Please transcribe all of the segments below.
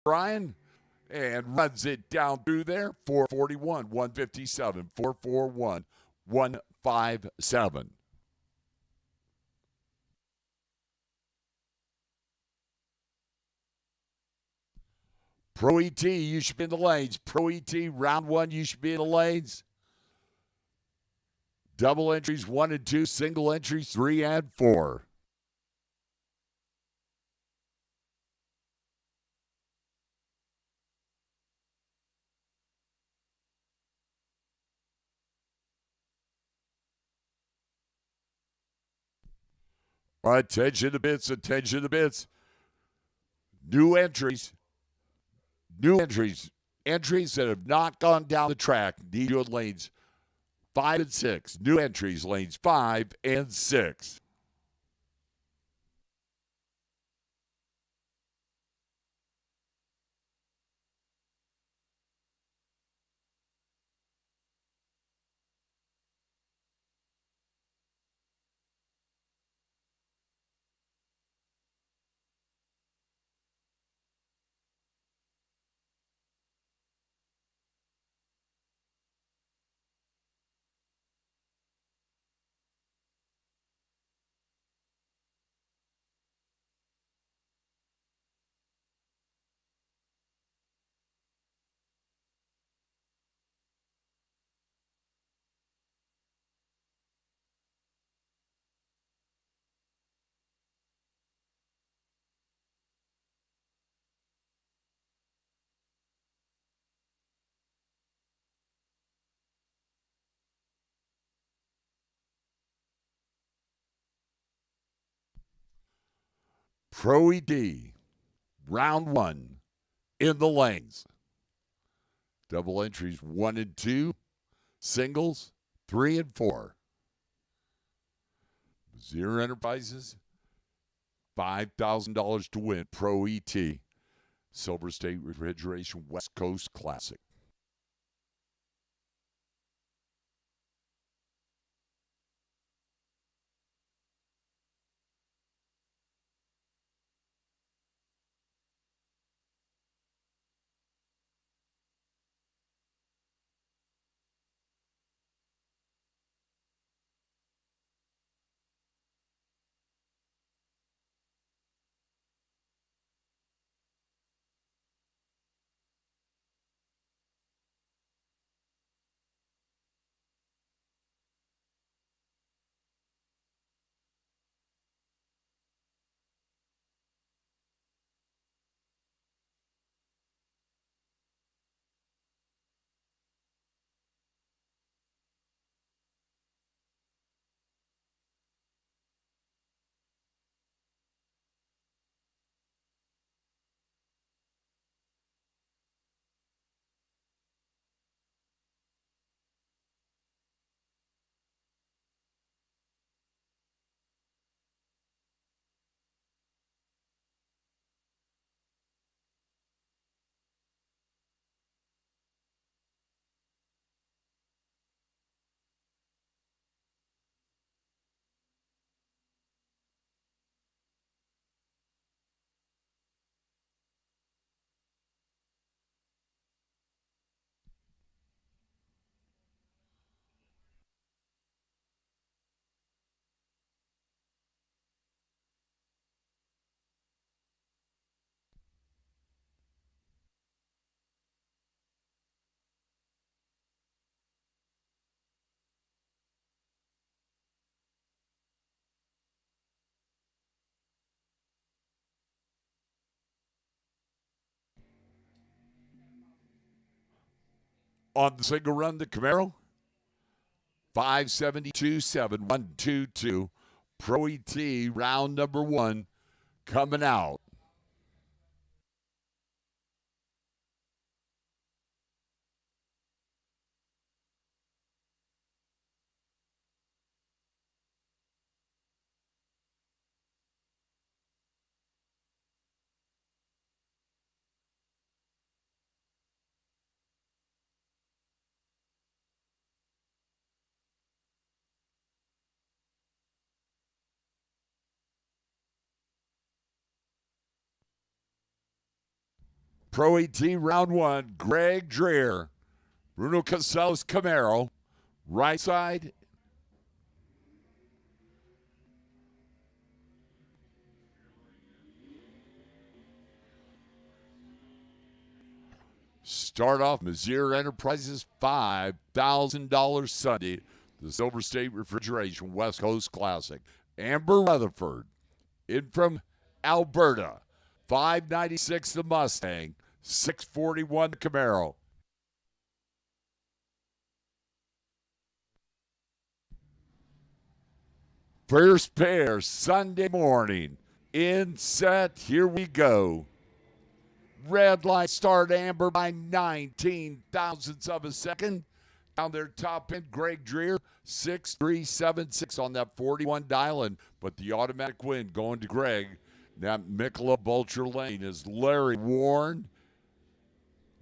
Brian, and runs it down through there. 441, 157, 441, 157. Pro ET, you should be in the lanes. Pro ET, round one, you should be in the lanes. Double entries 1 and 2, single entries 3 and 4. Attention to bits, attention to bits. New entries. New entries. Entries that have not gone down the track need you in lanes 5 and 6. New entries, lanes 5 and 6. Pro ED, round one, in the lanes. Double entries 1 and 2, singles 3 and 4. Zero Enterprises, $5,000 to win. Pro ET, Silver State Refrigeration West Coast Classic. On the single run, the Camaro, 572.7122. Pro ET, round number one, coming out. Pro AT round one, Greg Dreer, Bruno Casellas Camaro, right side. Start off Mizzier Enterprises, $5,000 Sunday, the Silver State Refrigeration West Coast Classic. Amber Rutherford, in from Alberta, $596 the Mustang, $641 the Camaro. First pair Sunday morning. In set, here we go. Red light start Amber by 19 thousandths of a second. Down there top end, Greg Dreer, 6.376 on that 41 dialing. But the automatic win going to Greg. Now Michelob Ultra Lane is Larry Warren,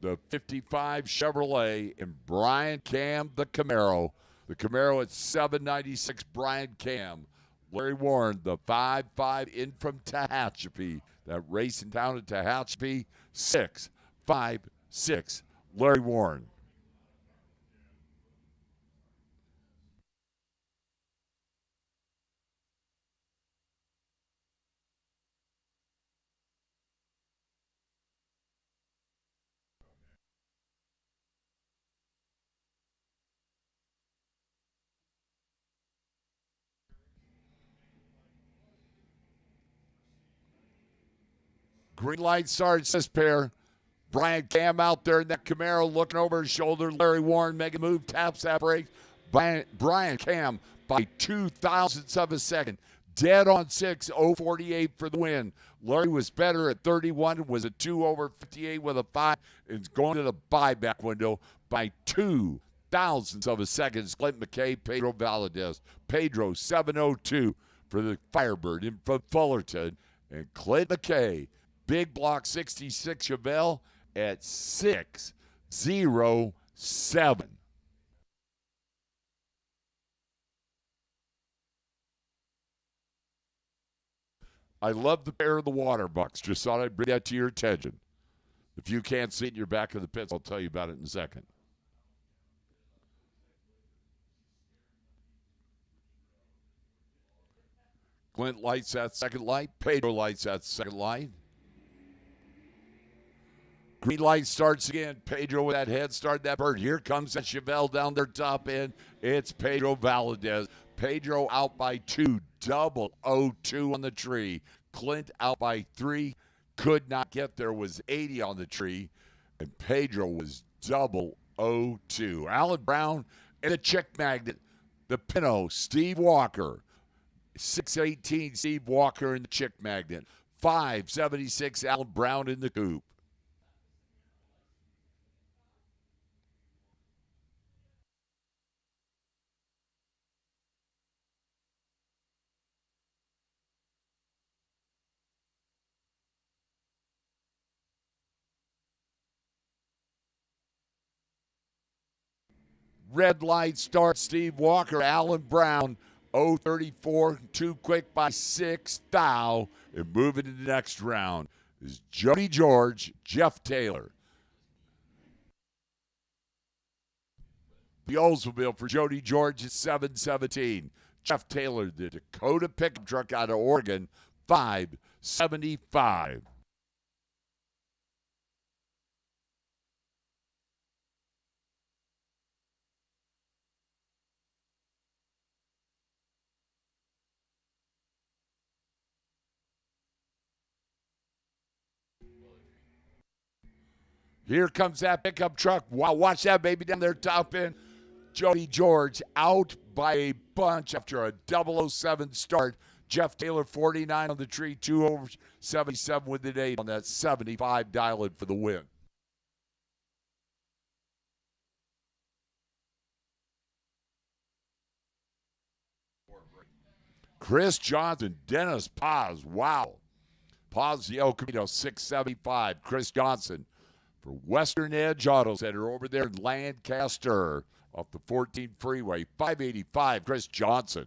the 55 Chevrolet, and Brian Cam, the Camaro. The Camaro at 796, Brian Cam. Larry Warren, the 5.5 in from Tehachapi. That race in town at Tehachapi, 6.56, Larry Warren. Green light starts this pair. Brian Cam out there in that Camaro looking over his shoulder. Larry Warren making a move, taps that brake. Brian Cam by 2 thousandths of a second. Dead on 6, 0.48 for the win. Larry was better at 31, was a 2 over 58 with a 5. It's going to the buyback window by 2 thousandths of a second. Clint McKay, Pedro Valadez. Pedro 7.02 for the Firebird in from Fullerton. And Clint McKay, big block 66 Chevelle at 6.07. I love the pair of the water bucks. Just thought I'd bring that to your attention. If you can't see it in your back of the pits, I'll tell you about it in a second. Clint lights that second light. Pedro lights that second light. Green light starts again. Pedro with that head start, that bird. Here comes that Chevelle down their top end. It's Pedro Valadez. Pedro out by 2, double 0-2 on the tree. Clint out by 3, could not get there, was 80 on the tree. And Pedro was double 0-2. Alan Brown and the Chick Magnet, the Pinot, Steve Walker. 6.18, Steve Walker in the Chick Magnet. 5.76, Alan Brown in the Coupe. Red light start, Steve Walker, Alan Brown, 0.34, too quick by 6 thou, and moving to the next round is Jody George, Jeff Taylor. The Oldsmobile for Jody George is 7.17. Jeff Taylor, the Dakota pickup truck out of Oregon, 5.75. Here comes that pickup truck. Wow, watch that baby down there top end. Jody George out by a bunch after a 007 start. Jeff Taylor 49 on the tree, 2 over 77 with an 8 on that 75 dial-in for the win. Chris Johnson, Dennis Paz, wow. Paz, the El Camino, 675. Chris Johnson for Western Edge Auto Center over there in Lancaster off the 14 freeway. 585, Chris Johnson.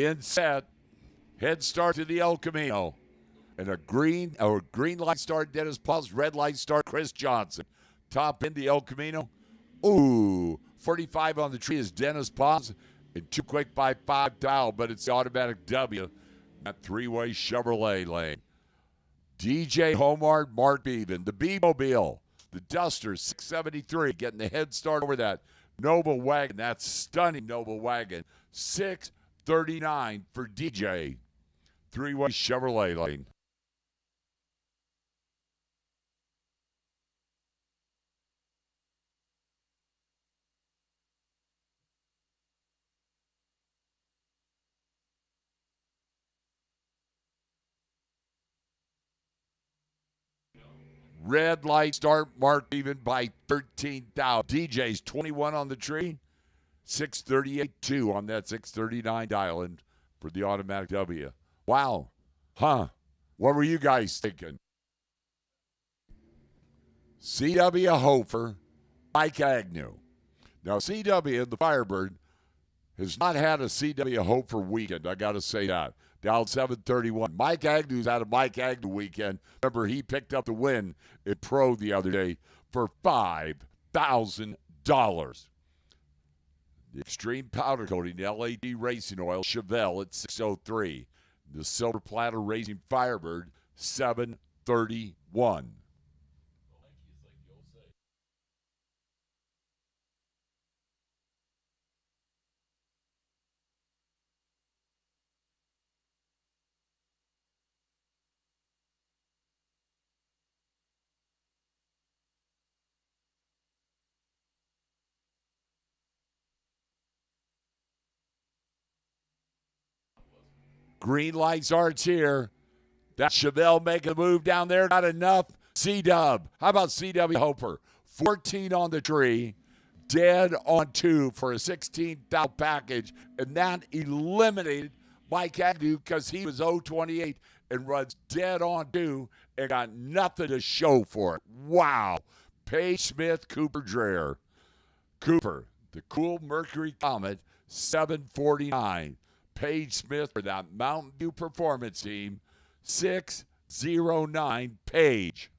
In set. Head start to the El Camino. And a green light start, Dennis Paz. Red light start, Chris Johnson. Top in the El Camino. Ooh, 45 on the tree is Dennis Paz. And too quick by 5 Dial, but it's the automatic W. That three-way Chevrolet lane. DJ Homard, Mark Beaven. The B-Mobile. The Duster, 673. Getting the head start over that Nova Wagon. That stunning Nova Wagon. 639 for DJ. Three-way Chevrolet lane. Red light start, Mark even by 13,000. DJ's 21 on the tree. 638.2 on that 639 dial in for the automatic W. Wow. Huh. What were you guys thinking? C.W. Hofer, Mike Agnew. Now, C.W., the Firebird, has not had a C.W. Hofer weekend. I got to say that. Down 731. Mike Agnew's had a Mike Agnew weekend. Remember, he picked up the win at Pro the other day for $5,000. The Extreme Powder Coating LED Racing Oil Chevelle at 603. The Silver Platter Racing Firebird 731. Green lights arts here. That Chevelle making a move down there. Not enough. C-Dub. How about C.W. Hofer? 14 on the tree. Dead on 2 for a 16,000 package. And that eliminated Mike Agnew because he was 028 and runs dead on 2 and got nothing to show for it. Wow. Paige Smith, Cooper Dreher. Cooper, the Cool Mercury Comet, 749. Paige Smith for that Mountain View Performance Team, 609 Paige.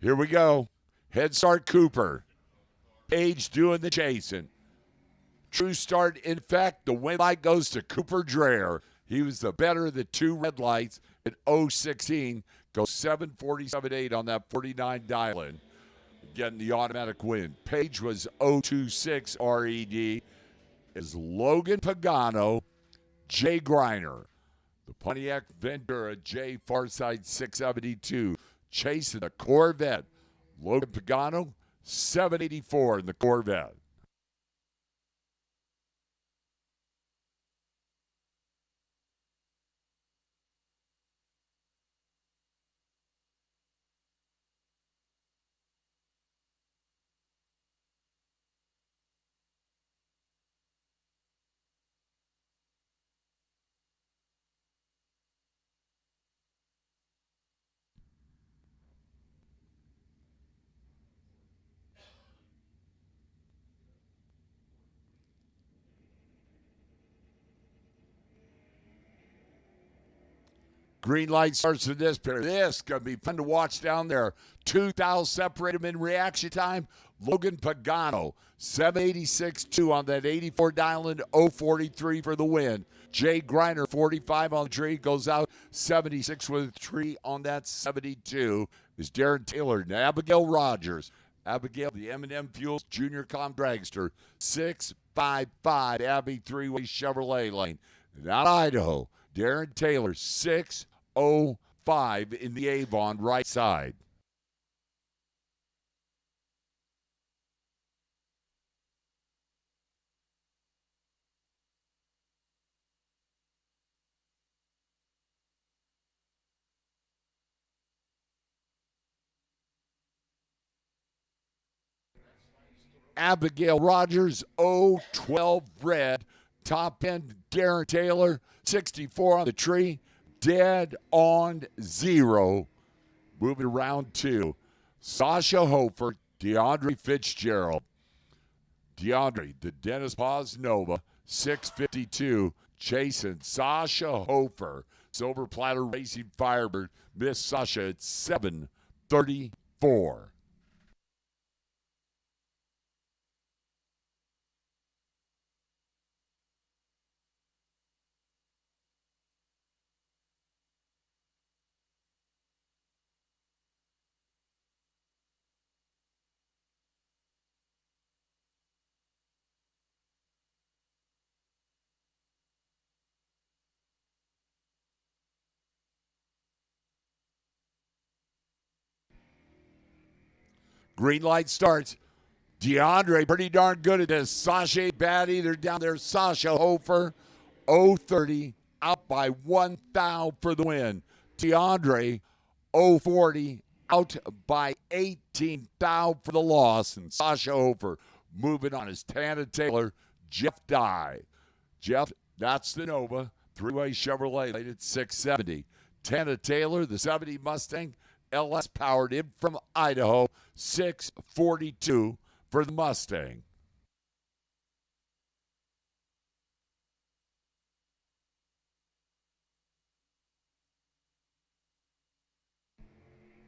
Here we go. Head start Cooper. Paige doing the chasing. True start, in fact, the win light goes to Cooper Dreher. He was the better of the 2 red lights at 016. Goes 747.8 on that 49 dial-in. Getting the automatic win. Paige was 026 RED. Is Logan Pagano, Jay Griner. The Pontiac Ventura J Farside 672. Chasing the Corvette. Logan Pagano, 784 in the Corvette. Green light starts in this pair. This is going to be fun to watch down there. 2,000 separate them in reaction time. Logan Pagano, 786.2 on that 84 dial-in, 043 for the win. Jay Griner, 45 on the tree, goes out 76 with a tree on that 72. Is Darren Taylor and Abigail Rogers. Abigail, the M&M Fuels Junior Com Dragster, 655 Abbey three-way Chevrolet lane. And out of Idaho, Darren Taylor, 605 in the Avon right side. Abigail Rogers, 012 red. Top end, Darren Taylor, 64 on the tree. Dead on 0. Moving to round 2. Sasha Hofer, DeAndre Fitzgerald. DeAndre, the Dennis Paz Nova, 652. Chasing Sasha Hofer. Silver Platter Racing Firebird. Miss Sasha at 734. Green light starts. DeAndre, pretty darn good at this. Sasha ain't bad either down there. Sasha Hofer, 030, out by 1 thou for the win. DeAndre, 040, out by 18 thou for the loss. And Sasha Hofer moving on is Tana Taylor, Jeff Dye. Jeff, that's the Nova. Three-way Chevrolet at 670. Tana Taylor, the 70 Mustang, LS powered in from Idaho, 642 for the Mustang.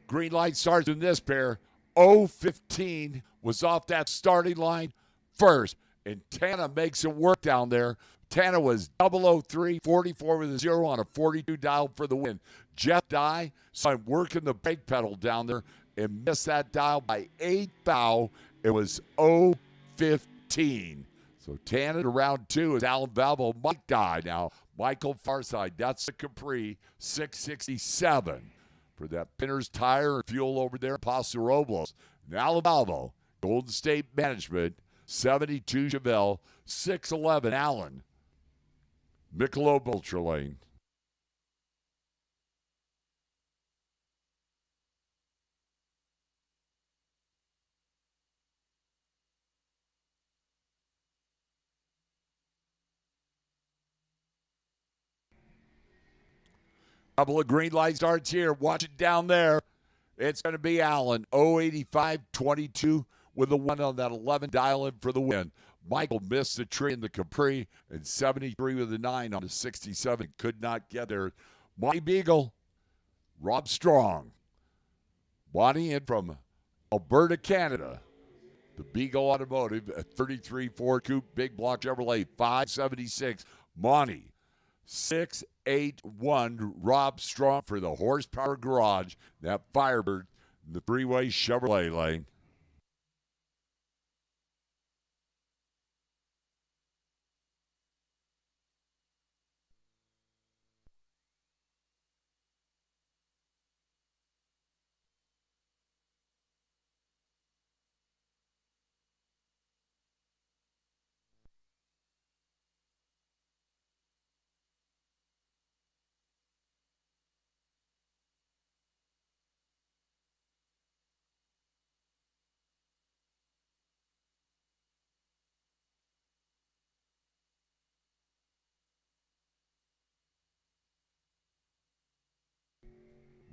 Green light starts in this pair. 015 was off that starting line first, and Tana makes it work down there. Tana was 003, 44 with a 0 on a 42 dial for the win. Jeff Dye saw him working the brake pedal down there and missed that dial by 8 thou. It was 015. So Tana to round 2 is Alan Valvo. Mike Dye now. Michael Farside, that's the Capri, 667. For that Pinners Tire and Fuel over there, Paso Robles. Now Valvo, Golden State Management, 72 Chevelle, 611 Allen. Michelob Ultra Lane. Couple of green light starts here. Watch it down there. It's going to be Allen, 085, 22 with a 1 on that 11 dial in for the win. Michael missed the tree in the Capri, and 73 with a 9 on the 67. Could not get there. Monty Beagle, Rob Strong. Bonnie in from Alberta, Canada. The Beagle Automotive, a 33 Ford Coupe Big Block Chevrolet, 576. Monty, 681. Rob Strong for the Horsepower Garage. That Firebird in the three-way Chevrolet lane.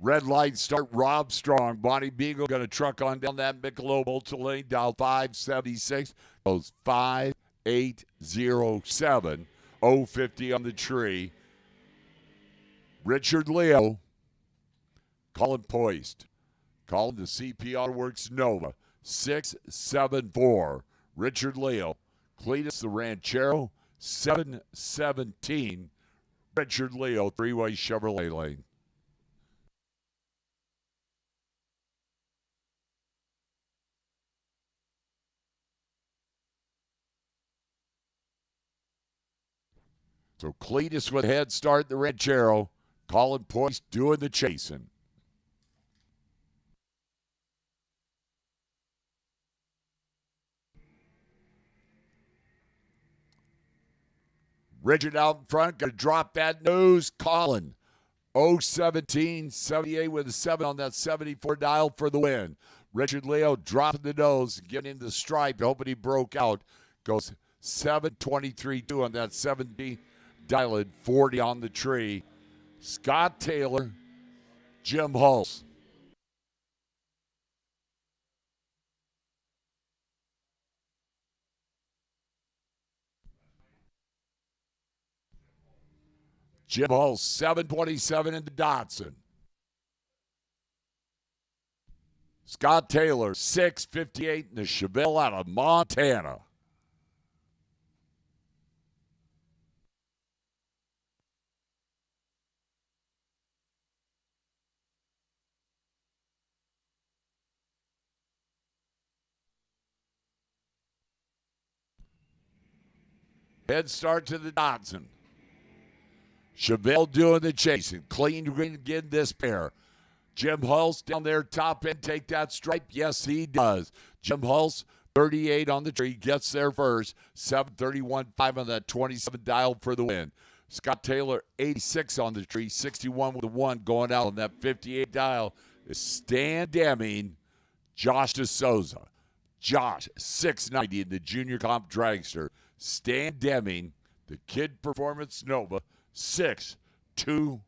Red light start, Rob Strong. Bonnie Beagle going to truck on down that Michelob Ultra Lane, dial 576. Goes 5807. 050 on the tree. Richard Leo. Colin Poist. Colin the CP Auto Works Nova. 674. Richard Leo. Cletus the Ranchero. 717. Richard Leo, three-way Chevrolet lane. So Cletus with head start, the Ranchero. Colin Poist doing the chasing. Richard out in front, going to drop that nose. Colin, 017, 78 with a 7 on that 74 dial for the win. Richard Leo dropping the nose, getting the stripe, hoping he broke out. Goes 7:23.2 on that 70 dialed, 40 on the tree. Scott Taylor, Jim Hulse. Jim Hulse, 7:27 in the Dotson. Scott Taylor, 6:58 in the Chevelle out of Montana. Head start to the Dotson. Chevelle doing the chasing. Clean green again this pair. Jim Hulse down there, top end, take that stripe. Yes, he does. Jim Hulse, 38 on the tree, gets there first. 7:31.5 on that 27 dial for the win. Scott Taylor, 86 on the tree, 61 with the 1 going out on that 58 dial. Is Stan Deming, Josh DeSouza. Josh, 690 in the junior comp dragster. Stan Deming, the Kid Performance Nova, 6-2-1.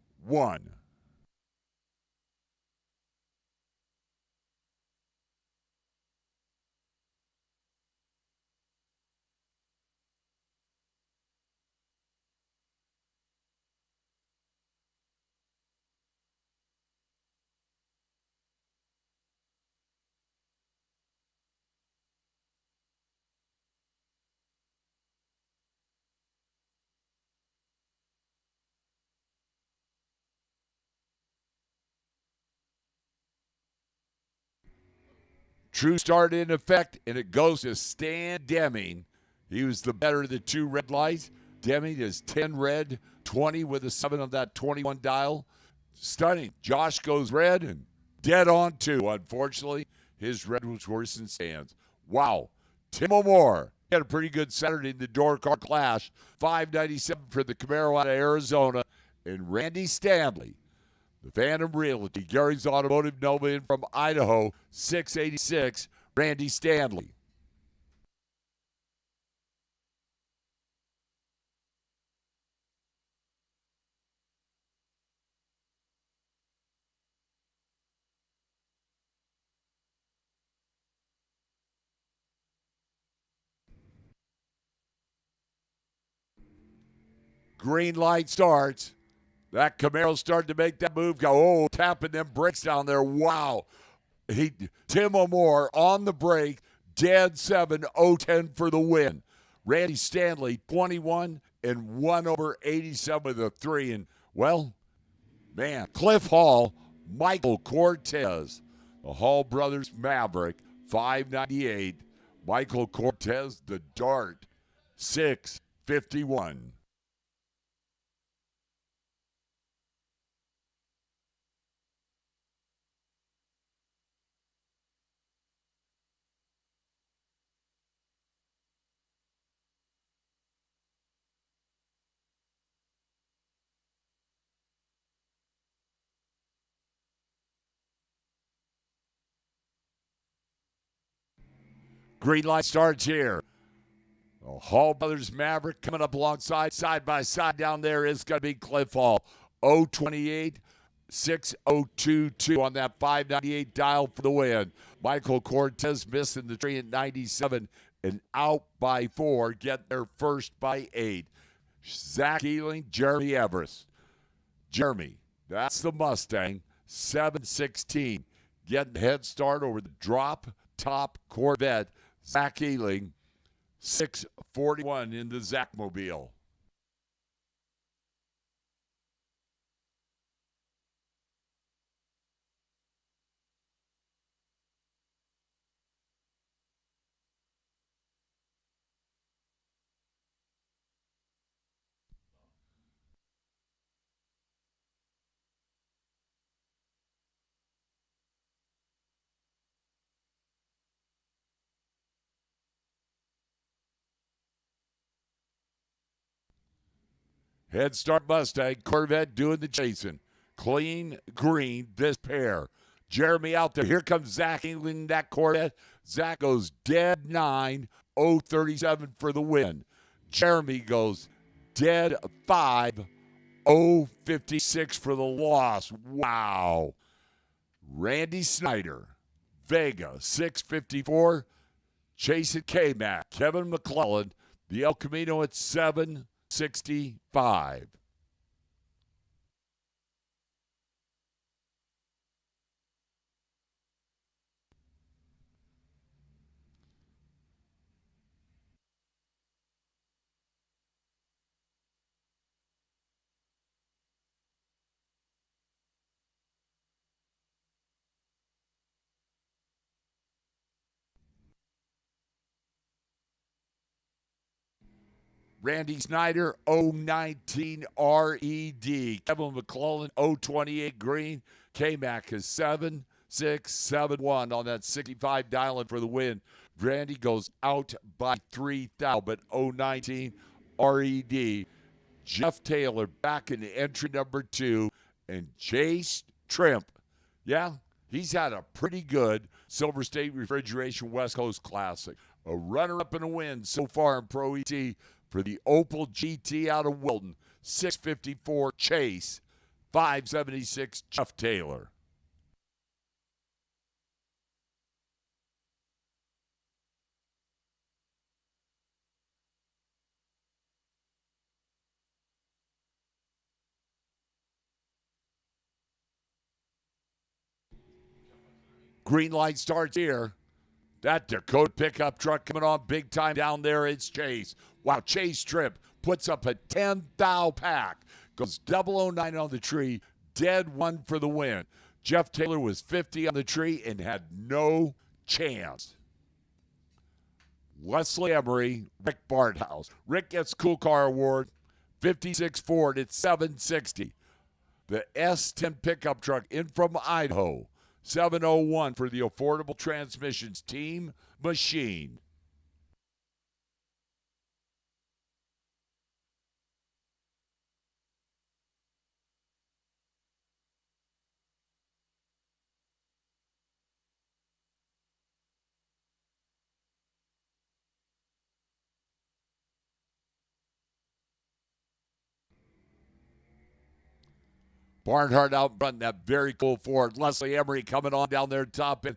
True start in effect, and it goes to Stan Deming. He was the better of the two red lights. Deming is 10 red, 20 with a 7 on that 21 dial. Stunning. Josh goes red and dead on 2. Unfortunately, his red was worse than Stan's. Wow. Tim O'More had a pretty good Saturday in the door car clash. 597 for the Camaro out of Arizona. And Randy Stanley, the Phantom Realty, Gary's Automotive Nova in from Idaho, 686, Randy Stanley. Green light starts. That Camaro started to make that move. Go, tapping them brakes down there. Wow. Tim O'More on the brake. Dead 7-0-10 for the win. Randy Stanley, 21 and 1 over 87 with a 3. And, well, man, Cliff Hall, Michael Cortez. The Hall brothers Maverick, 598. Michael Cortez, the Dart, 651. Green light starts here. The Hall Brothers Maverick coming up alongside, side by side down there is going to be Cliff Hall. 028, 6022 on that 598 dial for the win. Michael Cortez missing the tree at 97 and out by 4. Get there first by 8. Zach Ealing, Jeremy Everest. Jeremy, that's the Mustang, 716. Getting head start over the drop top Corvette. Zach Ealing, 641 in the Zachmobile. Head start Mustang, Corvette doing the chasing. Clean green, this pair. Jeremy out there. Here comes Zach England, that Corvette. Zach goes dead 9, 037 for the win. Jeremy goes dead 5, 056 for the loss. Wow. Randy Snyder, Vega, 654. Chase at K-Mac. Kevin McClellan, the El Camino at 765. Randy Snyder, 019 RED. Kevin McClellan, 028 green. K-Mac is 7671 on that 65 dialing for the win. Randy goes out by 3,000, but 019 RED. Jeff Taylor back in entry number 2. And Chase Trimp, yeah, he's had a pretty good Silver State Refrigeration West Coast Classic. A runner-up and a win so far in Pro ET for the Opel GT out of Wilton. 654 Chase, 576 Jeff Taylor. Green light starts here. That Dakota pickup truck coming on big time down there. It's Chase. Wow, Chase Trip puts up a 10,000 pack. Goes 009 on the tree. Dead 1 for the win. Jeff Taylor was 50 on the tree and had no chance. Wesley Emery, Rick Barthouse. Rick gets Cool Car Award. 56 Ford at 760. The S10 pickup truck in from Idaho. 701 for the Affordable Transmissions Team Machine. Barnhart out front, that very cool Ford. Leslie Emery coming on down there top. And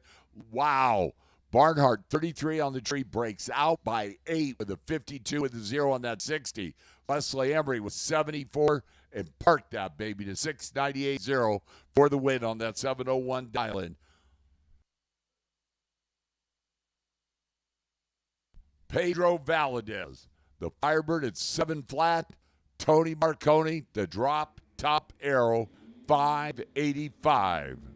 wow. Barnhart, 33 on the tree, breaks out by 8 with a 52 with a 0 on that 60. Leslie Emery with 74 and parked that baby to 698.0 for the win on that 701 dial-in. Pedro Valadez, the Firebird at 7 flat. Tony Marconi, the drop top arrow, 585.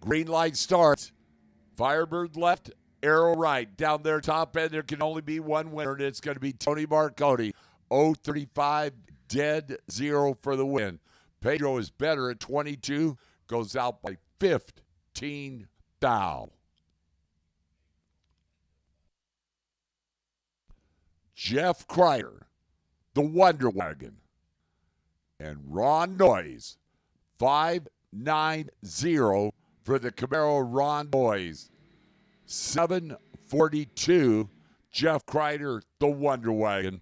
Green light starts. Firebird left, arrow right. Down there, top end, there can only be one winner, and it's going to be Tony Marconi. 035, dead 0 for the win. Pedro is better at 22, goes out by 15,000. Jeff Kreider, the Wonder Wagon, and Ron Noyes, 590 for the Camaro Ron Noyes. 742, Jeff Kreider, the Wonder Wagon.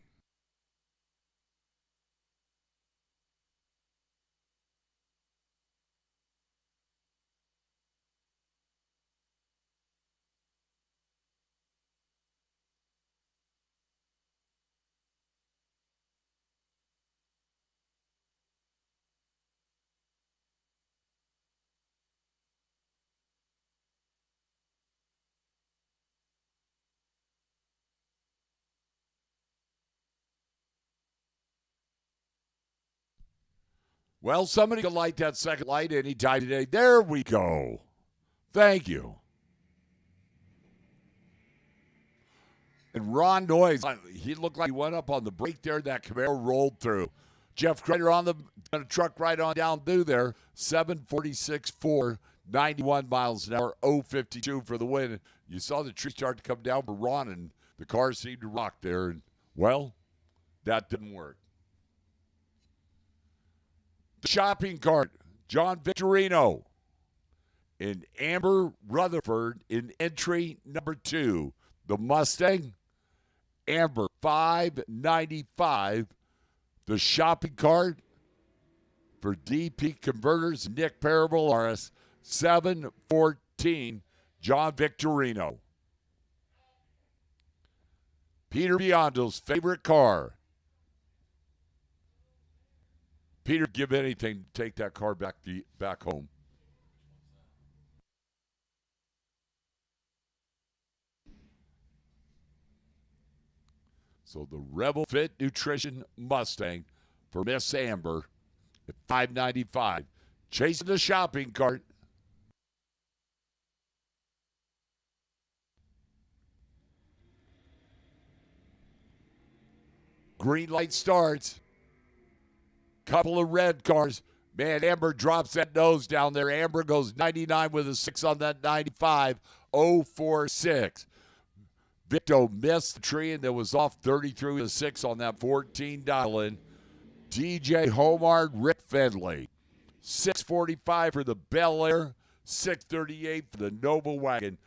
Well, somebody can light that second light anytime today. There we go. Thank you. And Ron Noyes, he looked like he went up on the brake there. That Camaro rolled through. Jeff Crater on the truck right on down through there. 746.4, 91 miles an hour, 052 for the win. You saw the tree start to come down for Ron, and the car seemed to rock there. And, well, that didn't work. The shopping cart, John Victorino and Amber Rutherford in entry number 2. The Mustang, Amber, $595. The shopping cart for DP Converters, Nick Parabolaris, $714. John Victorino. Peter Biondo's favorite car. Peter, give anything to take that car back home. So the Rebel Fit Nutrition Mustang for Miss Amber at $595. Chasing the shopping cart. Green light starts. Couple of red cars. Man, Amber drops that nose down there. Amber goes 99 with a 6 on that 95. 046. Victo missed the tree and that was off 33 with a 6 on that 14 dial-in. DJ Homard, Rick Fendley. 645 for the Bel Air. 638 for the Nova Wagon.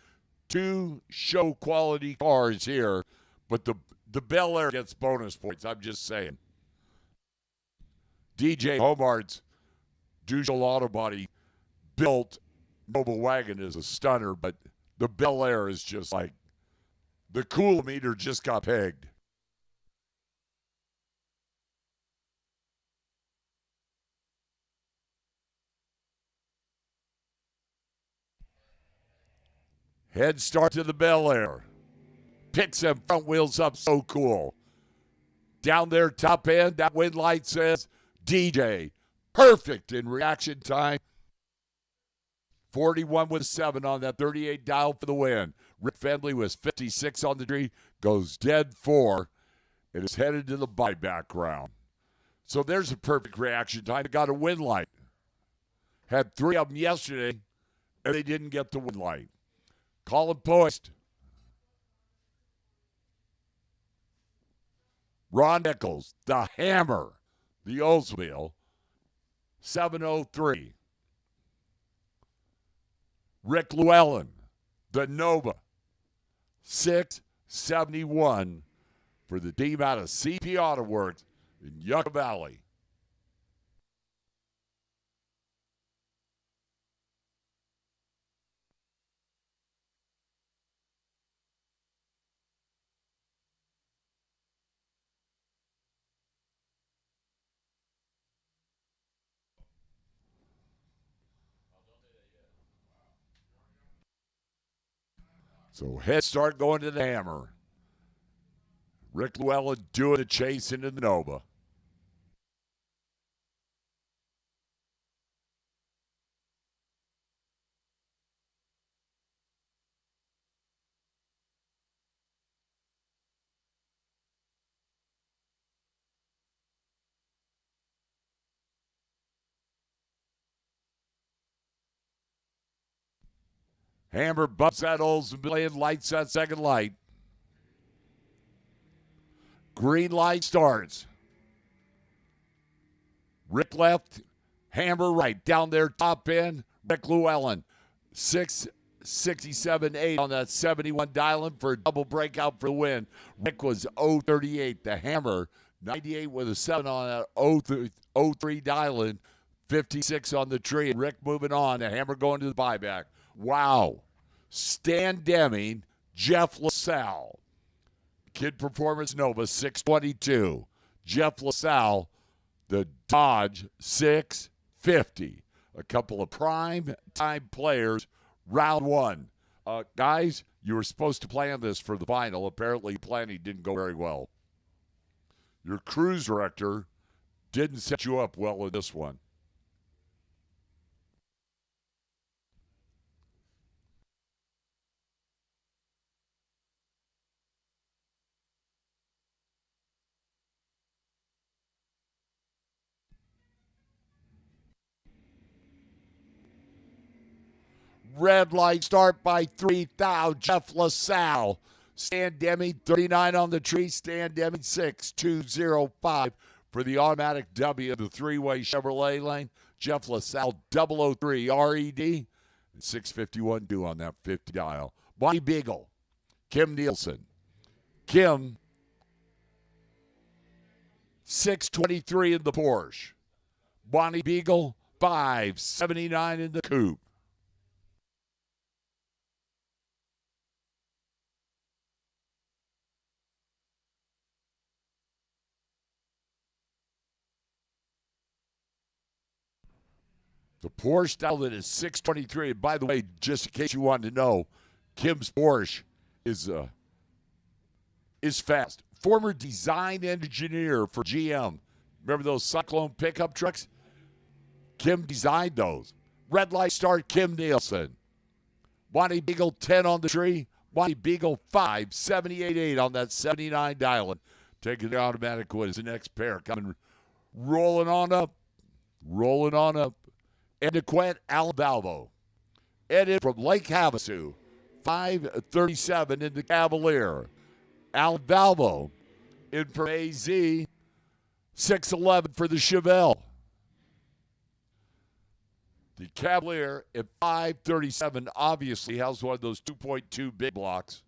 2 show quality cars here, but the Bel Air gets bonus points. I'm just saying. DJ Homard's Dual Auto Body built Nova Wagon is a stunner, but the Bel Air is just like the cool meter just got pegged. Head start to the Bel Air. Picks them front wheels up so cool. Down there, top end, that wind light says DJ. Perfect in reaction time. 41 with 7 on that 38 dial for the win. Rick Fendley was 56 on the tree, goes dead 4, and is headed to the buyback round. So there's a perfect reaction time. It got a win light. Had 3 of them yesterday, and they didn't get the win light. Colin Poist. Ron Nichols, the Hammer, the Oldsmobile, 703. Rick Llewellyn, the Nova, 671 for the team out of CP Auto Works in Yucca Valley. So head start going to the Hammer. Rick Llewellyn doing the chase into the Nova. Hammer bumps that Oldsmobile, lights that second light. Green light starts. Rick left, Hammer right. Down there, top end, Rick Llewellyn. 667.8 on that 71 dial-in for a double breakout for the win. Rick was 038. The Hammer, 98 with a 7 on that 03 dial-in. 56 on the tree. And Rick moving on. The Hammer going to the buyback. Wow. Stan Deming, Jeff LaSalle. Kid Performance Nova, 622. Jeff LaSalle, the Dodge, 650. A couple of prime time players, round 1. Guys, you were supposed to plan this for the final. Apparently, planning didn't go very well. Your cruise director didn't set you up well in this one. Red light start by 3,000. Jeff LaSalle. Stan Deming, 39 on the tree. Stan Deming, 6,205 for the automatic W of the three-way Chevrolet lane. Jeff LaSalle, 003 RED. And 651 due on that 50 dial. Bonnie Beagle. Kim Nielsen. Kim, 623 in the Porsche. Bonnie Beagle, 579 in the coupe. The Porsche Stallion is 623. And by the way, just in case you wanted to know, Kim's Porsche is fast. Former design engineer for GM. Remember those Cyclone pickup trucks? Kim designed those. Red light start, Kim Nielsen. Bonnie Beagle, 10 on the tree. Bonnie Beagle, 5, 78.8 on that 79 dialing. Taking the automatic win. The next pair coming, rolling on up. Ed DeQuette, Al Valvo. Ed in from Lake Havasu, 537 in the Cavalier. Al Valvo in from AZ, 611 for the Chevelle. The Cavalier at 537 obviously has one of those 2.2 big blocks.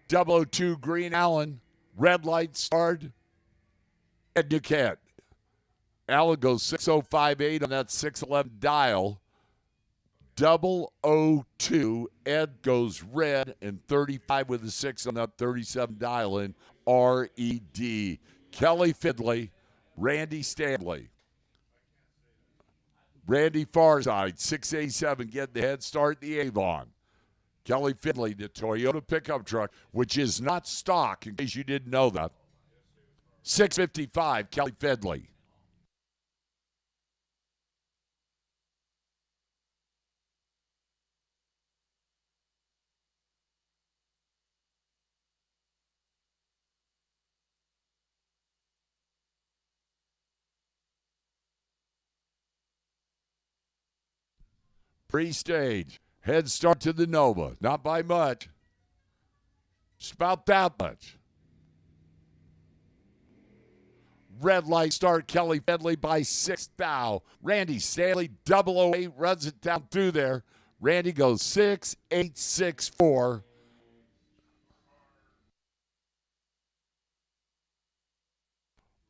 Double 02 Green Allen, red light starred. Ed Duquette. Allen goes 6058 on that 611 dial. 002. Ed goes red and 35 with the 6 on that 37 dial in RED. Kelly Fidley, Randy Stanley. Randy Farside, 687, getting the head start, the Avon. Kelly Fidley, the Toyota pickup truck, which is not stock, in case you didn't know that. 655, Kelly Fidley. Pre-stage. Head start to the Nova. Not by much. Just about that much. Red light start, Kelly Fidley by 6 thou. Randy Stanley, 008, runs it down through there. Randy goes 6.864.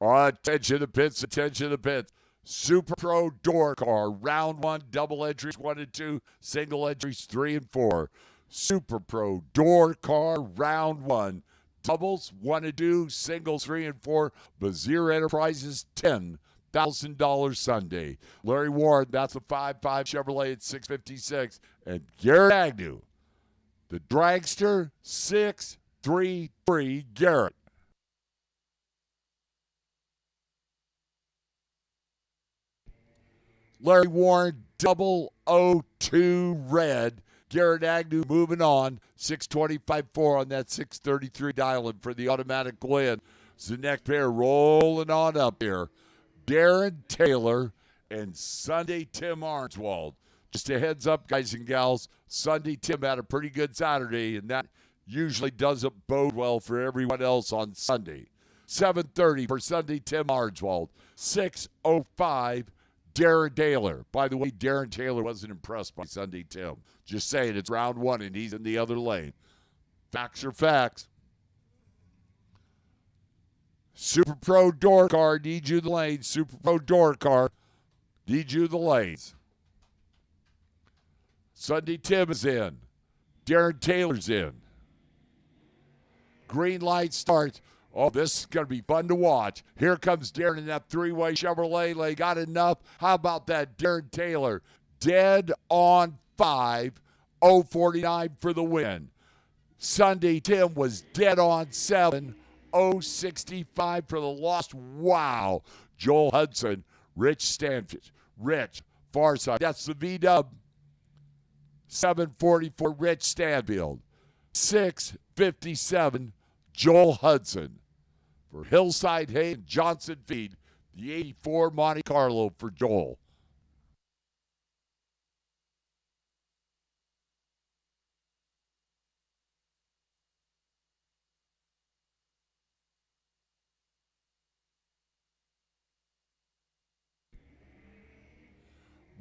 All right, attention to the pits. Super Pro door car, round 1, double entries 1 and 2, single entries 3 and 4. Super Pro door car, round 1, doubles 1 and 2, singles 3 and 4. Bazier Enterprises, $10,000 Sunday. Larry Warren, that's a 5.5 Chevrolet at 656. And Garrett Agnew, the Dragster, 633 Garrett. Larry Warren, 002 red. Garrett Agnew moving on. 625.4 on that 633 dial-in for the automatic win. So the next pair rolling on up here. Darren Taylor and Sunday Tim Arnswald. Just a heads up, guys and gals. Sunday Tim had a pretty good Saturday, and that usually doesn't bode well for everyone else on Sunday. 7:30 for Sunday Tim Arnswald. 6:05. Darren Taylor. By the way, Darren Taylor wasn't impressed by Sunday Tim. Just saying, it's round 1 and he's in the other lane. Facts are facts. Super Pro door car, need you the lanes. Super Pro door car, need you the lanes. Sunday Tim is in. Darren Taylor's in. Green light starts. Oh, this is going to be fun to watch. Here comes Darren in that three-way Chevrolet. They got enough. How about that Darren Taylor? Dead on 5, 049 for the win. Sunday Tim was dead on 7, 065 for the loss. Wow. Joel Hudson, Rich Stanfield. Rich, far side. That's the V-dub. 744, Rich Stanfield. 657, Joel Hudson. For Hillside Hay and Johnson Feed, the 84 Monte Carlo for Joel.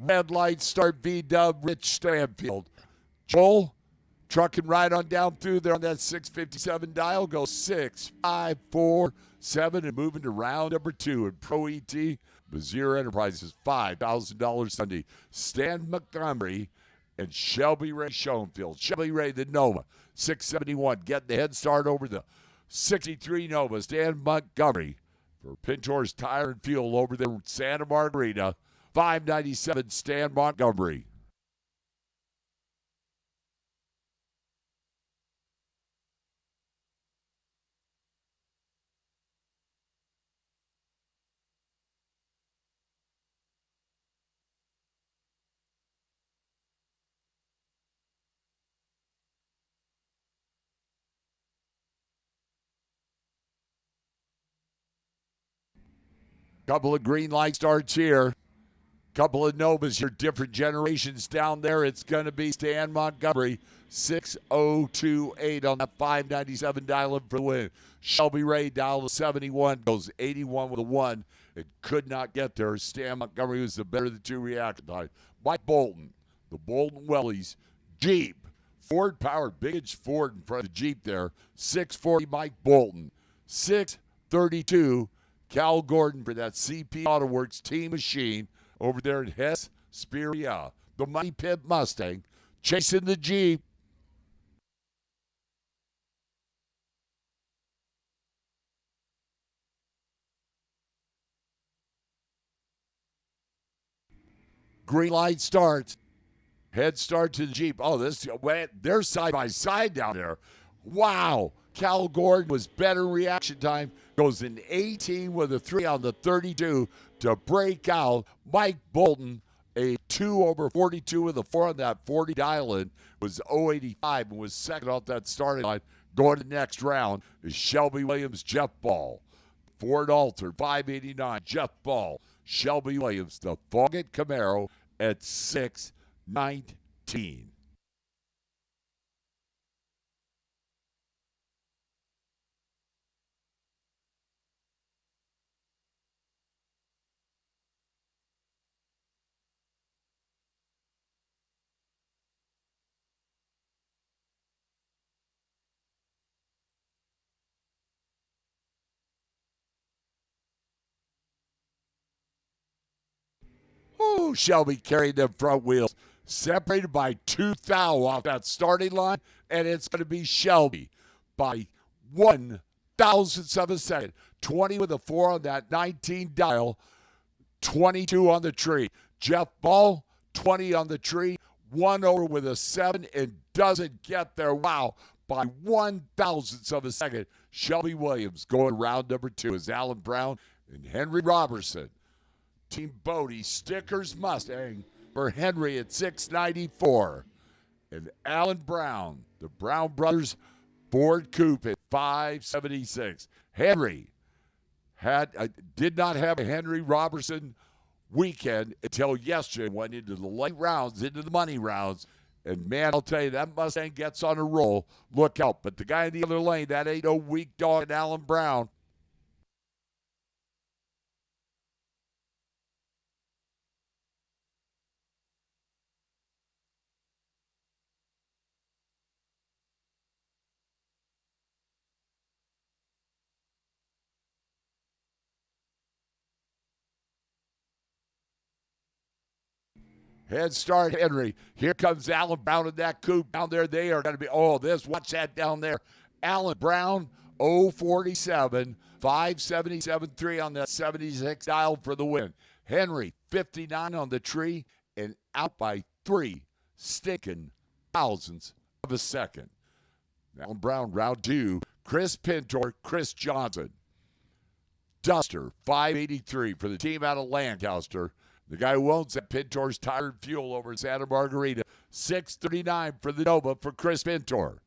Red light start V-dub, Rich Stanfield. Joel, trucking right on down through there on that 657 dial. Go 6, 5, 4, 7, and moving to round number 2 in Pro ET. Bazir Enterprises, $5,000 Sunday. Stan Montgomery and Shelby Ray Schoenfield. Shelby Ray, the Nova, 671. Getting the head start over the 63 Nova. Stan Montgomery for Pintor's Tire and Fuel over there in Santa Margarita. 597, Stan Montgomery. Couple of green light starts here. Couple of Novas, your different generations down there. It's going to be Stan Montgomery, 6028 on that 597 dial in for the win. Shelby Ray dial to 71, goes 81 with a 1. It could not get there. Stan Montgomery was the better of the two reaction time. Mike Bolton, the Bolton Wellies, Jeep, Ford powered, big Ford in front of the Jeep there. 640 Mike Bolton, 632 Cal Gordon for that CP Auto Works Team Machine. Over there at Hess, Speria, the Money Pit Mustang, chasing the Jeep. Green light starts. Head start to the Jeep. Oh, they're side by side down there. Wow. Cal Gordon was better reaction time. Goes in 18 with a 3 on the 32 to break out. Mike Bolton, a 2 over 42 with a 4 on that 40 dial-in, was 085 and was second off that starting line. Going to the next round is Shelby Williams, Jeff Ball. Ford Alter, 589, Jeff Ball. Shelby Williams, the Foggett Camaro at 619. Ooh, Shelby carried them front wheels. Separated by 2 thou off that starting line, and it's going to be Shelby by 1,000ths of a second. 20 with a 4 on that 19 dial, 22 on the tree. Jeff Ball, 20 on the tree, 1 over with a 7 and doesn't get there. Wow, by 1,000ths of a second. Shelby Williams going round number 2 is Alan Brown and Henry Robertson. Team Bodie, Stickers Mustang for Henry at 694. And Alan Brown, the Brown Brothers Ford Coupe at 576. Henry did not have a Henry Robertson weekend until yesterday. Went into the late rounds, into the money rounds. And, man, I'll tell you, that Mustang gets on a roll. Look out. But the guy in the other lane, that ain't no weak dog, Alan Brown. Head start, Henry. Here comes Alan Brown in that coupe down there. They are going to be, watch that down there. Alan Brown, 047, 577.3 on that 76 dial for the win. Henry, 59 on the tree and out by 3 stinking thousandths of a second. Alan Brown, round 2. Chris Pintor, Chris Johnson. Duster, 583 for the team out of Lancaster. The guy who owns that Pintor's Tire and Fuel over in Santa Margarita. $639 for the Nova for Chris Pintor.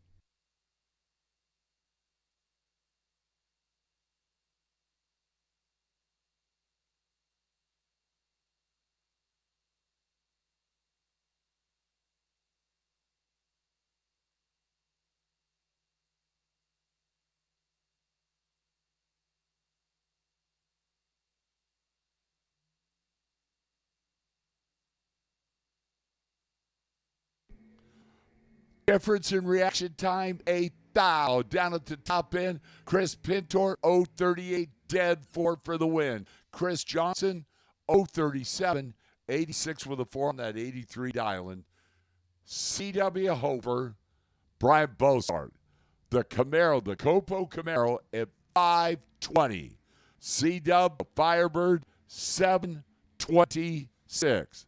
Difference in reaction time, a thou. Down at the top end, Chris Pintor, 038 dead 4 for the win. Chris Johnson, 037, 86 with a 4 on that 83 dialing. C.W. Hofer, Brian Bosart. The Camaro, the Copo Camaro at 520. C-Dub, Firebird, 726.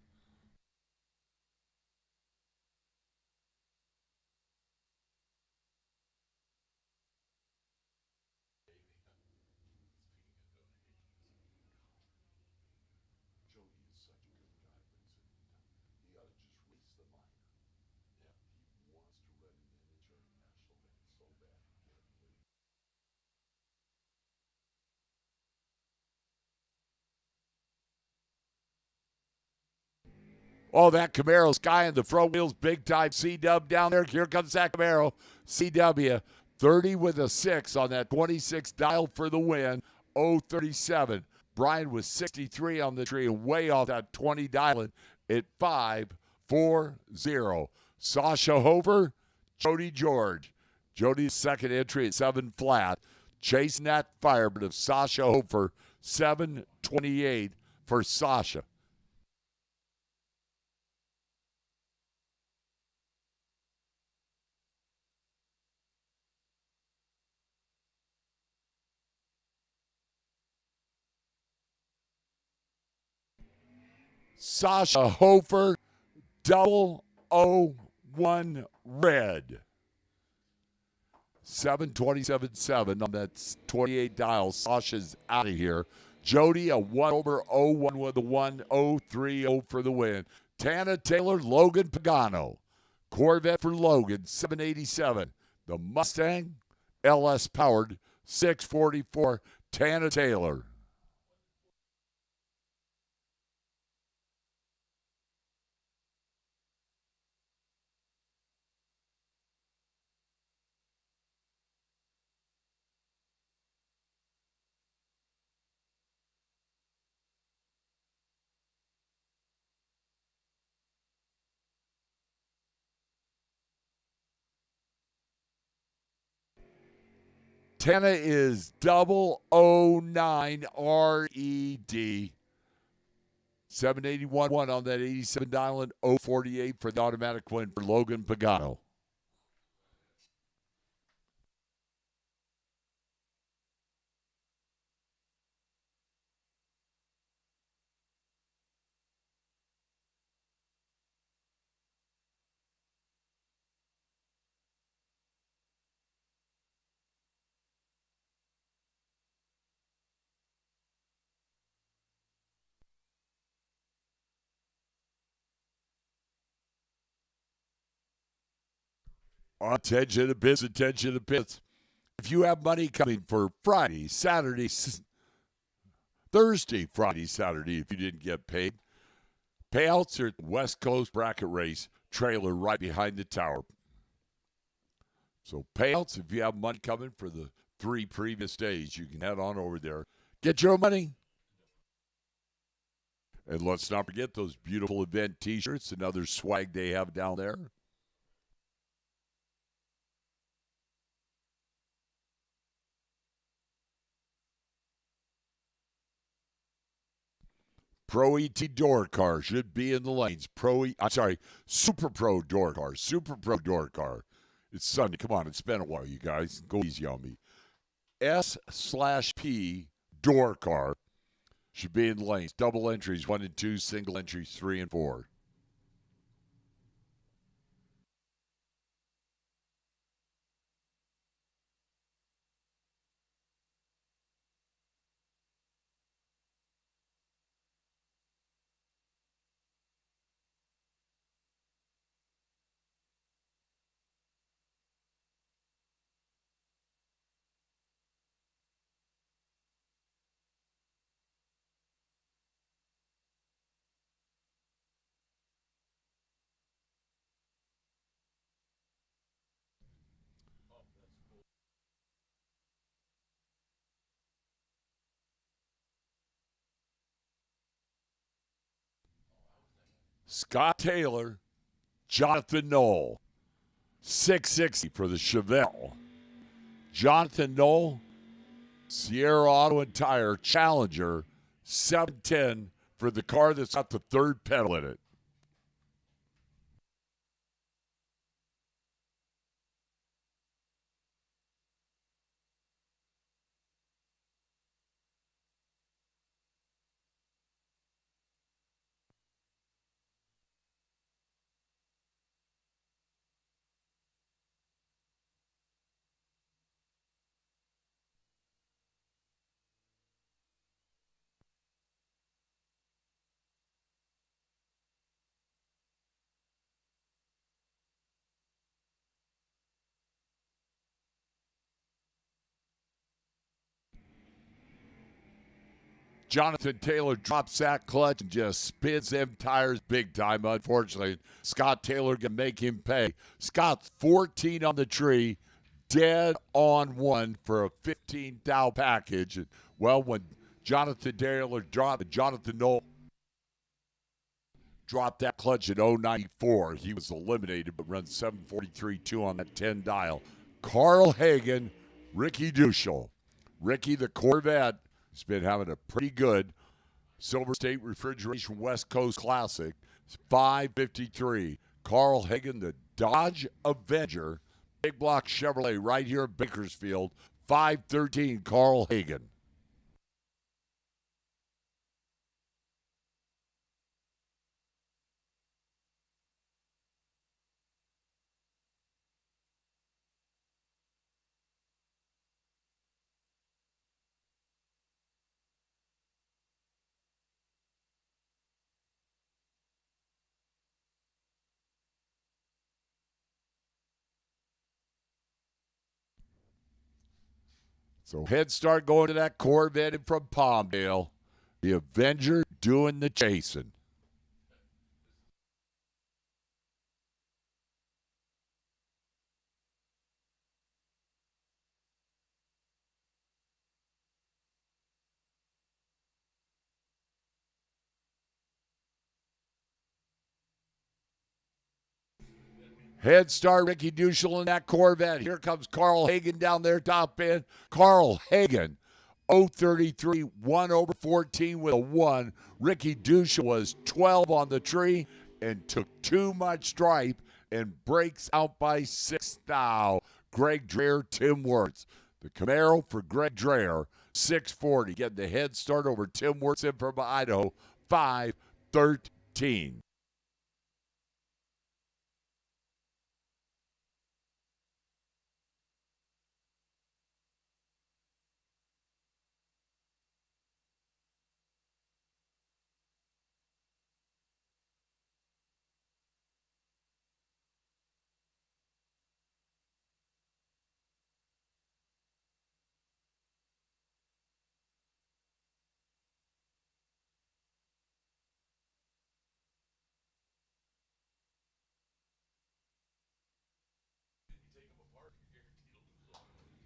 Oh, that Camaro's guy in the front wheels, big time C-Dub down there. Here comes that Camaro. C-W, 30 with a 6 on that 26 dial for the win. 037. Brian was 63 on the tree and way off that 20 dialing at 540. Sasha Hofer, Jody George. Jody's second entry at 7 flat. Chasing that Firebird of Sasha Hofer, 728 for Sasha. Sasha Hofer, 001 red. 727.7 on that 28 dial. Sasha's out of here. Jody, a 1 over 01 with a 1-0-3-0 for the win. Tana Taylor, Logan Pagano. Corvette for Logan, 787. The Mustang, LS powered, 644. Tana Taylor. Tana is 009 RED. 781 on that 87 dial, 048 for the automatic win for Logan Pagano. Attention to bits, attention to bits. If you have money coming for Friday, Saturday, Thursday, Friday, Saturday, if you didn't get paid, payouts are at the West Coast Bracket Race trailer right behind the tower. So payouts, if you have money coming for the 3 previous days, you can head on over there. Get your money. And let's not forget those beautiful event T-shirts and other swag they have down there. Pro ET door car should be in the lanes. Super Pro door car. Super Pro door car. It's Sunday. Come on, it's been a while, you guys. Go easy on me. S/P door car should be in the lanes. Double entries, 1 and 2. Single entries, 3 and 4. Scott Taylor, Jonathan Knoll. 660 for the Chevelle. Jonathan Knoll, Sierra Auto and Tire Challenger. 710 for the car that's got the third pedal in it. Jonathan Taylor drops that clutch and just spins them tires big time. Unfortunately, Scott Taylor can make him pay. Scott's 14 on the tree, dead on one for a 15,000 package. Well, when Jonathan Taylor dropped, Jonathan Knoll dropped that clutch at 094. He was eliminated, but runs 743.2 on that 10 dial. Carl Hagen, Ricky Duschel. Ricky the Corvette has been having a pretty good Silver State Refrigeration West Coast Classic. It's 553. Carl Hagen, the Dodge Avenger, big block Chevrolet right here in Bakersfield. 513, Carl Hagen. So head start going to that Corvette in from Palmdale. The Avenger doing the chasing. Head start, Ricky Duschel in that Corvette. Here comes Carl Hagen down there, top end. Carl Hagen, 033, 1 over 14 with a 1. Ricky Duschel was 12 on the tree and took too much stripe and breaks out by 6 thou. Greg Dreher, Tim Wirtz. The Camaro for Greg Dreher, 640. Getting the head start over Tim Wirtz in from Idaho, 513.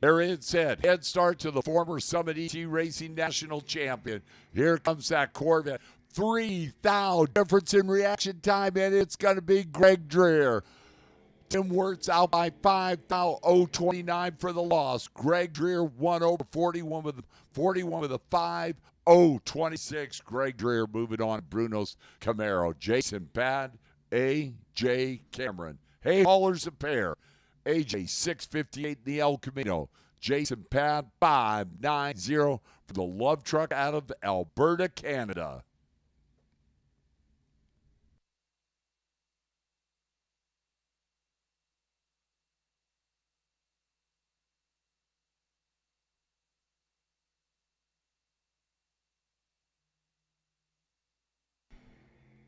There it said, head start to the former Summit ET Racing National Champion. Here comes that Corvette. 3,000 difference in reaction time, and it's going to be Greg Dreher. Tim Wirtz out by 5,000, 029 for the loss. Greg Dreher 1 over 41 with a 5, 026. Greg Dreher moving on. Bruno's Camaro. Jason Pad, A.J. Cameron. Hey, haulers a pair. AJ 658 in the El Camino. Jason Pad 590 for the Love Truck out of Alberta, Canada.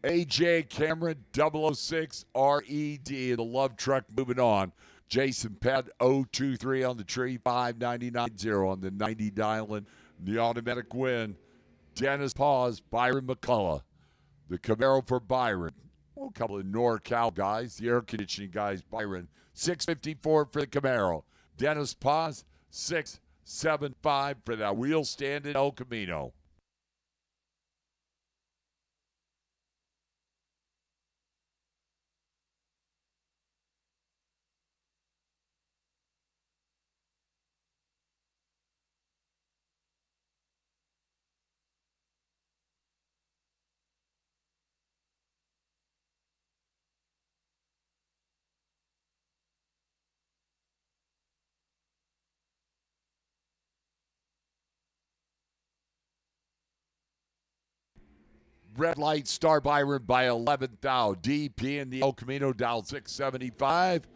AJ Cameron 006 RED, the Love Truck moving on. Jason Pad 023 on the tree, 599 on the 90 dialing. The automatic win. Dennis Paz, Byron McCullough. The Camaro for Byron. Oh, a couple of NorCal guys, the air conditioning guys, Byron. 654 for the Camaro. Dennis Paz, 675 for that wheel stand in El Camino. Red light, Star Byron by 11th thou. DP in the El Camino dial 675.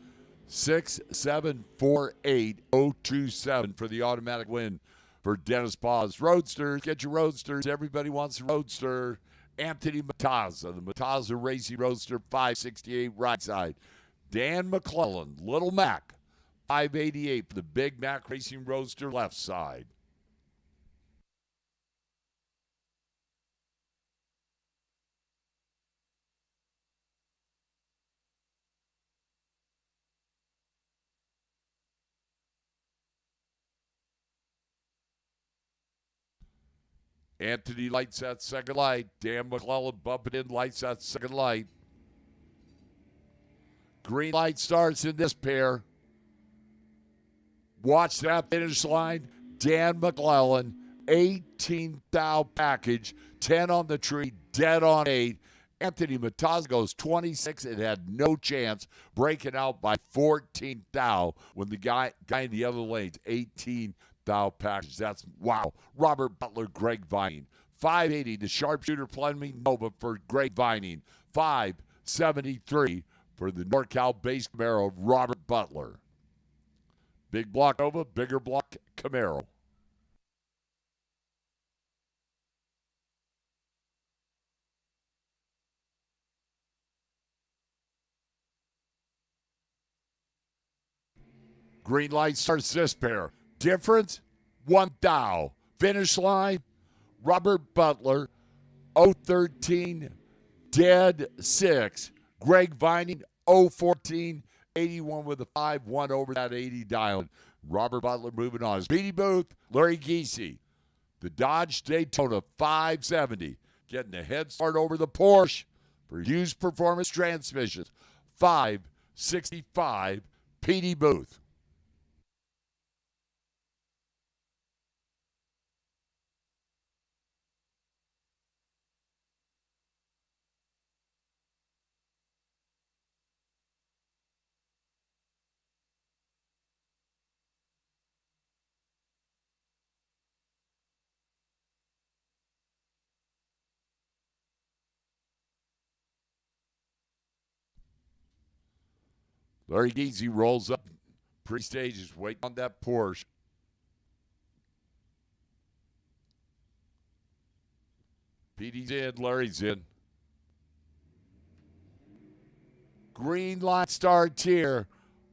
6748027 for the automatic win for Dennis Paws. Roadsters, get your Roadsters. Everybody wants a Roadster. Anthony Matazza, the Matazza Racing Roadster, 568 right side. Dan McClellan, Little Mac, 588 for the Big Mac Racing Roadster left side. Anthony lights that second light. Dan McClellan bumping in, lights that second light. Green light starts in this pair. Watch that finish line. Dan McClellan, 18 thou package, 10 on the tree, dead on 8. Anthony Mataz goes 26 and had no chance, breaking out by 14 thou when the guy in the other lane's 18 thou package. That's wow. Robert Butler, Greg Vining. 580, the sharpshooter Fleming Nova for Greg Vining. 573 for the NorCal base Camaro of Robert Butler. Big block Nova, bigger block Camaro. Green light starts this pair. Difference, 1 thou. Finish line, Robert Butler, 013, dead 6. Greg Vining, 014, 81 with a 5, 1 over that 80 dial. Robert Butler moving on. Speedy Booth, Larry Giese. The Dodge Daytona 570, getting a head start over the Porsche for used performance transmissions. 565, Petey Booth. Larry Giese rolls up pre-stages, waiting on that Porsche. Petey's in, Larry's in. Green light starts here.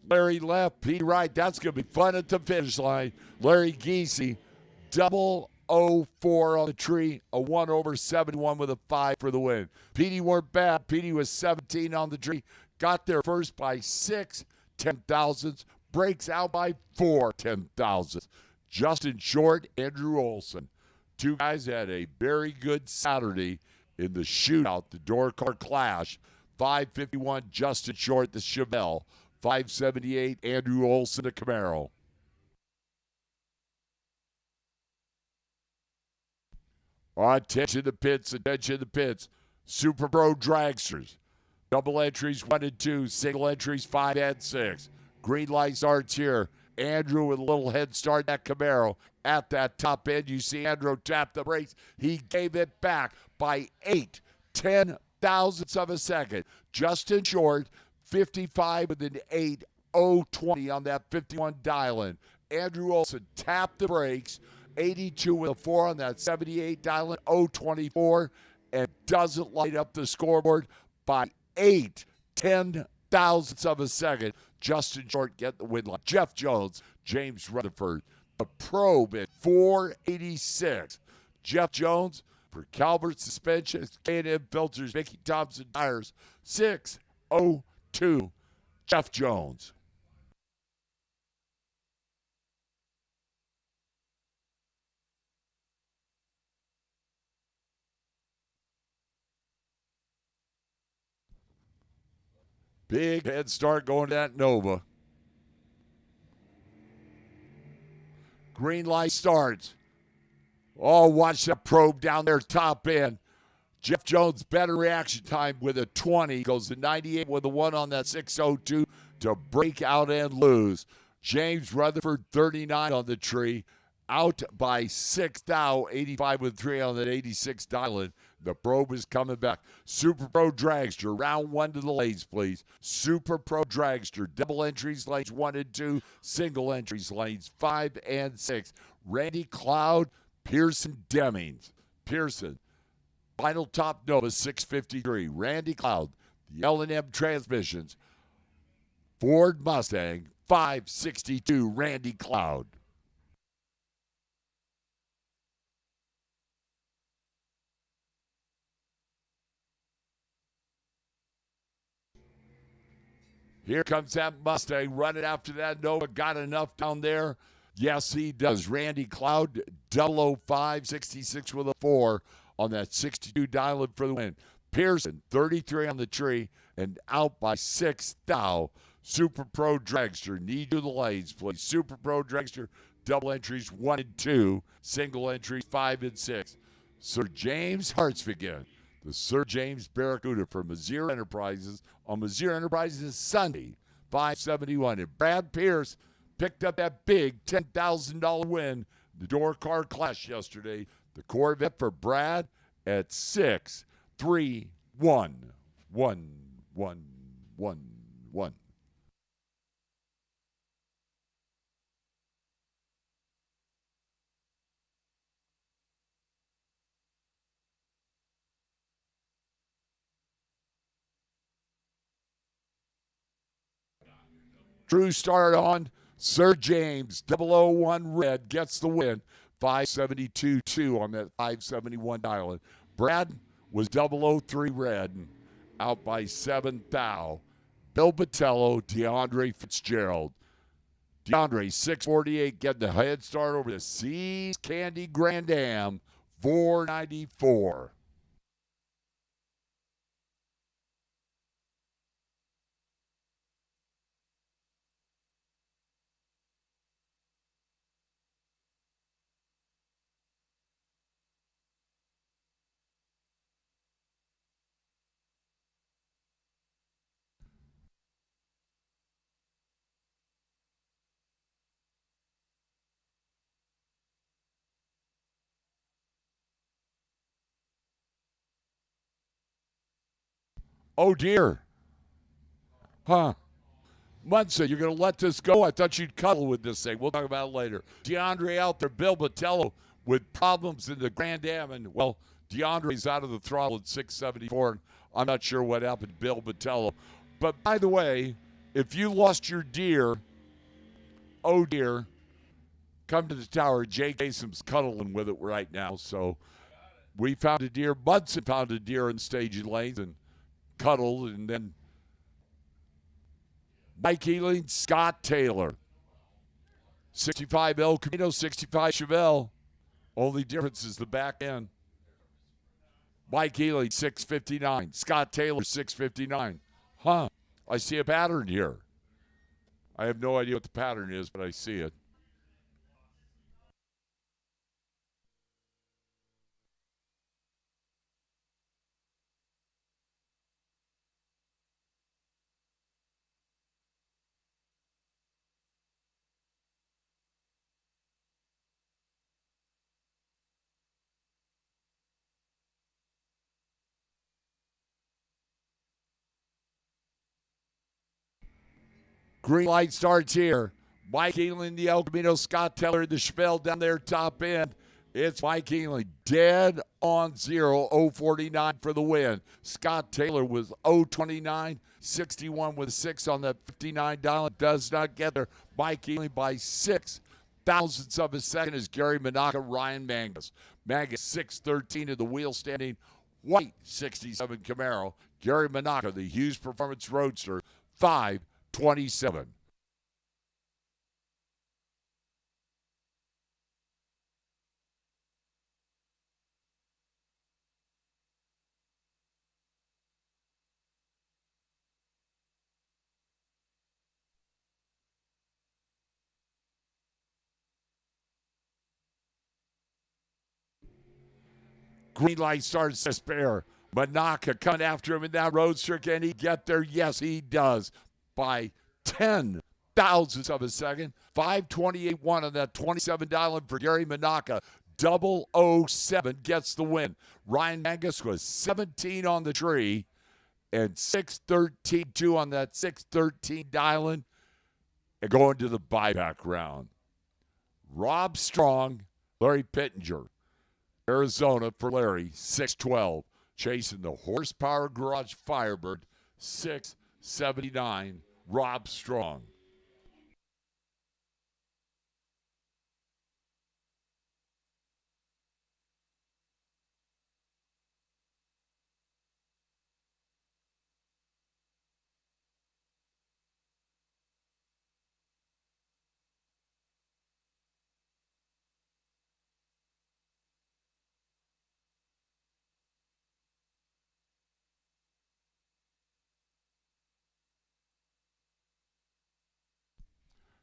Larry left, Pete right. That's going to be fun at the finish line. Larry Giese, 004 on the tree, a 1 over 71 with a 5 for the win. Petey weren't bad. Petey was 17 on the tree. Got there first by 6 10,000ths. Breaks out by 4 10,000ths. Justin Short, Andrew Olson. Two guys had a very good Saturday in the shootout, the door car clash. 551, Justin Short, the Chevelle. 578, Andrew Olson, the Camaro. Attention the pits, attention the pits. Super Pro Dragsters. Double entries 1 and 2, single entries 5 and 6. Green light starts here. Andrew with a little head start at Camaro. At that top end, you see Andrew tap the brakes. He gave it back by 8 10,000ths of a second. Justin Short, 55 with an 8.020 on that 51 dial-in. Andrew Olson tapped the brakes. 82 with a 4 on that 78 dial-in, 024, and doesn't light up the scoreboard by 8 10,000ths of a second. Justin Short get the win line. Jeff Jones, James Rutherford, a probe at 486. Jeff Jones for Calvert Suspensions, K&M Filters, Mickey Thompson Tires, 602. Jeff Jones. Big head start going to that Nova. Green light starts. Oh, watch that probe down there, top end. Jeff Jones, better reaction time with a 20. Goes to 98 with a 1 on that 602 to break out and lose. James Rutherford, 39 on the tree. Out by 6 thou, 85 with 3 on that 86 dial-in. The probe is coming back. Super Pro Dragster, round 1 to the lanes, please. Super Pro Dragster, double entries, lanes 1 and 2, single entries, lanes 5 and 6. Randy Cloud, Pearson Demings. Pearson, final top Nova, 653. Randy Cloud, the L&M Transmissions. Ford Mustang, 562. Randy Cloud. Here comes that Mustang running after that Nova. Got enough down there? Yes, he does. Randy Cloud, 005, 66 with a 4 on that 62 dial for the win. Pearson, 33 on the tree and out by 6 thou. Super Pro Dragster, need you the lanes, please. Super Pro Dragster, double entries 1 and 2, single entries 5 and 6. Sir James Hartsfigan, the Sir James Barracuda for Mazir Enterprises on Mazir Enterprises Sunday, 571. And Brad Pierce picked up that big $10,000 win, the door car clash yesterday. The Corvette for Brad at 6, 3, 1, 1, 1, 1, 1. True start on Sir James, 001 red, gets the win. 572-2 on that 571 dial. Brad was 003 red, out by 7 thou. Bill Botello, DeAndre Fitzgerald. DeAndre, 648, getting the head start over the Seas Candy Grand Am, 494. Oh, dear. Huh. Munson, you're going to let this go? I thought you'd cuddle with this thing. We'll talk about it later. DeAndre out there. Bill Botello with problems in the Grand Am. And, well, DeAndre's out of the throttle at 674. And I'm not sure what happened to Bill Botello. But, by the way, if you lost your deer, oh, dear, come to the tower. Jay Gasem's cuddling with it right now. So we found a deer. Munson found a deer in staging lanes and cuddled. And then Mike Ealing, Scott Taylor. 65 El Camino, 65 Chevelle. Only difference is the back end. Mike Ealing, 659. Scott Taylor, 659. Huh. I see a pattern here. I have no idea what the pattern is, but I see it. Green light starts here. Mike Ealing, the El Camino, Scott Taylor, the Chevelle down there top end. It's Mike Ealing, dead on 0, 049 for the win. Scott Taylor was 029, 61 with 6 on that $59. Does not get there. Mike Ealing by 6 thousandths of a second is Gary Manaka, Ryan Mangus. Mangus 613 to the wheel standing. White 67 Camaro. Gary Manaka, the Hughes Performance Roadster, 527. Green light starts to spare. Manaka coming after him in that roadster. Can he get there? Yes, he does. By 10 thousandths of a second. 528-1 on that $27 for Gary Manaka. 007 gets the win. Ryan Angus was 17 on the tree and 613-2 on that 613 dialing and going to the buyback round. Rob Strong, Larry Pittenger, Arizona for Larry, 612. Chasing the Horsepower Garage Firebird, 679, Rob Strong.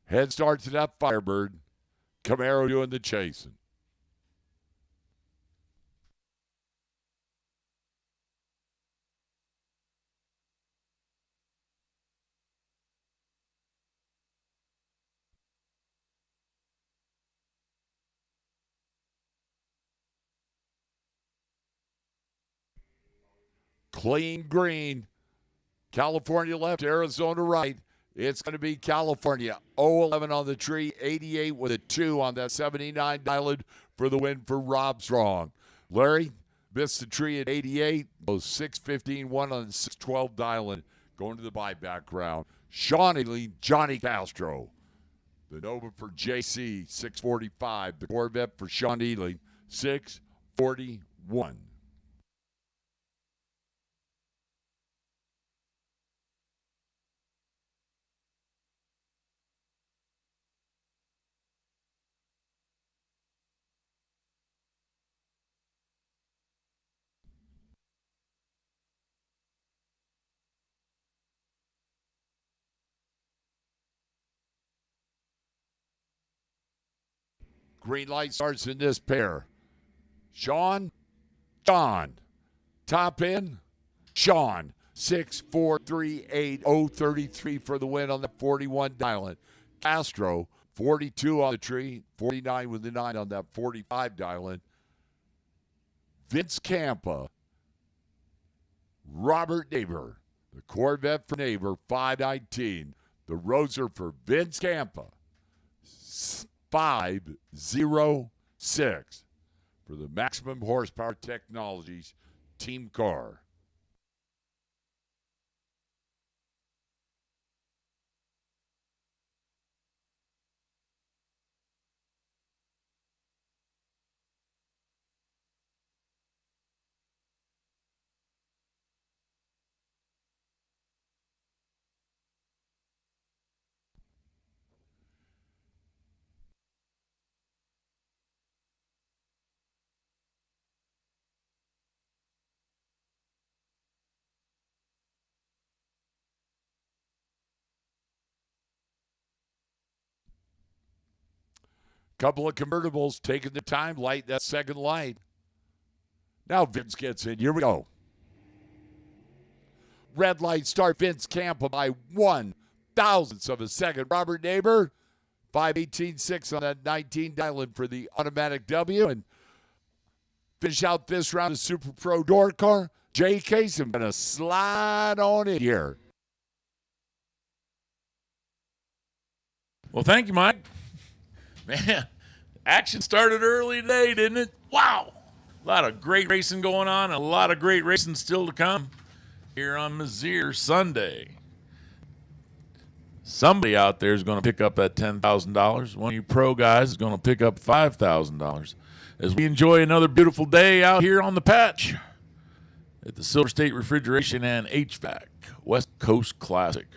Head start to that Firebird. Camaro doing the chasing. Clean green. California left, Arizona right. It's going to be California. 011 on the tree, 88 with a 2 on that 79 dialed for the win for Rob Strong. Larry missed the tree at 88, goes 615-1 on the 612 dialing, going to the buyback round. Sean Ely, Johnny Castro. The Nova for JC, 645. The Corvette for Sean Ely, 641. Green light starts in this pair. Sean, John. Top in, Sean. 6438033 for the win on the 41 dialing. Castro, 42 on the tree, 49 with the 9 on that 45 dialing. Vince Campa, Robert Neighbor. The Corvette for Neighbor, 519. The Roser for Vince Campa, 506 for the Maximum Horsepower Technologies team car. Couple of convertibles taking the time, light that second light. Now Vince gets in. Here we go. Red light start. Vince Campa by 1/1000th of a second. Robert Neighbor, 518.6 on that 19 dialing for the automatic W. And finish out this round of Super Pro door car. Jay Kasem going to slide on in here. Well, thank you, Mike. Man, action started early today, didn't it? Wow. A lot of great racing going on, a lot of great racing still to come here on Mizzier Sunday. Somebody out there is going to pick up that $10,000. One of you pro guys is going to pick up $5,000 as we enjoy another beautiful day out here on the patch at the Silver State Refrigeration and HVAC West Coast Classic.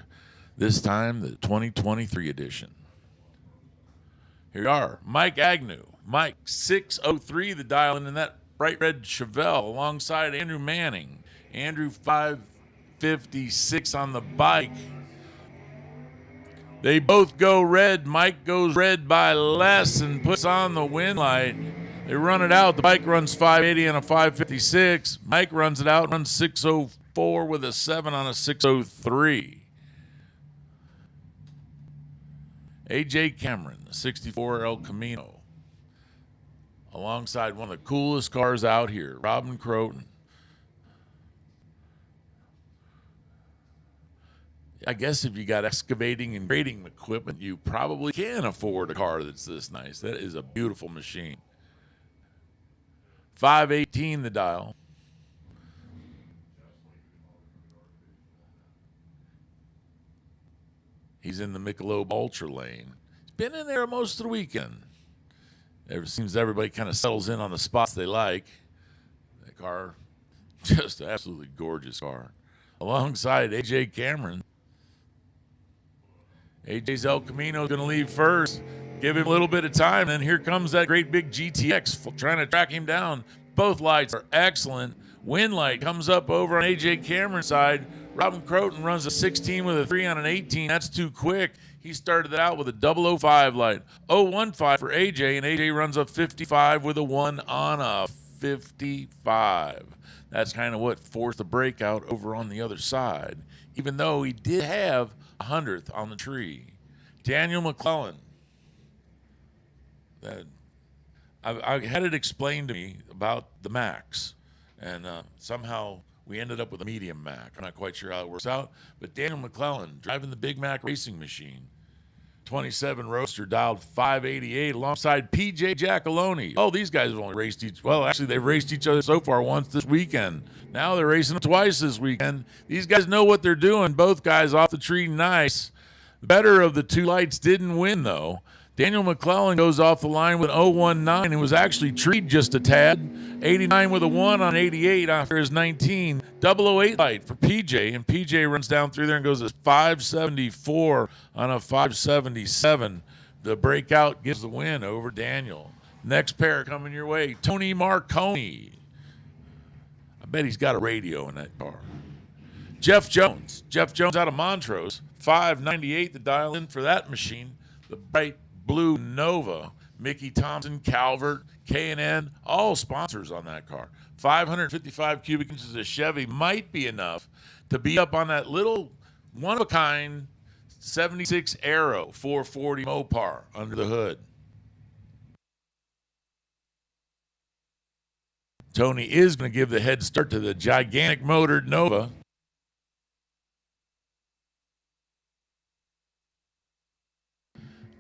This time, the 2023 edition. Here we are, Mike Agnew. Mike, 603, the dialing in that bright red Chevelle alongside Andrew Manning. Andrew, 556 on the bike. They both go red. Mike goes red by less and puts on the win light. They run it out. The bike runs 580 on a 556. Mike runs it out, runs 604 with a 7 on a 603. A.J. Cameron, the 64 El Camino. alongside one of the coolest cars out here, Robin Croton. I guess if you got excavating and grading equipment, you probably can afford a car that's this nice. That is a beautiful machine. 518 the dial. He's in the Michelob Ultra lane. He's been in there most of the weekend. It seems everybody kind of settles in on the spots they like. That car, just an absolutely gorgeous car. Alongside AJ Cameron. AJ's El Camino is going to leave first. Give him a little bit of time, and then here comes that great big GTX trying to track him down. Both lights are excellent. Wind light comes up over on AJ Cameron's side. Robin Croton runs a 16 with a 3 on an 18. That's too quick. He started it out with a 005 light. 015 for AJ, and AJ runs a 55 with a 1 on a 55. That's kind of what forced the breakout over on the other side, even though he did have 100th on the tree. Daniel McClellan. I had it explained to me about the Max, and somehow we ended up with a medium Mac. I'm not quite sure how it works out, but Daniel McClellan driving the Big Mac racing machine. 27 Roadster dialed 588 alongside PJ Giacalone. Oh, these guys have only raced actually they've raced each other so far once this weekend. Now they're racing twice this weekend. These guys know what they're doing. Both guys off the tree nice. The better of the two lights didn't win, though. Daniel McClellan goes off the line with 019 and was actually treed just a tad. 89 with a 1 on 88 after his 19. 008 light for PJ, and PJ runs down through there and goes to 574 on a 577. The breakout gives the win over Daniel. Next pair coming your way, Tony Marconi. I bet he's got a radio in that car. Jeff Jones. Jeff Jones out of Montrose. 598 the dial in for that machine. The bright blue Nova. Mickey Thompson, Calvert, K&N, all sponsors on that car. 555 cubic inches of Chevy might be enough to be up on that little one-of-a-kind 76 Aero 440 Mopar under the hood. Tony is going to give the head start to the gigantic motored Nova.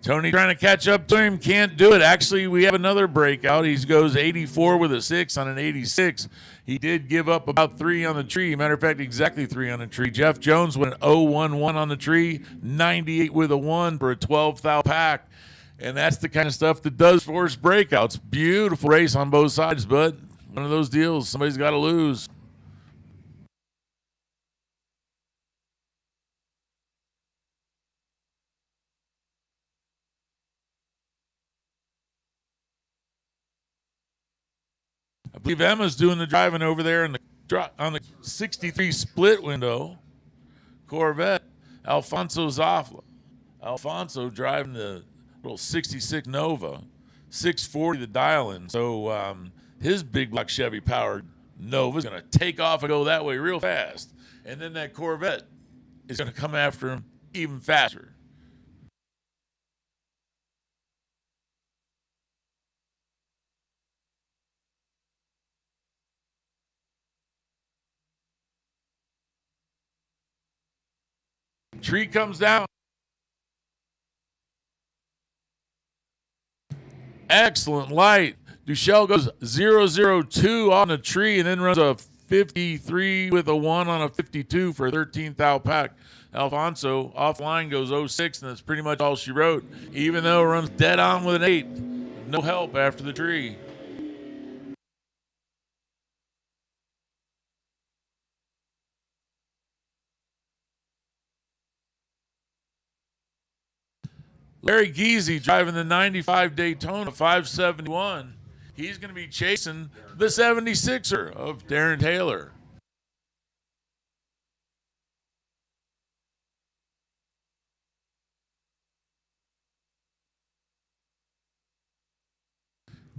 Tony trying to catch up to him, can't do it. Actually, we have another breakout. He goes 84 with a 6 on an 86. He did give up about 3 on the tree. Matter of fact, exactly 3 on the tree. Jeff Jones went 011 on the tree, 98 with a 1 for a 12,000 pack. And that's the kind of stuff that does force breakouts. Beautiful race on both sides, but one of those deals, somebody's got to lose. I believe Emma's doing the driving over there on the 63 split window Corvette. Alfonso Zafla. Alfonso driving the little 66 Nova, 640 the dial-in. So his big block Chevy powered Nova is going to take off and go that way real fast. And then that Corvette is going to come after him even faster. Tree comes down. Excellent light. Duchelle goes 002 on the tree and then runs a 53 with a 1 on a 52 for a 13,000 pack. Alfonso offline goes 06, and that's pretty much all she wrote, even though it runs dead on with an 8. No help after the tree. Larry Geezy driving the 95 Daytona 571. He's going to be chasing the 76er of Darren Taylor.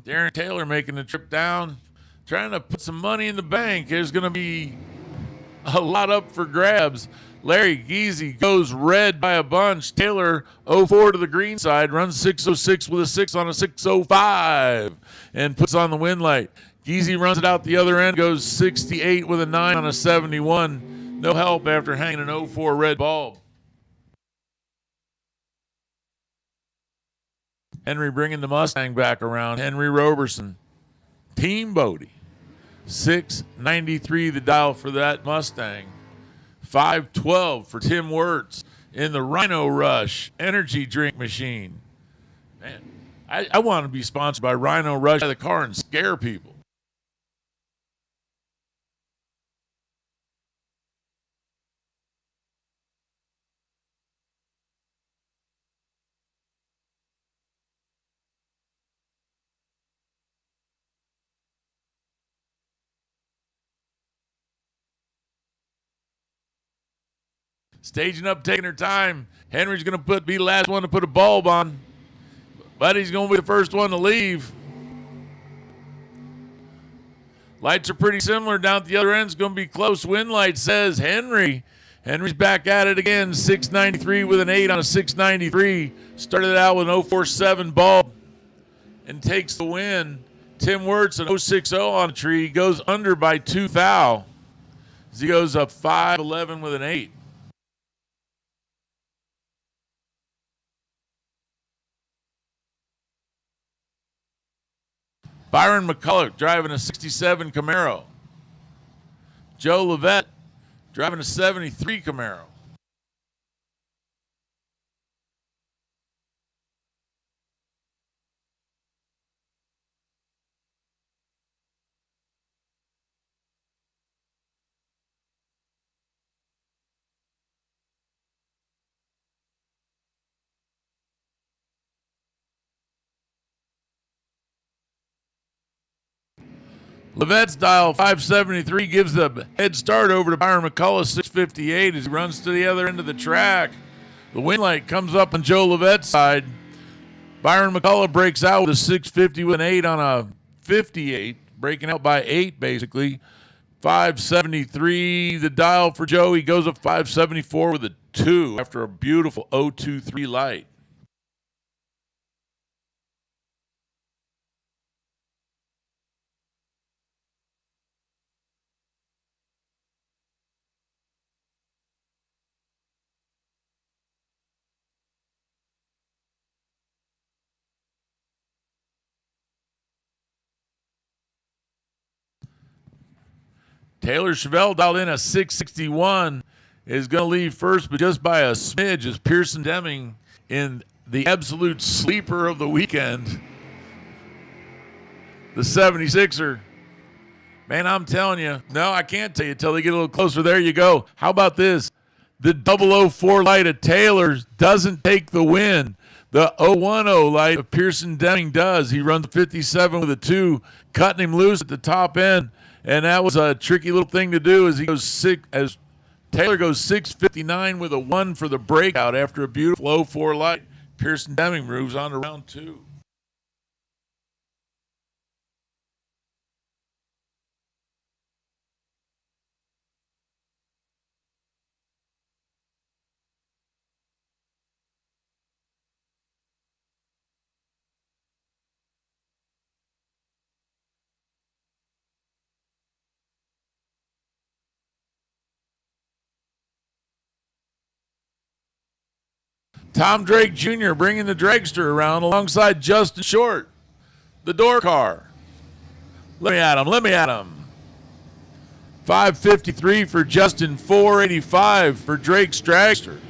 Darren Taylor making the trip down, trying to put some money in the bank. There's going to be a lot up for grabs. Larry Geezy goes red by a bunch. Taylor 0-4 to the green side, runs 6:06 with a 6 on a 6:05 and puts on the win light. Geezy runs it out the other end, goes 68 with a 9 on a 71. No help after hanging an 0-4 red bulb. Henry bringing the Mustang back around. Henry Roberson. Team Bodie. 693 the dial for that Mustang. 512 for Tim Wirtz in the Rhino Rush energy drink machine. Man, I want to be sponsored by Rhino Rush by the car and scare people. Staging up, taking her time. Henry's going to be the last one to put a bulb on. But he's going to be the first one to leave. Lights are pretty similar. Down at the other end, it's going to be close. Wind light says Henry. Henry's back at it again. 693 with an 8 on a 693. Started out with an 047 bulb and takes the win. Tim Wirtz an 060 on a tree. Goes under by 2 thou. As he goes up 511 with an 8. Byron McCulloch driving a 67 Camaro. Joe Levette driving a 73 Camaro. Levette's dial 573 gives the head start over to Byron McCullough 658 as he runs to the other end of the track. The wind light comes up on Joe Levette's side. Byron McCullough breaks out with a 650 with an 8 on a 58, breaking out by 8 basically. 573 the dial for Joe. He goes up 574 with a 2 after a beautiful 023 light. Taylor Chevelle dialed in a 661, is going to leave first, but just by a smidge is Pearson Deming in the absolute sleeper of the weekend. The 76er. Man, I'm telling you. No, I can't tell you until they get a little closer. There you go. How about this? The 004 light of Taylor's doesn't take the win. The 010 light of Pearson Deming does. He runs 57 with a 2, cutting him loose at the top end. And that was a tricky little thing to do as he goes as Taylor goes 659 with a 1 for the breakout after a beautiful 04 light. Pearson Deming moves on to round 2. Tom Drake Jr. bringing the Dragster around alongside Justin Short, the door car. Let me at him. 553 for Justin, 485 for Drake's Dragster.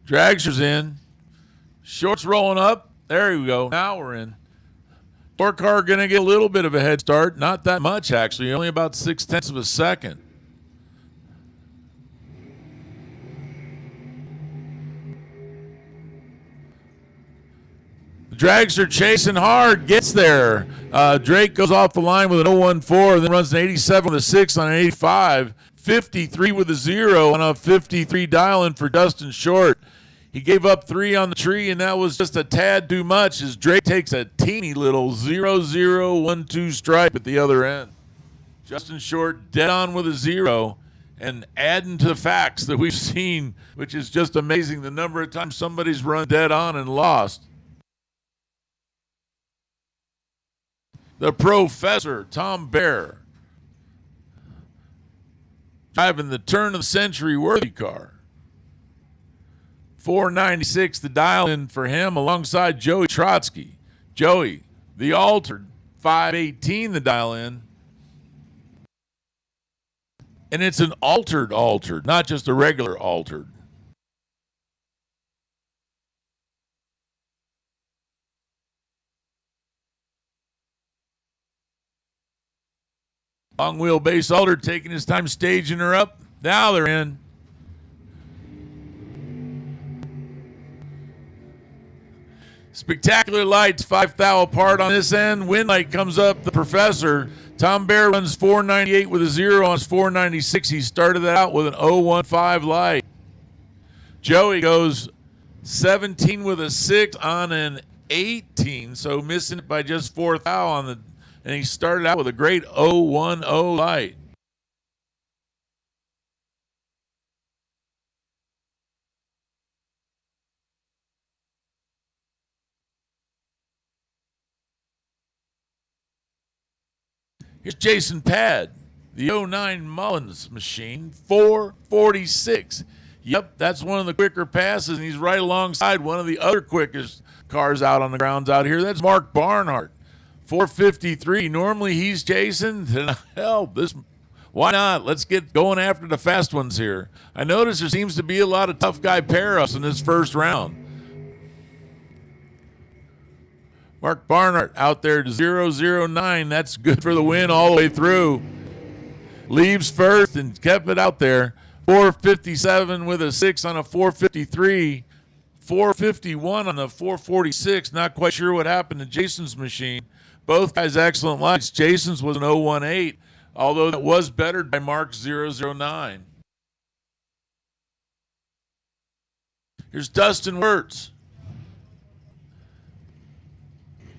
Dragster's in. Short's rolling up. There we go. Now we're in. Your car going to get a little bit of a head start. Not that much, actually. Only about 0.6 of a second. The Dragster chasing hard. Gets there. Drake goes off the line with an 0-1-4. Then runs an 87 with a 6 on an 85. 53 with a 0 on a 53 dial-in for Dustin Short. He gave up 3 on the tree, and that was just a tad too much as Drake takes a teeny little 0-0-1-2 stripe at the other end. Justin Short dead on with a 0, and adding to the facts that we've seen, which is just amazing, the number of times somebody's run dead on and lost. The Professor, Tom Bear, driving the turn of the century worthy car. 496 the dial in for him alongside Joey Trotsky. Joey, the altered, 518 the dial in. And it's an altered, not just a regular altered. Long wheelbase altered, taking his time staging her up. Now they're in. Spectacular lights, 5 thou apart on this end. Wind light comes up, the Professor. Tom Bear runs 498 with a 0 on his 496. He started that out with an 015 light. Joey goes 17 with a 6 on an 18, so missing it by just 4 thou on the, and he started out with a great 010 light. Here's Jason Pad, the 09 Mullins machine, 446. Yep, that's one of the quicker passes, and he's right alongside one of the other quickest cars out on the grounds out here. That's Mark Barnhart, 453. Normally he's chasing. Hell, why not? Let's get going after the fast ones here. I notice there seems to be a lot of tough guy pair-ups in this first round. Mark Barnhart out there to 009. That's good for the win all the way through. Leaves first and kept it out there. 457 with a 6 on a 453. 451 on the 446. Not quite sure what happened to Jason's machine. Both guys excellent lights. Jason's was an 018, although that was bettered by Mark's 009. Here's Dustin Wirtz.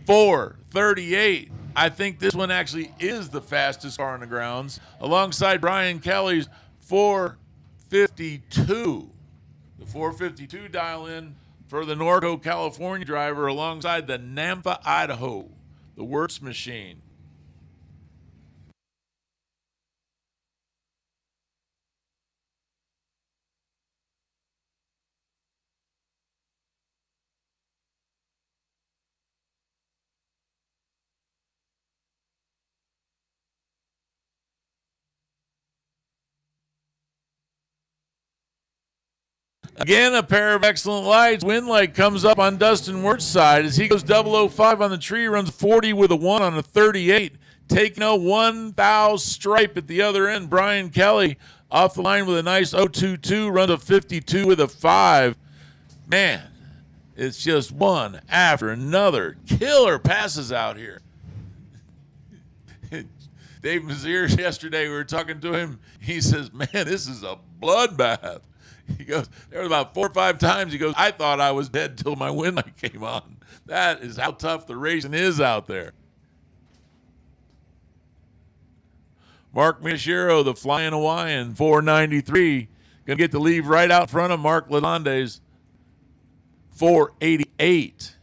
438. I think this one actually is the fastest car on the grounds, alongside Brian Kelly's 452. The 452 dial in for the Norco, California driver alongside the Nampa, Idaho, the Wirtz machine. Again, a pair of excellent lights. Wind light comes up on Dustin Wirtz's side as he goes 005 on the tree, runs 40 with a 1 on a 38, taking a 1 thou stripe at the other end. Brian Kelly off the line with a nice 022, runs a 52 with a 5. Man, it's just one after another. Killer passes out here. Dave Mazier, yesterday we were talking to him. He says, man, this is a bloodbath. He goes, there was about 4 or 5 times. He goes, I thought I was dead till my wind light came on. That is how tough the racing is out there. Mark Miyashiro, the Flying Hawaiian, 493. Going to get the leave right out front of Mark Lalonde's 488.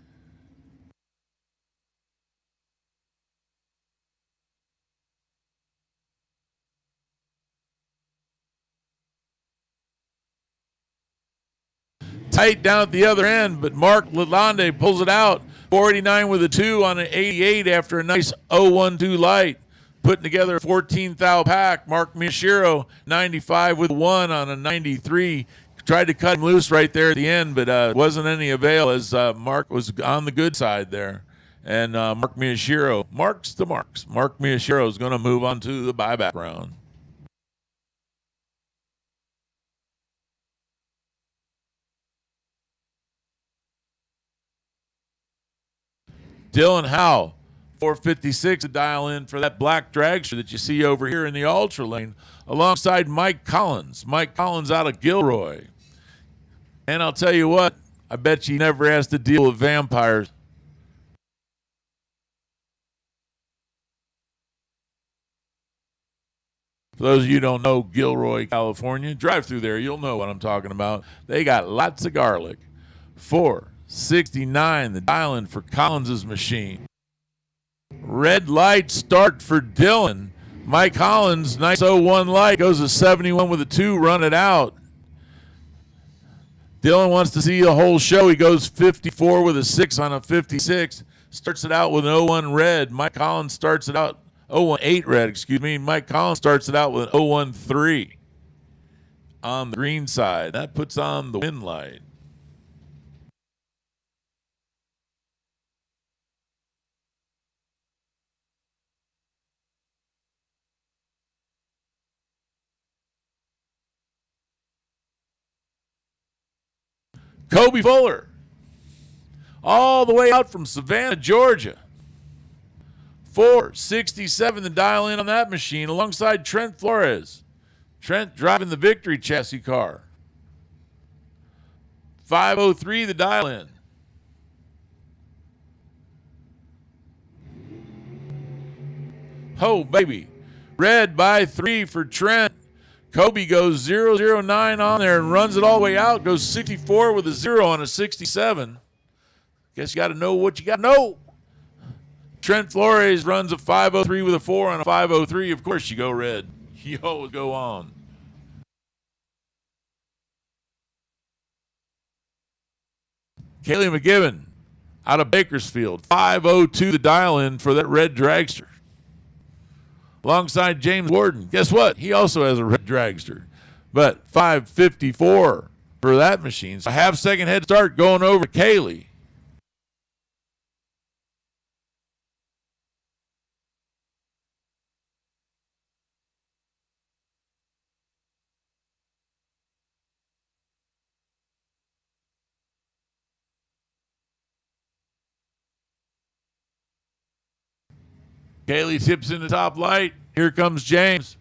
Tight down at the other end, but Mark Lalonde pulls it out. 489 with a 2 on an 88 after a nice 012 light. Putting together a 14 thou pack. Mark Miyashiro, 95 with 1 on a 93. Tried to cut him loose right there at the end, but wasn't any avail as Mark was on the good side there. And Mark Miyashiro, marks the marks. Mark Miyashiro is going to move on to the buyback round. Dylan Howe, 456 to dial in for that black dragster that you see over here in the ultra lane, alongside Mike Collins. Mike Collins out of Gilroy. And I'll tell you what, I bet you never has to deal with vampires. For those of you who don't know Gilroy, California, drive through there. You'll know what I'm talking about. They got lots of garlic. 469, the dial-in for Collins' machine. Red light start for Dylan. Mike Collins, nice 0-1 light, goes to 71 with a 2, run it out. Dylan wants to see the whole show. He goes 54 with a 6 on a 56. Starts it out with an 0-1 red. Mike Collins starts it out 0-1-8 red, excuse me. Mike Collins starts it out with an 0-1-3 on the green side. That puts on the win light. Kobe Fuller, all the way out from Savannah, Georgia. 467 to dial in on that machine alongside Trent Flores. Trent driving the victory chassis car. 503 the dial in. Oh, baby. Red by 3 for Trent. Kobe goes 009 on there and runs it all the way out. Goes 64 with a 0 on a 67. Guess you got to know what you got to know. Trent Flores runs a 503 with a 4 on a 503. Of course you go red. You always go on. Kaylee McGibbon out of Bakersfield. 502 the dial-in for that red dragster. Alongside James Warden. Guess what? He also has a red dragster. But 554 for that machine. So a half-second head start going over Kaylee. Kaylee tips in the top light. Here comes James.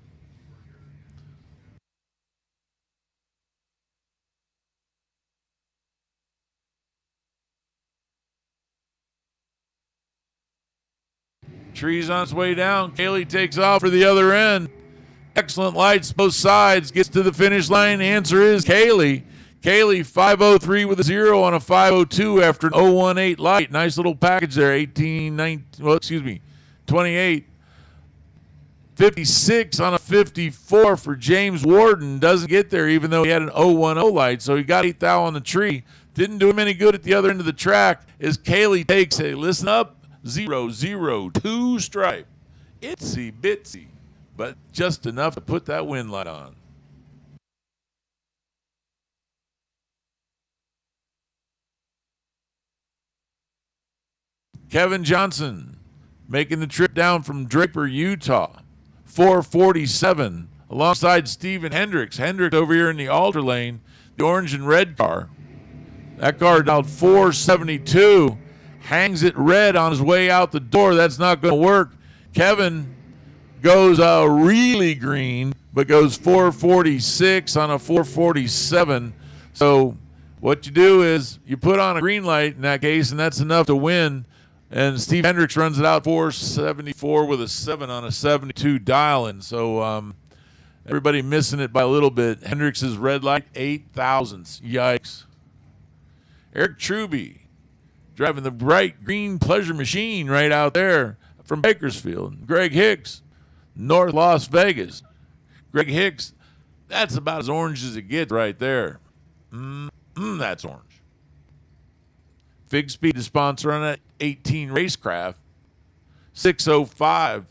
Tree's on its way down. Kaylee takes off for the other end. Excellent lights both sides. Gets to the finish line. Answer is Kaylee. Kaylee 503 with a 0 on a 502 after an 018 light. Nice little package there. 28. 56 on a 54 for James Warden. Doesn't get there even though he had an 010 light. So he got 8th thou on the tree. Didn't do him any good at the other end of the track as Kaylee takes a, listen up, 002 stripe. Itsy bitsy, but just enough to put that win light on. Kevin Johnson making the trip down from Draper, Utah. 447 alongside Steven Hendricks. Hendricks over here in the altar lane, the orange and red car. That car down 472. Hangs it red on his way out the door. That's not going to work. Kevin goes really green, but goes 446 on a 447. So what you do is you put on a green light in that case, and that's enough to win. And Steve Hendricks runs it out 474 with a 7 on a 72 dial-in. So everybody missing it by a little bit. Hendricks' red light, 8 thousandths. Yikes. Eric Truby driving the bright green pleasure machine right out there from Bakersfield. Greg Hicks, North Las Vegas. Greg Hicks, that's about as orange as it gets right there. That's orange. Fig Speed, the sponsor on that 18 Racecraft. 605.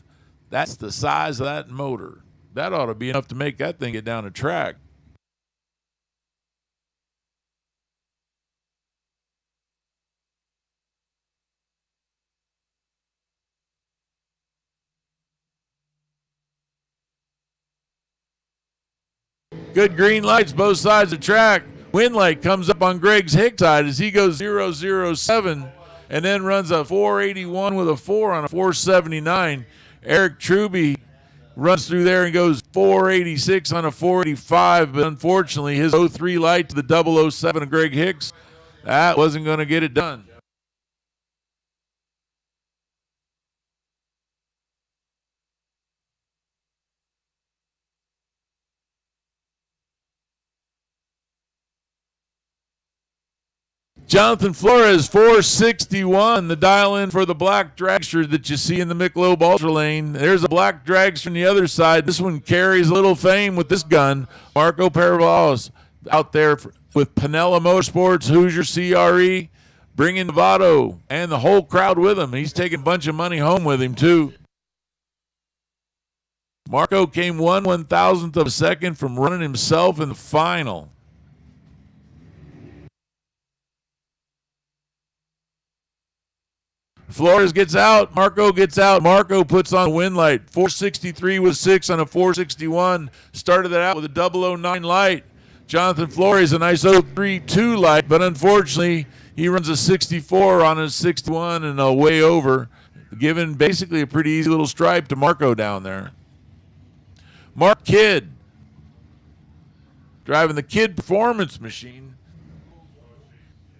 That's the size of that motor. That ought to be enough to make that thing get down the track. Good green lights both sides of the track. Wind light comes up on Greg's Hicks side as he goes 007 and then runs a 481 with a 4 on a 479. Eric Truby runs through there and goes 486 on a 485, but unfortunately his 03 light to the 007 of Greg Hicks, that wasn't going to get it done. Jonathan Flores, 461, the dial in for the black dragster that you see in the Michelob Ultra Lane. There's a black dragster on the other side. This one carries a little fame with this gun. Marco Paravalis out there with Pinella Motorsports, Hoosier CRE, bringing Novato and the whole crowd with him. He's taking a bunch of money home with him, too. Marco came 1/1000th of a second from running himself in the final. Flores gets out. Marco gets out. Marco puts on a wind light. 463 with 6 on a 461. Started that out with a 009 light. Jonathan Flores, a nice 032 light, but unfortunately, he runs a 64 on a 61 and a way over, giving basically a pretty easy little stripe to Marco down there. Mark Kidd, driving the Kidd Performance Machine.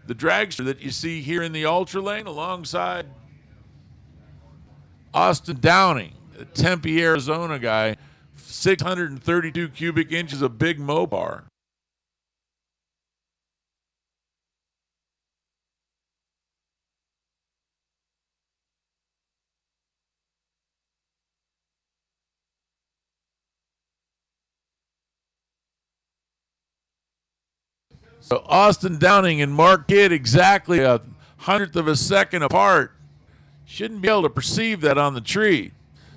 The dragster that you see here in the Ultra Lane alongside Austin Downing, a Tempe, Arizona guy, 632 cubic inches of big Mopar. So Austin Downing and Mark Kidd exactly a 100th of a second apart. Shouldn't be able to perceive that on the tree.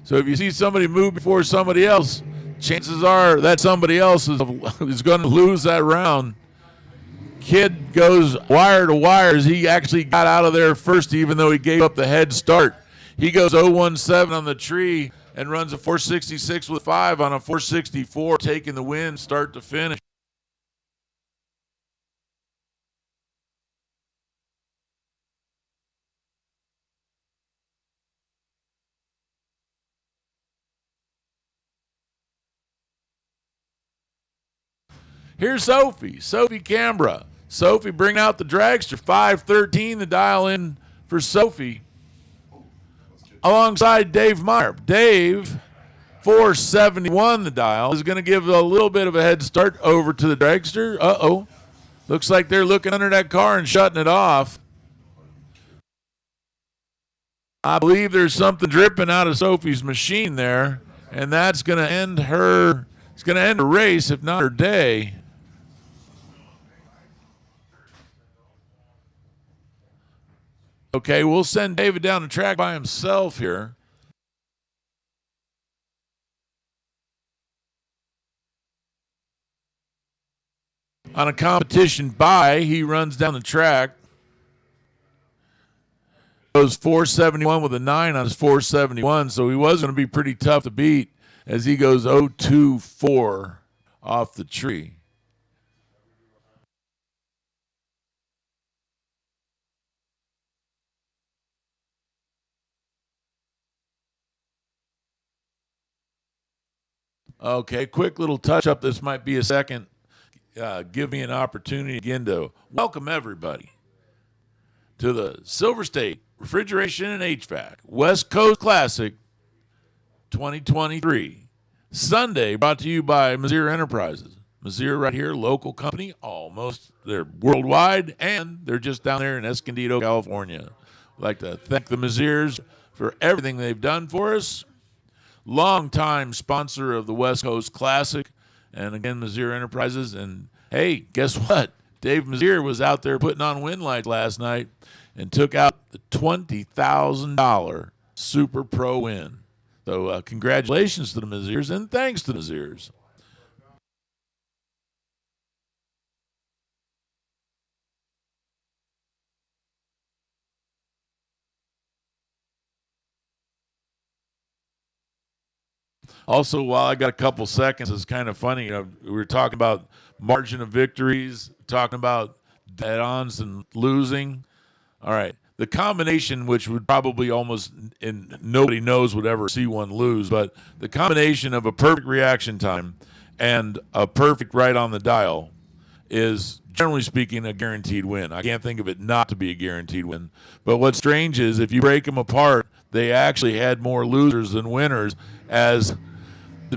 So if you see somebody move before somebody else, chances are that somebody else is going to lose that round. Kidd goes wire to wires. He actually got out of there first, even though he gave up the head start. He goes 017 on the tree and runs a 466 with 5 on a 464, taking the win start to finish. Here's Sophie Canberra. Sophie bringing out the dragster, 513, the dial in for Sophie. Alongside Dave Meyer. Dave, 471, the dial, is going to give a little bit of a head start over to the dragster. Uh-oh. Looks like they're looking under that car and shutting it off. I believe there's something dripping out of Sophie's machine there, and that's going to end her, it's going to end her race, if not her day. Okay, we'll send David down the track by himself here. On a competition bye, he runs down the track. Goes 471 with a 9 on his 471, so he was going to be pretty tough to beat as he goes 024 off the tree. Okay, quick little touch up. This might be a second. Give me an opportunity again to welcome everybody to the Silver State Refrigeration and HVAC West Coast Classic 2023. Sunday, brought to you by Mazier Enterprises. Mazier right here, local company, almost. They're worldwide, and they're just down there in Escondido, California. I'd like to thank the Maziers for everything they've done for us. Longtime sponsor of the West Coast Classic, and again, Mazier Enterprises. And hey, guess what? Dave Mazier was out there putting on wind lights last night and took out the $20,000 Super Pro win. So congratulations to the Maziers, and thanks to the Maziers. Also, while I got a couple seconds, it's kind of funny. We were talking about margin of victories, talking about dead-ons and losing. All right. The combination, which would probably almost, and nobody knows would ever see one lose, but the combination of a perfect reaction time and a perfect right on the dial is, generally speaking, a guaranteed win. I can't think of it not to be a guaranteed win. But what's strange is if you break them apart, they actually had more losers than winners, as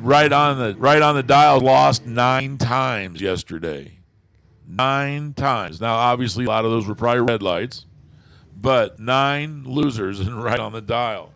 right on the dial lost 9 times yesterday. 9 times. Now, obviously, a lot of those were probably red lights, but 9 losers and right on the dial.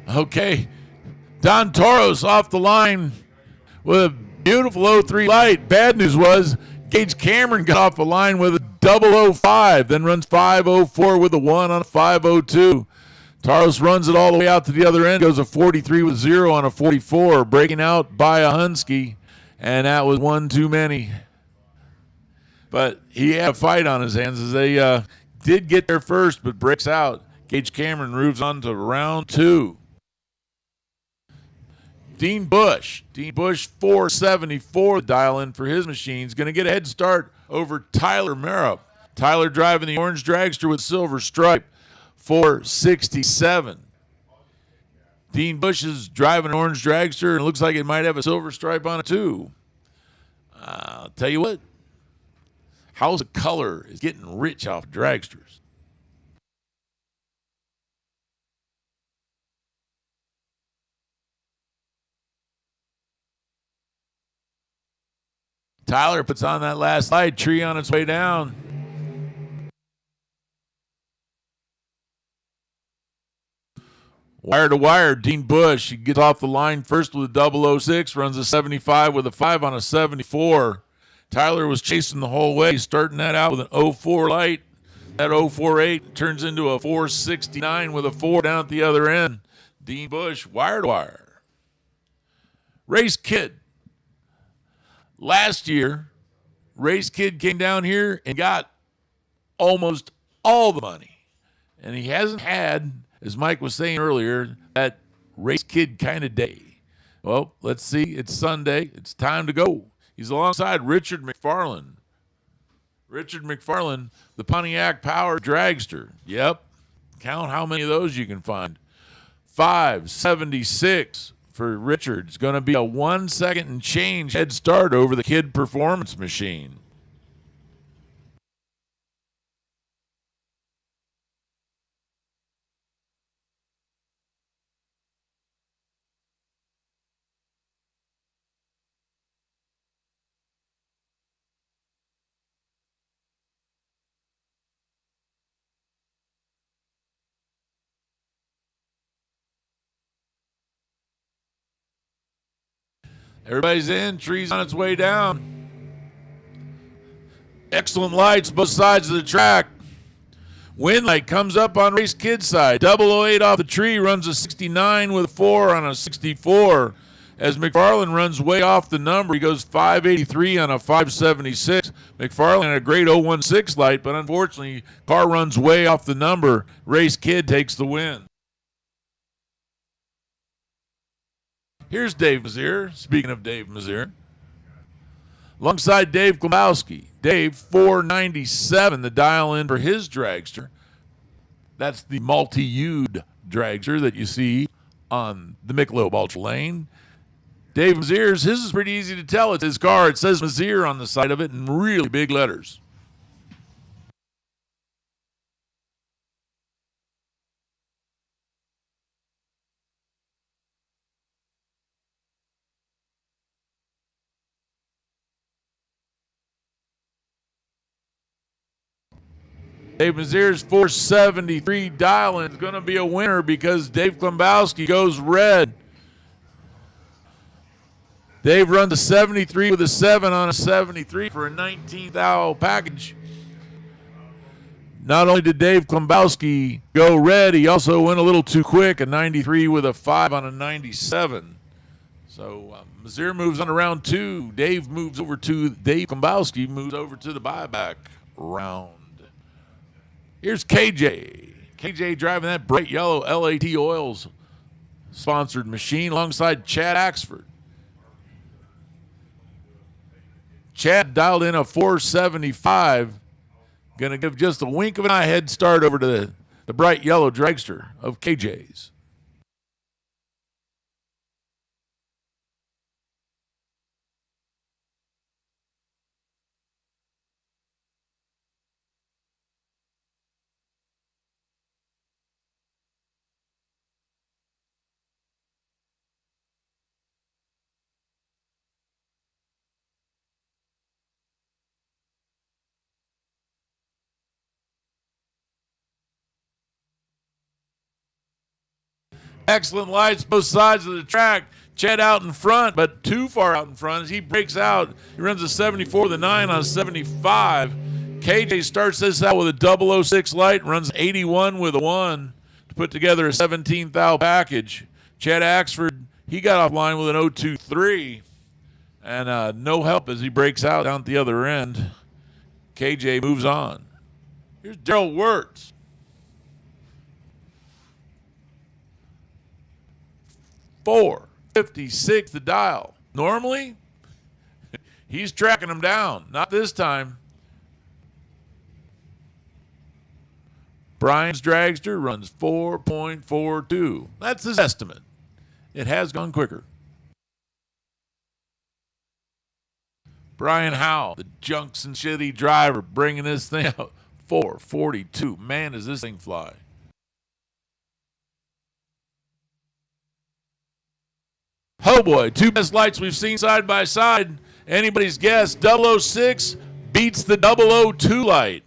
Okay. Don Toros off the line with a beautiful 0-3 light. Bad news was Gage Cameron got off the line with a 005, then runs 504 with a 1 on a 502. Taros runs it all the way out to the other end, goes a 43 with 0 on a 44, breaking out by a Hunsky, and that was one too many. But he had a fight on his hands as they did get there first, but breaks out. Gage Cameron moves on to round 2. Dean Bush 474 dial in for his machines. Going to get a head start over Tyler Merritt. Tyler driving the orange dragster with silver stripe, 467. Dean Bush is driving an orange dragster and it looks like it might have a silver stripe on it too. I'll tell you what, House of Color is getting rich off dragsters. Tyler puts on that last light, tree on its way down. Wire to wire, Dean Bush. He gets off the line first with a 006, runs a 75 with a 5 on a 74. Tyler was chasing the whole way, starting that out with an 04 light. That 048 turns into a 469 with a 4 down at the other end. Dean Bush, wire to wire. Race Kid. Last year, Race Kid came down here and got almost all the money. And he hasn't had, as Mike was saying earlier, that Race Kid kind of day. Well, let's see. It's Sunday. It's time to go. He's alongside Richard McFarland. Richard McFarland, the Pontiac Power Dragster. Yep. Count how many of those you can find. 576 for Richard. It's going to be a 1 second and change head start over the Kid Performance Machine. Everybody's in. Tree's on its way down. Excellent lights both sides of the track. Wind light comes up on Race Kid's side. 008 off the tree, runs a 69 with a 4 on a 64. As McFarland runs way off the number, he goes 583 on a 576. McFarland had a great 016 light, but unfortunately, car runs way off the number. Race Kid takes the win. Here's Dave Mazier. Speaking of Dave Mazier, alongside Dave Klobowski. Dave, 497, the dial in for his dragster. That's the multi-U'd dragster that you see on the Michelob Ultra Lane. Dave Mazier's, his is pretty easy to tell. It's his car. It says Mazier on the side of it in really big letters. Dave Mazier's 473 dial-in is going to be a winner because Dave Klimbowski goes red. Dave runs a 73 with a 7 on a 73 for a 19th package. Not only did Dave Klimbowski go red, he also went a little too quick, a 93 with a 5 on a 97. So Mazier moves on to round 2. Dave Klimbowski moves over to the buyback round. Here's KJ. KJ driving that bright yellow LAT Oils sponsored machine alongside Chad Axford. Chad dialed in a 475. Going to give just a wink of an eye head start over to the bright yellow Dragster of KJ's. Excellent lights both sides of the track. Chad out in front, but too far out in front as he breaks out. He runs a 74 with a 9 on a 75. KJ starts this out with a 006 light, runs 81 with a 1 to put together a 17th package. Chad Axford, he got offline with an 023 and no help as he breaks out down at the other end. KJ moves on. Here's Daryl Wirtz. 456 the dial. Normally, he's tracking him down. Not this time. Brian's Dragster runs 4.42. That's his estimate. It has gone quicker. Brian Howell, the Junction City driver, bringing this thing out. 442. Man, does this thing fly. Oh boy, two best lights we've seen side by side. Anybody's guess. 006 beats the 002 light.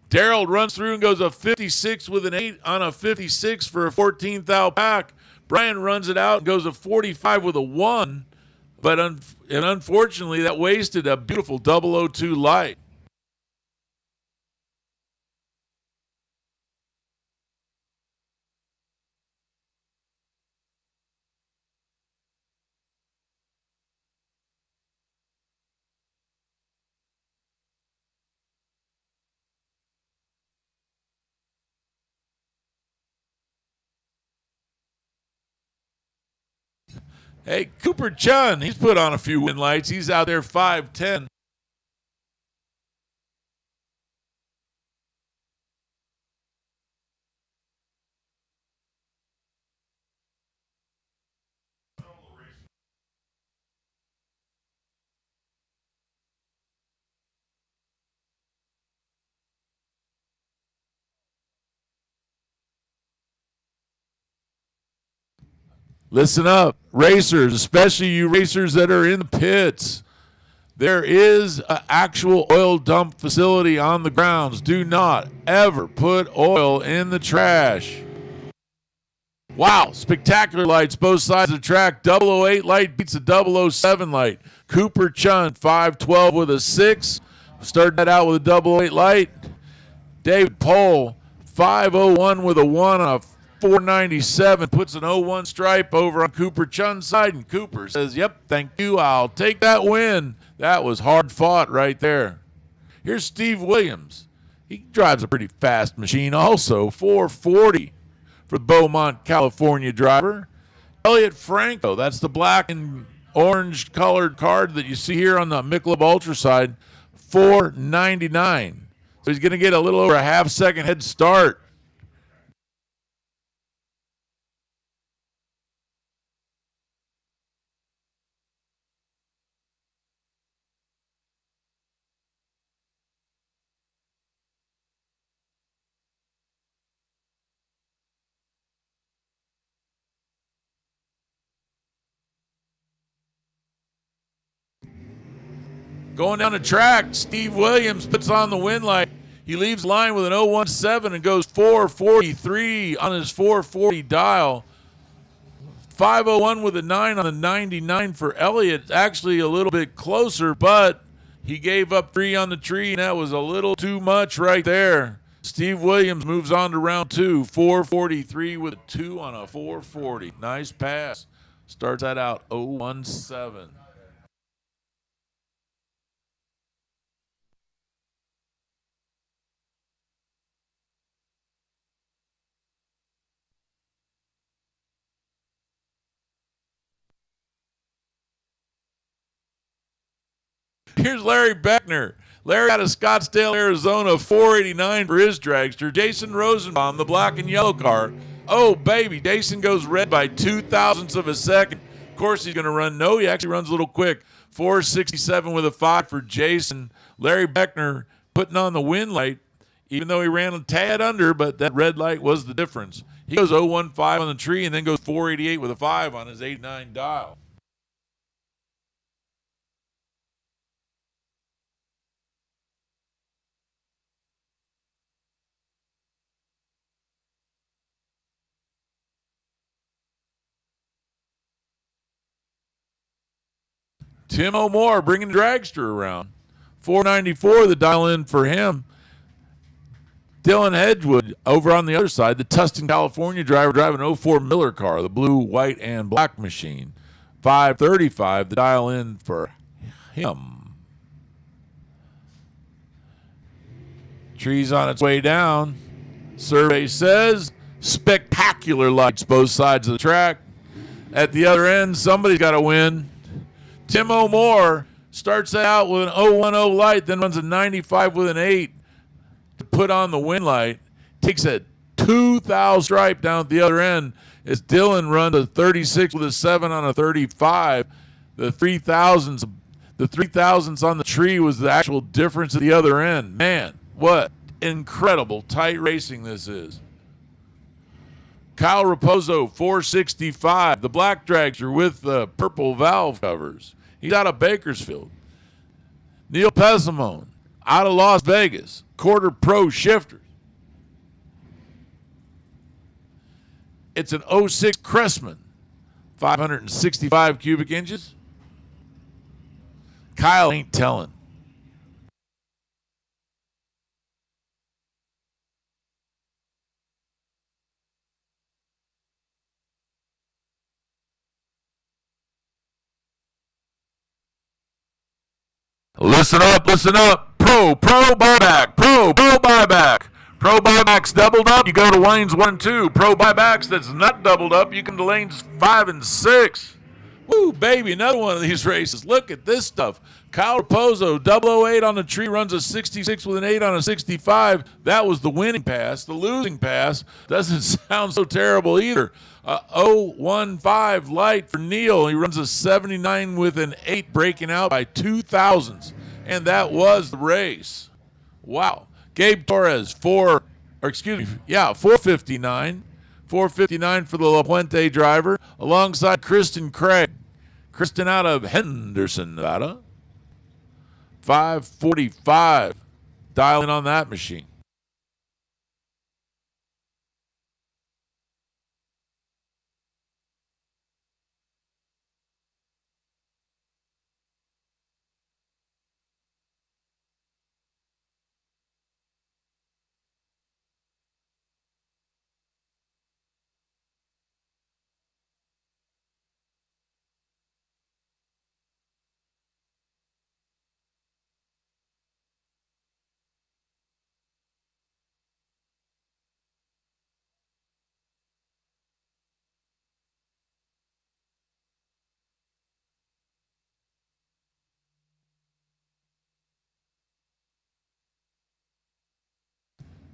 Daryl runs through and goes a 56 with an 8 on a 56 for a 14th thou pack. Brian runs it out and goes a 45 with a 1. But unfortunately, that wasted a beautiful 002 light. Hey, Cooper Chun, he's put on a few win lights. He's out there 5'10". Listen up, racers, especially you racers that are in the pits. There is an actual oil dump facility on the grounds. Do not ever put oil in the trash. Wow, spectacular lights both sides of the track. 008 light beats a 007 light. Cooper Chun, 512 with a 6. Started that out with a 008 light. David Pohl, 501 with a 1 on a 497, puts an 01 stripe over on Cooper Chun's side, and Cooper says, yep, thank you, I'll take that win. That was hard fought right there. Here's Steve Williams. He drives a pretty fast machine also, 440 for the Beaumont, California driver. Elliot Franco, that's the black and orange colored card that you see here on the Michelob Ultra side, 499. So he's going to get a little over a half-second head start. Going down the track, Steve Williams puts on the win light. He leaves line with an 017 and goes 443 on his 440 dial. 501 with a 9 on the 99 for Elliott. Actually a little bit closer, but he gave up 3 on the tree, and that was a little too much right there. Steve Williams moves on to round 2, 443 with a 2 on a 440. Nice pass. Starts that out 017. Here's Larry Beckner. Larry out of Scottsdale, Arizona, 489 for his dragster. Jason Rosenbaum, the black and yellow car. Oh, baby. Jason goes red by 0.02 of a second. Of course, he's going to run. No, he actually runs a little quick. 467 with a 5 for Jason. Larry Beckner putting on the win light, even though he ran a tad under, but that red light was the difference. He goes 015 on the tree and then goes 488 with a 5 on his 89 dial. Tim O'More bringing the dragster around. 494 the dial in for him. Dylan Hedgewood over on the other side, the Tustin, California driver driving an 04 Miller car, the blue, white, and black machine. 535 the dial in for him. Tree's on its way down. Survey says spectacular lights both sides of the track. At the other end, somebody's got to win. Tim O'More starts out with an 010 light, then runs a 95 with an 8 to put on the win light. Takes a 2,000 stripe down at the other end as Dylan runs a 36 with a 7 on a 35. The 3,000s on the tree was the actual difference at the other end. Man, what incredible tight racing this is. Kyle Raposo, 465, the black dragster with the purple valve covers. He's out of Bakersfield. Neil Pesimone, out of Las Vegas, quarter pro shifters. It's an 06 Cressman, 565 cubic inches. Kyle ain't telling. Listen up. Pro buyback. Pro buyback. Pro buybacks doubled up. You go to lanes 1 and 2. Pro buybacks that's not doubled up. You come to lanes 5 and 6. Woo, baby, another one of these races. Look at this stuff. Kyle Raposo, 008 on the tree, runs a 66 with an 8 on a 65. That was the winning pass. The losing pass doesn't sound so terrible either. 015 light for Neil. He runs a 79 with an 8, breaking out by 2,000s. And that was the race. Wow. Gabe Torres, 459. 459 for the La Puente driver, alongside Kristen Craig. Kristen out of Henderson, Nevada. 545. Dialing on that machine.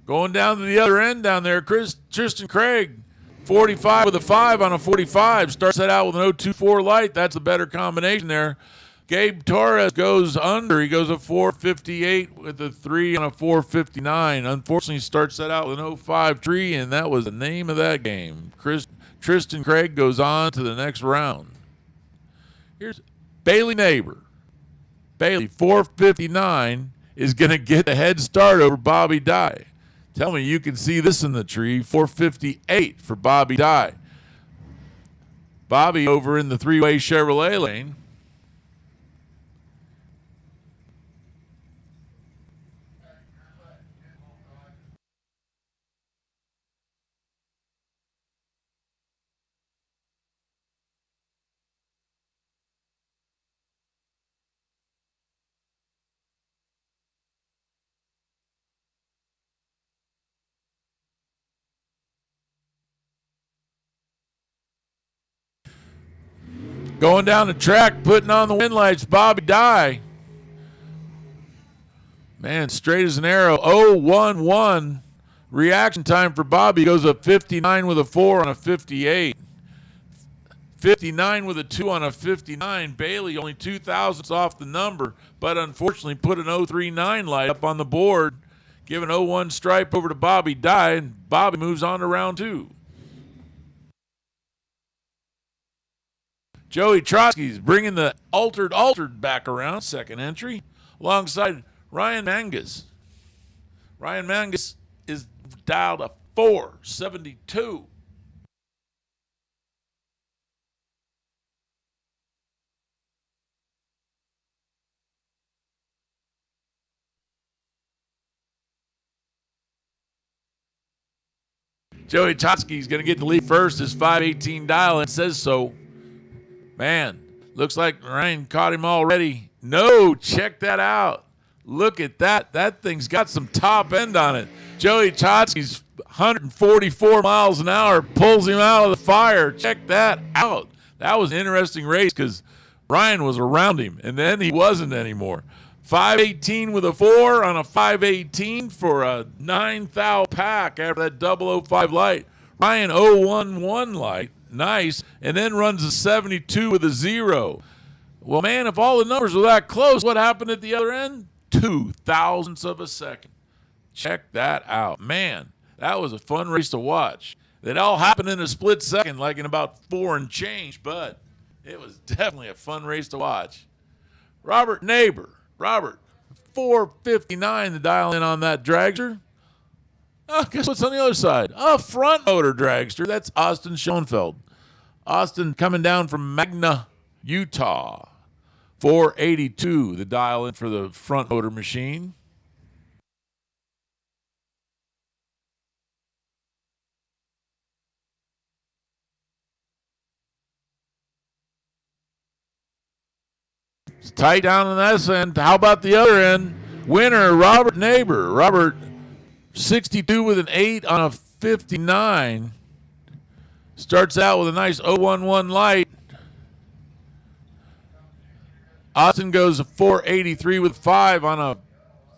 Going down to the other end down there, Tristan Craig, 45 with a 5 on a 45. Starts that out with an 024 light. That's a better combination there. Gabe Torres goes under. He goes a 458 with a 3 on a 459. Unfortunately, he starts that out with an 05 tree, and that was the name of that game. Tristan Craig goes on to the next round. Here's Bailey Neighbor. Bailey, 459. is going to get a head start over Bobby Dye. Tell me you can see this in the tree. 458 for Bobby Dye. Bobby over in the three-way Chevrolet lane. Going down the track, putting on the wind lights, Bobby Dye. Man, straight as an arrow. 0-1-1. Reaction time for Bobby goes up 59 with a 4 on a 58. 59 with a 2 on a 59. Bailey only 2 thousandths off the number, but unfortunately put an 039 light up on the board, giving 0-1 stripe over to Bobby Dye, and Bobby moves on to round 2. Joey Trotsky's bringing the altered back around, second entry, alongside Ryan Mangus. Ryan Mangus is dialed a 472. Joey Trotsky's going to get the lead first. His 518 dial, it says so. Man, looks like Ryan caught him already. No, check that out. Look at that. That thing's got some top end on it. Joey Trotsky's 144 miles an hour pulls him out of the fire. Check that out. That was an interesting race because Ryan was around him, and then he wasn't anymore. 518 with a 4 on a 518 for a 9 thou pack after that 005 light. Ryan 011 light. Nice, and then runs a 72 with a 0. Well, man, if all the numbers were that close, what happened at the other end? 2 thousandths of a second. Check that out. Man, that was a fun race to watch. It all happened in a split second, like in about 4 and change, but it was definitely a fun race to watch. Robert Neighbor. Robert, 459 to dial in on that dragster. Oh, guess what's on the other side? A front motor dragster. That's Austin Schoenfeld. Austin coming down from Magna, Utah. 482, the dial in for the front motor machine. It's tight down on this end. How about the other end? Winner, Robert Neighbor. Robert 62 with an 8 on a 59. Starts out with a nice 011 light. Austin goes a 483 with 5 on a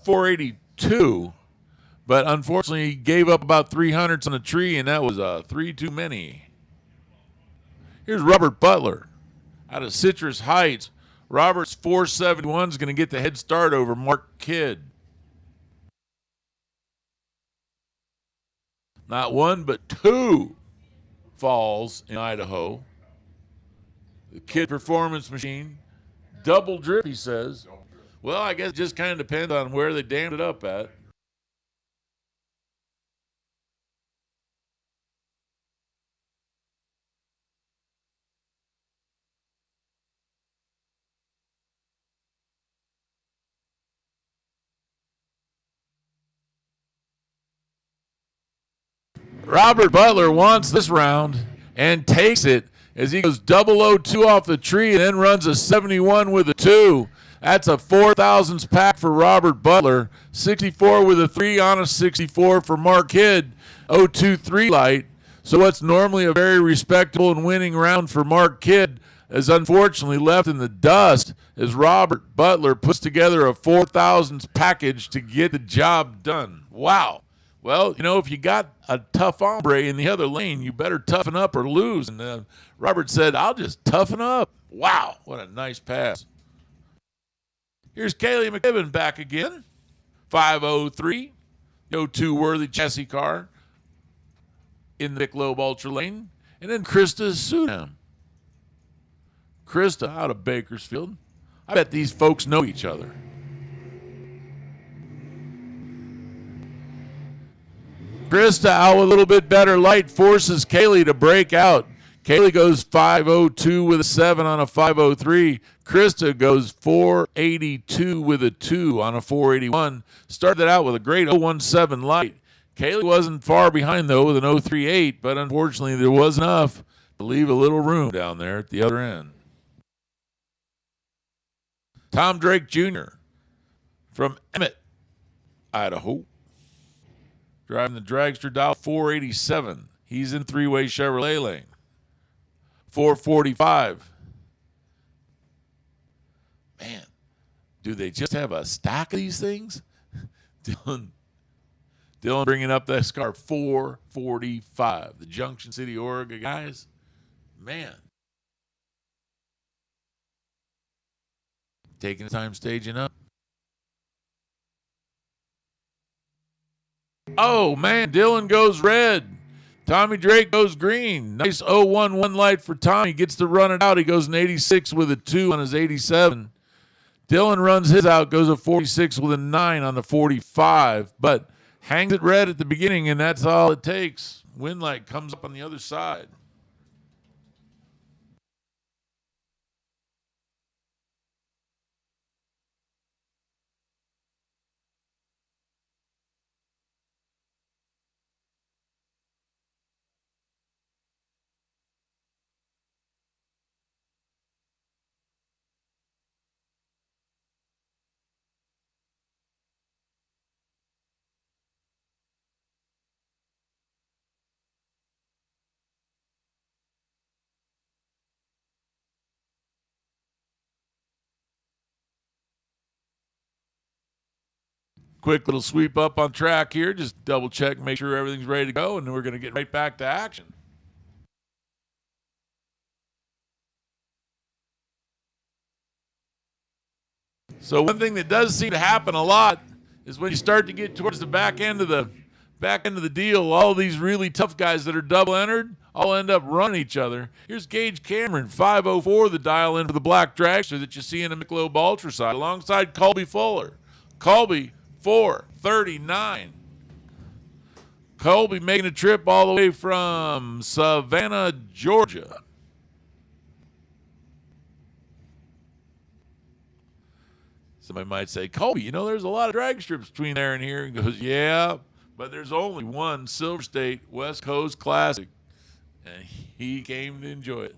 482. But unfortunately, he gave up about 300s on a tree, and that was 3 too many. Here's Robert Butler out of Citrus Heights. Robert's 471 is going to get the head start over Mark Kidd. Not one, but 2 falls in Idaho. The Kidd Performance Machine. Double drip, he says. Well, I guess it just kind of depends on where they dammed it up at. Robert Butler wants this round and takes it as he goes 002 off the tree and then runs a 71 with a 2. That's a 4 thousandths pack for Robert Butler. 64 with a 3 on a 64 for Mark Kidd. 023 light. So what's normally a very respectable and winning round for Mark Kidd is unfortunately left in the dust as Robert Butler puts together a 4 thousandths package to get the job done. Wow. Well, you know, if you got a tough hombre in the other lane, you better toughen up or lose. And Robert said, I'll just toughen up. Wow, what a nice pass. Here's Kaylee McKibben back again. 503. No too worthy chassis car in the Michelob Ultra lane. And then Krista Sudham. Krista out of Bakersfield. I bet these folks know each other. Krista out with a little bit better light, forces Kaylee to break out. Kaylee goes 5:02 with a 7 on a 5:03. Krista goes 4:82 with a 2 on a 4:81. Started out with a great 0:17 light. Kaylee wasn't far behind, though, with an 0:38, but unfortunately there was enough to leave a little room down there at the other end. Tom Drake Jr. from Emmett, Idaho, driving the Dragster dial 487. He's in three-way Chevrolet lane. 445. Man, do they just have a stock of these things? Dylan bringing up that car, 445. The Junction City, Oregon guys. Man. Taking the time staging up. Oh, man, Dylan goes red. Tommy Drake goes green. Nice 0-1-1 light for Tommy. Gets to run it out. He goes an 86 with a 2 on his 87. Dylan runs his out, goes a 46 with a 9 on the 45, but hangs it red at the beginning, and that's all it takes. Wind light comes up on the other side. Quick little sweep up on track here. Just double check, make sure everything's ready to go, and then we're going to get right back to action. So one thing that does seem to happen a lot is when you start to get towards the back end of the deal, all these really tough guys that are double entered all end up running each other. Here's Gage Cameron, 504, the dial in for the black dragster that you see in the Michelob Ultra side, alongside Colby Fuller. Colby 439. Colby making a trip all the way from Savannah, Georgia. Somebody might say, Colby, you know, there's a lot of drag strips between there and here. And goes, yeah, but there's only one Silver State West Coast Classic, and he came to enjoy it.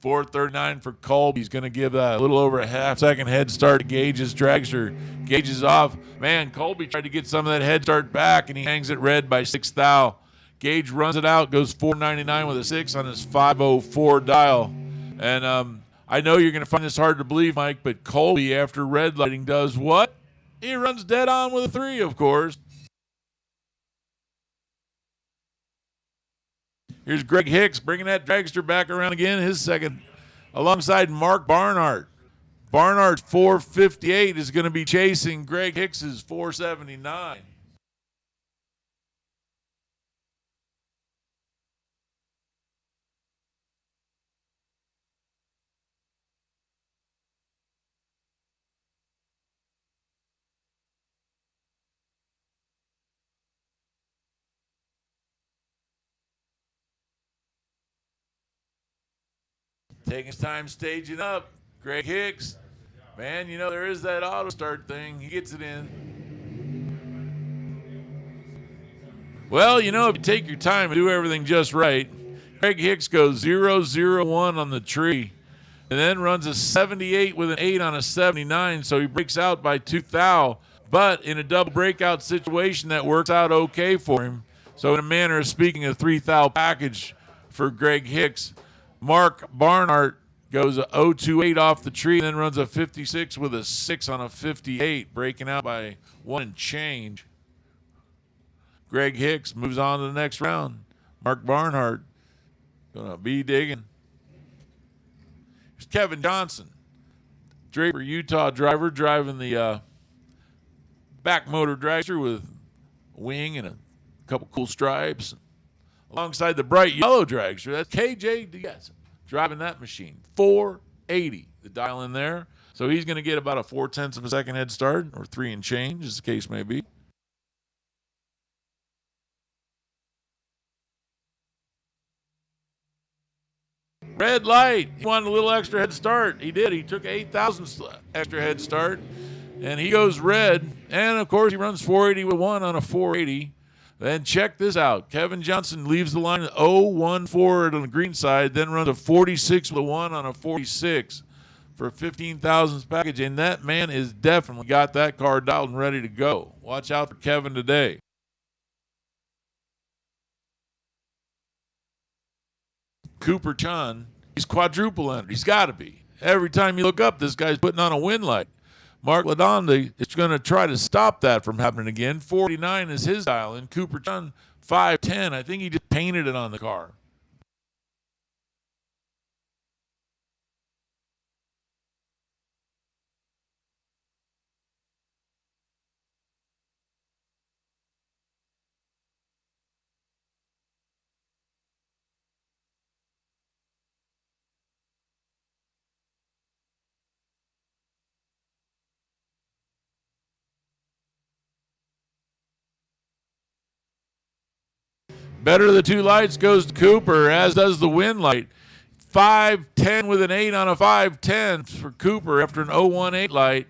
.439 for Colby. He's going to give a little over a half-second head start to Gage's dragster. Gage is off. Man, Colby tried to get some of that head start back, and he hangs it red by 6 thou. Gage runs it out, goes 499 with a 6 on his 504 dial. And I know you're going to find this hard to believe, Mike, but Colby, after red lighting, does what? He runs dead on with a 3, of course. Here's Greg Hicks bringing that dragster back around again, his second, alongside Mark Barnhart. Barnhart's 458 is going to be chasing Greg Hicks's 479. Taking his time staging up. Greg Hicks. Man, you know, there is that auto start thing. He gets it in. Well, you know, if you take your time and do everything just right, Greg Hicks goes 0-0-1 on the tree and then runs a 78 with an 8 on a 79, so he breaks out by 2 thou. But in a double breakout situation, that works out okay for him. So in a manner of speaking, a 3 thou package for Greg Hicks. Mark Barnhart goes a 0-2-8 off the tree and then runs a 56 with a 6 on a 58, breaking out by 1 and change. Greg Hicks moves on to the next round. Mark Barnhart going to be digging. Here's Kevin Johnson, Draper, Utah driver, driving the back motor dragster with a wing and a couple cool stripes. alongside the bright yellow dragster. That's KJ Diaz driving that machine. 480, the dial in there. So he's going to get about a 0.4 of a second head start, or 3 and change, as the case may be. Red light. He wanted a little extra head start. He did. He took 8,000 extra head start, and he goes red. And, of course, he runs 480 with 1 on a 480. Then check this out. Kevin Johnson leaves the line at 0-1-4 on the green side, then runs a 46 with a 1 on a 46 for 15,000 package. And that man is definitely got that car dialed and ready to go. Watch out for Kevin today. Cooper Chun, he's quadruple entered. He's got to be. Every time you look up, this guy's putting on a win light. Mark Ladonde is going to try to stop that from happening again. 49 is his dial in. Cooper Chun, 510. I think he just painted it on the car. Better of the two lights goes to Cooper, as does the win light. 510 with an 8 on a 510 for Cooper after an 018 light.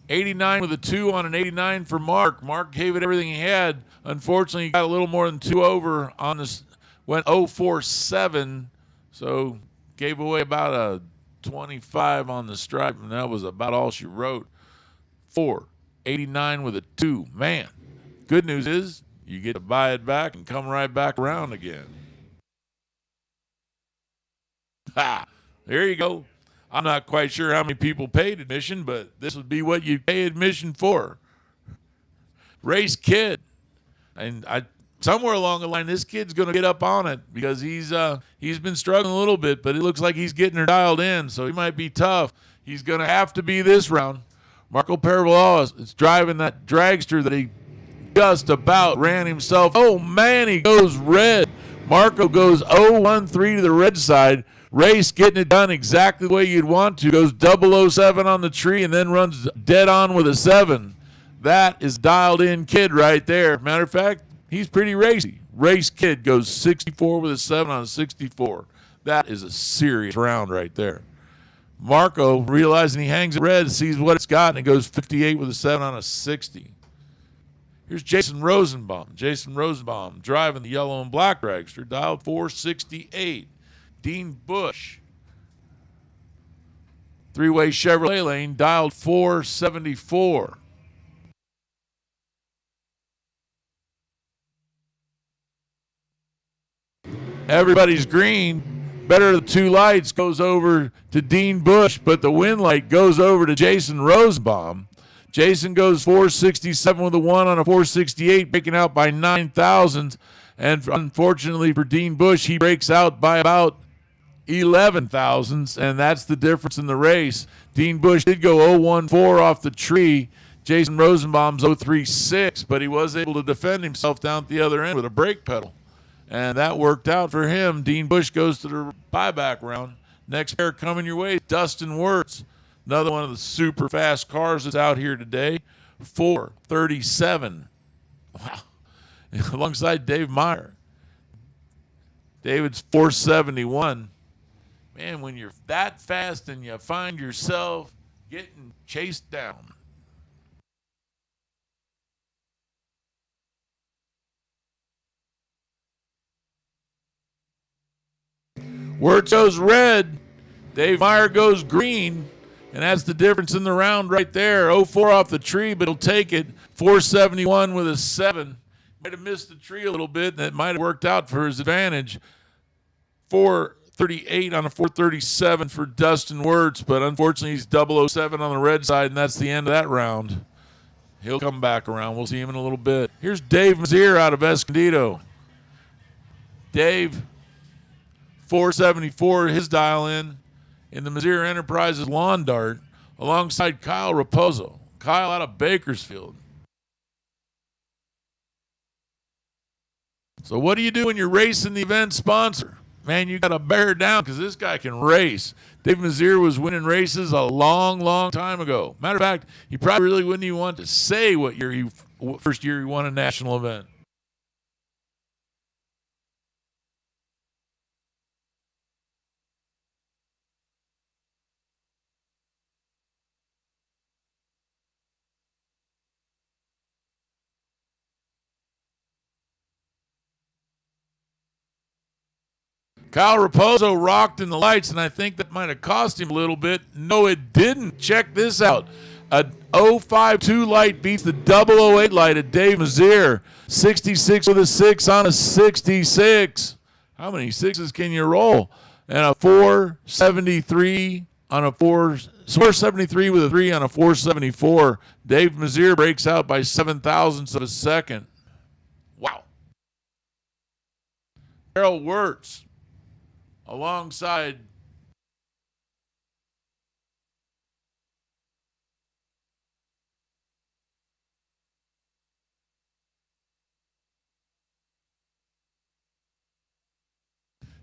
89 with a 2 on an 89 for Mark. Mark gave it everything he had. Unfortunately, he got a little more than 2 over on this. Went 047, so gave away about a 25 on the stripe, and that was about all she wrote. 489 with a 2. Man, good news is you get to buy it back and come right back around again. Ha! There you go. I'm not quite sure how many people paid admission, but this would be what you pay admission for. Race Kid. And somewhere along the line, this kid's going to get up on it because he's been struggling a little bit, but it looks like he's getting her dialed in, so he might be tough. He's going to have to be this round. Marco Parabola is driving that dragster that he just about ran himself. Oh, man, he goes red. Marco goes 0-1-3 to the red side. Race getting it done exactly the way you'd want to. Goes 007 on the tree and then runs dead on with a 7. That is dialed in kid right there. Matter of fact, he's pretty racy. Race Kid goes 64 with a 7 on a 64. That is a serious round right there. Marco, realizing he hangs it red, sees what it's got, and it goes 58 with a 7 on a 60. Here's Jason Rosenbaum. Jason Rosenbaum driving the yellow and black dragster, dialed 468. Dean Bush, three-way Chevrolet lane, dialed 474. Everybody's green. Better of the two lights goes over to Dean Bush, but the win light goes over to Jason Rosenbaum. Jason goes 467 with a 1 on a 468, breaking out by 9 thousandths. And unfortunately for Dean Bush, he breaks out by about 11 thousandths, and that's the difference in the race. Dean Bush did go 0-1-4 off the tree. Jason Rosenbaum's 0-3-6, but he was able to defend himself down at the other end with a brake pedal. And that worked out for him. Dean Bush goes to the buyback round. Next pair coming your way, Dustin Wirtz. Another one of the super fast cars that's out here today. 437. Wow. Alongside Dave Meyer. David's 471. Man, when you're that fast and you find yourself getting chased down. Wirtz goes red. Dave Meyer goes green. And that's the difference in the round right there. 0-4 off the tree, but he'll take it. 471 with a 7. Might have missed the tree a little bit, and it might have worked out for his advantage. 438 on a 437 for Dustin Wirtz, but unfortunately he's 007 on the red side, and that's the end of that round. He'll come back around. We'll see him in a little bit. Here's Dave Mazier out of Escondido. Dave, 474, his dial in the Mazier Enterprises lawn dart alongside Kyle Raposo. Kyle out of Bakersfield. So what do you do when you're racing the event sponsor? Man, you got to bear down because this guy can race. Dave Mazier was winning races a long, long time ago. Matter of fact, he probably really wouldn't even want to say what first year he won a national event. Kyle Raposo rocked in the lights, and I think that might have cost him a little bit. No, it didn't. Check this out. A 052 light beats the 008 light of Dave Mazier. 66 with a 6 on a 66. How many sixes can you roll? And a 473 on a 473 with a 3 on a 474. Dave Mazier breaks out by 7,000ths of a second. Wow. Harold Wirtz alongside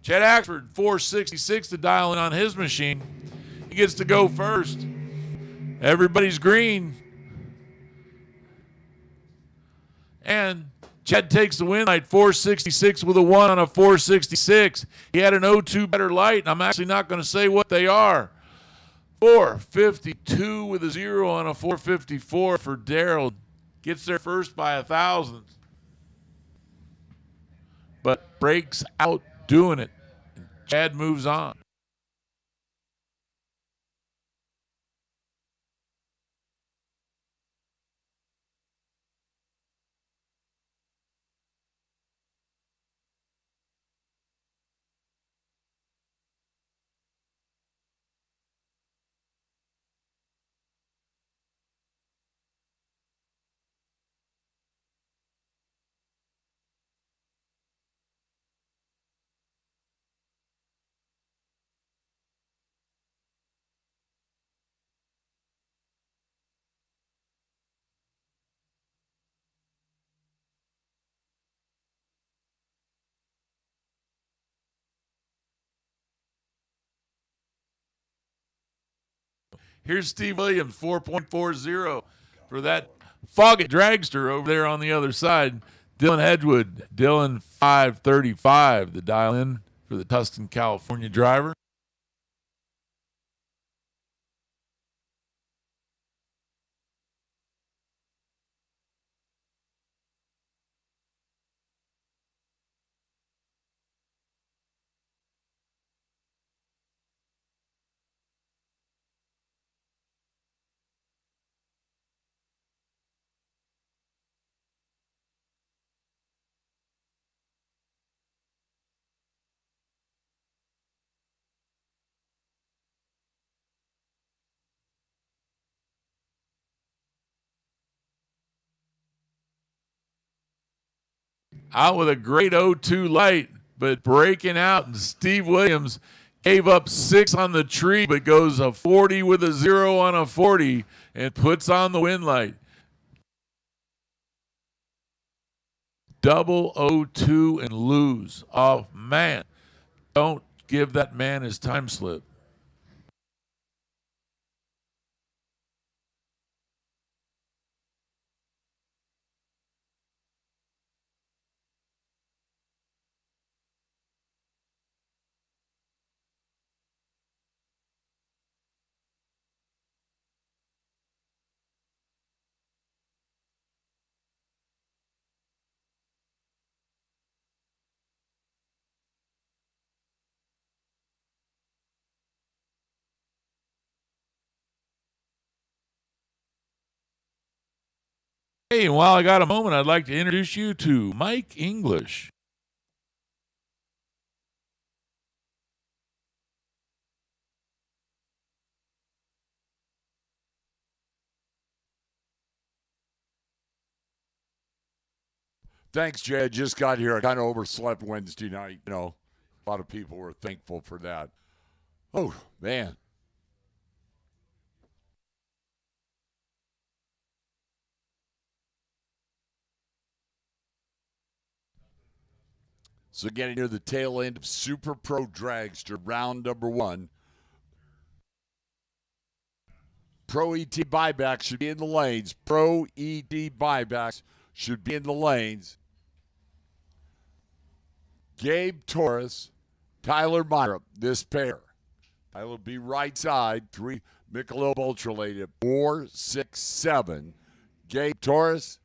Chet Axford, 466 to dial in on his machine. He gets to go first. Everybody's green. And Chet takes the win light, 466 with a 1 on a 466. He had an 0-2 better light, and I'm actually not going to say what they are. 452 with a 0 on a 454 for Darrell. Gets there first by 1,000. But breaks out doing it. Chad moves on. Here's Steve Williams, 4.40 for that Foggett Dragster over there on the other side. Dylan Hedgewood, Dylan 535, the dial in for the Tustin, California driver. Out with a great 0-2 light, but breaking out. And Steve Williams gave up 6 on the tree, but goes a 40 with a 0 on a 40 and puts on the win light. Double 0-2 and lose. Oh, man. Don't give that man his time slip. Hey, and while I got a moment, I'd like to introduce you to Mike English. Thanks, Jay. I just got here. I kind of overslept Wednesday night. A lot of people were thankful for that. Oh, man. So getting near the tail end of Super Pro Dragster, round number 1. Pro ET buybacks should be in the lanes. Pro ET buybacks should be in the lanes. Gabe Torres, Tyler Myra, this pair. Tyler will be right side, 3 Michelob Ultralate at 4-6-7. Gabe Torres,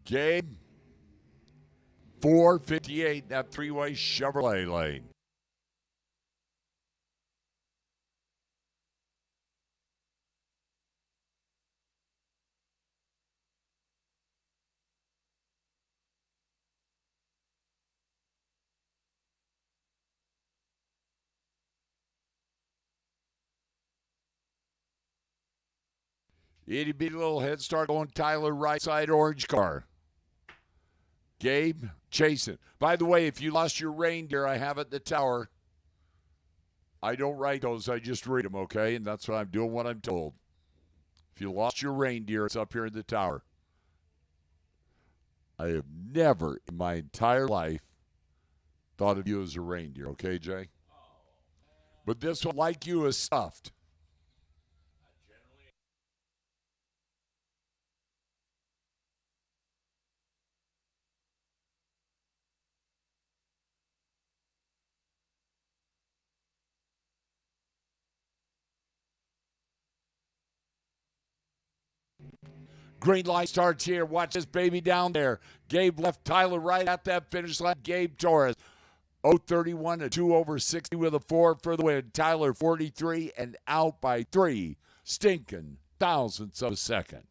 Gabe, 458, that 3-way Chevrolet lane. Itty bitty little head start going Tyler right side orange car. Gabe chasing. By the way, if you lost your reindeer, I have it at the tower. I don't write those, I just read them, okay? And that's what I'm doing, what I'm told. If you lost your reindeer, it's up here in the tower. I have never in my entire life thought of you as a reindeer, okay, Jay? But this one, like you, is stuffed. Green light starts here. Watch this baby down there. Gabe left, Tyler right at that finish line. Gabe Torres. 031 to 2 over 60 with a 4 for the win. Tyler 43 and out by 3 stinking thousandths of a second.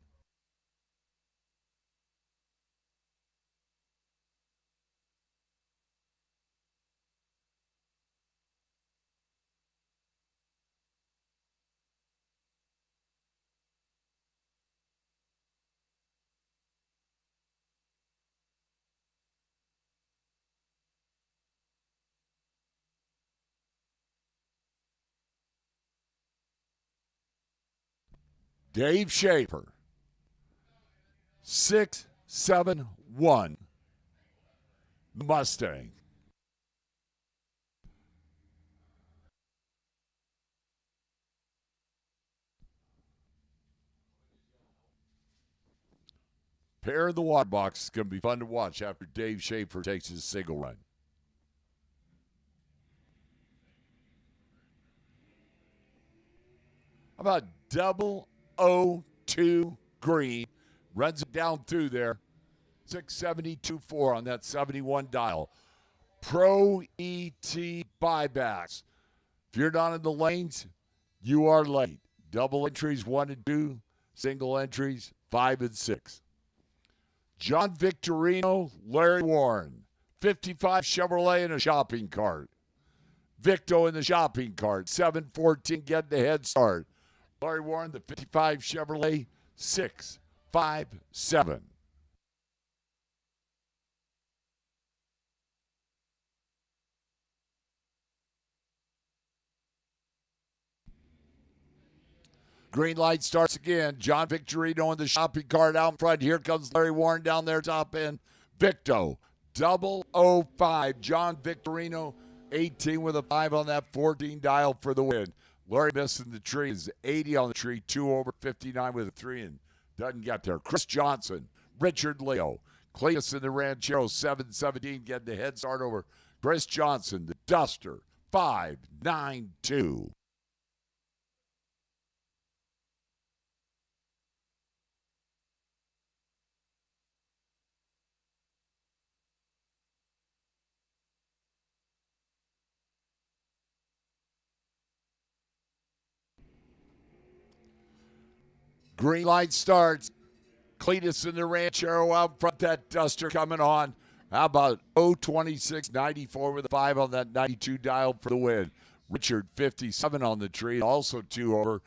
Dave Schaefer, 671, Mustang. Pair in the water box is going to be fun to watch after Dave Schaefer takes his single run. How about double O2 green? Runs it down through there. 672.4 on that 71 dial. Pro ET buybacks. If you're not in the lanes, you are late. Double entries 1 and 2, single entries 5 and 6. John Victorino, Larry Warren, 55 Chevrolet in a shopping cart. Victo in the shopping cart, 714 getting the head start. Larry Warren, the 55 Chevrolet, 657. Green light starts again. John Victorino in the shopping cart out in front. Here comes Larry Warren down there top end. Victo, 005. John Victorino, 18 with a 5 on that 14 dial for the win. Larry missing the tree is 80 on the tree, 2 over 59 with a 3 and doesn't get there. Chris Johnson, Richard Leo, Cletus in the Ranchero, 717 getting the head start over Chris Johnson, the Duster, 592. Green light starts. Cletus in the Ranchero out front. That Duster coming on. How about 026.94 with a 5 on that 92 dial for the win. Richard 57 on the tree. Also 2 over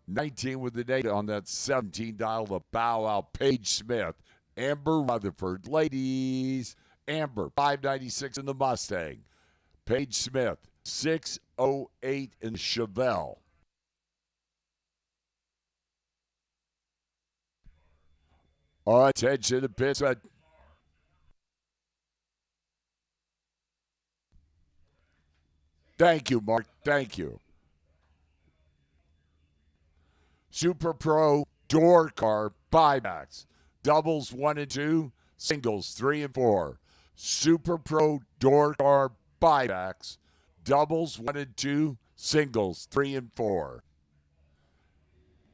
19 with the data on that 17 dial. The bow out. Paige Smith. Amber Rutherford. Ladies. Amber 596 in the Mustang. Paige Smith 608 in Chevelle. Attention to pits. Thank you, Mark. Thank you. Super Pro door car buybacks. Doubles 1 and 2, singles 3 and 4. Super Pro door car buybacks. Doubles 1 and 2, singles 3 and 4.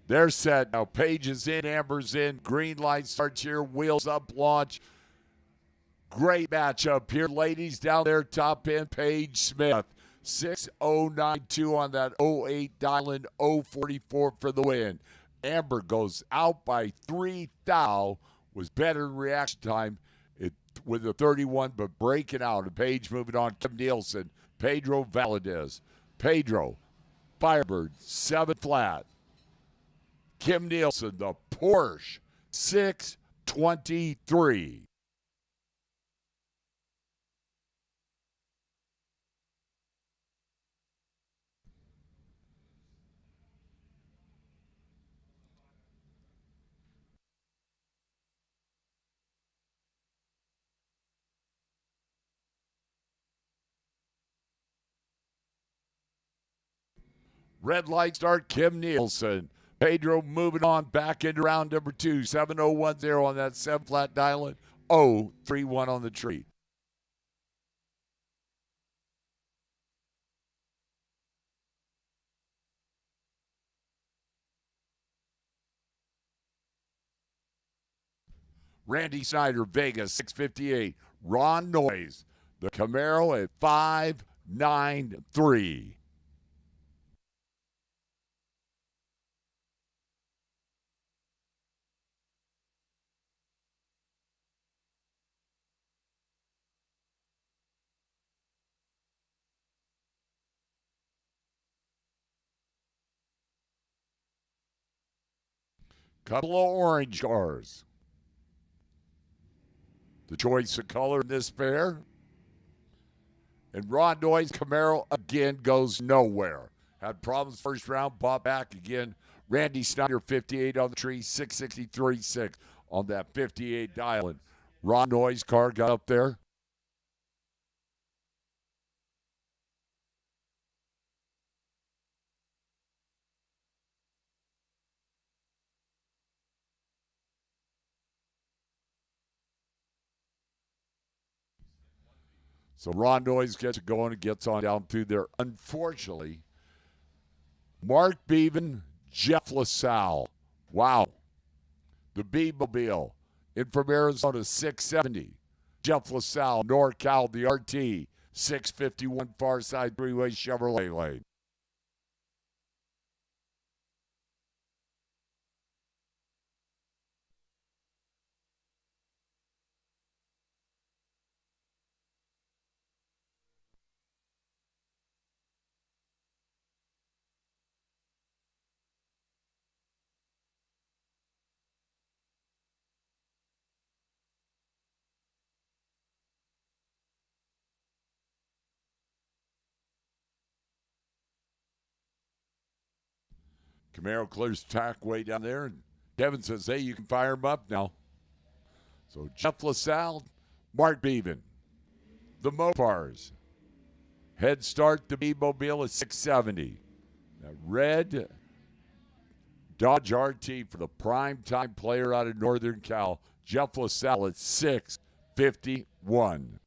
They're set now. Page is in, Amber's in. Green light starts here. Wheels up, launch. Great matchup here, ladies. Down there, top end, Paige Smith. 6092 on that 08 dialing, 044 for the win. Amber goes out by 3 thou. Was better in reaction time with a 31, but breaking out. And Paige moving on. Kim Nielsen, Pedro Valadez. Pedro, Firebird, 7 flat. Kim Nielsen, the Porsche, 623. Red light start, Kim Nielsen. Pedro moving on back into round number 2. 7010 on that 7 flat dialing. 031 on the tree. Randy Snyder, Vegas, 658. Ron Noyes, the Camaro at 593. Couple of orange cars. The choice of color in this pair. And Ron Noyes Camaro again goes nowhere. Had problems first round, bought back again. Randy Snyder, 58 on the tree, 663.6 on that 58 dialing. Ron Noyes car got up there. So Ron Noyes gets it going and gets on down through there. Unfortunately, Mark Beaven, Jeff LaSalle. Wow. The B-Mobile in from Arizona, 670. Jeff LaSalle, NorCal, the RT, 651 far side three-way Chevrolet lane. Camaro clears tack way down there, and Kevin says, hey, you can fire him up now. So Jeff LaSalle, Mark Beaven, the Mopars. Head start, the B-Mobile is 670. That red Dodge RT for the prime-time player out of Northern Cal, Jeff LaSalle at 651.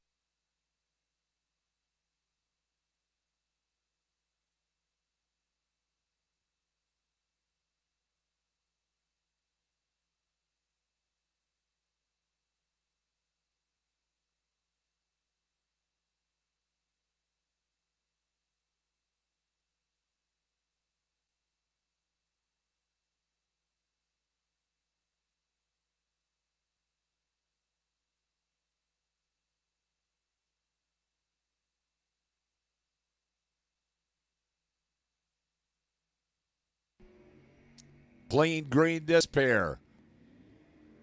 Clean green this pair.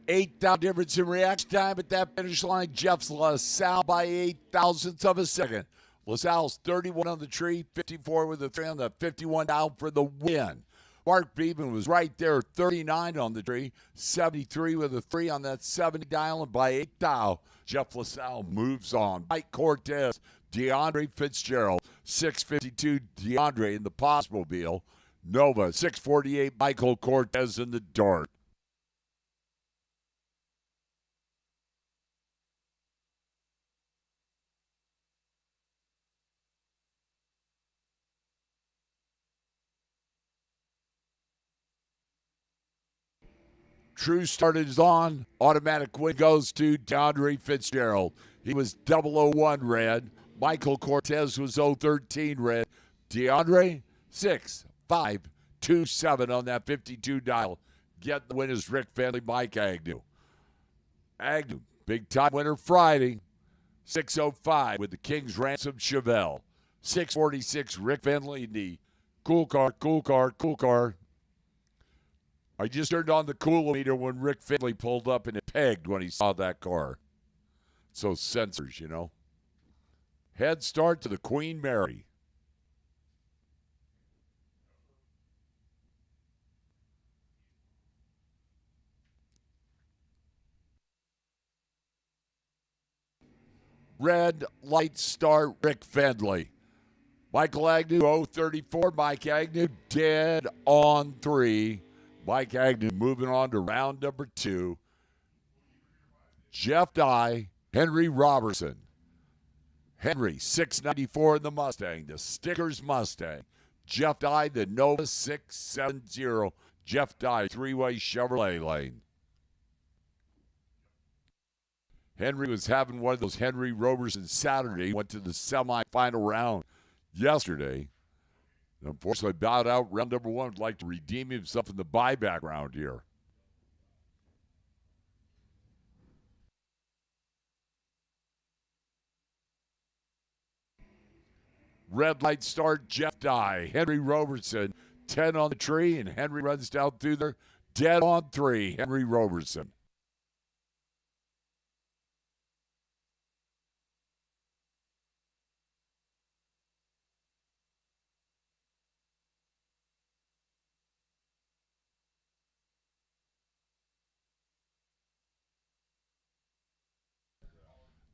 8,000 difference in reaction time at that finish line. Jeff LaSalle by 8 thousandths of a second. LaSalle's 31 on the tree, 54 with the 3 on the 51 down for the win. Mark Beaven was right there, 39 on the tree, 73 with a 3 on that 70 dial, and by 8 thou, Jeff LaSalle moves on. Mike Cortez, DeAndre Fitzgerald. 652, DeAndre in the Postmobile. Nova, 648, Michael Cortez in the Dart. True start is on. Automatic win goes to DeAndre Fitzgerald. He was 001 red. Michael Cortez was 013 red. DeAndre, 6527 on that 52 dial. Get the winners, Rick Fenley, Mike Agnew. Agnew, big time winner Friday. 605 with the King's Ransom Chevelle. 646, Rick Fenley in the cool car. I just turned on the cool-o-meter when Rick Finley pulled up and it pegged when he saw that car. So sensors, you know. Head start to the Queen Mary. Red light start, Rick Fendley. Michael Agnew, 034. Mike Agnew, dead on 3. Mike Agnew moving on to round number 2. Jeff Dye, Henry Robertson. Henry, 694 in the Mustang, the Stickers Mustang. Jeff Dye, the Nova 670. Jeff Dye, three-way Chevrolet lane. Henry was having one of those Henry Robertson Saturday. Went to the semifinal round yesterday. Unfortunately, bowed out round number 1. Would like to redeem himself in the buyback round here. Red light start, Jeff Dye. Henry Robertson, 10 on the tree, and Henry runs down through there. Dead on 3, Henry Robertson.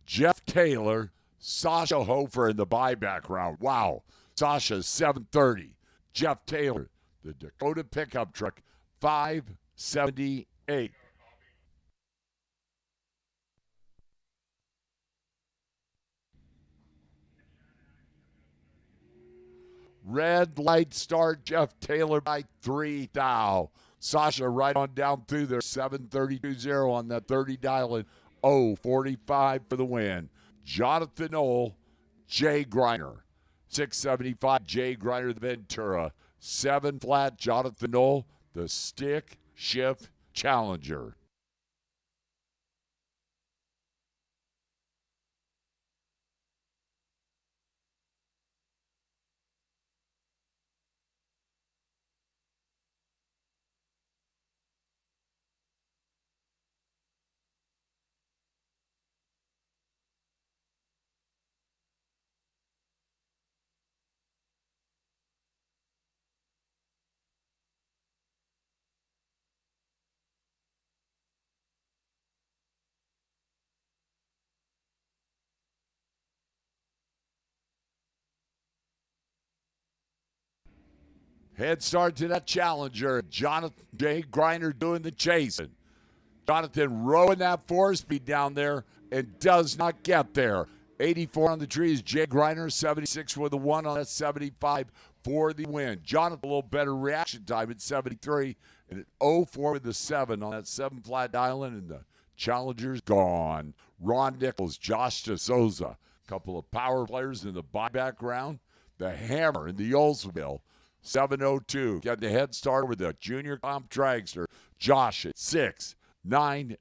Jeff Taylor, Sasha Hofer in the buyback round. Wow. Sasha, 730. Jeff Taylor, the Dakota pickup truck, 578. Red light start, Jeff Taylor by 3 thou. Sasha right on down through there, 732-0 on that 30 dial in. 045 for the win. Jonathan Knoll, Jay Griner. 675, Jay Griner, the Ventura. 7 flat, Jonathan Knoll, the stick shift challenger. Head start to that challenger. Jonathan Jay Griner doing the chasing. Jonathan rowing that 4-speed down there and does not get there. 84 on the trees. Jay Griner, 76 with a 1 on that 75 for the win. Jonathan, a little better reaction time at 73 and at 04 with the 7 on that 7 flat island, and the challenger's gone. Ron Nichols, Josh DeSouza, a couple of power players in the buyback round. The Hammer in the Oldsmobile, 702. Got the head start with the junior comp dragster. Josh at 690.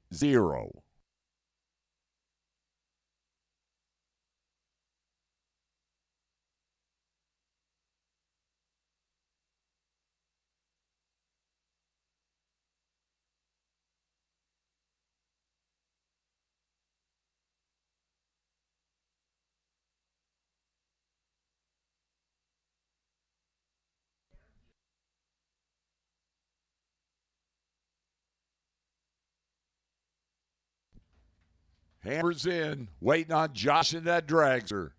Hammer's in, waiting on Josh in that dragster.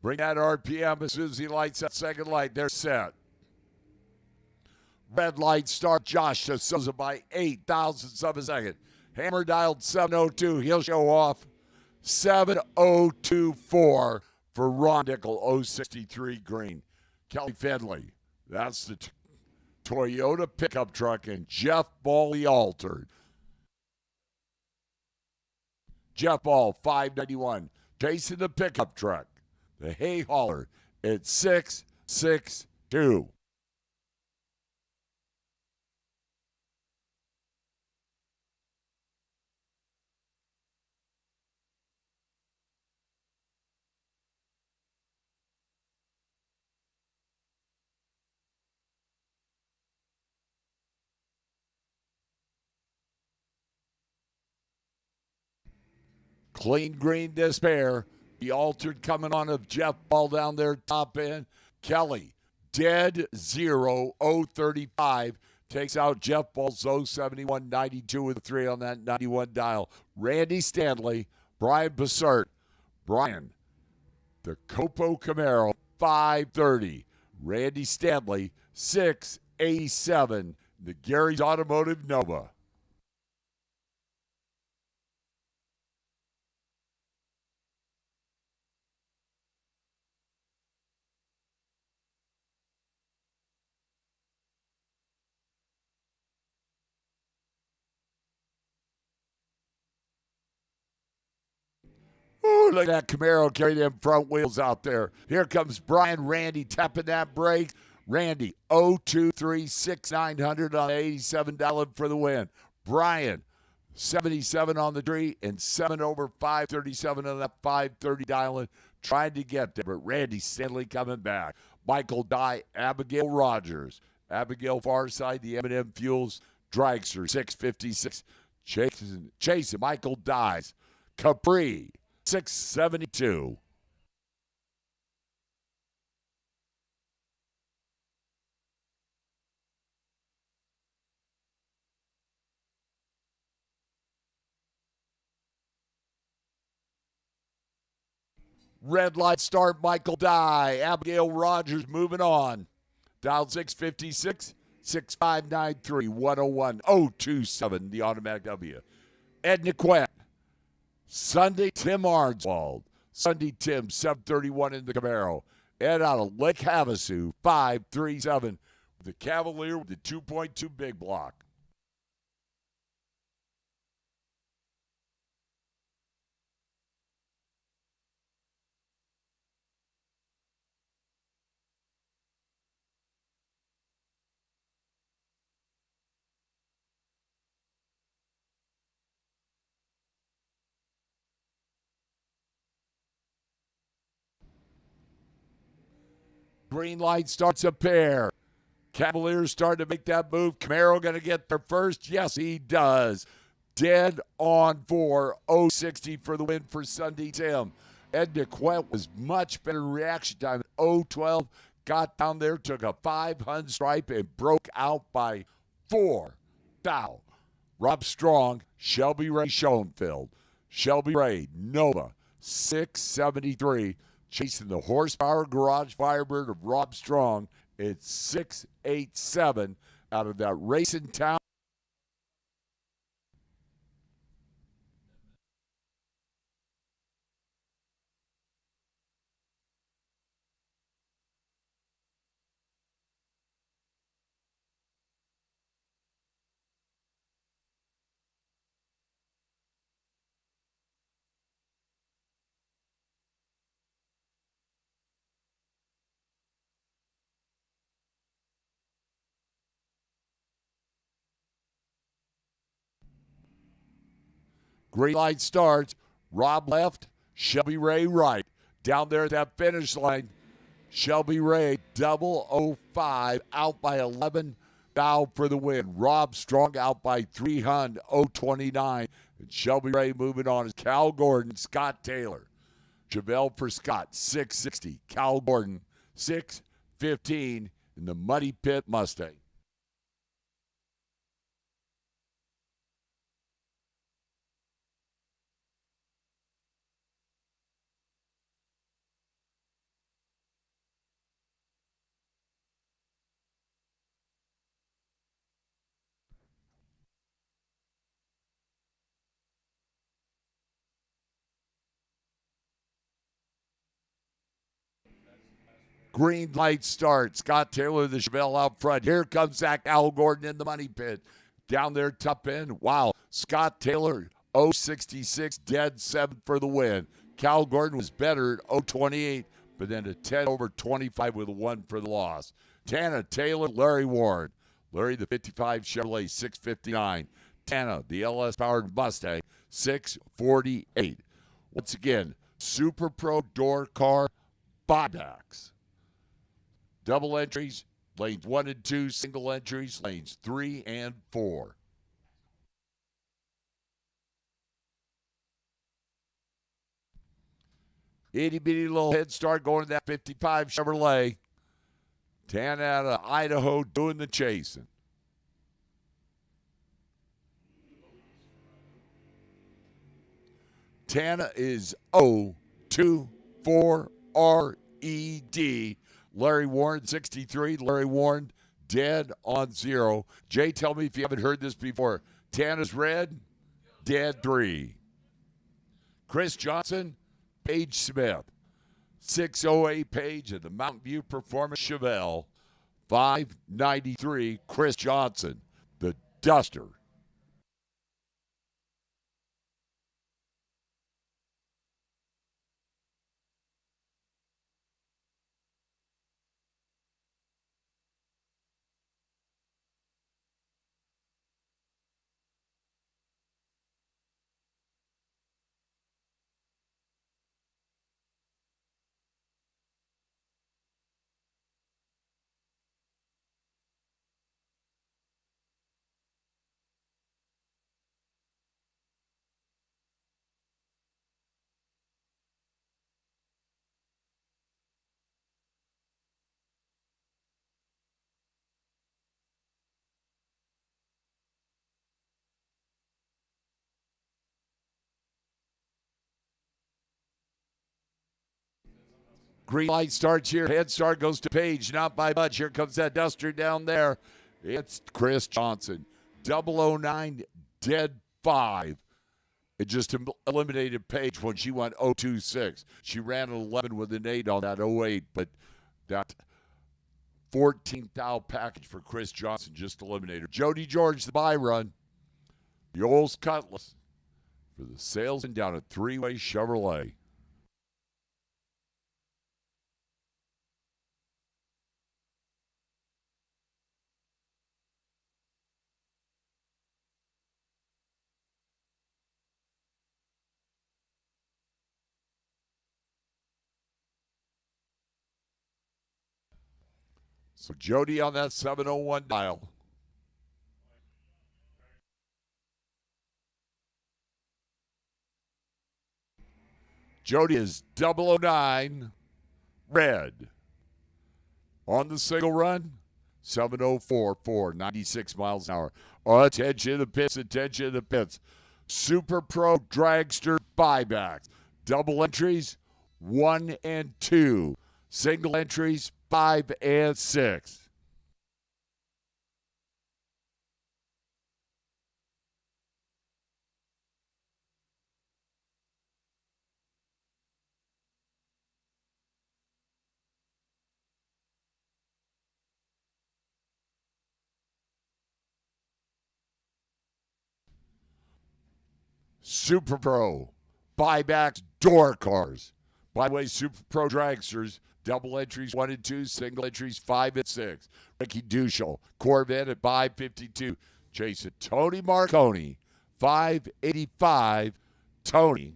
Bring that RPM as soon as he lights that second light. They're set. Red light start. Josh Souza by 8 thousandths of a second. Hammer dialed 702. He'll show off 7024 for Ron Nickel 063 green. Kelly Findlay. That's the Toyota pickup truck, and Jeff Ball the altered. Jeff Ball 591. Chasing the pickup truck. The hay hauler at 662. Clean green despair. The altered coming on of Jeff Ball down there top end. Kelly, dead 035. Takes out Jeff Ball's 071, 92 with a 3 on that 91 dial. Randy Stanley, Brian Bassert. Brian, the Copo Camaro, 530. Randy Stanley, 687. The Gary's Automotive Nova. Ooh, look at that Camaro carry them front wheels out there. Here comes Brian Randy tapping that brake. Randy, 0236900 on $87 for the win. Brian, 77 on the tree and 7 over 537 on that 530 dialing. Trying to get there, but Randy Stanley coming back. Michael Dye, Abigail Rogers. Abigail Farside, the M&M Fuels Dragster, 656. Chasing Michael Dyes. Capri, 672. Red light start, Michael Dye. Abigail Rogers moving on. Dial 656 6593 101 027, the automatic W. Ed Niquette. Sunday, Tim Arnswald. Sunday, Tim, 731 in the Camaro. Ed out of Lake Havasu, 537. The Cavalier with the 2.2 big block. Green light starts a pair. Cavaliers starting to make that move. Camaro going to get there first. Yes, he does. Dead on 4, 060 for the win for Sunday Tim. Ed Niquette was much better reaction time. 012 got down there, took a 500 stripe, and broke out by 4 thou. Rob Strong, Shelby Ray Schoenfeld. Shelby Ray, Nova, 673. Chasing the horsepower garage Firebird of Rob Strong. It's 687 out of that racing town. Green light starts. Rob left, Shelby Ray right. Down there at that finish line, Shelby Ray 005 out by 11 thou for the win. Rob Strong out by 300, 029. And Shelby Ray moving on is Cal Gordon, Scott Taylor. Chevelle for Scott, 660. Cal Gordon, 615 in the Muddy Pit Mustang. Green light start. Scott Taylor, the Chevelle out front. Here comes Zach Al Gordon in the money pit. Down there, top end. Wow. Scott Taylor, 0.66, dead 7 for the win. Cal Gordon was better at 0.28, but then a 10 over 25 with a 1 for the loss. Tana Taylor, Larry Warren. Larry, the 55 Chevrolet, 659. Tana, the LS-powered Mustang, 648. Once again, Super Pro door car buybacks. Double entries, lanes 1 and 2, single entries, lanes 3 and 4. Itty bitty little head start going to that 55 Chevrolet. Tana out of Idaho doing the chasing. Tana is 0-2-4-RED. Larry Warren, 63. Larry Warren, dead on 0. Jay, tell me if you haven't heard this before. Tana's red, dead 3. Chris Johnson, Paige Smith. 608 Page of the Mountain View Performance Chevelle. 593 Chris Johnson, the Duster. Green light starts here. Head start goes to Page. Not by much. Here comes that Duster down there. It's Chris Johnson. 009, dead 5. It just eliminated Page when she went 026. She ran an 11 with an 8 on that 08, but that 14th package for Chris Johnson just eliminated. Jody George, the buy run. The old Cutlass for the salesman down at Three-Way Chevrolet. So Jody on that 701 dial. Jody is 009 red. On the single run, 704.4, 96 miles an hour. Oh, attention to the pits, attention to the pits. Super Pro Dragster buybacks. Double entries, 1 and 2. Single entries, 5 and 6. Super Pro buybacks door cars. By the way, Super Pro Dragsters, double entries 1 and 2, single entries 5 and 6. Ricky Duschel, Corvette at 552. Chasing Tony Marconi, 585. Tony,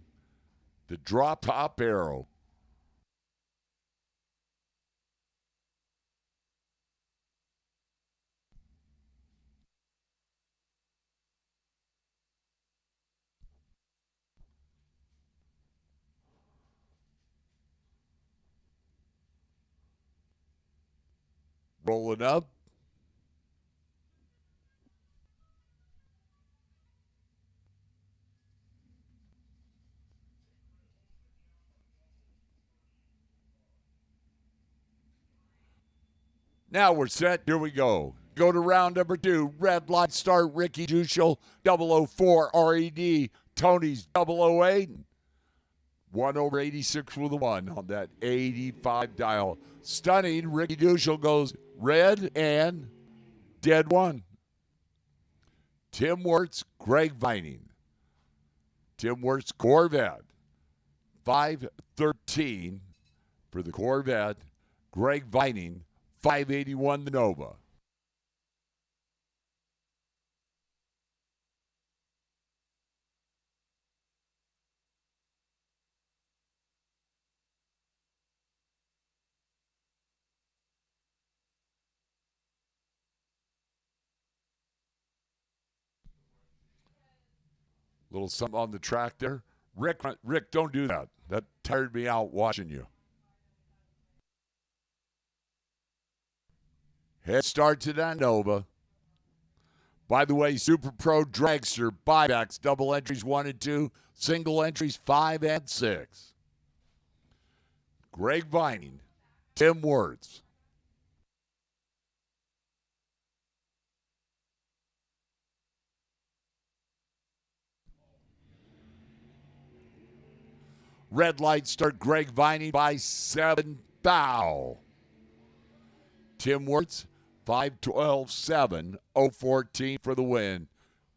the drop top arrow. Rolling up. Now we're set. Here we go. Go to round number 2. Red light start. Ricky Duschel, 004 RED. Tony's 008. 1 over 86 with a 1 on that 85 dial. Stunning. Ricky Duschel goes red and dead 1. Tim Wirtz, Greg Vining. Tim Wirtz, Corvette. 513 for the Corvette. Greg Vining, 581 the Nova. Little something on the track there. Rick, don't do that. That tired me out watching you. Head start to that Nova. By the way, Super Pro Dragster buybacks, double entries 1 and 2, single entries 5 and 6. Greg Vining, Tim Wirtz. Red light start Greg Vining by 7 thou. Tim Wirtz, 5-12-7, 0-14 for the win.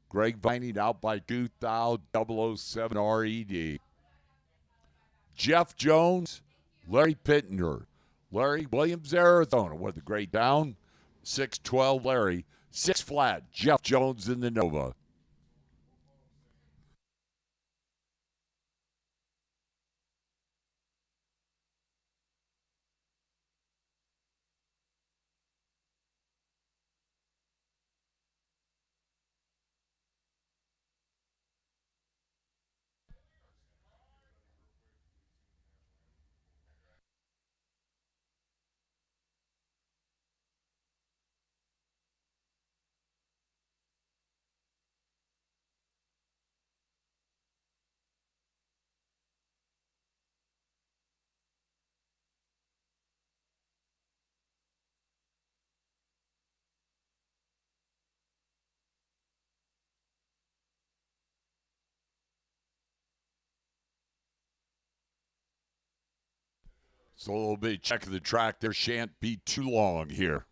Greg Vining out by 2 thou, 007 RED. Jeff Jones, Larry Pittner. Larry, Williams, Arizona with a great down. 6-12 Larry, 6 flat. Jeff Jones in the Nova. So a little bit of check of the track there. Shan't be too long here.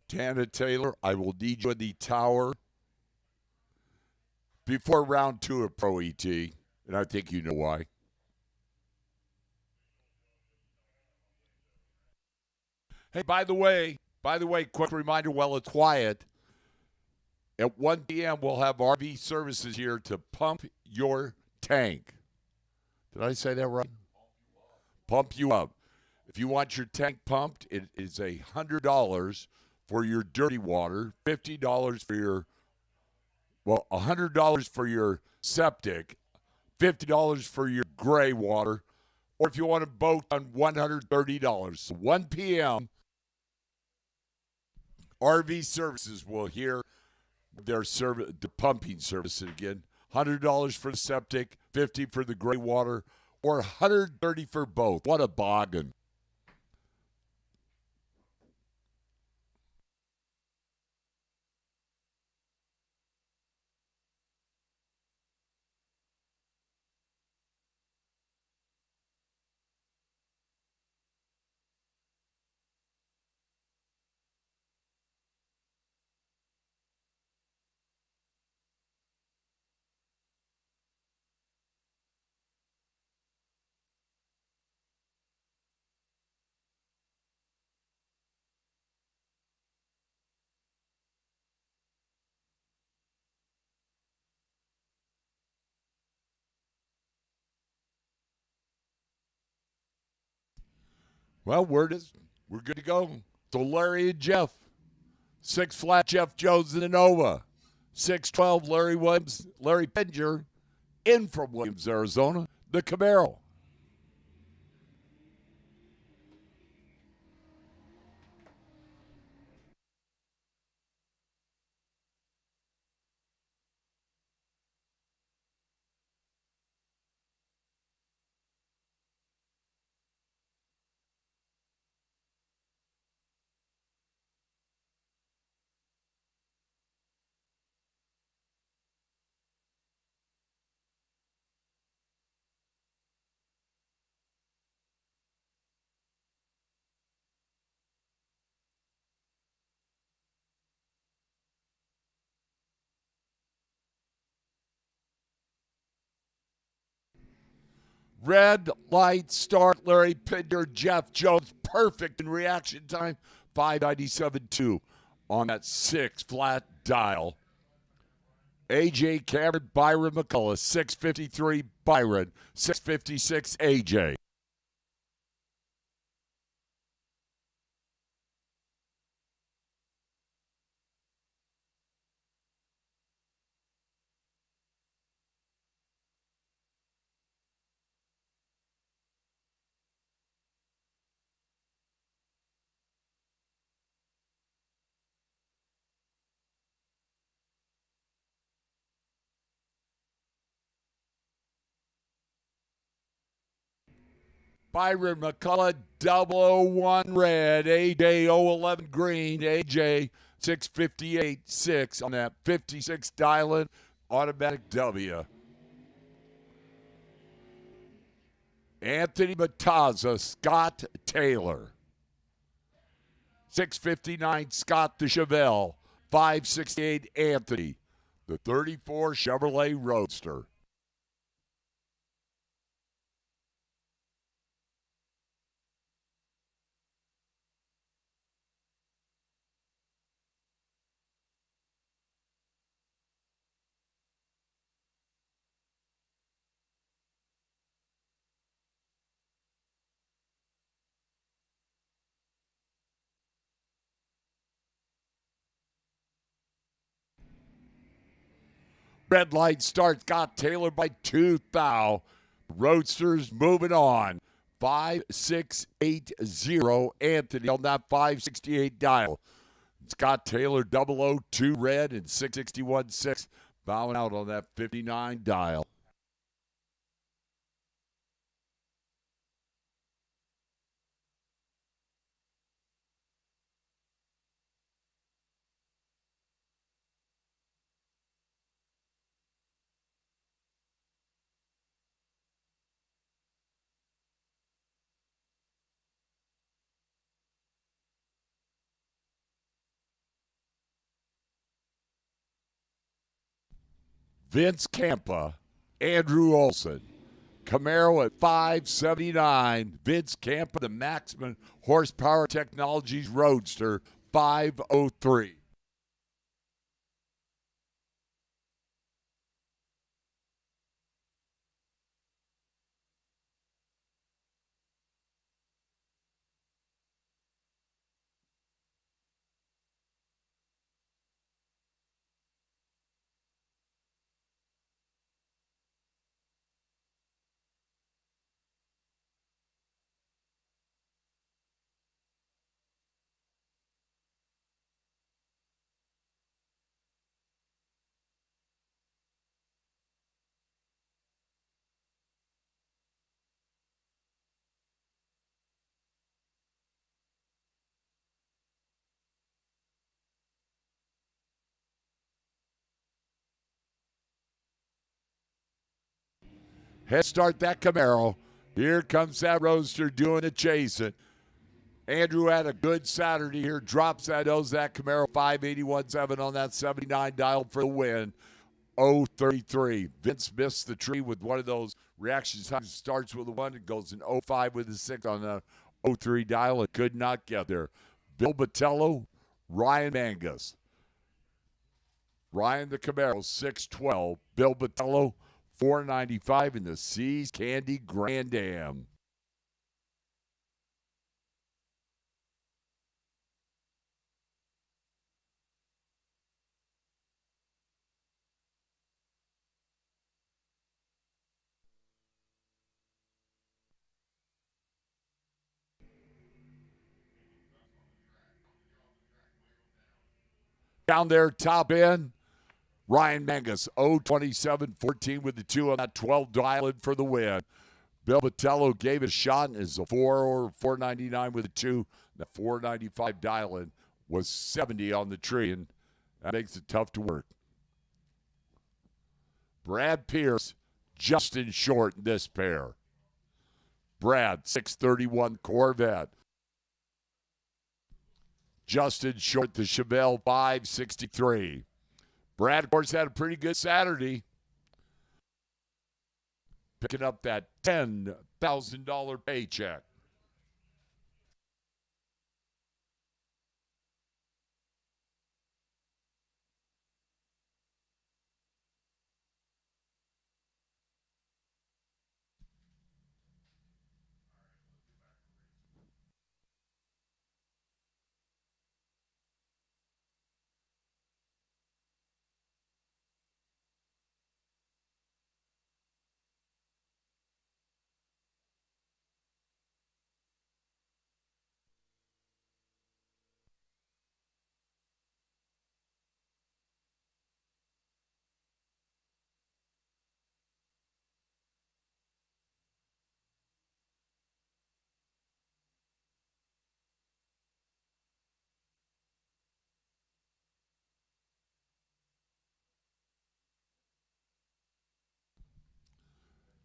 Tana Taylor, I will need you in the tower before round 2 of Pro ET, and I think you know why. Hey, by the way, quick reminder while it's quiet, at 1 p.m. we'll have RV services here to pump your tank. Did I say that right? Pump you up. If you want your tank pumped, it is $100 for your dirty water, $50 for your, well, $100 for your septic, $50 for your gray water, or if you want a boat on $130. So 1 p.m., RV services will hear their the pumping service again. $100 for the septic, $50 for the gray water, or $130 for both. What a bargain. Well, we're good to go. So Larry and Jeff. 6 flat Jeff Jones in the Nova. 612 Larry Pinger in from Williams, Arizona. The Camaro. Red light start, Larry Pinder, Jeff Jones. Perfect in reaction time. 597.2 on that 6 flat dial. AJ Cameron, Byron McCullough. 653 Byron. 656 AJ. Byron McCullough, 001 red. AJ 011 green. AJ 658 6 on that 56 dial-in automatic W. Anthony Matazza, Scott Taylor. 659 Scott the Chevelle. 568 Anthony, the 34 Chevrolet Roadster. Red light starts, got Taylor by 2 thou. Roadsters moving on. 5680 Anthony on that 568 dial. Scott Taylor 002 red and 661 6 bowing out on that 59 dial. Vince Campa, Andrew Olson. Camaro at 579. Vince Campa, the Maximum Horsepower Technologies Roadster, 503. Head start that Camaro. Here comes that Roadster doing the chasing. Andrew had a good Saturday here. Drops that that Camaro 581.7 on that 79 dial for the win. 033. Vince missed the tree with one of those reaction times. Starts with a 1 and goes in 05 with a 6 on the 03 dial. It could not get there. Bill Botello, Ryan Mangus. Ryan the Camaro, 612. Bill Botello, 495 in the Seas Candy Grand Am. Down there, top end, Ryan Mangus, 027-14 with the 2 on that 12 dial in for the win. Bill Botello gave it a shot and is a 4 or 499 with a 2. The 495 dial in was 70 on the tree, and that makes it tough to work. Brad Pierce, Justin Short in this pair. Brad, 631 Corvette. Justin Short, the Chevelle, 563. Brad, of course, had a pretty good Saturday. Picking up that $10,000 paycheck.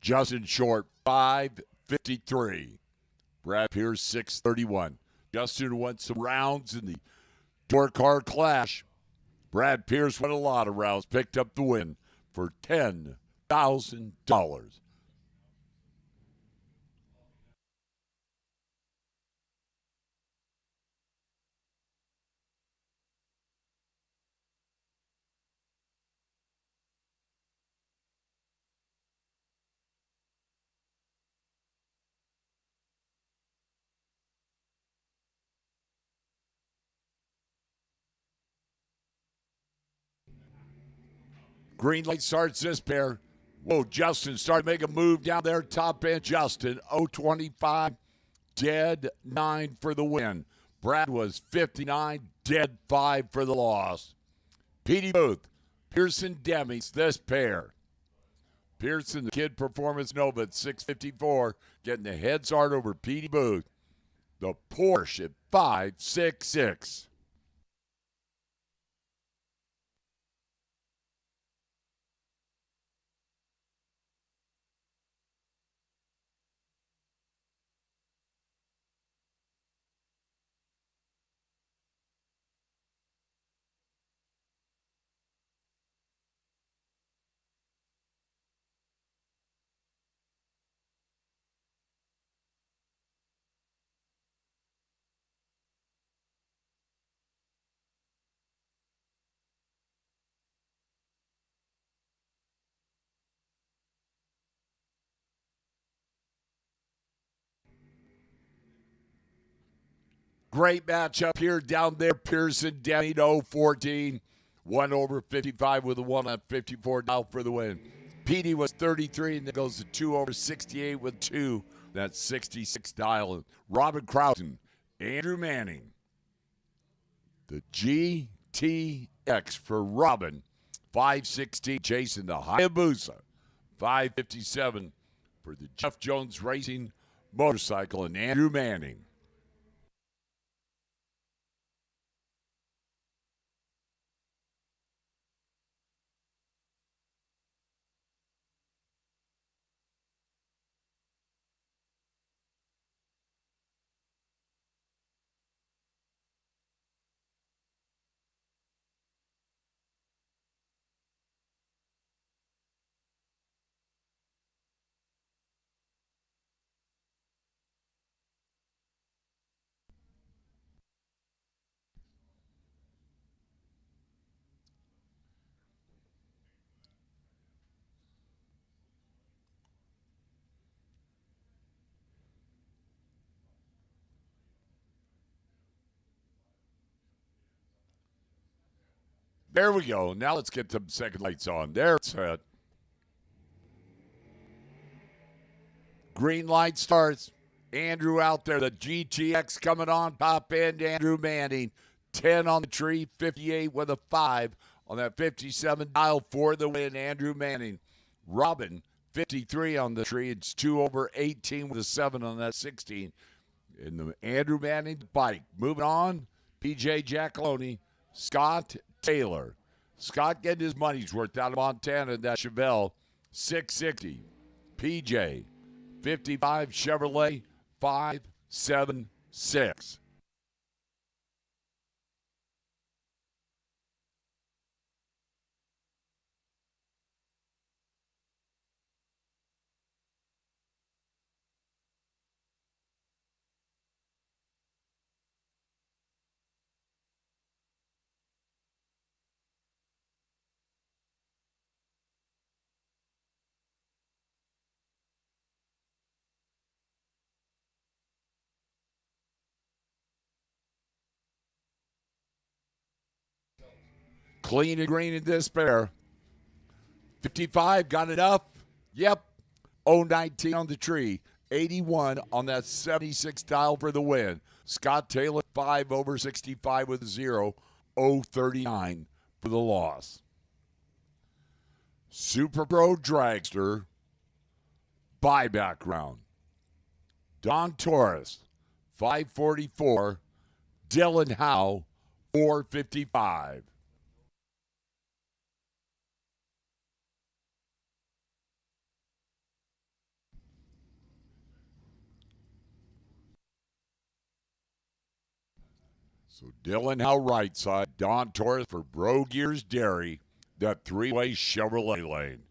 Justin Short, 553. Brad Pierce, 631. Justin won some rounds in the tour car clash. Brad Pierce won a lot of rounds, picked up the win for $10,000. Green light starts this pair. Whoa, Justin started to make a move down there. Top end, Justin, 025, dead 9 for the win. Brad was 59, dead 5 for the loss. Petey Booth, Pearson Demings, this pair. Pearson, the kid performance Nova at 654, getting the head start over Petey Booth. The Porsche at 566. Great matchup here down there. Pearson, Deming, 014. 1 over 55 with a 1 on 54 now for the win. Petey was 33, and then goes to 2 over 68 with 2. That's 66 dial. Robin Crowton, Andrew Manning. The GTX for Robin, 516. Chasing the Hayabusa, 557 for the Jeff Jones Racing motorcycle and Andrew Manning. There we go. Now let's get some second lights on. There it's set. Green light starts. Andrew out there. The GTX coming on. Top end, Andrew Manning. 10 on the tree, 58 with a 5 on that 57 dial for the win. Andrew Manning. Robin, 53 on the tree. It's 2 over 18 with a 7 on that 16. And the Andrew Manning bike. Moving on, PJ Giacalone, Scott Taylor. Scott getting his money's worth out of Montana. That Chevelle, 660. PJ, 55 Chevrolet, 576. Clean and green in this pair. 55 got enough. Yep. 019 on the tree. 81 on that 76 dial for the win. Scott Taylor, 5 over 65 with a 0. 039 for the loss. Super Pro Dragster, buyback round. Don Torres, 544. Dylan Howe, 455. So Dylan Howe right side, Don Torres for Bro Gears Dairy, that three-way Chevrolet lane.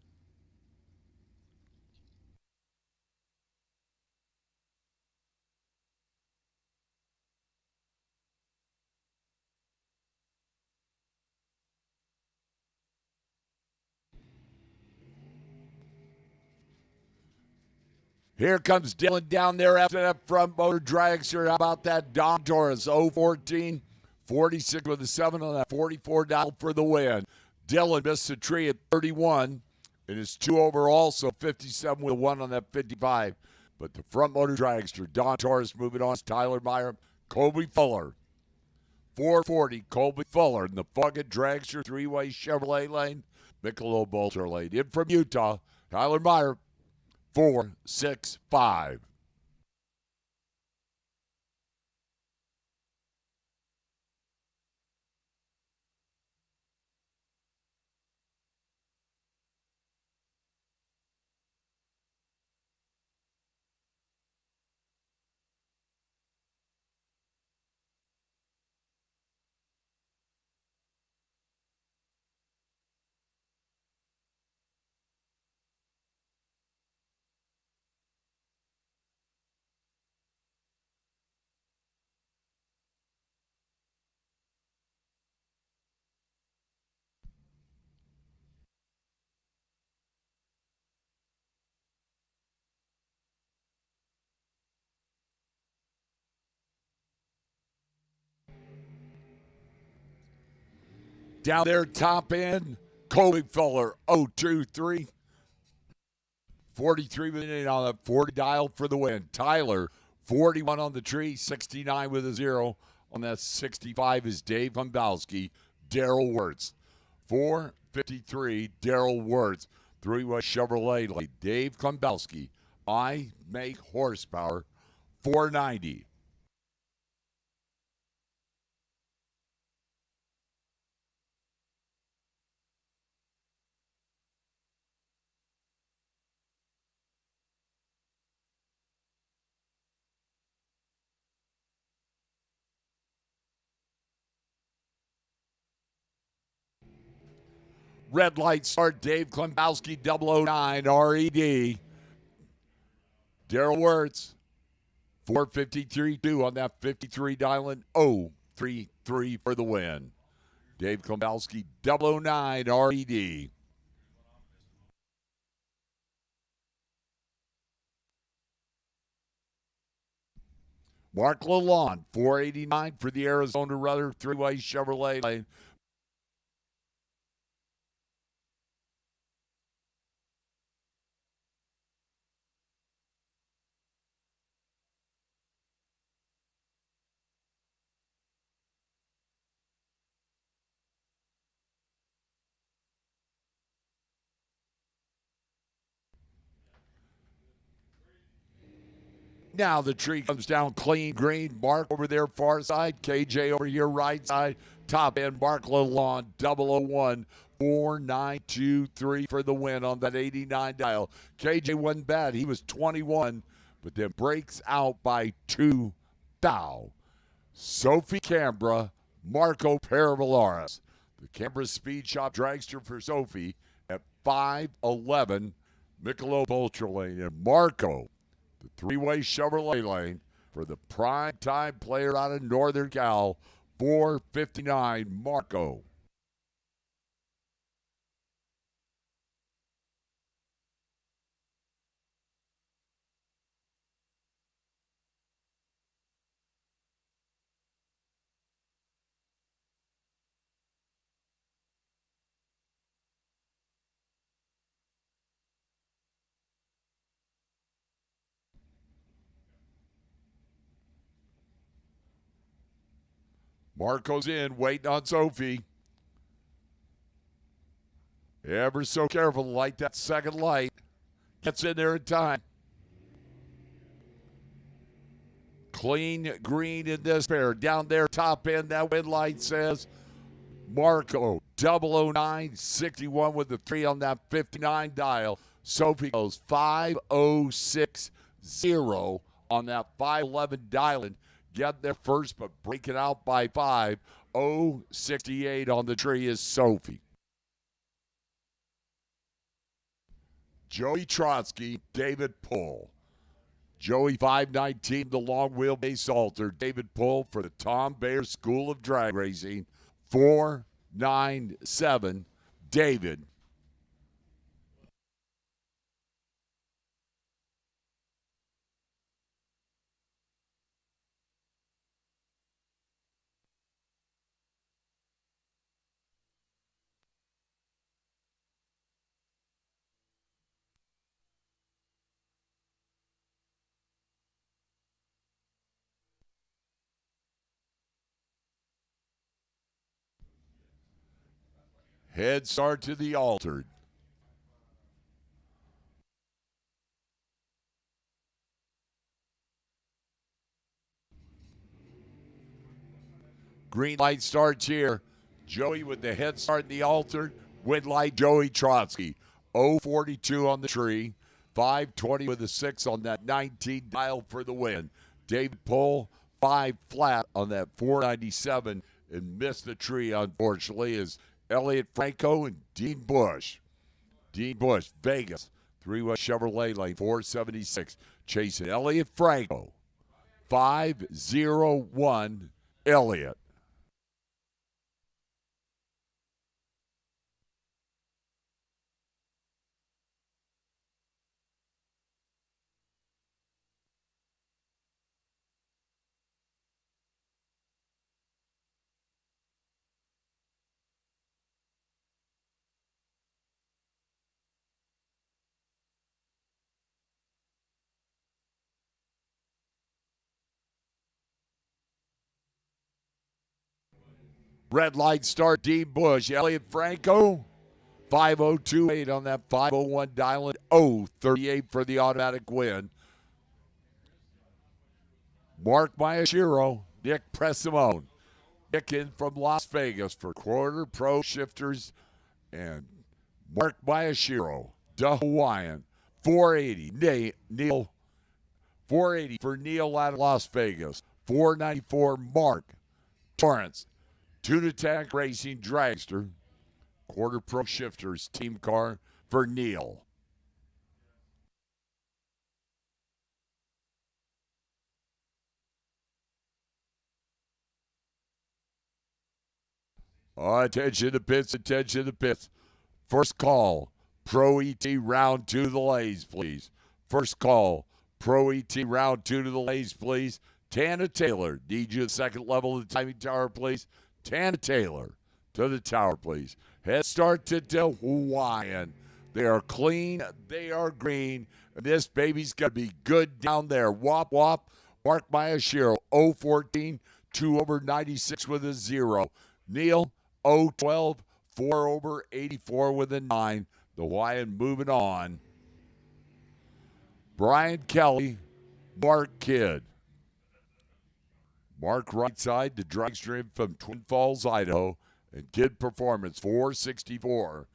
Here comes Dylan down there after that front motor dragster. How about that Don Torres, 014, 46 with a 7 on that 44 dial for the win. Dylan missed the tree at 31, and it's 2 over also, 57 with a 1 on that 55. But the front motor dragster, Don Torres moving on. Tyler Meyer, Colby Fuller. 440, Colby Fuller in the Fuggett Dragster three-way Chevrolet lane. Michelob Ultra lane. In from Utah, Tyler Meyer, 465. Down there, top end, Colby Fuller, 023. 43 minute on that 40 dial for the win. Tyler, 41 on the tree, 69 with a 0. On that 65 is Dave Humbowski, Daryl Wirtz. 453, Daryl Wirtz. Three-way Chevrolet lane. Dave Humbowski, I make horsepower, 490. Red light start, Dave Klimbowski, 009, RED. Daryl Wirtz, 453-2 on that 53 dialing, 033 for the win. Dave Klimbowski, 009, RED. Mark Lalonde, 489 for the Arizona Rudder, three-way Chevrolet lane. Now the tree comes down clean green. Mark over there far side. KJ over here right side. Top end. Mark little on 001. 4923 for the win on that 89 dial. KJ wasn't bad. He was 21, but then breaks out by 2 thou. Sophie Canberra, Marco Paravalaris. The Canberra Speed Shop Dragster for Sophie at 511. Michelob Ultra Lane and Marco, the three-way Chevrolet lane for the prime time player out of Northern Cal, 459 Marco. Marco's in, waiting on Sophie. Ever so careful to light that second light. Gets in there in time. Clean green in this pair. Down there, top end, that wind light says Marco, 00961 with the 3 on that 59 dial. Sophie goes 5060 on that 511 dialing. Get there first, but break it out by 5068 on the tree is Sophie. Joey Trotsky, David Pull. Joey 519, the long wheelbase halter. David Pull for the Tom Bayer School of Drag Racing, 497. David. Head start to the altered. Green light starts here. Joey with the head start in the altered. Wind light, Joey Trotsky. 042 on the tree. 520 with a 6 on that 19 dial for the win. David Pull, 5 flat on that 497 and missed the tree, unfortunately, is Elliot Franco and Dean Bush. Dean Bush, Vegas, 3-way Chevrolet lane, 476. Chasing Elliot Franco, 501 Elliot. Red light start, Dean Bush. Elliot Franco, 5028 on that 501 dial. 038 for the automatic win. Mark Mayashiro, Nick Presimone. Nick in from Las Vegas for Quarter Pro Shifters. And Mark Mayashiro, the Hawaiian. 480. Neil. 480 for Neil out of Las Vegas. 494 Mark Torrance. Tuna Tank Racing Dragster. Quarter Pro Shifters team car for Neil. Attention to pits, attention to pits. First call, Pro ET round 2 to the lays, please. First call, Pro ET round 2 to the lays, please. Tana Taylor, need you at second level of the timing tower, please. Tana Taylor to the tower, please. Head start to the Hawaiian. They are clean, they are green, and this baby's going to be good down there. Wop, wop. Mark Mayashiro, 014, 2 over 96 with a 0. Neil, 012, 4 over 84 with a 9. The Hawaiian moving on. Brian Kelly, Mark Kidd. Mark right side to Dragster from Twin Falls, Idaho. And Kidd performance 464.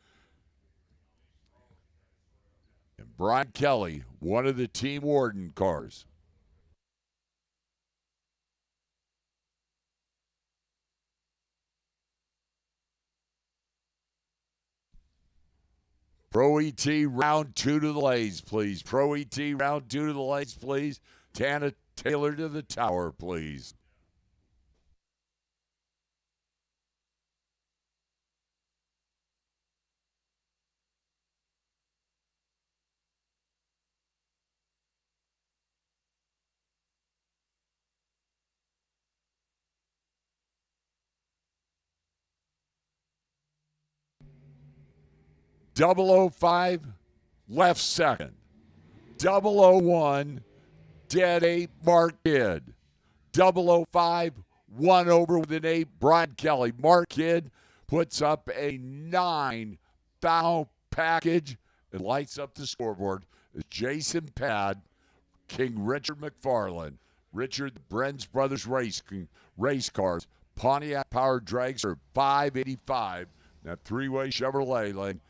And Brian Kelly, one of the team warden cars. Pro ET round 2 to the lays, please. Pro ET round 2 to the lays, please. Tana Taylor to the tower, please. Double O 05, left second. 001, dead 8, Mark Kidd. 005, 1 over with an 8, Brian Kelly. Mark Kidd puts up a 9 foul package and lights up the scoreboard. Jason Pad, King Richard McFarland. Richard Brenz Brothers race cars. Pontiac Power Dragster 585. That three-way Chevrolet lane.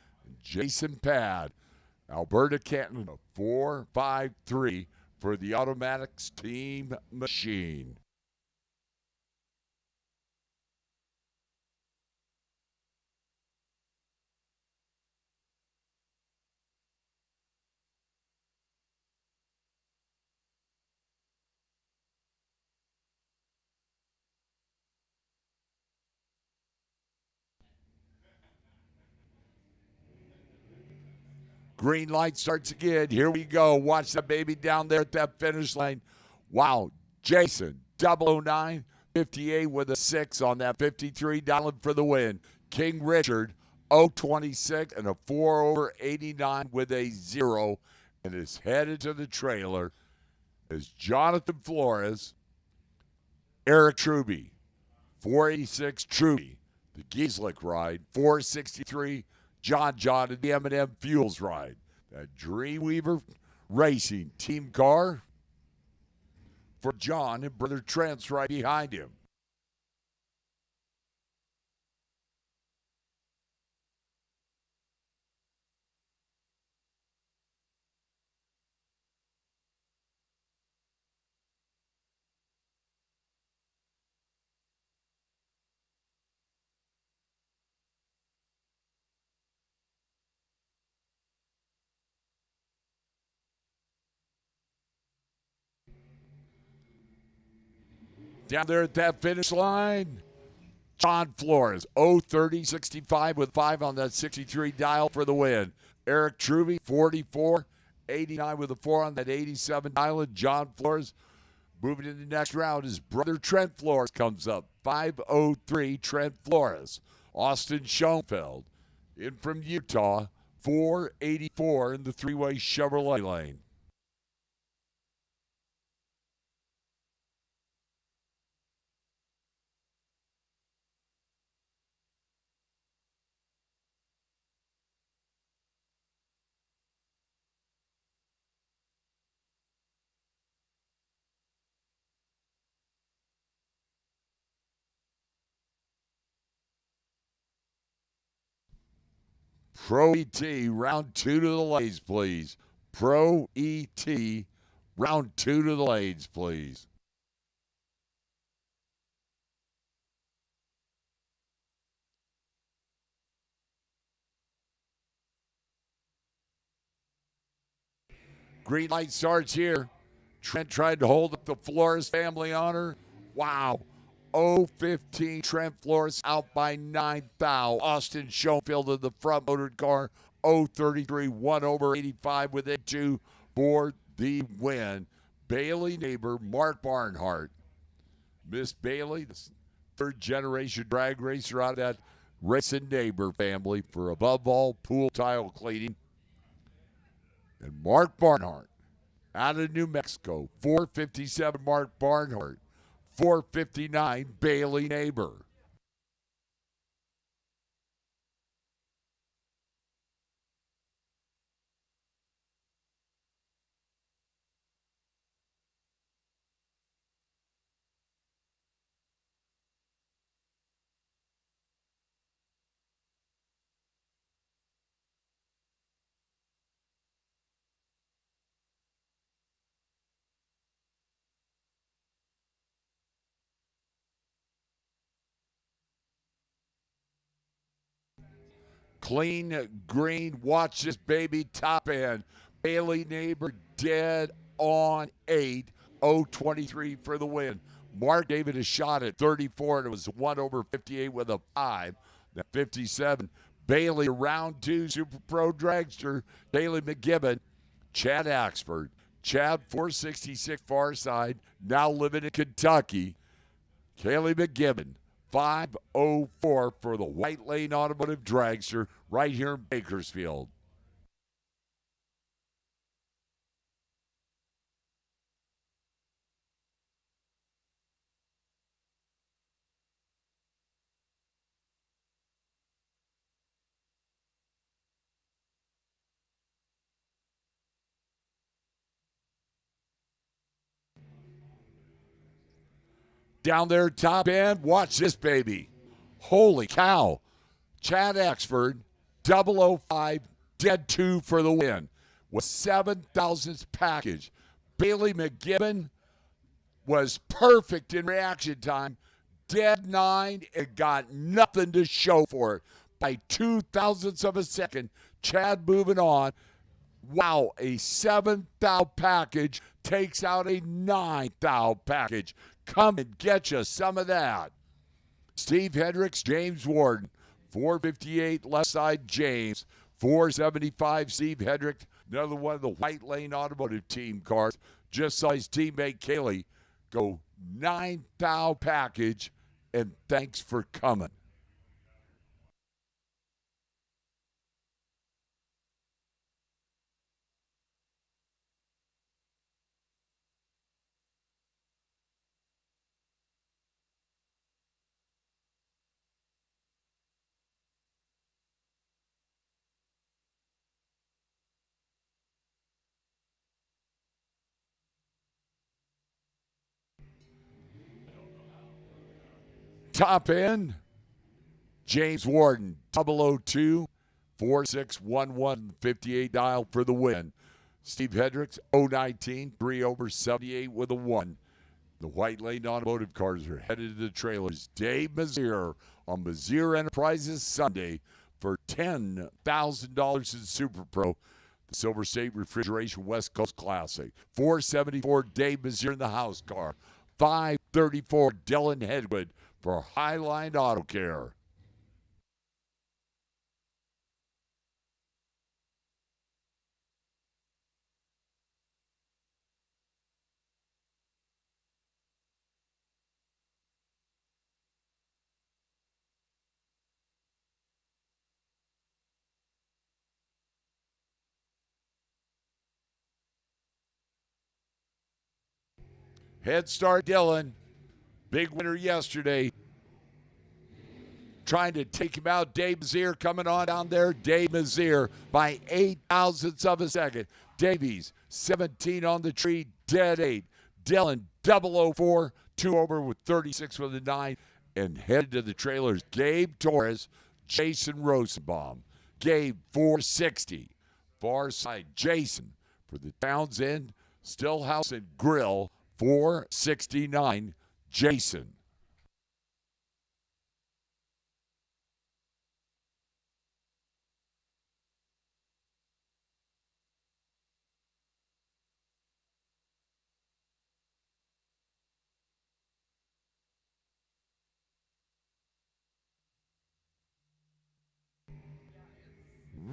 Jason Pad. Alberta Canton 453 for the Automatics Team Machine. Green light starts again. Here we go. Watch that baby down there at that finish line. Wow. Jason, 009, 58 with a 6 on that 53, dialing for the win. King Richard, 026 and a 4 over 89 with a 0 and is headed to the trailer is Jonathan Flores, Eric Truby, 486 Truby, the Gieslich ride, 463 John and the M&M Fuels ride. That Dreamweaver Racing team car for John and brother Trent's right behind him. Down there at that finish line, John Flores, 030-65 with 5 on that 63 dial for the win. Eric Truby, 44-89 with a 4 on that 87 dial. And John Flores moving in the next round. His brother Trent Flores comes up, 503 Trent Flores. Austin Schoenfeld in from Utah, 484 in the three-way Chevrolet lane. Pro ET, round 2 to the lanes, please. Pro ET, round 2 to the lanes, please. Green light starts here. Trent tried to hold up the Flores family honor. Wow. 0-15, Trent Flores out by 9 thou. Austin Schoenfeld in the front motored car. 0-33, 1 over 85 with a 2 for the win. Bailey neighbor, Mark Barnhart. Miss Bailey, the third generation drag racer out of that racing neighbor family for above all pool tile cleaning. And Mark Barnhart out of New Mexico, 457 Mark Barnhart. 459 Bailey neighbor. Clean green. Watch this baby top end. Bailey Neighbor dead on 8. 023 for the win. Mark gave it a shot at 34, and it was 1 over 58 with a 5. Now 57. Bailey, round 2, Super Pro Dragster. Bailey McGibbon. Chad Axford. Chad, 466 far side, now living in Kentucky. Kaylee McGibbon, 504 for the White Lane Automotive Dragster right here in Bakersfield. Down there, top end, watch this baby. Holy cow. Chad Axford, 005, dead 2 for the win with 7,000th package. Bailey McGibbon was perfect in reaction time, dead 9, and got nothing to show for it. By 2,000ths of a second, Chad moving on. Wow, a 7,000 package takes out a 9,000 package. Come and get you some of that. Steve Hendricks, James Warden, 458 left side James, 475 Steve Hendricks, another one of the White Lane Automotive team cars. Just saw his teammate Kaylee go 9,000 package, and thanks for coming. Top end, James Warden, 002, 4611, 58 dial for the win. Steve Hendricks, 019, 3 over 78 with a 1. The White Lane Automotive cars are headed to the trailers. Dave Mazier on Mazier Enterprises Sunday for $10,000 in Super Pro. The Silver State Refrigeration West Coast Classic. 474 Dave Mazier in the house car. 534 Dylan Hedwood for Highline Auto Care. Head start Dylan. Big winner yesterday. Trying to take him out. Dave Mazier coming on down there. Dave Mazier by 8,000ths of a second. Davies, 17 on the tree, dead 8. Dylan, 004, 2 over with 36 with a 9. And headed to the trailers, Gabe Torres, Jason Rosenbaum. Gabe, 460. Far side, Jason for the Townsend, Stillhouse and Grill, 469, Jason.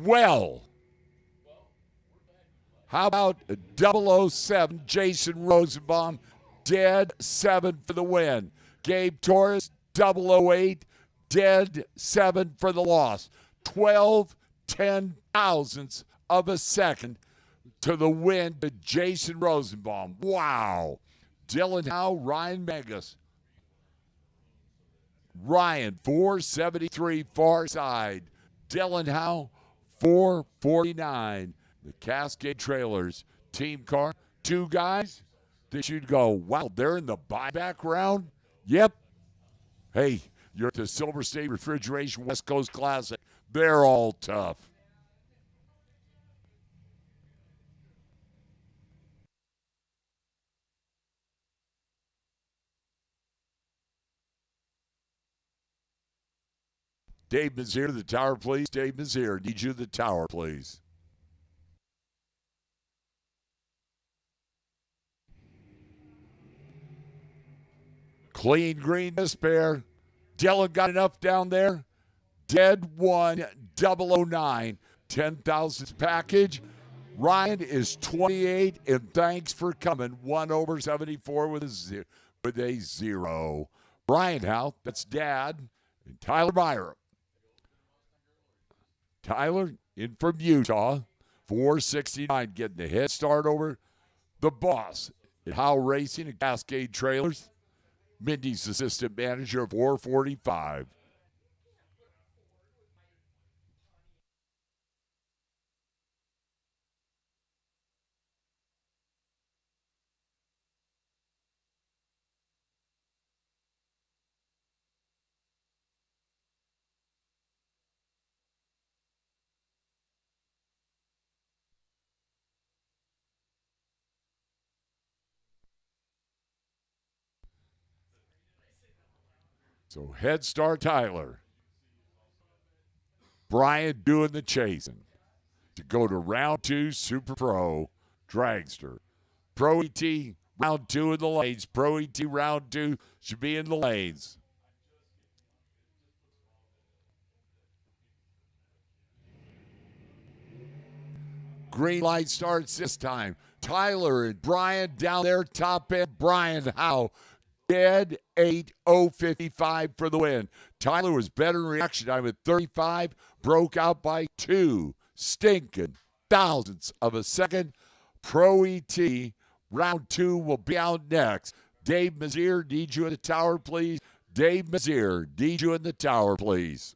Well, how about 007, Jason Rosenbaum, dead 7 for the win. Gabe Torres, 008, dead 7 for the loss. 12 10,000ths of a second to the win to Jason Rosenbaum. Wow. Dylan Howe, Ryan Megas. Ryan, 473 far side. Dylan Howe, 449. The Cascade Trailers team car. 2 guys that you'd go, wow, they're in the buyback round? Yep. Hey, you're at the Silver State Refrigeration West Coast Classic. They're all tough. Dave Mazier, the tower, please. Dave Mazier, need you the tower, please. Clean green despair. Dylan got enough down there. Dead 1, 009. 10,000 package. Ryan is 28, and thanks for coming. 1 over 74 with a 0. Brian Howe, that's Dad, and Tyler Meyer. Tyler in from Utah, 469, getting the head start over the boss at Howe Racing and Cascade Trailers. Mindy's assistant manager, 445. So head start Tyler. Brian doing the chasing to go to round 2 Super Pro Dragster. Pro ET round 2 in the lanes. Pro ET round 2 should be in the lanes. Green light starts this time. Tyler and Brian down there, top end. Brian Howe, dead 8:055 for the win. Tyler was better in reaction time at 35, broke out by 2 stinking thousandths of a second. Pro ET round 2 will be out next. Dave Mazier, need you in the tower, please. Dave Mazier, need you in the tower, please.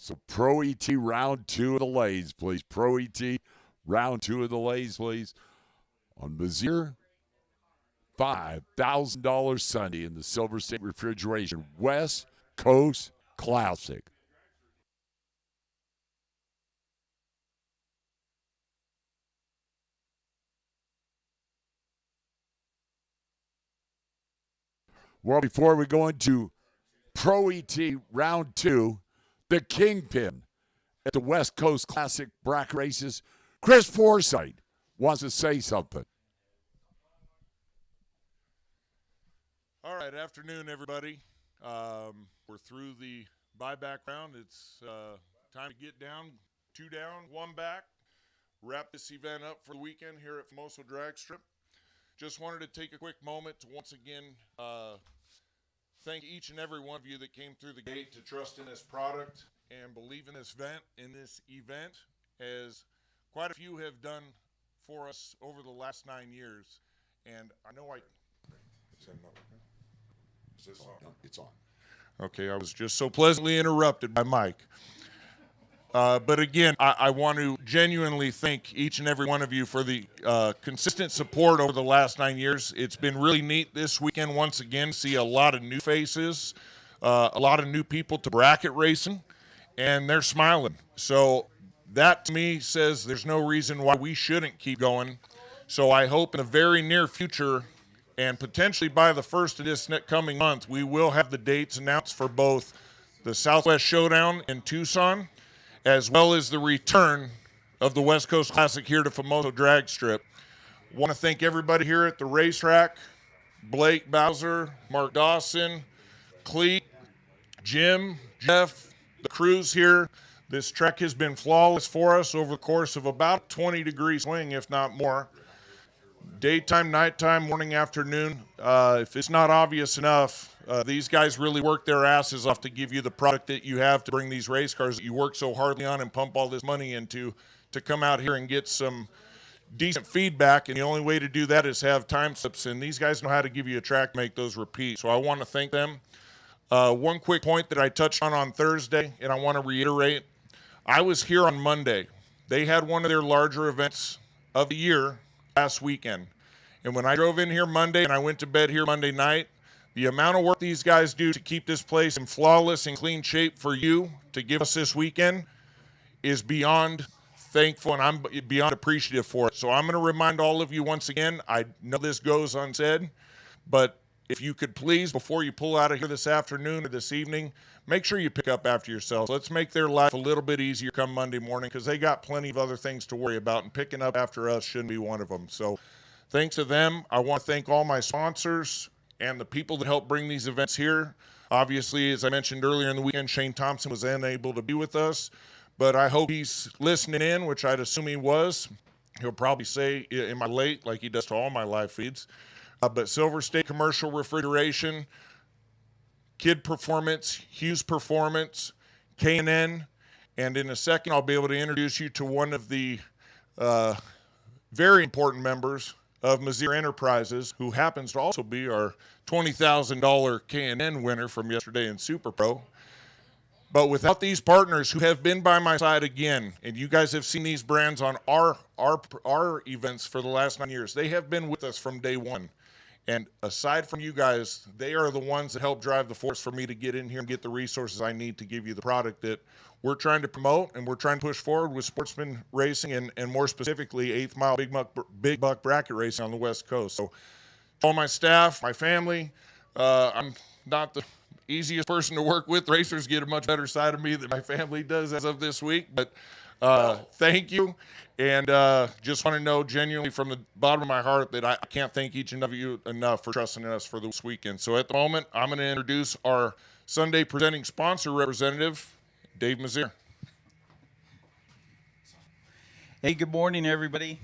So Pro ET round 2 of the lays, please. Pro ET round 2 of the lays, please. On Mazier, $5,000 Sunday in the Silver State Refrigeration West Coast Classic. Well, before we go into Pro ET round 2, the Kingpin at the West Coast Classic bracket races, Chris Forsythe wants to say something. All right, afternoon, everybody. We're through the buyback round. It's time to get down, 2 down, 1 back. Wrap this event up for the weekend here at Famoso Dragster. Just wanted to take a quick moment to once again thank each and every one of you that came through the gate to trust in this product and believe in this event, as quite a few have done for us over the last 9 years. And I know is this on? It's on. Okay, I was just so pleasantly interrupted by Mike. But again, I want to genuinely thank each and every one of you for the consistent support over the last 9 years. It's been really neat this weekend once again, see a lot of new faces, a lot of new people to bracket racing, and they're smiling. So that to me says there's no reason why we shouldn't keep going. So I hope in the very near future, and potentially by the first of this coming month, we will have the dates announced for both the Southwest Showdown in Tucson, as well as the return of the West Coast Classic here to Famoso Drag Strip. Want to thank everybody here at the racetrack, Blake Bowser, Mark Dawson, Cleet, Jim, Jeff, the crews here. This track has been flawless for us over the course of about a 20-degree swing, if not more. Daytime, nighttime, morning, afternoon. If it's not obvious enough, these guys really work their asses off to give you the product that you have to bring these race cars that you work so hardly on and pump all this money into to come out here and get some decent feedback. And the only way to do that is have time slips. And these guys know how to give you a track, make those repeat. So I want to thank them. One quick point that I touched on Thursday, and I want to reiterate. I was here on Monday. They had one of their larger events of the year last weekend. And when I drove in here Monday and I went to bed here Monday night, the amount of work these guys do to keep this place in flawless and clean shape for you to give us this weekend is beyond thankful, and I'm beyond appreciative for it. So I'm going to remind all of you once again, I know this goes unsaid, but if you could please, before you pull out of here this afternoon or this evening, make sure you pick up after yourselves. Let's make their life a little bit easier come Monday morning, because they got plenty of other things to worry about, and picking up after us shouldn't be one of them. So thanks to them. I want to thank all my sponsors and the people that help bring these events here. Obviously, as I mentioned earlier in the weekend, Shane Thompson was unable to be with us, but I hope he's listening in, which I'd assume he was. He'll probably say, am I late, like he does to all my live feeds. But Silver State Commercial Refrigeration, Kid Performance, Hughes Performance, K&N, and in a second I'll be able to introduce you to one of the very important members of Mazir Enterprises, who happens to also be our $20,000 K&N winner from yesterday in Super Pro. But without these partners who have been by my side again, and you guys have seen these brands on our events for the last 9 years, they have been with us from day one. And aside from you guys, they are the ones that help drive the force for me to get in here and get the resources I need to give you the product that we're trying to promote and we're trying to push forward with sportsman racing and more specifically 8th Mile Big Buck Bracket Racing on the West Coast. So all my staff, my family, I'm not the easiest person to work with. Racers get a much better side of me than my family does as of this week. But thank you. And just want to know genuinely from the bottom of my heart that I can't thank each and every you enough for trusting in us for this weekend. So at the moment, I'm going to introduce our Sunday presenting sponsor representative, Dave Mazir. Hey, good morning, everybody.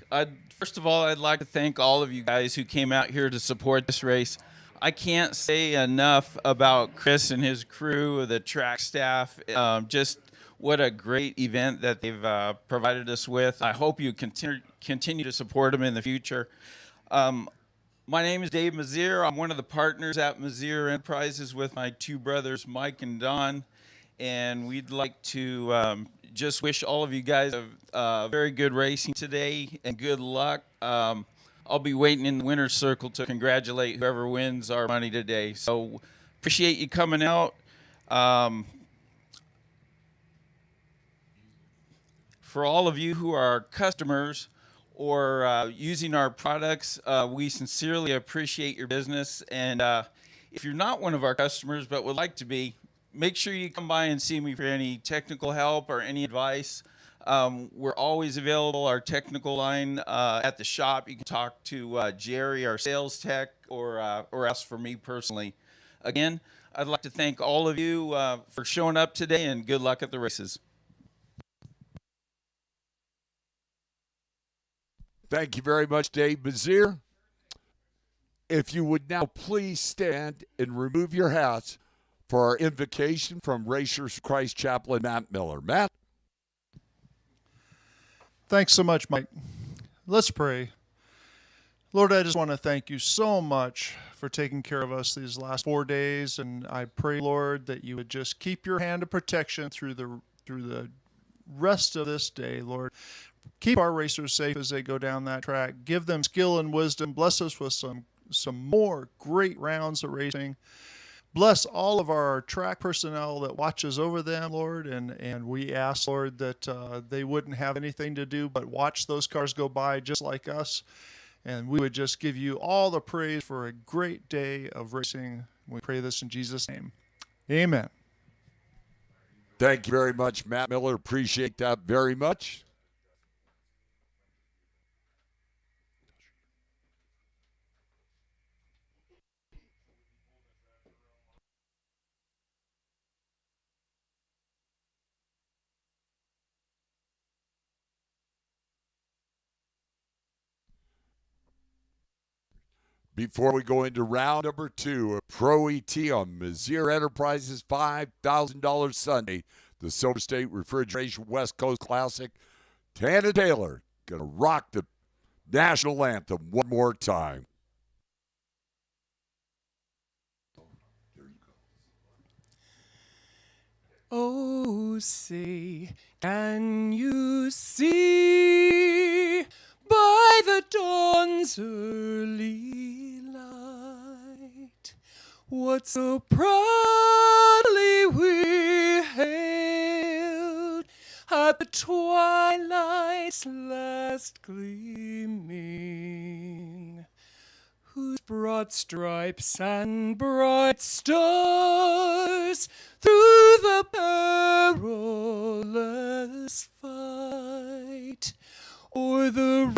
First of all, I'd like to thank all of you guys who came out here to support this race. I can't say enough about Chris and his crew, the track staff. Just what a great event that they've provided us with. I hope you continue to support them in the future. My name is Dave Mazir. I'm one of the partners at Mazir Enterprises with my two brothers, Mike and Don. And we'd like to just wish all of you guys a very good racing today and good luck. I'll be waiting in the winner's circle to congratulate whoever wins our money today. So appreciate you coming out. For all of you who are customers or using our products, we sincerely appreciate your business. And if you're not one of our customers but would like to be, make sure you come by and see me for any technical help or any advice. We're always available, our technical line at the shop. You can talk to Jerry, our sales tech, or ask for me personally. Again, I'd like to thank all of you for showing up today, and good luck at the races. Thank you very much, Dave Mazir. If you would now please stand and remove your hats for our invocation from Racers Christ Chaplain Matt Miller. Matt? Thanks so much, Mike. Let's pray. Lord, I just want to thank you so much for taking care of us these last 4 days, and I pray, Lord, that you would just keep your hand of protection through the rest of this day, Lord. Keep our racers safe as they go down that track. Give them skill and wisdom. Bless us with some more great rounds of racing. Bless all of our track personnel that watches over them, Lord, and we ask, Lord, that they wouldn't have anything to do but watch those cars go by just like us. And we would just give you all the praise for a great day of racing. We pray this in Jesus' name. Amen. Thank you very much, Matt Miller. Appreciate that very much. Before we go into round number 2 of Pro ET on Mizzier Enterprises $5,000 Sunday, the Silver State Refrigeration West Coast Classic, Tana Taylor going to rock the national anthem one more time. Oh, say, can you see by the dawn's early light what so proudly we hailed at the twilight's last gleaming, whose broad stripes and bright stars through the perilous fight o'er the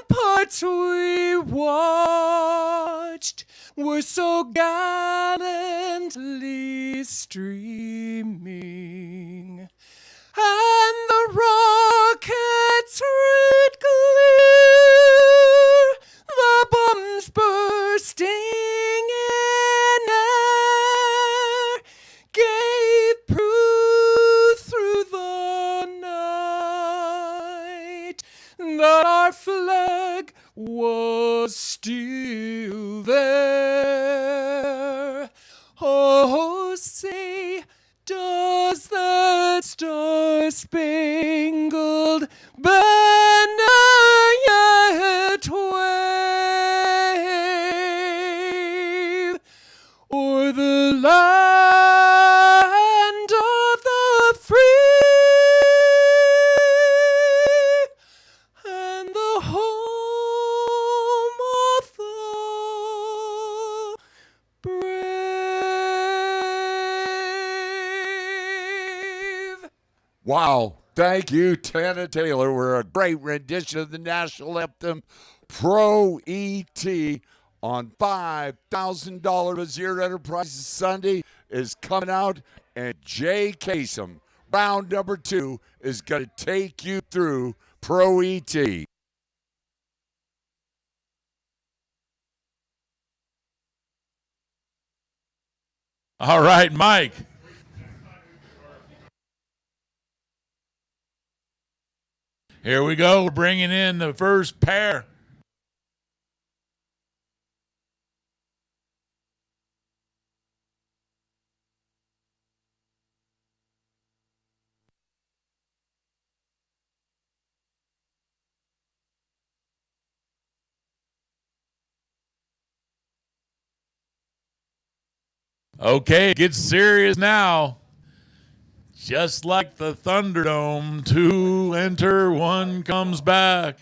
ramparts we watched were so gallantly streaming, and the rockets red glare, the bombs bursting in air, gave proof through the night that our flag was still there. Oh, say, does that star-spangled banner yet wave o'er the land of the free and the home of the brave? Wow. Thank you, Tana Taylor. We're a great rendition of the national anthem, Pro ET, on $5,000 Mizzier Enterprises Sunday is coming out, and Jay Kasem, round number 2, is going to take you through Pro ET. All right, Mike. Here we go. We're bringing in the first pair. Okay, it gets serious now. Just like the Thunderdome, 2 enter, 1 comes back.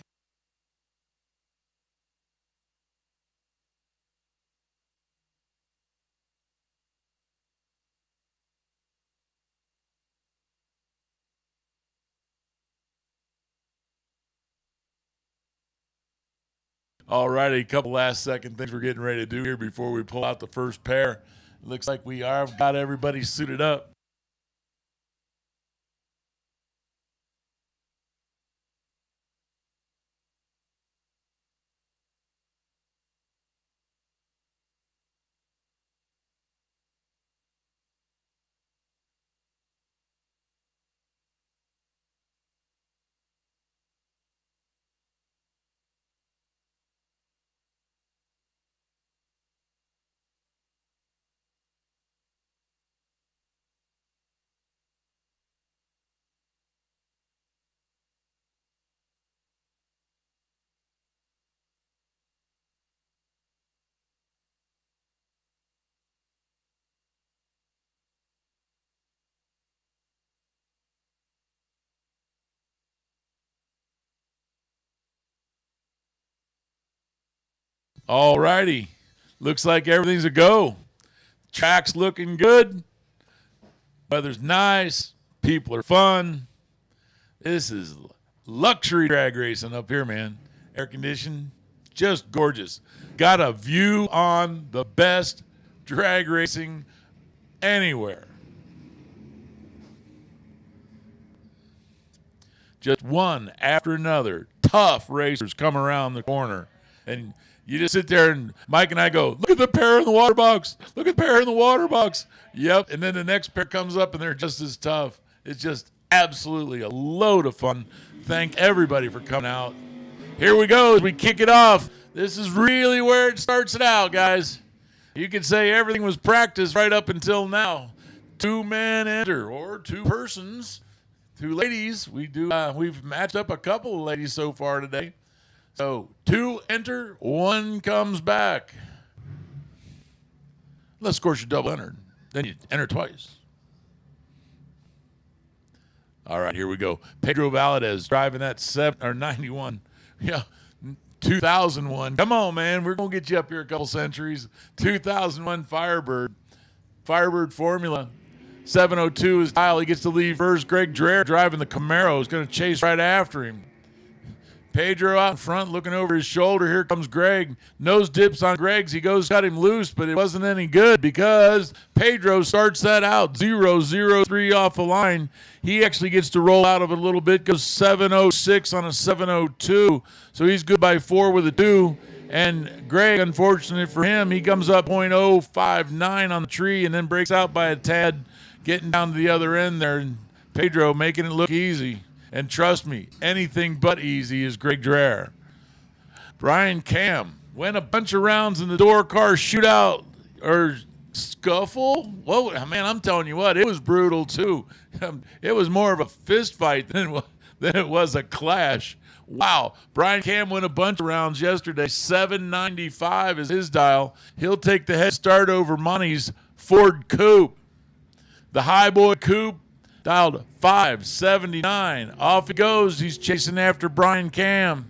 All righty, a couple last second things we're getting ready to do here before we pull out the first pair. It looks like we are got everybody suited up. All righty. Looks like everything's a go. Track's looking good. Weather's nice. People are fun. This is luxury drag racing up here, man. Air conditioned, just gorgeous. Got a view on the best drag racing anywhere. Just one after another. Tough racers come around the corner. And you just sit there and Mike and I go, look at the pair in the water box. Look at the pair in the water box. Yep. And then the next pair comes up and they're just as tough. It's just absolutely a load of fun. Thank everybody for coming out. Here we go as we kick it off. This is really where it starts it out, guys. You could say everything was practice right up until now. 2 men enter, or 2 persons, 2 ladies. We've matched up a couple of ladies so far today. So 2 enter, 1 comes back. Let's course you double entered. Then you enter twice. All right, here we go. Pedro Valadez driving that 91. Yeah, 2001. Come on, man. We're going to get you up here a couple centuries. 2001 Firebird Formula. 702 is Kyle. He gets to leave first. Greg Dreher driving the Camaro is going to chase right after him. Pedro out in front looking over his shoulder. Here comes Greg. Nose dips on Greg's. He goes, cut him loose, but it wasn't any good because Pedro starts that out 0-0-3 off the line. He actually gets to roll out of it a little bit, goes 706 on a 702. So he's good by 4 with a 2. And Greg, unfortunate for him, he comes up .059 on the tree and then breaks out by a tad, getting down to the other end there. And Pedro making it look easy. And trust me, anything but easy is Greg Dreher. Brian Cam went a bunch of rounds in the door car shootout or scuffle. Whoa, man, I'm telling you what, it was brutal too. It was more of a fist fight than it was a clash. Wow, Brian Cam went a bunch of rounds yesterday. 795 is his dial. He'll take the head start over Monty's Ford Coupe. The Highboy Coupe dialed 579. Off he goes. He's chasing after Brian Cam.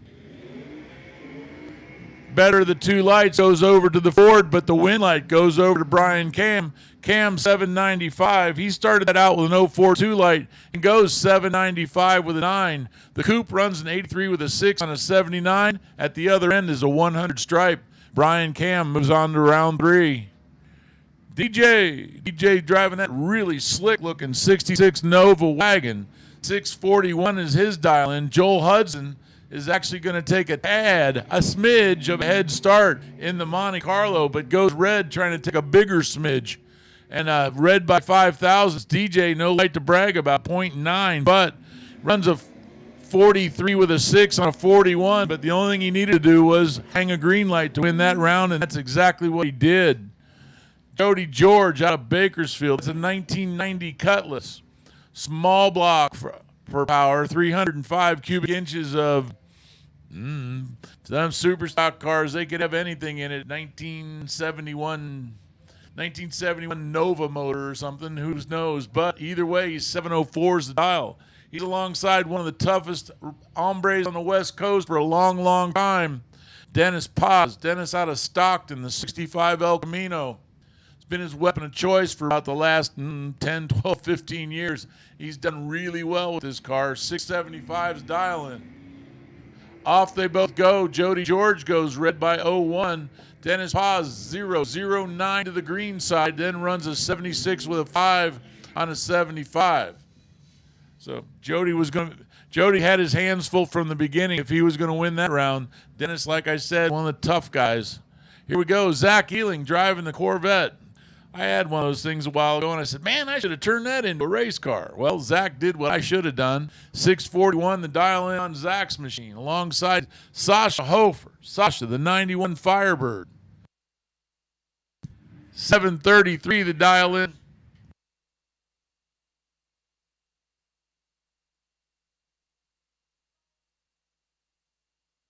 Better the 2 lights goes over to the Ford, but the wind light goes over to Brian Cam. Cam 795. He started that out with an 042 light and goes 795 with a 9. The Coupe runs an 83 with a 6 on a 79. At the other end is a 100 stripe. Brian Cam moves on to round 3. DJ driving that really slick-looking 66 Nova wagon. 641 is his dial-in. Joel Hudson is actually going to take a smidge of a head start in the Monte Carlo, but goes red trying to take a bigger smidge. And red by 5,000. DJ, no light to brag about, .9, but runs a 43 with a 6 on a 41, but the only thing he needed to do was hang a green light to win that round, and that's exactly what he did. Jody George out of Bakersfield. It's a 1990 Cutlass. Small block for power. 305 cubic inches of some super stock cars. They could have anything in it. 1971 Nova motor or something. Who knows? But either way, he's 704 is the dial. He's alongside one of the toughest hombres on the West Coast for a long, long time. Dennis Paz. Dennis out of Stockton, the 65 El Camino. Been his weapon of choice for about the last 10, 12, 15 years. He's done really well with his car. 675's dial-in. Off they both go. Jody George goes red by 01. Dennis Paz 009 to the green side, then runs a 76 with a 5 on a 75. So Jody had his hands full from the beginning if he was going to win that round. Dennis, like I said, one of the tough guys. Here we go. Zach Ealing driving the Corvette. I had one of those things a while ago, and I said, man, I should have turned that into a race car. Well, Zach did what I should have done. 641, the dial-in on Zach's machine, alongside Sasha Hofer. Sasha, the 91 Firebird. 733, the dial-in.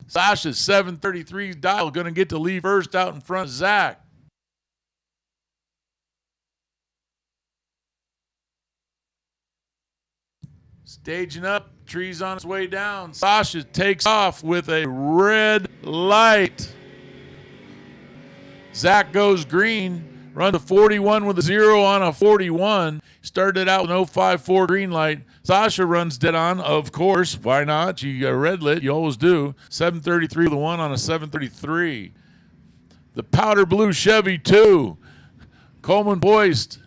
Sasha's 733 dial going to get to leave first out in front of Zach. Staging up, trees on its way down. Sasha takes off with a red light. Zach goes green, runs a 41 with a 0 on a 41. Started out with an 054 green light. Sasha runs dead on, of course. Why not? You got red lit. You always do. 733 with a 1 on a 733. The powder blue Chevy 2. Coleman Boyst.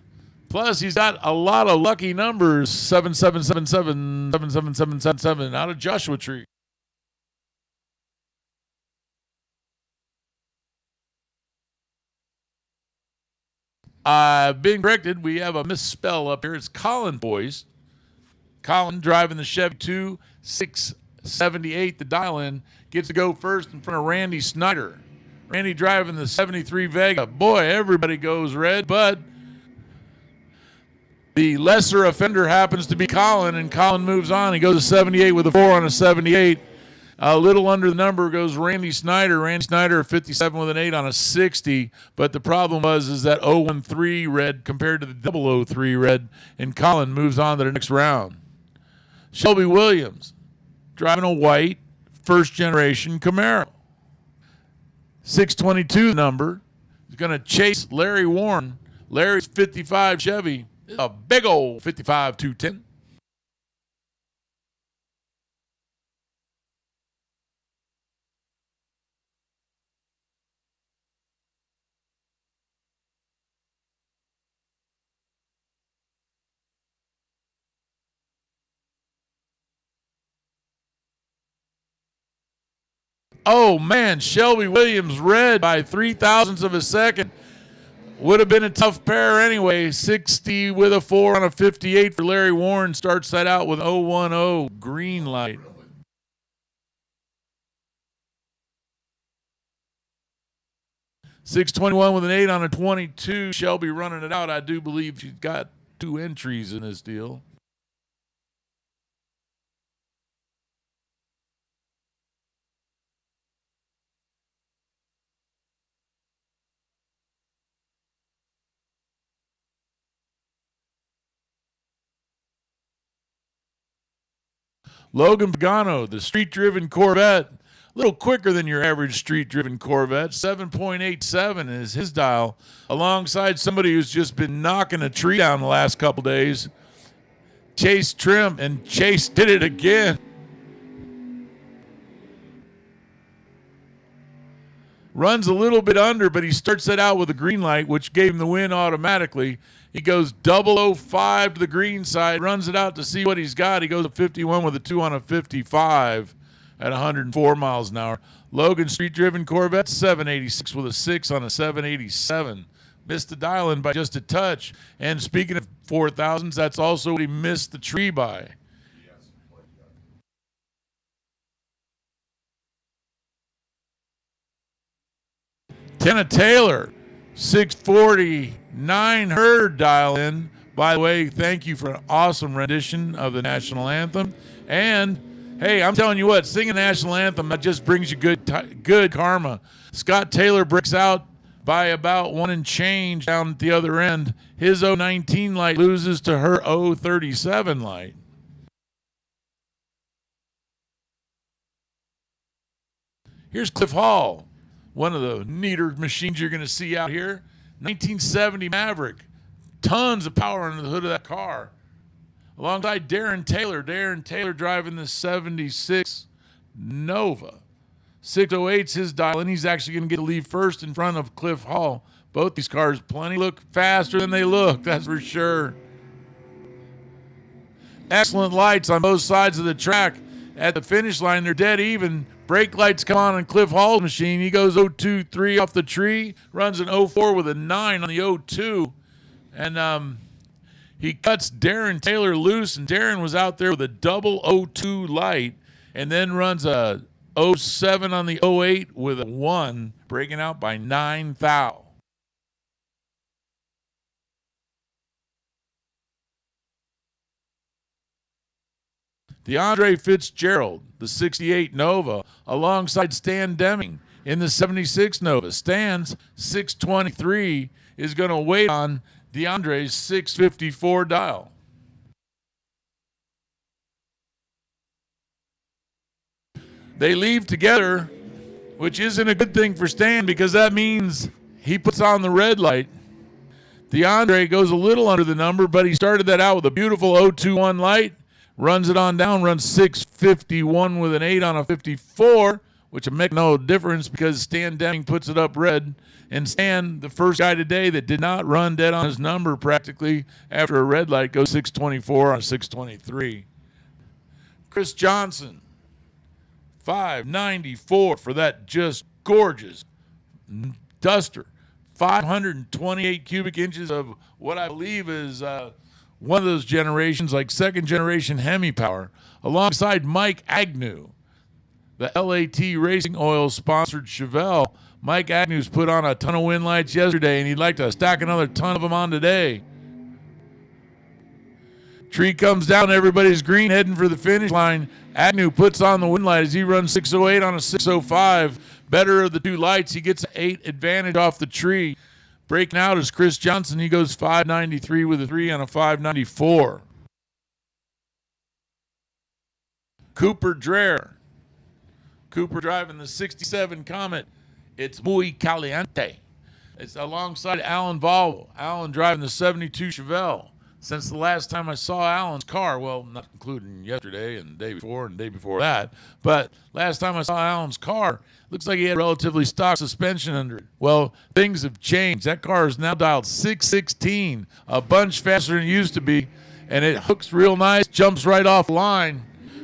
Plus, he's got a lot of lucky numbers. 7777, 77777 out of Joshua Tree. I've been corrected. We have a misspell up here. It's Colin Boyst. Colin driving the Chevy 2, 678, the dial-in, gets to go first in front of Randy Snyder. Randy driving the 73 Vega. Boy, everybody goes red, but the lesser offender happens to be Colin, and Colin moves on. He goes to 78 with a 4 on a 78. A little under the number goes Randy Snyder. Randy Snyder, 57 with an 8 on a 60. But the problem is that 013 red compared to the 003 red, and Colin moves on to the next round. Shelby Williams, driving a white first-generation Camaro. 622 number. He's going to chase Larry Warren. Larry's 55 Chevy. A big old 55 210. Oh, man, Shelby Williams red by 0.003 of a second. Would have been a tough pair anyway. 60 with a 4 on a 58 for Larry Warren. Starts that out with 010 green light. .621 with an 8 on a 22. Shelby running it out. I do believe she's got 2 entries in this deal. Logan Pagano, the street-driven Corvette, a little quicker than your average street-driven Corvette. 7.87 is his dial, alongside somebody who's just been knocking a tree down the last couple days. Chase Trim, and Chase did it again. Runs a little bit under, but he starts that out with a green light, which gave him the win automatically. He goes 005 to the green side, runs it out to see what he's got. He goes to 51 with a 2 on a 55 at 104 miles an hour. Logan street-driven Corvette, 786 with a 6 on a 787. Missed the dial-in by just a touch. And speaking of 4,000s, that's also what he missed the tree by. Tenna Taylor, 649 her dial in. By the way, thank you for an awesome rendition of the national anthem. And hey, I'm telling you what, singing the national anthem, that just brings you good karma. Scott Taylor breaks out by about 1 and change down at the other end. His 019 light loses to her 037 light. Here's Cliff Hall, one of the neater machines you're going to see out here. 1970 Maverick. Tons of power under the hood of that car. Alongside Darren Taylor. Darren Taylor driving the 76 Nova. 608's his dial, and he's actually going to get to leave first in front of Cliff Hall. Both these cars plenty look faster than they look, that's for sure. Excellent lights on both sides of the track. At the finish line, they're dead even. Brake lights come on Cliff Hall's machine. He goes 023 off the tree, runs an 04 with a 9 on the 02. And he cuts Darren Taylor loose, and Darren was out there with a double 02 light, and then runs a 07 on the 08 with a 1, breaking out by 9 thou. DeAndre Fitzgerald, the 68 Nova, alongside Stan Deming in the 76 Nova. Stan's 623 is going to wait on DeAndre's 654 dial. They leave together, which isn't a good thing for Stan because that means he puts on the red light. DeAndre goes a little under the number, but he started that out with a beautiful 021 light. Runs it on down, runs 6:51 with an 8 on a 54, which will make no difference because Stan Deming puts it up red. And Stan, the first guy today that did not run dead on his number practically after a red light, goes 6:24 on a 6:23. Chris Johnson, 594 for that just gorgeous duster. 528 cubic inches of what I believe is one of those generations, like second generation Hemi power, alongside Mike Agnew, the LAT Racing Oil sponsored Chevelle. Mike Agnew's put on a ton of wind lights yesterday, and he'd like to stack another ton of them on today. Tree comes down, everybody's green, heading for the finish line. Agnew puts on the wind light as he runs 608 on a 605. Better of the two lights. He gets an 8 advantage off the tree. Breaking out is Chris Johnson. He goes 593 with a 3 on a 594. Cooper Dreher. Cooper driving the 67 Comet. It's muy caliente. It's alongside Alan Volvo. Alan driving the 72 Chevelle. Since the last time I saw Alan's car, well, not including yesterday and the day before and the day before that, but last time I saw Alan's car, looks like he had relatively stock suspension under it. Well, things have changed. That car is now dialed 616, a bunch faster than it used to be, and it hooks real nice, jumps right off line.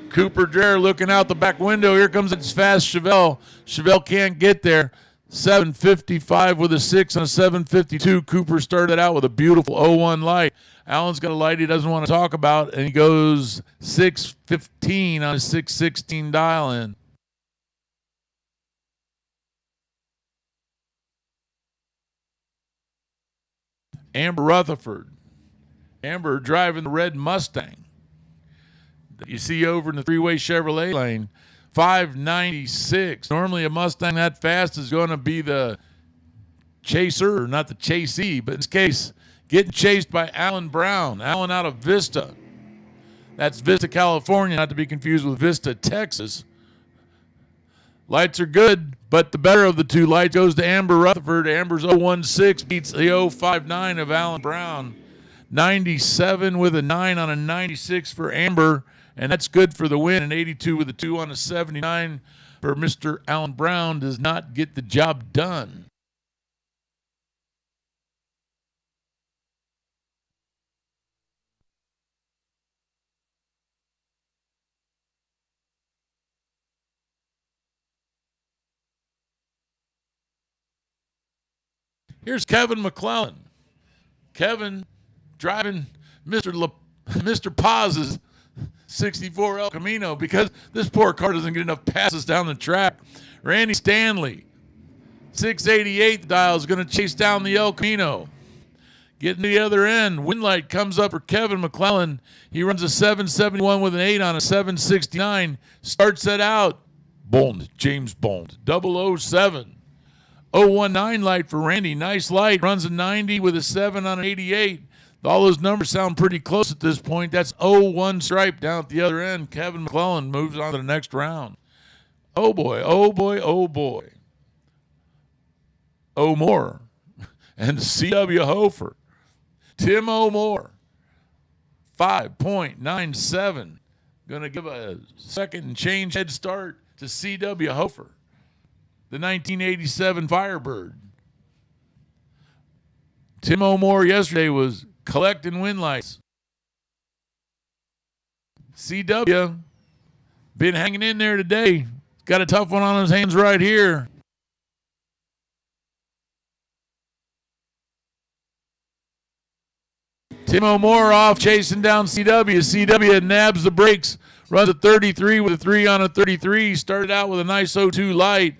Cooper Dreher looking out the back window. Here comes its fast Chevelle. Chevelle can't get there. 755 with a 6 and a 752. Cooper started out with a beautiful 01 light. Alan's got a light he doesn't want to talk about, and he goes 615 on a 616 dial in. Amber Rutherford. Amber driving the red Mustang that you see over in the three-way Chevrolet lane. 596. Normally a Mustang that fast is going to be the chaser, or not the chasee, but in this case, getting chased by Alan Brown. Alan out of Vista. That's Vista, California, not to be confused with Vista, Texas. Lights are good, but the better of the two lights goes to Amber Rutherford. Amber's 016 beats the 059 of Alan Brown. 97 with a 9 on a 96 for Amber, and that's good for the win. An 82 with a 2 on a 79 for Mr. Alan Brown does not get the job done. Here's Kevin McClellan. Kevin driving Mr. Paz's 64 El Camino because this poor car doesn't get enough passes down the track. Randy Stanley, 688 dial, is going to chase down the El Camino. Getting to the other end, wind light comes up for Kevin McClellan. He runs a 771 with an 8 on a 769. Starts that out. Bond, James Bond, 007. 019 light for Randy. Nice light. Runs a 90 with a 7 on an 88. All those numbers sound pretty close at this point. That's 01 stripe down at the other end. Kevin McClellan moves on to the next round. Oh boy, oh boy, oh boy. O'More and C.W. Hofer. Tim O'More, 5.97. Going to give a second and change head start to C.W. Hofer, the 1987 Firebird. Tim O'More yesterday was collecting wind lights. CW been hanging in there today. Got a tough one on his hands right here. Tim O'More off chasing down CW. CW nabs the brakes, runs a 33 with a 3 on a 33. Started out with a nice 02 light.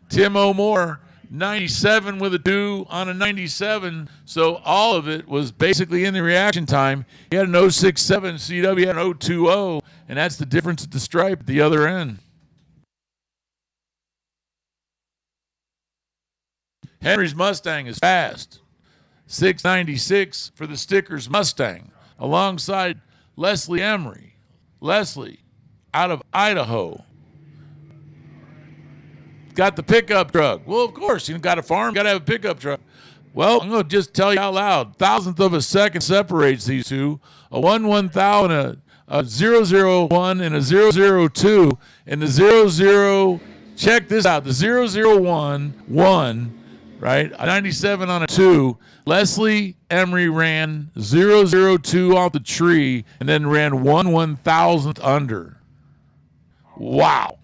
Tim O'More, 97 with a 2 on a 97. So all of it was basically in the reaction time. He had an 067. CW had an 020. And that's the difference at the stripe at the other end. Henry's Mustang is fast. 696 for the Stickers Mustang alongside Leslie Emery. Leslie out of Idaho. got the pickup truck. Well, of course, you got a farm, got to have a pickup truck. Well, I'm going to just tell you out loud. Thousandth of a second separates these two. A 1/1000, a 001, and a 002. And the 00, check this out. The 001 won, right? A 97 on a 2. Leslie Emery ran 002 off the tree and then ran 1/1000th under. Wow.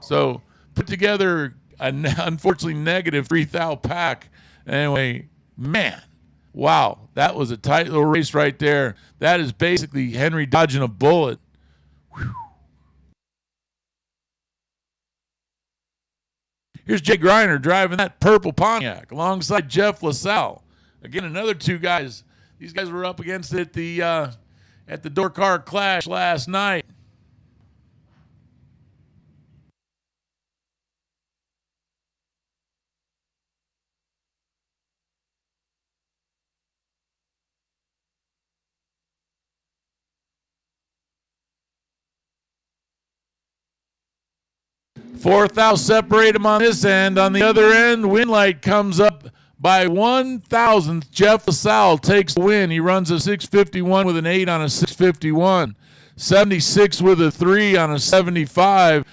So put together an unfortunately negative 3,000 pack. Anyway, man, wow, that was a tight little race right there. That is basically Henry dodging a bullet. Whew. Here's Jay Griner driving that purple Pontiac alongside Jeff LaSalle. Again, another two guys. These guys were up against it at the Door Car Clash last night. Fourth, I'll separate them on this end. On the other end, Winlight comes up by 1,000th. Jeff LaSalle takes the win. He runs a 651 with an 8 on a 651. 76 with a 3 on a 75.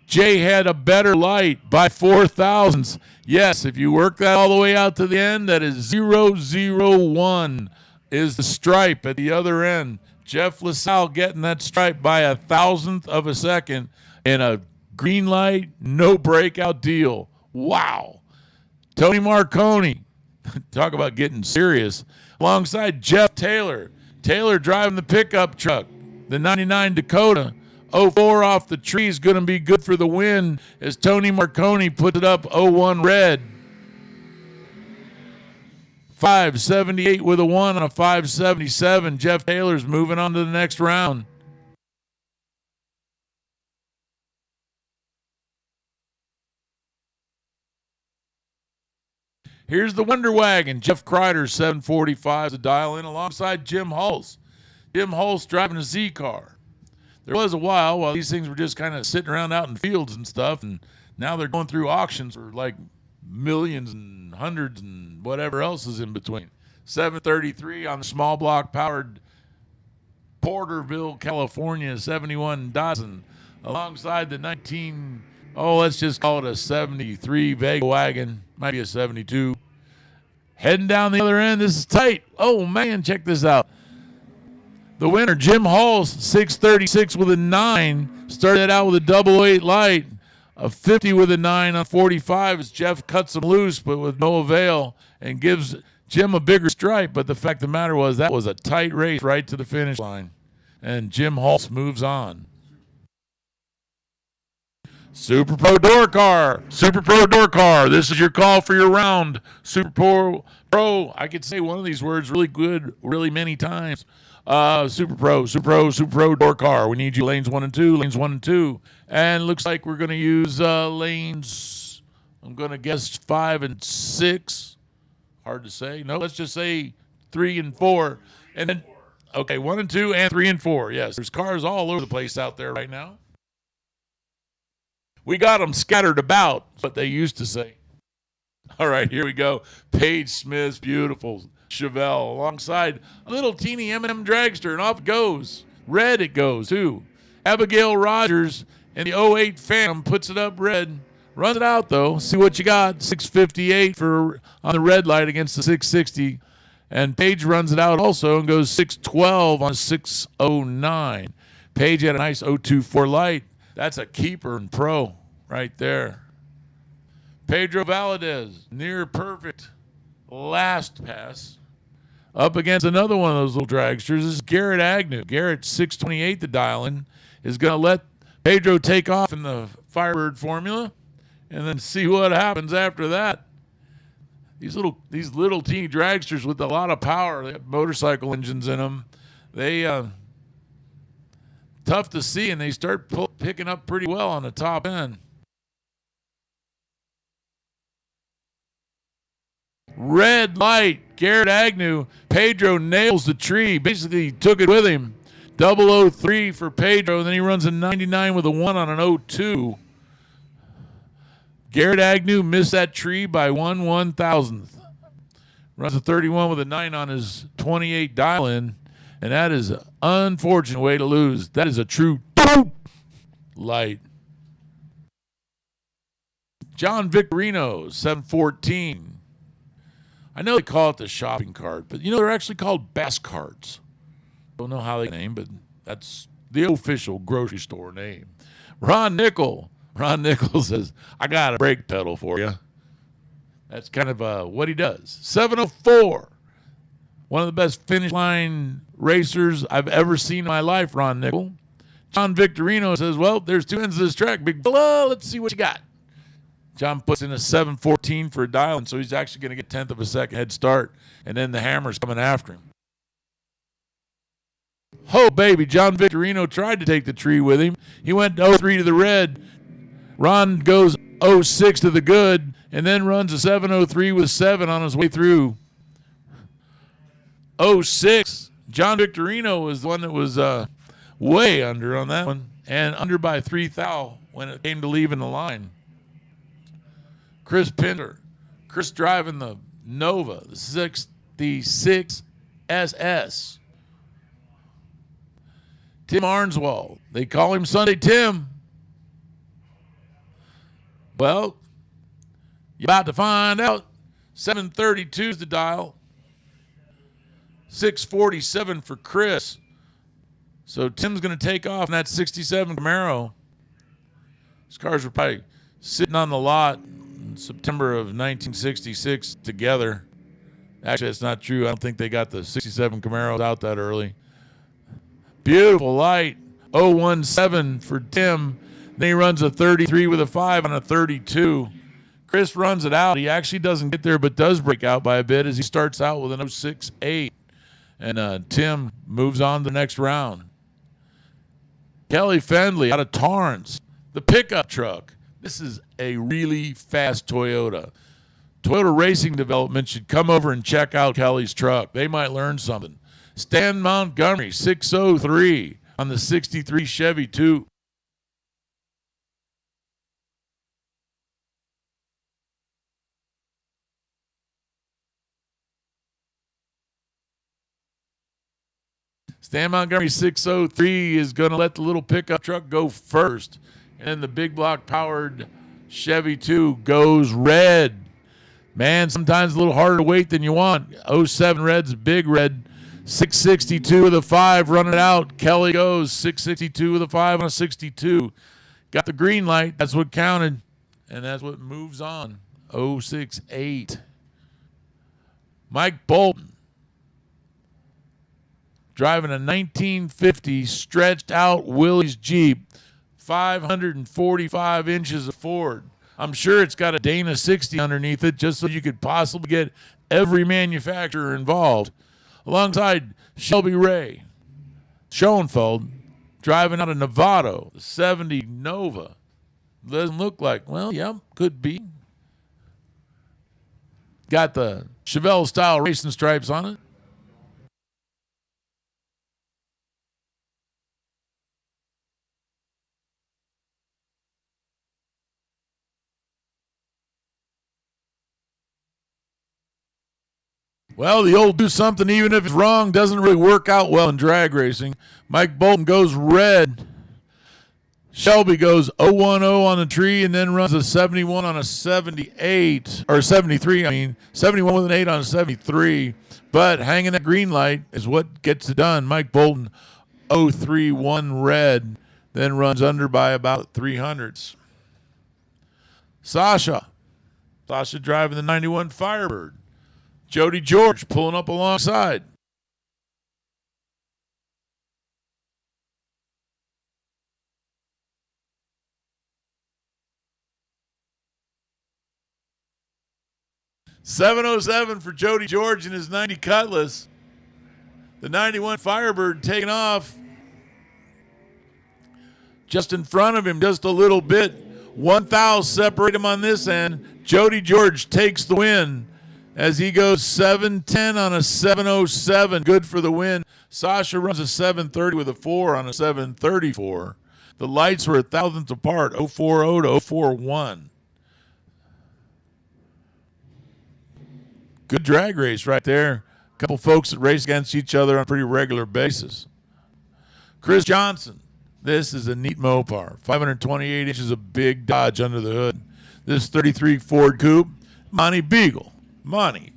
Jay had a better light by 4,000ths. Yes, if you work that all the way out to the end, that is 001 is the stripe at the other end. Jeff LaSalle getting that stripe by 1,000th of a second in a green light, no breakout deal. Wow. Tony Marconi, talk about getting serious, alongside Jeff Taylor. Taylor driving the pickup truck, the 99 Dakota. 04 off the tree is going to be good for the win as Tony Marconi puts it up 01 red. 578 with a 1 on a 577. Jeff Taylor's moving on to the next round. Here's the Wonder Wagon. Jeff Kreider, 745 to dial in alongside Jim Hulse. Jim Hulse driving a Z car. There was a while these things were just kind of sitting around out in fields and stuff, and now they're going through auctions for like millions and hundreds and whatever else is in between. 733 on the small block powered Porterville, California, 71 Datsun, alongside the let's just call it a 73 Vega wagon. Might be a 72. Heading down the other end. This is tight. Oh, man, check this out. The winner, Jim Hulse, 636 with a 9. Started out with a 008 light. A 50 with a 9 on 45 as Jeff cuts him loose, but with no avail, and gives Jim a bigger stripe. But the fact of the matter was that was a tight race right to the finish line. And Jim Hulse moves on. Super Pro Door Car. Super Pro Door Car. This is your call for your round. Super Pro. I could say one of these words really good, really many times. Super Pro Door Car. We need you lanes 1 and 2. And looks like we're going to use lanes, I'm going to guess 5 and 6. Hard to say. No, let's just say 3 and 4. And then, okay, 1 and 2 and 3 and 4. Yes, there's cars all over the place out there right now. We got them scattered about, what they used to say. All right, here we go. Paige Smith's beautiful Chevelle alongside a little teeny M&M Dragster, and off it goes. Red it goes, too. Abigail Rogers and the 08 Phantom puts it up red. Runs it out, though. See what you got. 658 on the red light against the 660. And Paige runs it out also and goes 612 on 609. Paige had a nice 024 light. That's a keeper and pro right there. Pedro Valadez, near perfect last pass. Up against another one of those little dragsters. This is Garrett Agnew. Garrett, 628 to dial in, is going to let Pedro take off in the Firebird formula and then see what happens after that. These little teeny dragsters with a lot of power, they have motorcycle engines in them. They tough to see, and they start picking up pretty well on the top end. Red light, Garrett Agnew. Pedro nails the tree. Basically took it with him. 003 for Pedro, and then he runs a 99 with a 1 on an 02. Garrett Agnew missed that tree by 1/1000th. Runs a 31 with a 9 on his 28 dial-in, and that is an unfortunate way to lose. That is a true light. John Victorino, 714. I know they call it the shopping cart, but you know they're actually called bass carts. Don't know how they name, but that's the official grocery store name. Ron Nickel says, I got a brake pedal for you. That's kind of what he does. 704. One of the best finish line racers I've ever seen in my life, Ron Nickel. John Victorino says, well, there's two ends of this track, big fella. Let's see what you got. John puts in a 714 for a dial, and so he's actually going to get 10th of a second head start, and then the hammer's coming after him. Oh, baby, John Victorino tried to take the tree with him. He went 0-3 to the red. Ron goes 0-6 to the good, and then runs a 7:03 with 7 on his way through. 0-6. John Victorino was the one that was way under on that one, and under by 3 thou when it came to leaving the line. Chris Pinder. Chris driving the Nova, the 66 SS. Tim Arnswald. They call him Sunday Tim. Well, you're about to find out. 732 is the dial. 647 for Chris. So Tim's going to take off in that 67 Camaro. These cars were probably sitting on the lot in September of 1966 together. Actually, that's not true. I don't think they got the 67 Camaros out that early. Beautiful light. 017 for Tim. Then he runs a 33 with a 5 on a 32. Chris runs it out. He actually doesn't get there, but does break out by a bit as he starts out with an 068. And Tim moves on to the next round. Kelly Fendley out of Torrance. The pickup truck. This is a really fast Toyota. Toyota Racing Development should come over and check out Kelly's truck. They might learn something. Stan Montgomery, 603 on the 63 Chevy 2. Stan Montgomery, 603, is going to let the little pickup truck go first. And the big block powered Chevy 2 goes red. Man, sometimes a little harder to wait than you want. 07 red's big red. 662 with a 5 running it out. Kelly goes 662 with a 5 on a 62. Got the green light. That's what counted. And that's what moves on. 068. Mike Bolton. Driving a 1950 stretched out Willys Jeep. 545 inches of Ford. I'm sure it's got a Dana 60 underneath it just so you could possibly get every manufacturer involved. Alongside Shelby Ray. Schoenfeld driving out of Novato, the 70 Nova. Doesn't look like, well, yeah, could be. Got the Chevelle style racing stripes on it. Well, the old do something even if it's wrong doesn't really work out well in drag racing. Mike Bolton goes red. Shelby goes 010 on the tree and then runs a 71 on a 78, or 73, I mean. 71 with an 8 on a 73. But hanging that green light is what gets it done. Mike Bolton 031 red, then runs under by about 300ths. Sasha driving the 91 Firebird. Jody George pulling up alongside. .707 for Jody George and his 90 Cutlass. The 91 Firebird taking off. Just in front of him, just a little bit. 1 thou separate him on this end. Jody George takes the win as he goes 710 on a 707. Good for the win. Sasha runs a 730 with a 4 on a 734. The lights were 1,000th apart, 040 to 041. Good drag race right there. A couple folks that race against each other on a pretty regular basis. Chris Johnson. This is a neat Mopar. 528 inches of big Dodge under the hood. This 33 Ford Coupe. Monty Beagle. Monty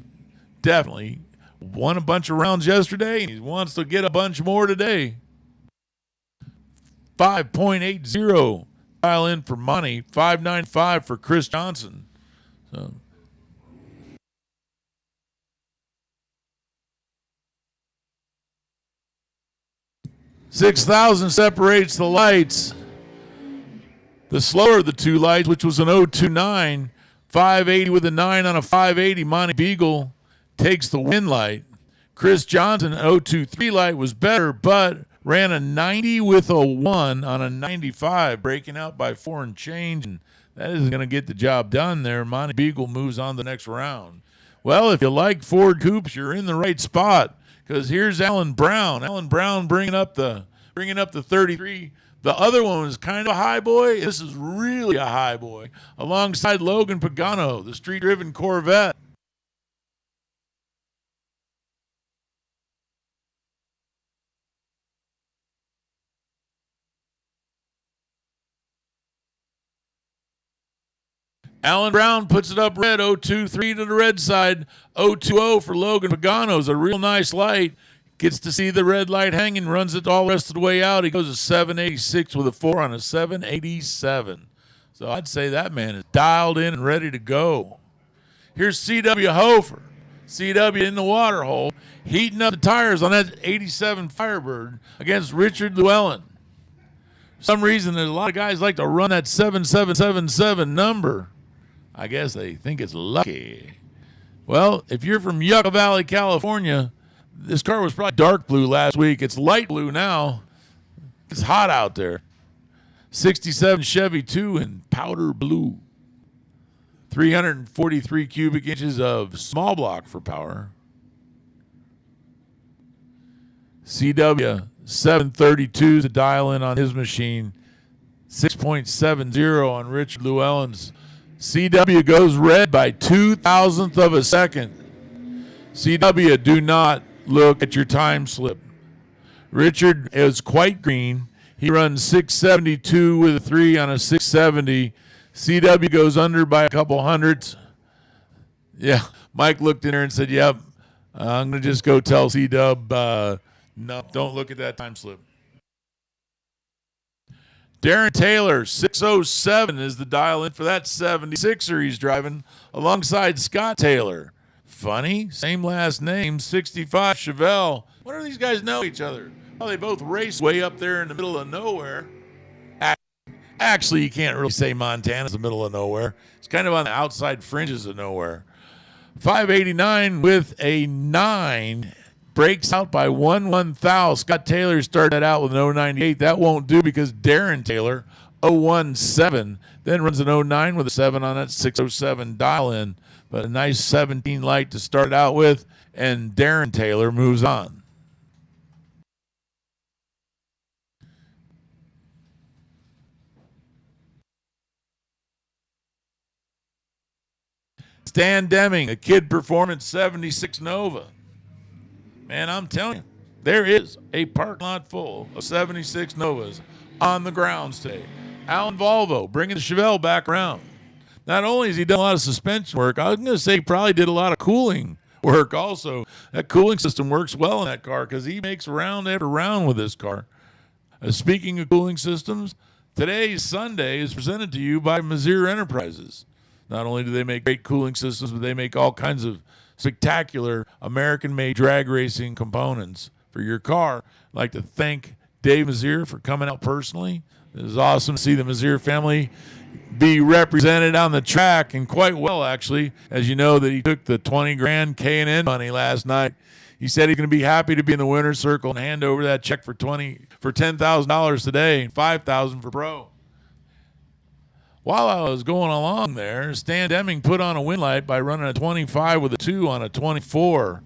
definitely won a bunch of rounds yesterday, and he wants to get a bunch more today. 5.80 dial in for Monty. 5.95 for Chris Johnson. So 6,000 separates the lights. The slower of the two lights, which was an 029, 580 with a 9 on a 580. Monty Beagle takes the win light. Chris Johnson, 023 light, was better, but ran a 90 with a 1 on a 95, breaking out by 4 and change, and that isn't going to get the job done there. Monty Beagle moves on to the next round. Well, if you like Ford Coupes, you're in the right spot, because here's Alan Brown. Alan Brown bringing up the 33. The other one was kind of a high boy. This is really a high boy, alongside Logan Pagano, the street-driven Corvette. Alan Brown puts it up red, 023 to the red side, 020 for Logan Pagano's a real nice light. Gets to see the red light hanging, runs it all the rest of the way out. He goes a 786 with a 4 on a 787. So I'd say that man is dialed in and ready to go. Here's C.W. Hofer. C.W. in the water hole, heating up the tires on that 87 Firebird against Richard Llewellyn. For some reason, there's a lot of guys like to run that 7777 number. I guess they think it's lucky. Well, if you're from Yucca Valley, California, this car was probably dark blue last week. It's light blue now. It's hot out there. 67 Chevy 2 in powder blue. 343 cubic inches of small block for power. CW 732 to dial in on his machine. 6.70 on Richard Llewellyn's. CW goes red by 2,000th of a second. CW, do not look at your time slip. Richard is quite green. He runs 672 with a 3 on a 670. CW goes under by a couple hundredths. Yeah, Mike looked in there and said, yep, I'm going to just go tell C-Dub, no, don't look at that time slip. Darren Taylor, 607 is the dial in for that 76er he's driving alongside Scott Taylor. Funny, same last name, 65 Chevelle. What do these guys know each other? Well, they both race way up there in the middle of nowhere. Actually, you can't really say Montana's the middle of nowhere. It's kind of on the outside fringes of nowhere. 589 with a 9. Breaks out by 1/1000. Scott Taylor started out with an 098. That won't do because Darren Taylor, 017, then runs an 09 with a 7 on that 607 dial in. But a nice 17 light to start out with, and Darren Taylor moves on. Stan Deming, a Kid Performance 76 Nova. Man, I'm telling you, there is a parking lot full of 76 Novas on the grounds today. Alan Volvo bringing the Chevelle back around. Not only has he done a lot of suspension work, I was going to say he probably did a lot of cooling work also. That cooling system works well in that car because he makes round after round with this car. Speaking of cooling systems, today's Sunday is presented to you by Mazir Enterprises. Not only do they make great cooling systems, but they make all kinds of spectacular American-made drag racing components for your car. I'd like to thank Dave Mazir for coming out personally. It is awesome to see the Mazir family be represented on the track, and quite well, actually. As you know, that he took the 20 grand K&N money last night. He said he's going to be happy to be in the winner's circle and hand over that check for $10,000 today and $5,000 for pro. While I was going along there, Stan Deming put on a win light by running a 25 with a 2 on a 24.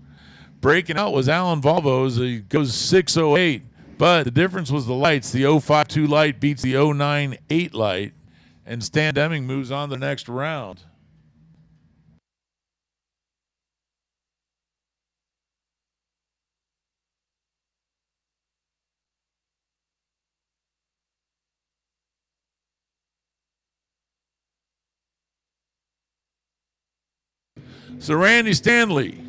Breaking out was Alan Volvo's. He goes 608, but the difference was the lights. The 052 light beats the 098 light, and Stan Deming moves on to the next round. So Randy Stanley,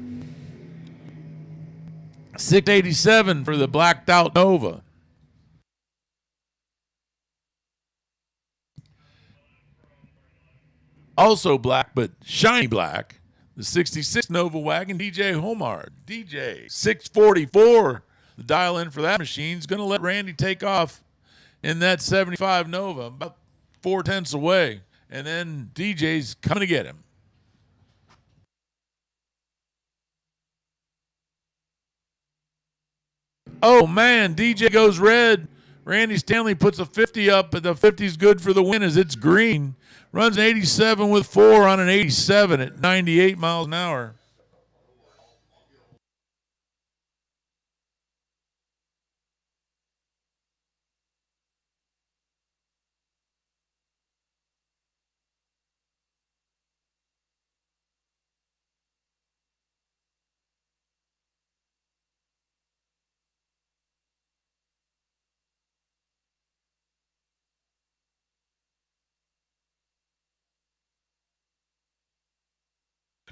687 for the blacked out Nova. Also black, but shiny black, the 66 Nova wagon, DJ Homar. DJ, 644. The dial in for that machine's going to let Randy take off in that 75 Nova, about 4/10 away. And then DJ's coming to get him. Oh, man, DJ goes red. Randy Stanley puts a 50 up, but the 50's good for the win as it's green. Runs an 87 with 4 on an 87 at 98 miles an hour.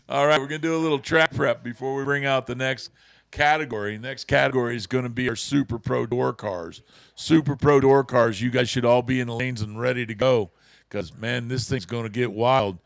All right, we're going to do a little track prep before we bring out the next category. Next category is going to be our Super Pro door cars. Super Pro door cars, you guys should all be in the lanes and ready to go because, man, this thing's going to get wild.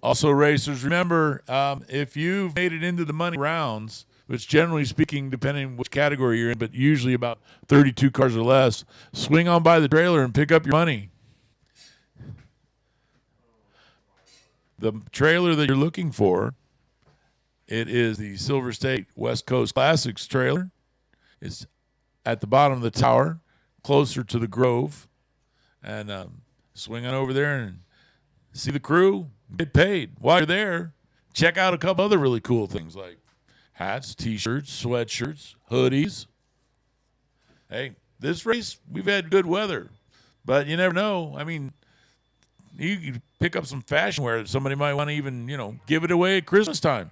Also, racers, remember, if you've made it into the money rounds, which generally speaking, depending on which category you're in, but usually about 32 cars or less, swing on by the trailer and pick up your money. The trailer that you're looking for, it is the Silver State West Coast Classics trailer. It's at the bottom of the tower, closer to the Grove. And swing on over there and see the crew, get paid. While you're there, check out a couple other really cool things like hats, T-shirts, sweatshirts, hoodies. Hey, this race, we've had good weather, but you never know. I mean, you could pick up some fashion wear that somebody might want to even, give it away at Christmas time.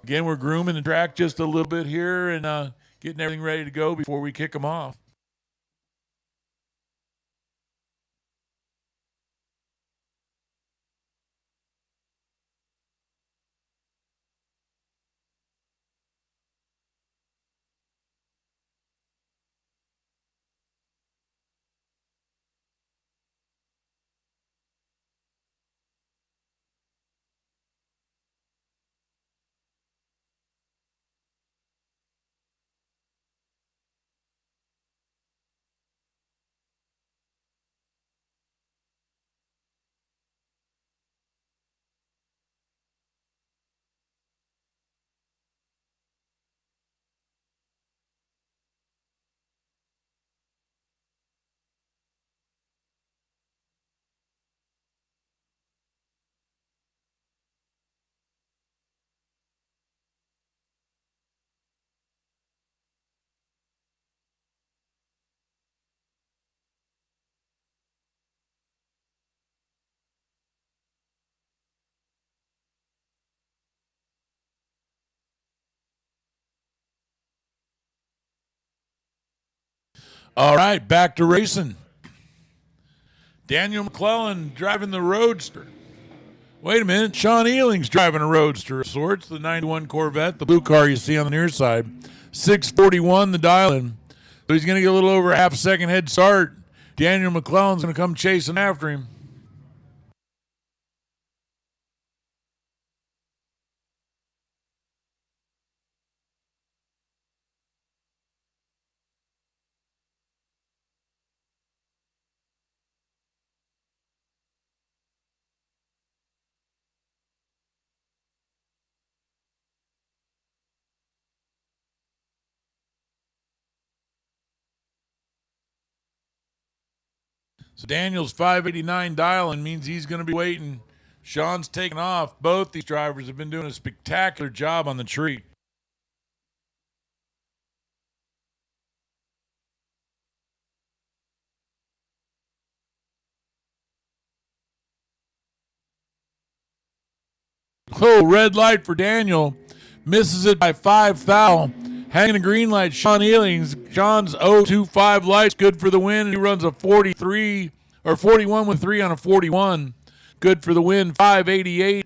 Again, we're grooming the track just a little bit here and getting everything ready to go before we kick them off. All right, back to racing. Daniel McClellan driving the Roadster. Wait a minute, Sean Ealing's driving a Roadster of sorts, the 91 Corvette, the blue car you see on the near side. 641 the dial-in. So he's going to get a little over a half a second head start. Daniel McClellan's going to come chasing after him. So Daniel's 589 dialing means he's going to be waiting. Sean's taking off. Both these drivers have been doing a spectacular job on the tree. Oh, red light for Daniel. Misses it by 5 thou. Hanging the green light, Sean Ealings. Sean's 025 lights, good for the win. He runs a 43 or 41 with 3 on a 41. Good for the win. 588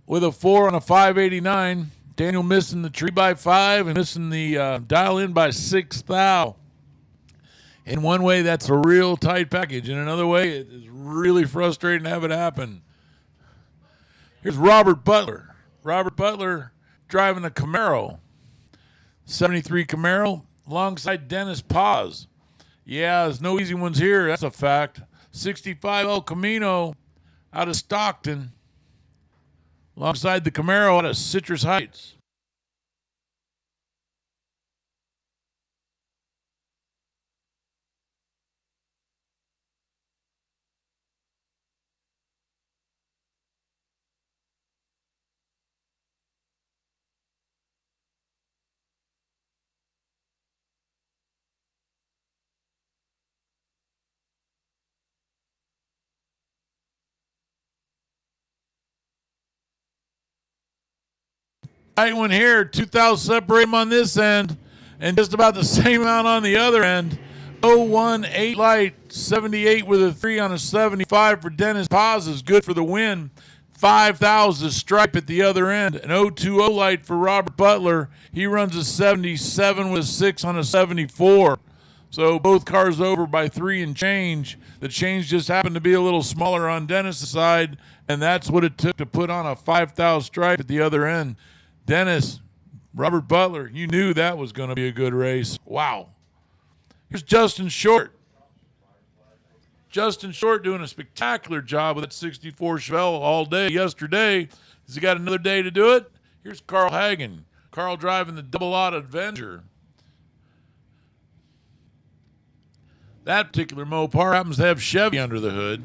with a 4 on a 589. Daniel missing the tree by 5 and missing the dial in by 6 thou. In one way, that's a real tight package. In another way, it is really frustrating to have it happen. Here's Robert Butler. Robert Butler driving a Camaro. 73 Camaro alongside Dennis Paz. Yeah, there's no easy ones here. That's a fact. 65 El Camino out of Stockton alongside the Camaro out of Citrus Heights. Tight one here. 2,000 separate them on this end and just about the same amount on the other end. 018 light, 78 with a 3 on a 75 for Dennis Paz is good for the win. 5,000 stripe at the other end. An 020 light for Robert Butler. He runs a 77 with a 6 on a 74. So both cars over by 3 and change. The change just happened to be a little smaller on Dennis' side, and that's what it took to put on a 5,000 stripe at the other end. Dennis, Robert Butler, you knew that was going to be a good race. Wow. Here's Justin Short. Justin Short doing a spectacular job with that 64 Chevelle all day yesterday. Has he got another day to do it? Here's Carl Hagen. Carl driving the Double Odd Avenger. That particular Mopar happens to have Chevy under the hood.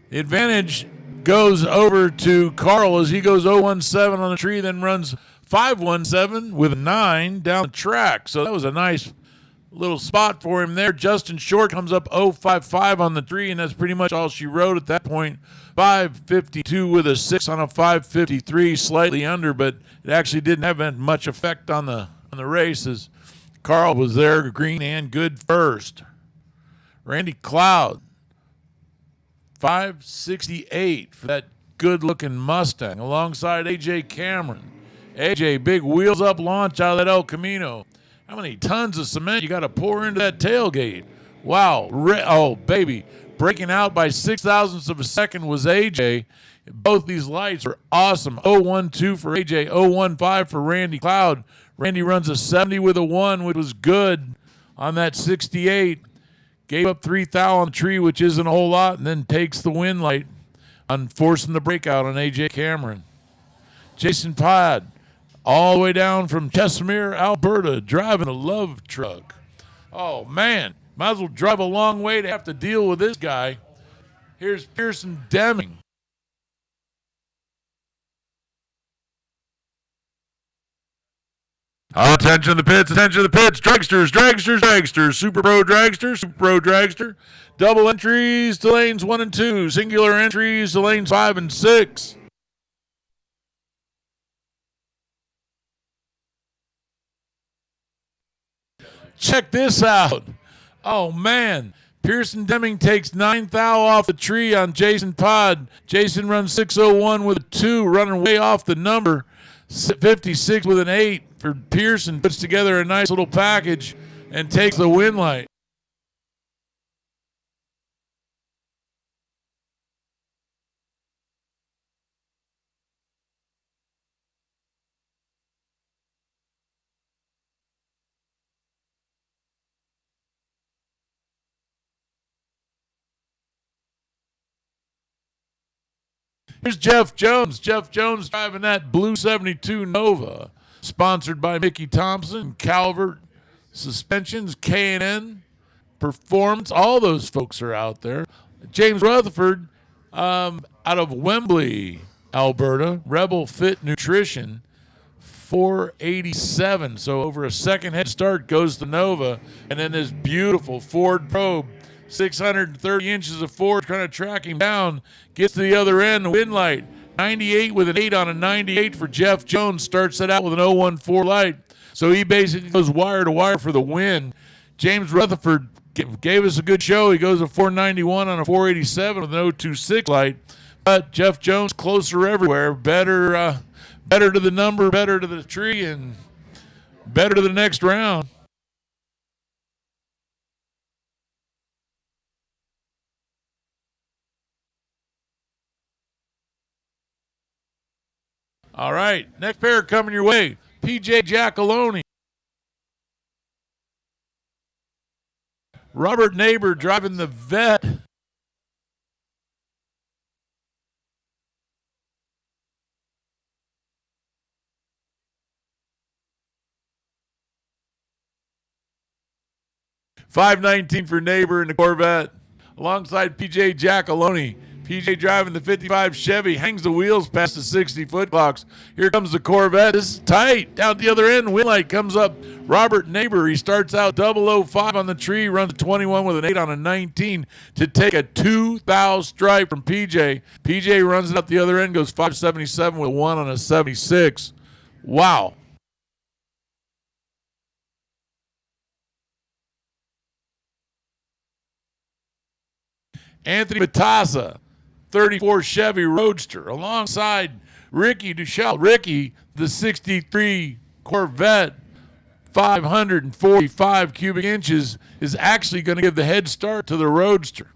The advantage goes over to Carl as he goes 017 on the tree, then runs 517 with a 9 down the track. So that was a nice little spot for him there. Justin Short comes up 055 on the tree, and that's pretty much all she wrote at that point. 552 with a 6 on a 553, slightly under, but it actually didn't have much effect on the races. Carl was there, green and good first. Randy Cloud, 568 for that good-looking Mustang alongside A.J. Cameron. A.J., big wheels-up launch out of that El Camino. How many tons of cement you got to pour into that tailgate? Wow. Oh, baby. Breaking out by 0.06 of a second was A.J. Both these lights are awesome. 012 for A.J., 015 for Randy Cloud. Randy runs a 70 with a 1, which was good on that 68. Gave up 3 thou on the tree, which isn't a whole lot, and then takes the win light on forcing the breakout on A.J. Cameron. Jason Pod, all the way down from Chesimir, Alberta, driving a love truck. Oh, man. Might as well drive a long way to have to deal with this guy. Here's Pearson Deming. Attention to the pits, attention to the pits. Dragsters, dragsters, dragsters. Super Pro dragster, Super Pro dragster. Double entries to lanes 1 and 2. Singular entries to lanes 5 and 6. Check this out. Oh, man. Pearson Deming takes 9 thou off the tree on Jason Pod. Jason runs 601 with a 2, running way off the number. 56 with an 8 for Pearson. Puts together a nice little package and takes the win light. Here's Jeff Jones. Jeff Jones driving that blue 72 Nova, sponsored by Mickey Thompson, Calvert, Suspensions, K&N, Performance, all those folks are out there. James Rutherford out of Wembley, Alberta, Rebel Fit Nutrition, 487. So over a second head start goes to Nova. And then this beautiful Ford Probe, 630 inches of Ford kind of tracking down, gets to the other end, Winlight, 98 with an 8 on a 98 for Jeff Jones, starts it out with an 014 light. So he basically goes wire to wire for the win. James Rutherford gave us a good show. He goes a 491 on a 487 with an 026 light. But Jeff Jones closer everywhere, better to the number, better to the tree, and better to the next round. All right, next pair coming your way. PJ Giacalone. Robert Neighbor driving the Vet. $519 for Neighbor in the Corvette. Alongside PJ Giacalone. PJ driving the 55 Chevy, hangs the wheels past the 60-foot clocks. Here comes the Corvette. This is tight. Down at the other end, Winlight comes up. Robert Neighbor, he starts out 005 on the tree, runs a 21 with an 8 on a 19 to take a 2,000 stripe from PJ. PJ runs it out the other end, goes 577 with a 1 on a 76. Wow. Anthony Matassa, 34 Chevy Roadster, alongside Ricky Duchel. Ricky, the 63 Corvette, 545 cubic inches, is actually going to give the head start to the Roadster.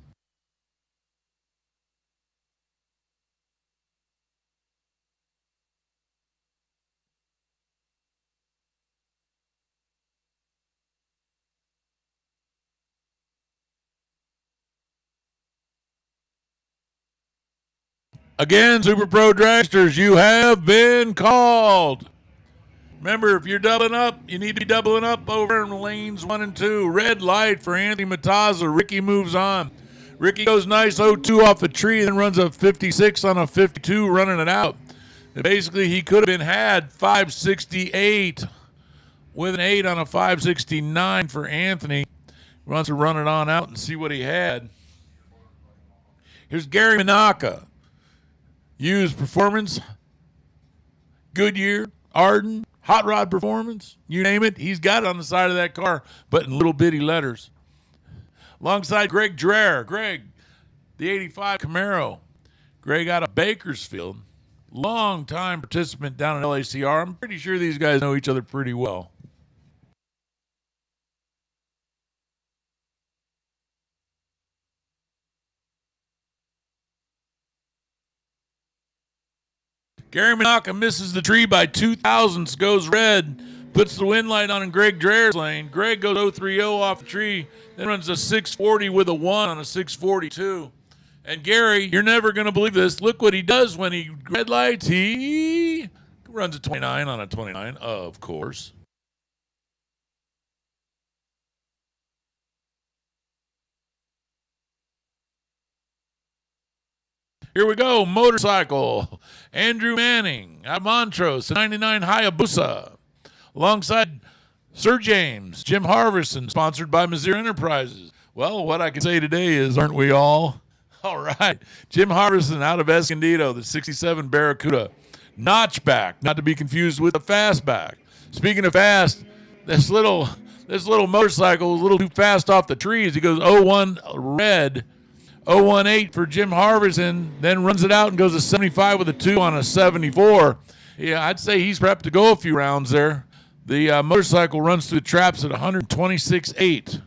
Again, Super Pro Dragsters, you have been called. Remember, if you're doubling up, you need to be doubling up over in lanes 1 and 2. Red light for Anthony Matazza. Ricky moves on. Ricky goes nice 0-2 off the tree and then runs a 56 on a 52, running it out. And basically, he could have been had 568 with an 8 on a 569 for Anthony. Wants to run it on out and see what he had. Here's Gary Minaka. Used Performance, Goodyear, Arden, Hot Rod Performance, you name it, he's got it on the side of that car, but in little bitty letters. Alongside Greg Dreher. Greg, the 85 Camaro. Greg out of Bakersfield. Long-time participant down in LACR. I'm pretty sure these guys know each other pretty well. Gary Minaka misses the tree by 2 thousandths, goes red, puts the wind light on in Greg Dreher's lane. Greg goes 030 off the tree, then runs a 640 with a 1 on a 642. And Gary, you're never going to believe this. Look what he does when he red lights. He runs a 29 on a 29, of course. Here we go, motorcycle. Andrew Manning out of Montrose, 99 Hayabusa. Alongside Sir James, Jim Harvison, sponsored by Missouri Enterprises. Well, what I can say today is, aren't we all? All right. Jim Harvison out of Escondido, the 67 Barracuda. Notchback, not to be confused with the fastback. Speaking of fast, this little motorcycle is a little too fast off the trees. He goes 01 red. 018 for Jim Harvison, then runs it out and goes to 75 with a 2 on a 74. Yeah, I'd say he's prepped to go a few rounds there. The motorcycle runs through the traps at 126.8.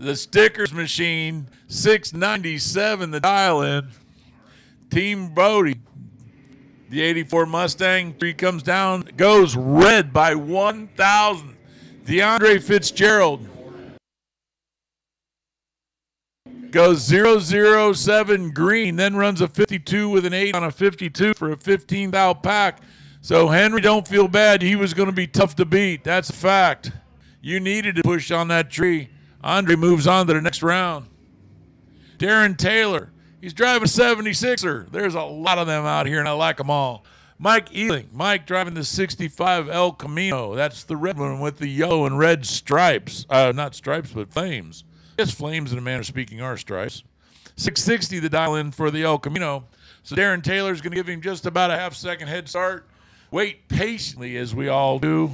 The stickers machine, 697, the dial in. Team Bodie. The 84 Mustang, 3 comes down, goes red by 1,000. DeAndre Fitzgerald goes 007 green, then runs a 52 with an 8 on a 52 for a 15,000 pack. So Henry, don't feel bad. He was going to be tough to beat. That's a fact. You needed to push on that tree. Andre moves on to the next round. Darren Taylor, he's driving a 76er. There's a lot of them out here, and I like them all. Mike Ealing, Mike driving the 65 El Camino. That's the red one with the yellow and red stripes. Not stripes, but flames. Yes, flames in a manner of speaking are stripes. 660 the dial in for the El Camino. So Darren Taylor's going to give him just about a half-second head start. Wait patiently, as we all do.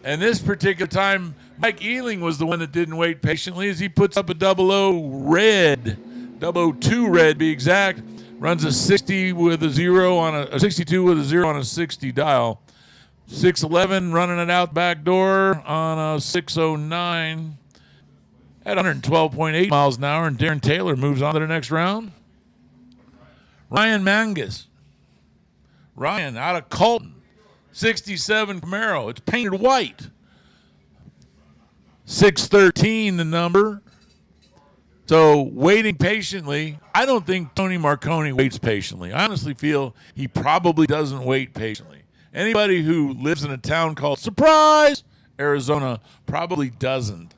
And this particular time, Mike Ealing was the one that didn't wait patiently as he puts up a 00 red, 002 red, be exact. Runs a 60 with a 0 on a 62 with a 0 on a 60 dial. 611 running it out back door on a 609 at 112.8 miles an hour, and Darren Taylor moves on to the next round. Ryan Mangus. Ryan out of Colton. 67 Camaro. It's painted white. 613 the number. So waiting patiently. I don't think Tony Marconi waits patiently. I honestly feel he probably doesn't wait patiently. Anybody who lives in a town called Surprise, Arizona, probably doesn't.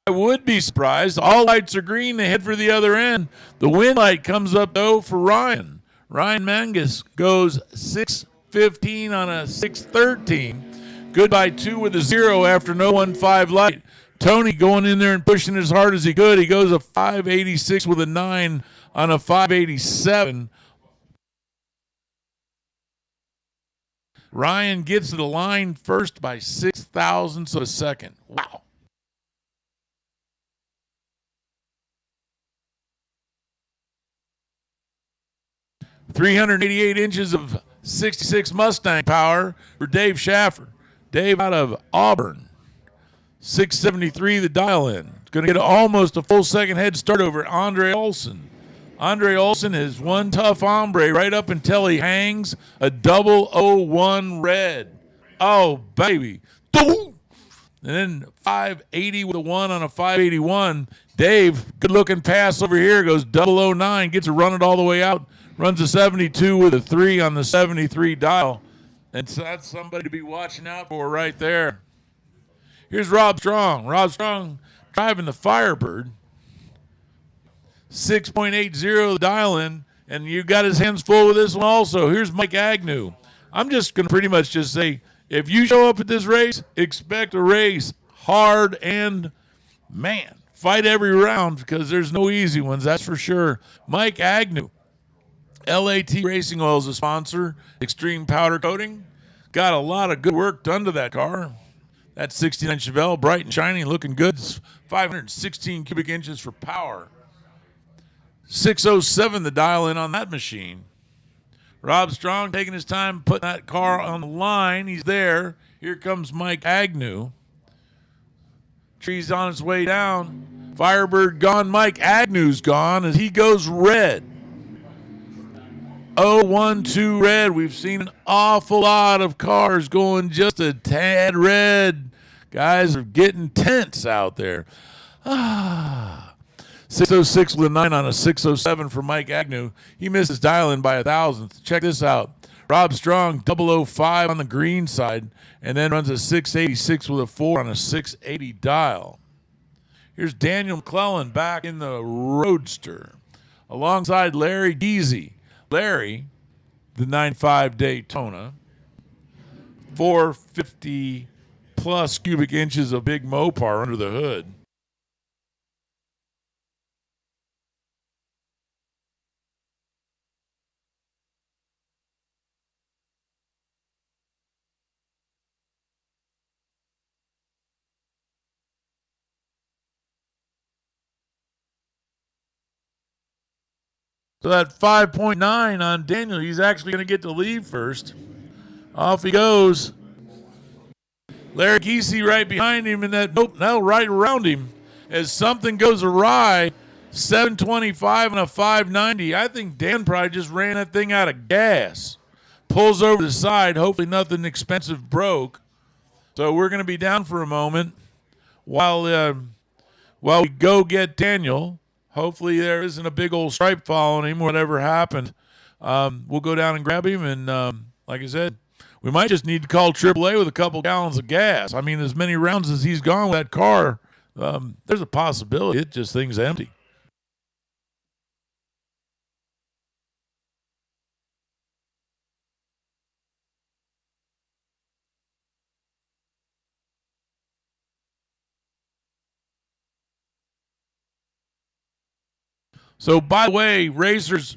I would be surprised. All lights are green. They head for the other end. The wind light comes up, though, for Ryan. Ryan Mangus goes 615 on a 613. Goodbye 2 with a 0 after no 1-5 light. Tony going in there and pushing as hard as he could. He goes a 586 with a 9 on a 587. Ryan gets to the line first by 6 thousandths of a second. Wow. .388 inches of 66 Mustang power for Dave Schaffer. Dave out of Auburn. 673 the dial in. Going to get almost a full second head start over Andre Olson. Andre Olson is one tough hombre right up until he hangs a 001 red. Oh, baby. And then 580 with a 1 on a 581. Dave, good-looking pass over here, goes 009, gets to run it all the way out. Runs a 72 with a 3 on the 73 dial. And so that's somebody to be watching out for right there. Here's Rob Strong. Rob Strong driving the Firebird. 6.80 dial in, and you got his hands full with this one also. Here's Mike Agnew. I'm just going to pretty much just say, if you show up at this race, expect a race hard and, man, fight every round because there's no easy ones, that's for sure. Mike Agnew. LAT Racing Oil is a sponsor. Extreme powder coating. Got a lot of good work done to that car. That 69 Chevelle, bright and shiny, looking good. It's 516 cubic inches for power. 607 the dial in on that machine. Rob Strong taking his time putting that car on the line. He's there. Here comes Mike Agnew. Tree's on its way down. Firebird gone. Mike Agnew's gone as he goes red. 012 red. We've seen an awful lot of cars going just a tad red. Guys are getting tense out there. 606 with a 9 on a 607 for Mike Agnew. He misses dial-in by 1,000th. Check this out. Rob Strong, 005 on the green side, and then runs a 686 with a 4 on a 680 dial. Here's Daniel McClellan back in the Roadster alongside Larry Geezy. Larry, the 9.5 Daytona, 450 plus cubic inches of big Mopar under the hood. So that 5.9 on Daniel, he's actually going to get to leave first. Off he goes. Larry Geesey right behind him, and that, nope, now right around him. as something goes awry, 725 and a 590. I think Dan probably just ran that thing out of gas. Pulls over the side. Hopefully nothing expensive broke. So we're going to be down for a moment while we go get Daniel. Hopefully there isn't a big old stripe following him, whatever happened. We'll go down and grab him, and like I said, we might just need to call AAA with a couple gallons of gas. I mean, as many rounds as he's gone with that car, there's a possibility it just thing's empty. So, by the way, racers,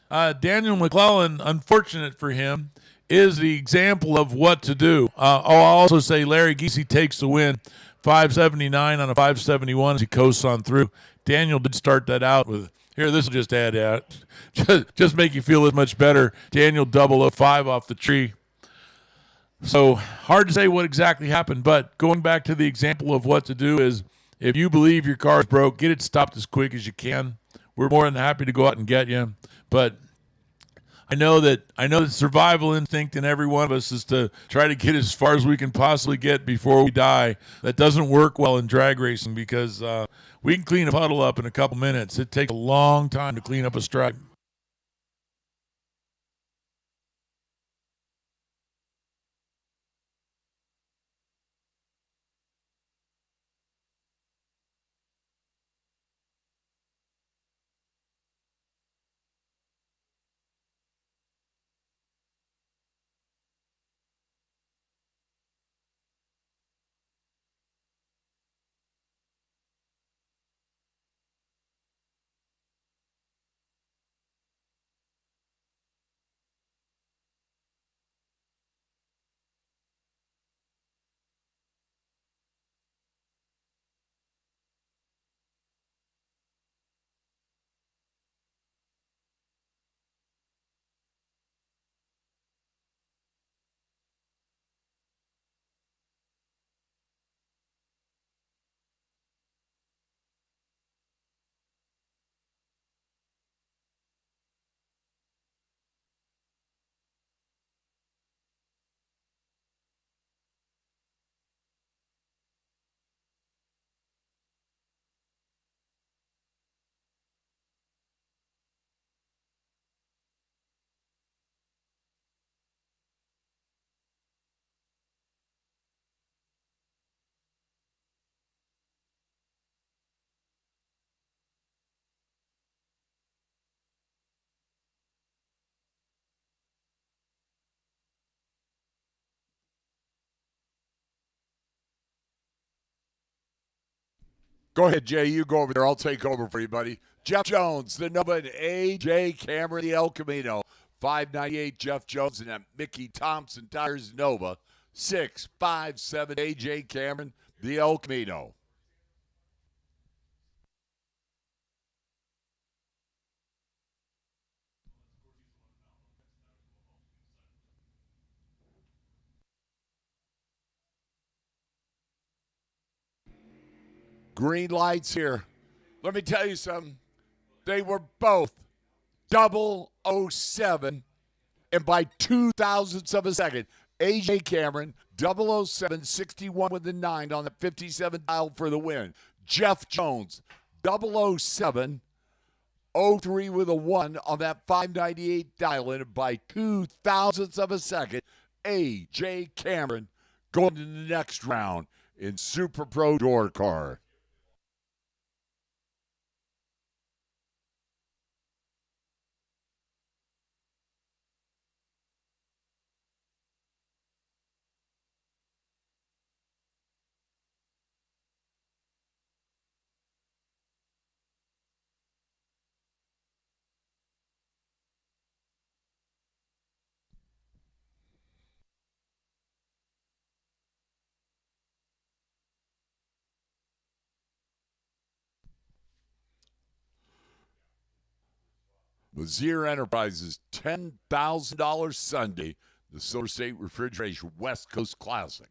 Daniel McClellan, unfortunate for him, is the example of what to do. I'll also say Larry Giese takes the win, 579 on a 571 as he coasts on through. Daniel did start that out with, here, this will just add out. just make you feel as much better. Daniel 005 off the tree. So, hard to say what exactly happened, but going back to the example of what to do is, if you believe your car is broke, get it stopped as quick as you can. We're more than happy to go out and get you, but I know that survival instinct in every one of us is to try to get as far as we can possibly get before we die. That doesn't work well in drag racing because we can clean a puddle up in a couple minutes. It takes a long time to clean up a stripe. Go ahead, Jay. You go over there. I'll take over for you, buddy. Jeff Jones, the number, A.J. Cameron, the El Camino. 598 Jeff Jones and that Mickey Thompson Tires Nova. 657 A.J. Cameron, the El Camino. Green lights here. Let me tell you something. They were both 007 and by 2,000ths of a second. A.J. Cameron, 007, 61 with the 9 on the 57 dial for the win. Jeff Jones, 007, 03 with a 1 on that 598 dial, and by 2,000ths of a second, A.J. Cameron going to the next round in Super Pro Door Car. Mazier Enterprises, $10,000 Sunday, the Silver State Refrigeration West Coast Classic.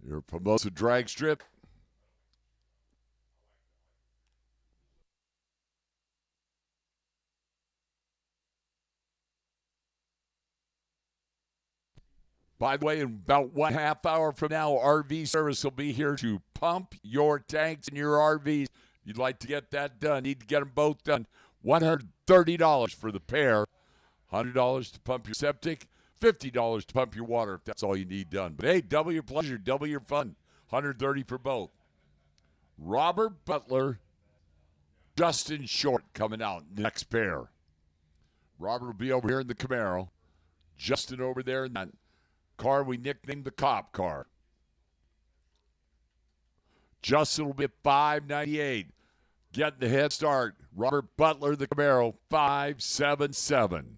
Your Pomosa drag strip. By the way, in about 1/2 hour from now, RV service will be here to pump your tanks in your RVs. If you'd like to get that done, need to get them both done. $130 for the pair. $100 to pump your septic, $50 to pump your water if that's all you need done. But hey, double your pleasure, double your fun. $130 for both. Robert Butler, Justin Short coming out next pair. Robert will be over here in the Camaro. Justin over there in that car we nicknamed the cop car. Justin will be at $598. Getting the head start. Robert Butler, the Camaro, $577.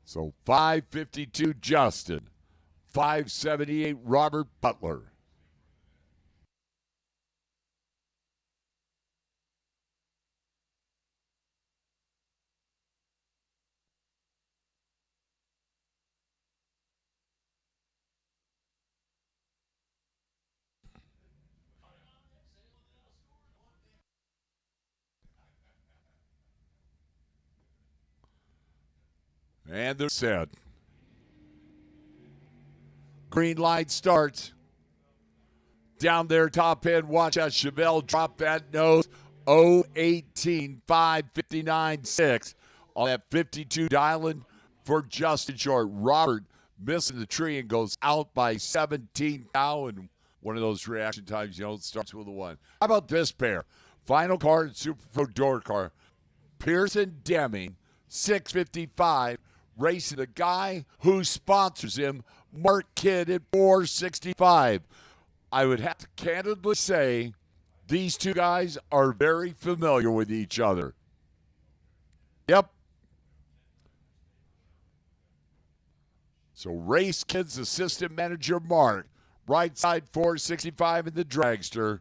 So $552 Justin, $578 Robert Butler. And they're set. Green light starts. Down there, top end. Watch out. Chevelle drop that nose. 018, 559, 6. On that 52 dialing for Justin Short. Robert missing the tree and goes out by 17 now. And one of those reaction times, starts with a 1. How about this pair? Final card, Super Pro door car. Pearson Deming, 655. Racing the guy who sponsors him, Mark Kidd at 465. I would have to candidly say these two guys are very familiar with each other. Yep. So Race Kidd's assistant manager, Mark, right side 465 in the Dragster.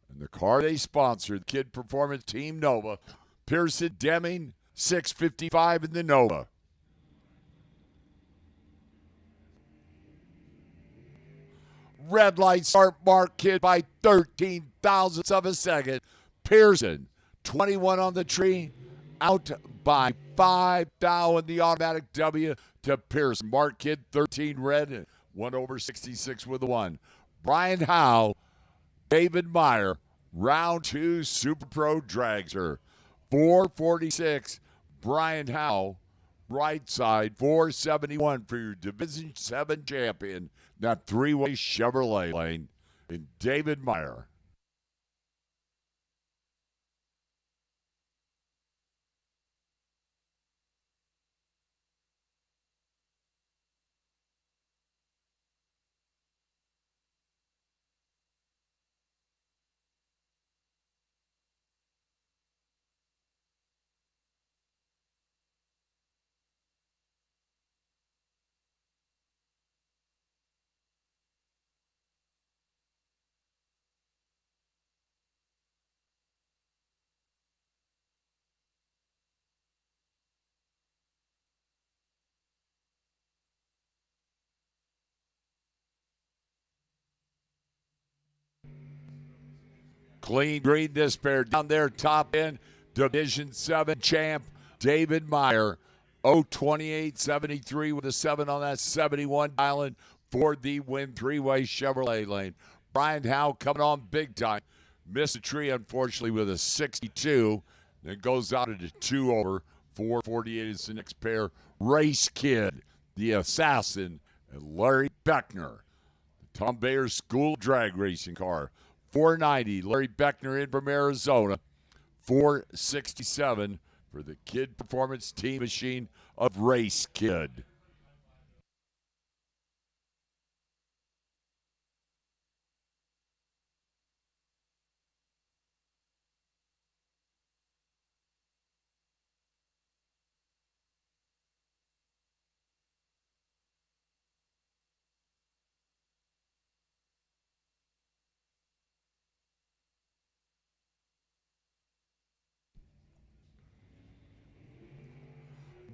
And the car they sponsored, Kidd Performance Team Nova, Pearson Deming, 655 in the Nova. Red light start, Mark Kidd by 13 thousandths of a second. Pearson, 21 on the tree, out by 5 thou in the automatic W to Pearson. Mark Kidd, 13 red, and 1/66 with a 1. Brian Howe, David Meyer, round 2 Super Pro Dragster. 446, Brian Howe, right side, 471 for your Division 7 champion. That three-way Chevrolet lane in David Meyer. Clean green this pair down there, top end, Division 7 champ, David Meyer. 028.73 with a 7 on that 71 island for the win three-way Chevrolet lane. Brian Howe coming on big time. Missed a tree, unfortunately, with a 62. Then goes out at a 2 over. 448 is the next pair. Race Kidd, the Assassin, and Larry Beckner. The Tom Bayer School Drag Racing car. 490, Larry Beckner in from Arizona. 467 for the Kidd Performance Team Machine of Race Kidd.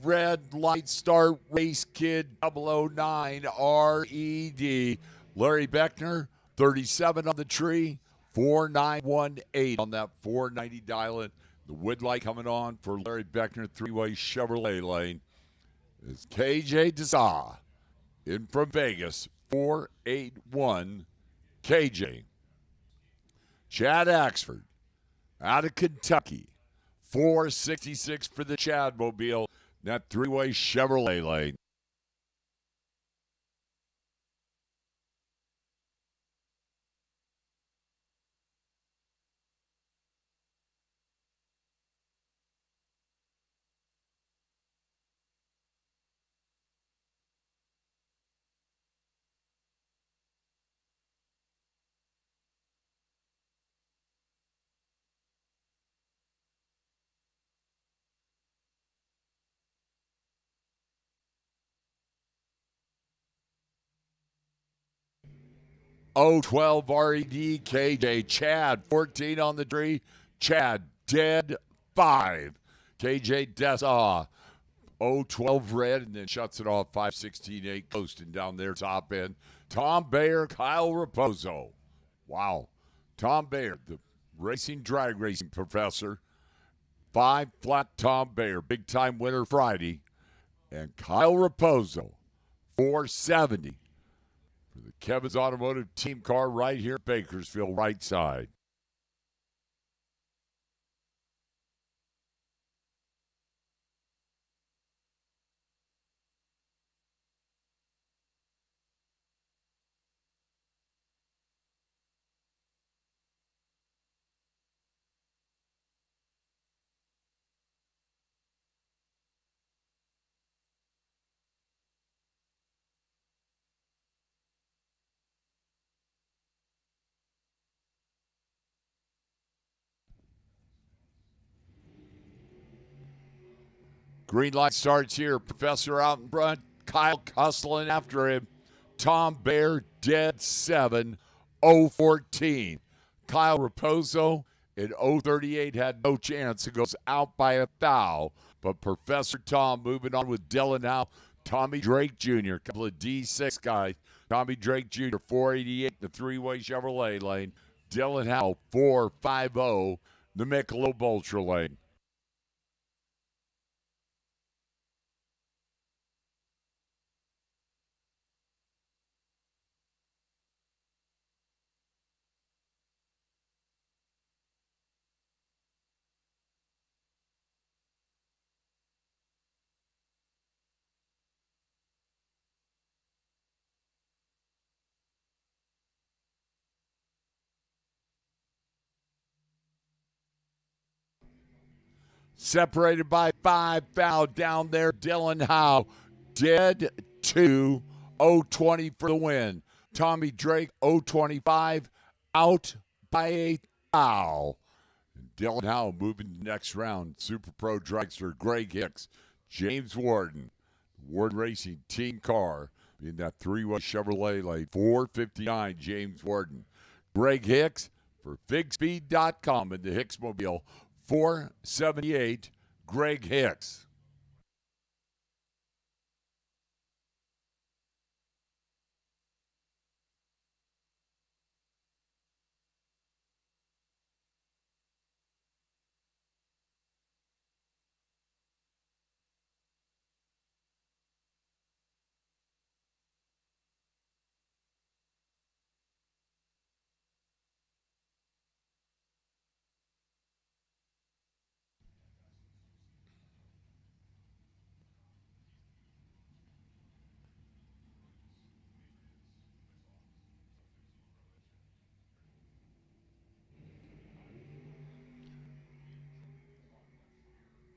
red light start race kid 009 RED. Larry Beckner, 37 on the tree, 4918 on that 490 dial in. The wood light coming on for Larry Beckner, three-way Chevrolet lane. Is KJ Deza in from Vegas, 481 KJ. Chad Axford out of Kentucky, 466 for the Chadmobile, that three-way Chevrolet lane. Oh, 12 RED KJ. Chad, 14 on the tree. Chad, dead 5. KJ Deza, 012 red, and then shuts it off 516-8, coasting down there top end. Tom Bayer, Kyle Raposo. Wow. Tom Bayer, the drag racing professor. 5 flat Tom Bayer, big time winner Friday. And Kyle Raposo, 470. For the Kevin's Automotive team car right here at Bakersfield, right side. Green light starts here. Professor out in front. Kyle hustling after him. Tom Bayer dead 7, 014. Kyle Raposo in 038 had no chance. It goes out by a thou. But Professor Tom moving on with Dylan Howe. Tommy Drake Jr., a couple of D6 guys. Tommy Drake Jr., 488 in the three-way Chevrolet lane. Dylan Howe, 450, the Michelob Ultra lane. Separated by 5 foul down there. Dylan Howe dead 2, 020 for the win. Tommy Drake 025 out by a foul. And Dylan Howe moving to the next round. Super Pro Dragster Greg Hicks, James Warden, Warden Racing team car in that three-way Chevrolet lane. 459 James Warden. Greg Hicks for FigSpeed.com in the Hicks Mobile. 478, Greg Hicks.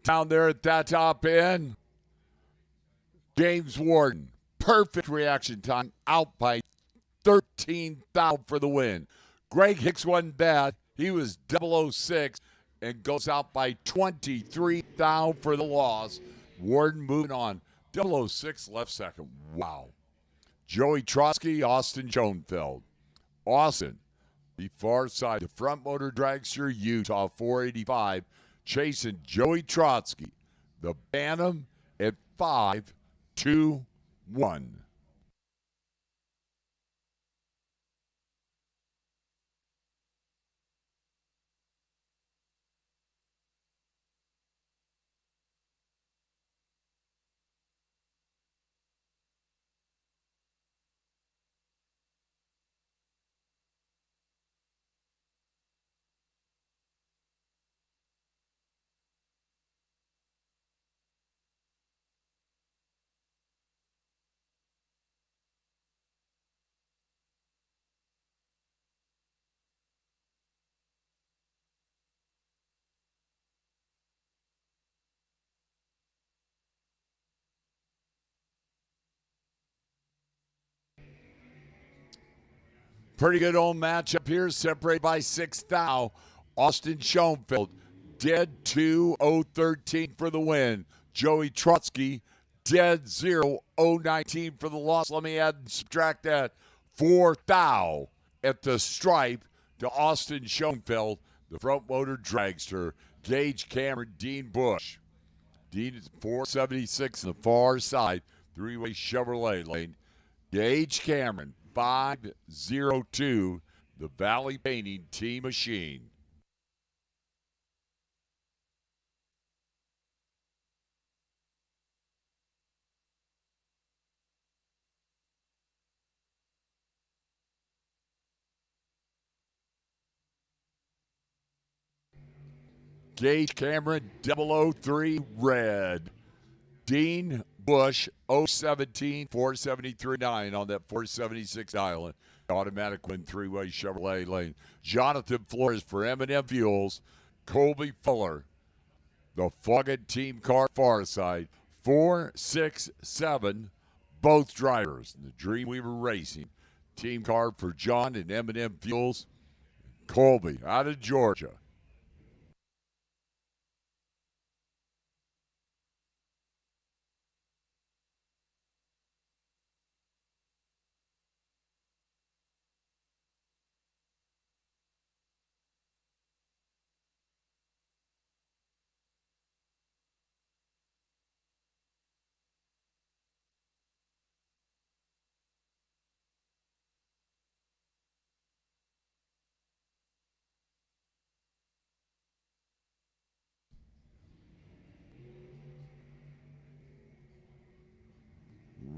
Down there at that top end, James Warden, perfect reaction time, out by 13,000 for the win. Greg Hicks wasn't bad. He was 006 and goes out by 23,000 for the loss. Warden moving on. 006 left second. Wow. Joey Trotsky, Austin Schoenfeld. Austin, the far side, the front motor dragster, Utah, 485. Chasing Joey Trotsky, the Bantam at 5-2-1. Pretty good old matchup here, separated by 6 thou. Austin Schoenfeld, dead 2-0-13 for the win. Joey Trotsky, dead 0-0-19 for the loss. Let me add and subtract that. 4 thou at the stripe to Austin Schoenfeld, the front motor dragster. Gage Cameron, Dean Bush. Dean is 476 on the far side, three-way Chevrolet lane. Gage Cameron, 502, the Valley Painting Team Machine. Gage Cameron, 003, red. Dean Bush, 017, 473.9 on that 476 island. Automatic win, three-way Chevrolet lane. Jonathan Flores for M&M Fuels. Colby Fuller, the Foggett Team Car far side. 467, both drivers. The Dreamweaver Racing Team Car for John and M&M Fuels. Colby out of Georgia.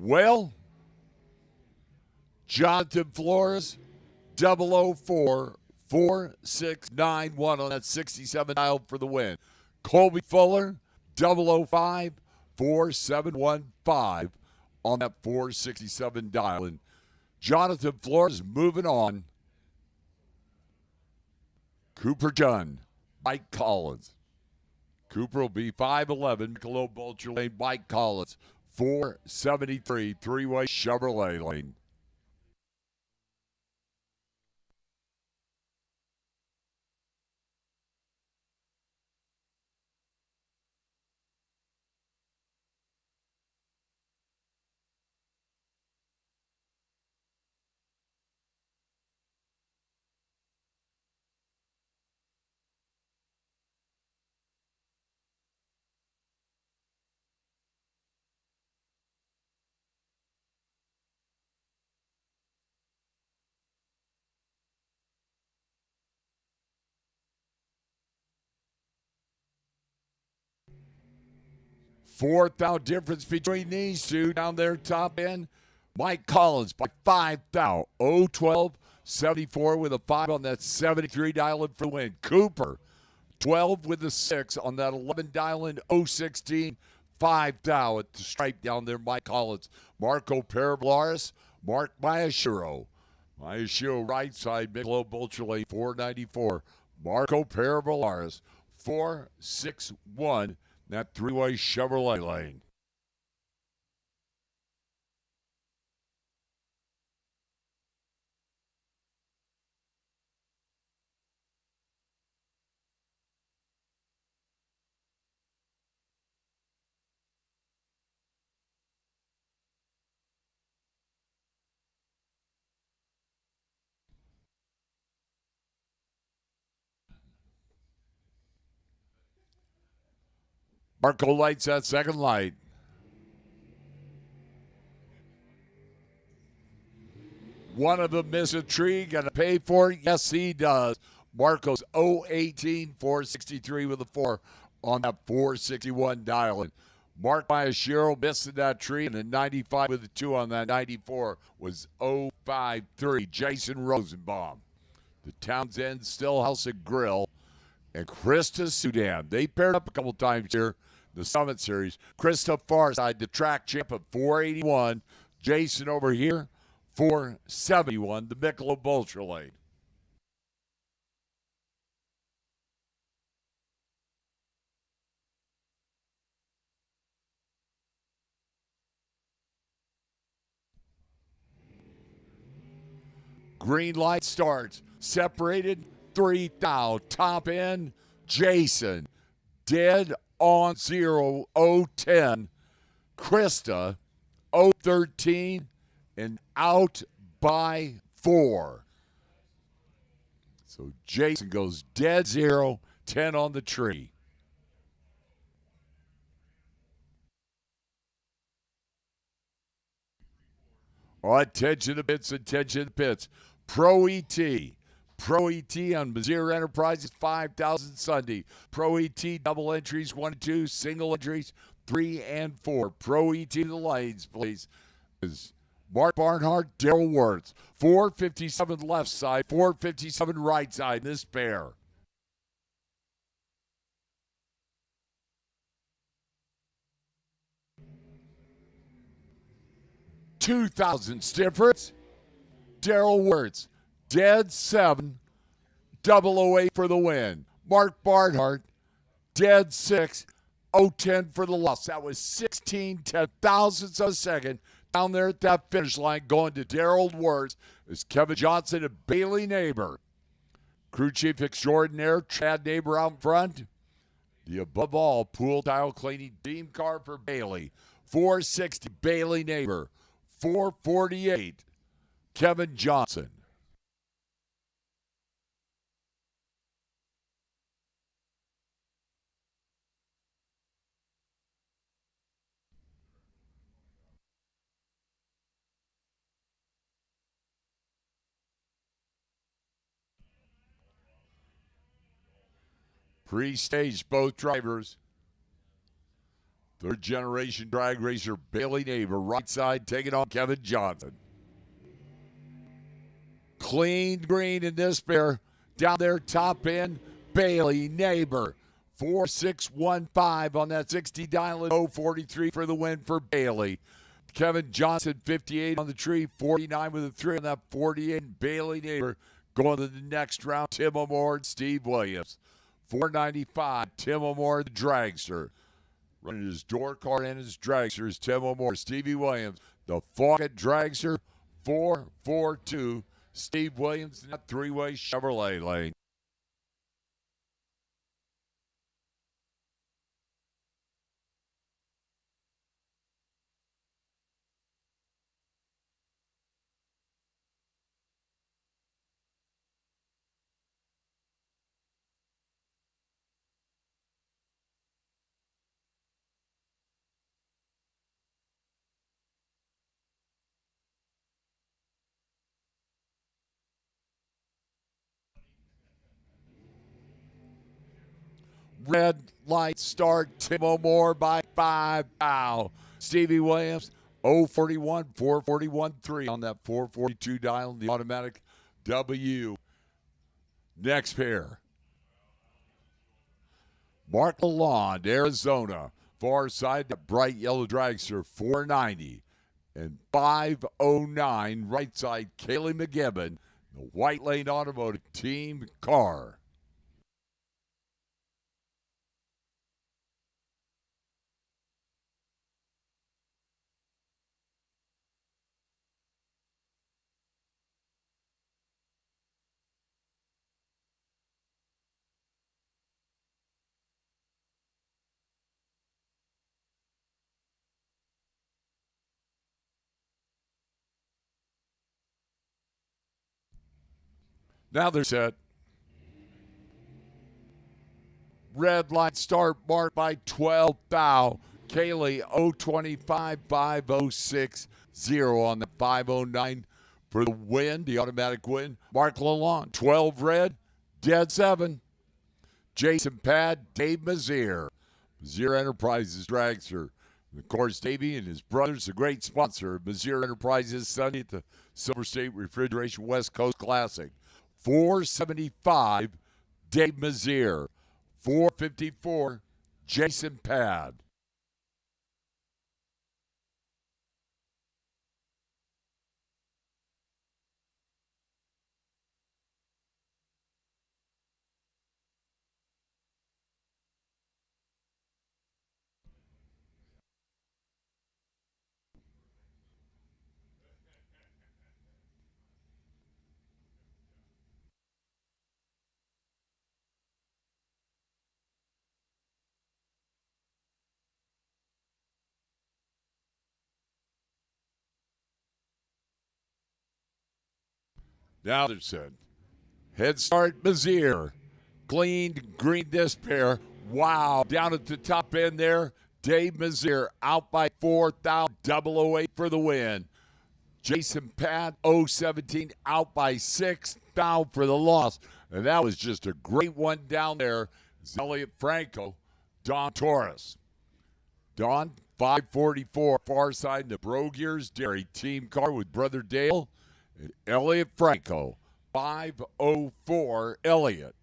Well, Jonathan Flores, 004, 4691 on that 67 dial for the win. Colby Fuller, 005, 4715 on that 467 dial. And Jonathan Flores moving on. Cooper Dunn, Mike Collins. Cooper will be 5'11", Michelob Ultra Lane, Mike Collins, 473, three-way Chevrolet lane. Fourth out difference between these two down there top end. Mike Collins by 5 thou. 012, 74 with a 5 on that 73 dial-in for the win. Cooper, 12 with a 6 on that 11 dial-in. 016, 5 thou at the stripe down there. Mike Collins. Marco Parabolaris, Mark Mayashiro. Mayashiro right side, Michelob Ultra Lane, 494. Marco Parabolaris, 461. That three-way Chevrolet lane. Marco lights that second light. One of them missed a tree. Going to pay for it? Yes, he does. Marcos 018, 463 with a 4 on that 461 dial-in. Mark Mayashiro missing that tree, and a 95 with a 2 on that 94 was 053. Jason Rosenbaum. The Townsend Stillhouse and Grill and Krista Sudan. They paired up a couple times here in the Summit Series. Krista Farside, the track champ at 481. Jason over here, 471, the Michelob Ultra Lane. Green light starts. Separated, 3 down. Top end, Jason. Dead on 0, 010. Krista, 013. And out by 4. So Jason goes dead 0, 10 on the tree. Oh, attention to bits, attention to pits. Pro ET. Pro ET on Missouri Enterprises, 5,000 Sunday. Pro ET double entries, 1 and 2. Single entries, 3 and 4. Pro ET the lanes, please. Is Mark Barnhart, Daryl Wirtz. 457 left side, 457 right side in this pair. $2,000 Stiffords. Daryl Wirtz, dead 7, 008 for the win. Mark Barnhart, dead 6, 010 for the loss. That was 16 10,000ths of a second down there at that finish line going to Daryl Wirtz is Kevin Johnson and Bailey Neighbor. Crew chief extraordinaire Chad Neighbor out in front. The above all pool tile cleaning team car for Bailey. 460 Bailey Neighbor. 448 Kevin Johnson. Pre-stage both drivers. Third generation drag racer Bailey Neighbor, right side, taking on Kevin Johnson. Clean green in this pair. Down there, top end, Bailey Neighbor. 4615 on that 60 dial, 043 for the win for Bailey. Kevin Johnson, 58 on the tree, 49 with a 3 on that 48. Bailey Neighbor going to the next round. Tim O'More and Steve Williams. 495, Tim O'More, the dragster. Running his door car and his dragster is Tim O'More. Stevie Williams, the Fawcett dragster, 442. Steve Williams in that three-way Chevrolet lane. Red light start, Tim O'More by 5 now. Stevie Williams, 041, 441, 3 on that 442 dial, the automatic W. Next pair. Mark Lalonde, Arizona. Far side, that bright yellow dragster, 490. And 509, right side, Kaylee McGibbon, the White Lane Automotive Team car. Now they're set. Red light start marked by 12 thou. Kaylee 025 506 0 on the 509. for the win, the automatic win. Mark Lalonde, 12 red, dead 7. Jason Pad, Dave Mazier. Mazier Enterprises Dragster. And of course, Davey and his brothers, a great sponsor of Mazier Enterprises Sunday at the Silver State Refrigeration West Coast Classic. 475, Dave Mazier. 454, Jason Pad. Now they're said. Head start, Mazier. Cleaned green this pair. Wow. Down at the top end there, Dave Mazier out by 4,000. 008 for the win. Jason Pad, 017 out by 6,000 for the loss. And that was just a great one down there. Elliot Franco, Don Torres. Don, 544, far side in the Bro Gears Dairy team car with Brother Dale. And Elliot Franco, 504, Elliot.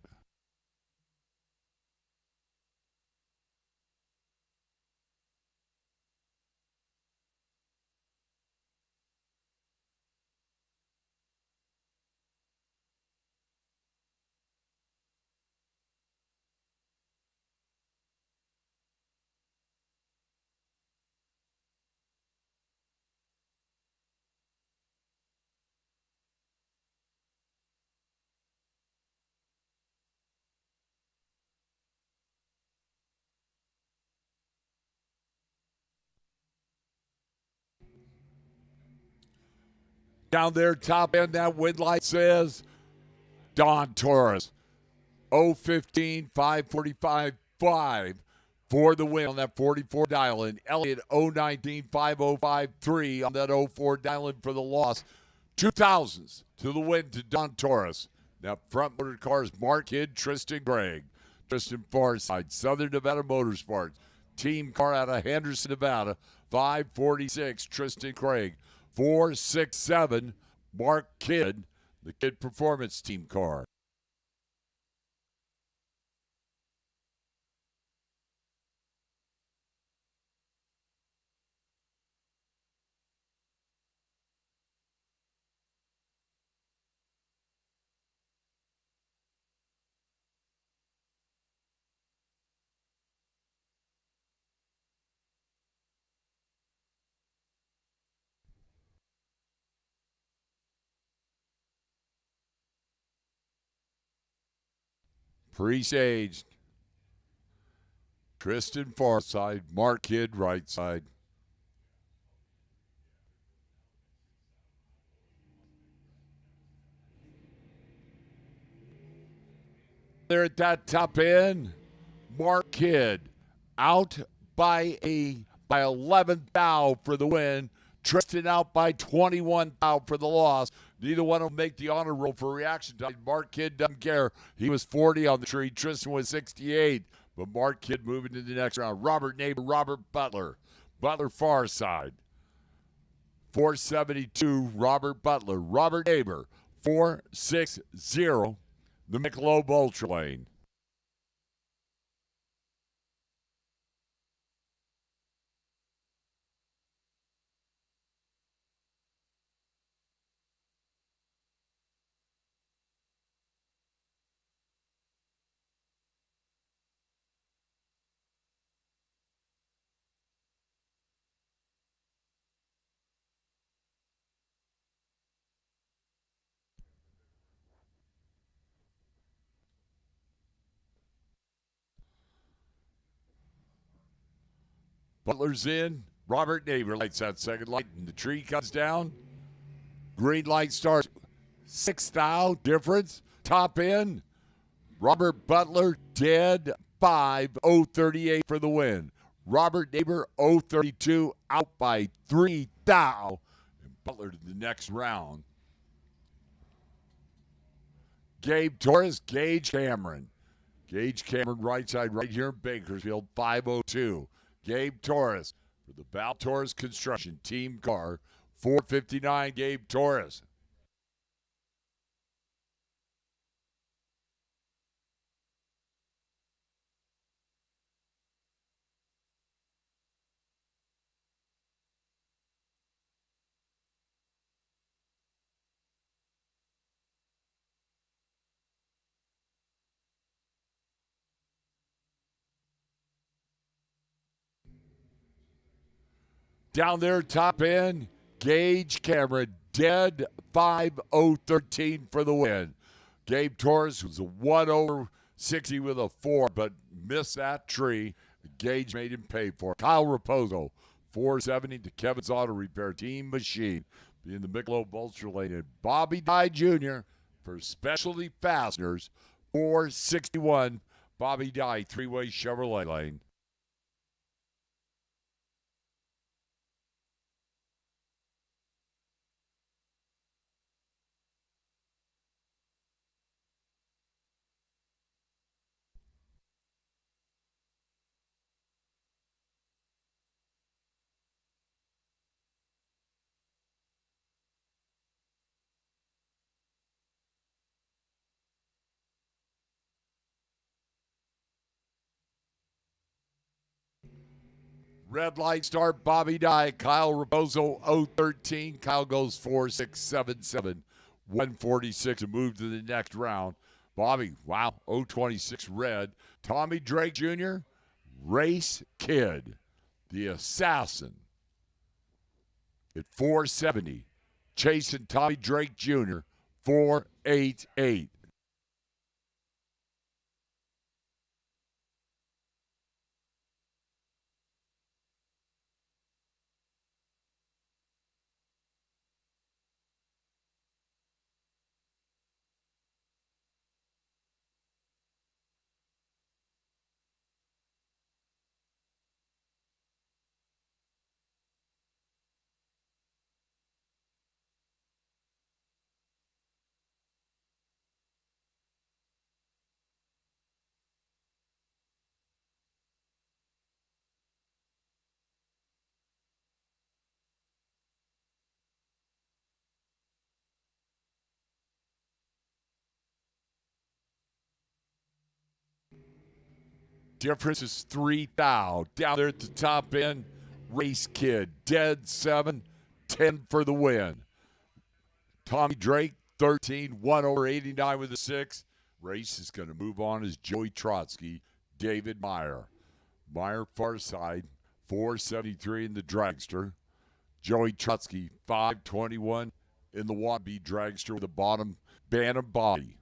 Down there, top end, that wind light says Don Torres. 015, 545, 5 for the win on that 44 dial. And Elliott 019, 5053 on that 04 dial in for the loss. 2000s to the win to Don Torres. Now, front motor cars, Mark Hidd, Tristan Gregg. Tristan Farside, Southern Nevada Motorsports. Team car out of Henderson, Nevada. 546, Tristan Craig. 467, Mark Kidd, the Kidd Performance Team car. Pre-staged. Tristan far side, Mark Kidd right side. There at that top end, Mark Kidd out by 11 thou for the win. Tristan out by 21 thou for the loss. Neither one will make the honor roll for reaction time. Mark Kidd doesn't care. He was 40 on the tree. Tristan was 68. But Mark Kidd moving to the next round. Robert Neighbor, Robert Butler. Butler far side. 472, Robert Butler. Robert Neighbor, 460, the Michelob Ultra Lane. Butler's in. Robert Neighbor lights that second light, and the tree comes down. Green light starts. 6,000 difference. Top end. Robert Butler dead 5,038 for the win. Robert Neighbor 032 out by 3,000. And Butler to the next round. Gabe Torres, Gage Cameron. Gage Cameron, right side, right here in Bakersfield, 502. Gabe Torres for the Val Torres Construction Team car, 459. Gabe Torres. Down there, top end, Gage Cameron, dead 5-0-13 for the win. Gabe Torres was a 1 over 60 with a 4, but missed that tree. Gage made him pay for it. Kyle Raposo, 470 to Kevin's Auto Repair Team Machine, being the Michelob Ultra Lane. And Bobby Dye Jr. for Specialty Fasteners, 461. Bobby Dye, three-way Chevrolet Lane. Red light start, Bobby Dye, Kyle Raposo, 013. Kyle goes 4-6-7-7, 146 and move to the next round. Bobby, wow, 026 red. Tommy Drake Jr., Race Kid, the Assassin, at 470. Chasing Tommy Drake Jr., 488. Difference is 3,000. Down there at the top end, Race Kid, dead 7, 10 for the win. Tommy Drake, 13, 1 over 89 with a 6. Race is going to move on as Joey Trotsky, David Meyer. Meyer far side, 473 in the Dragster. Joey Trotsky, 521 in the Wallaby Dragster with a bottom Bantam body.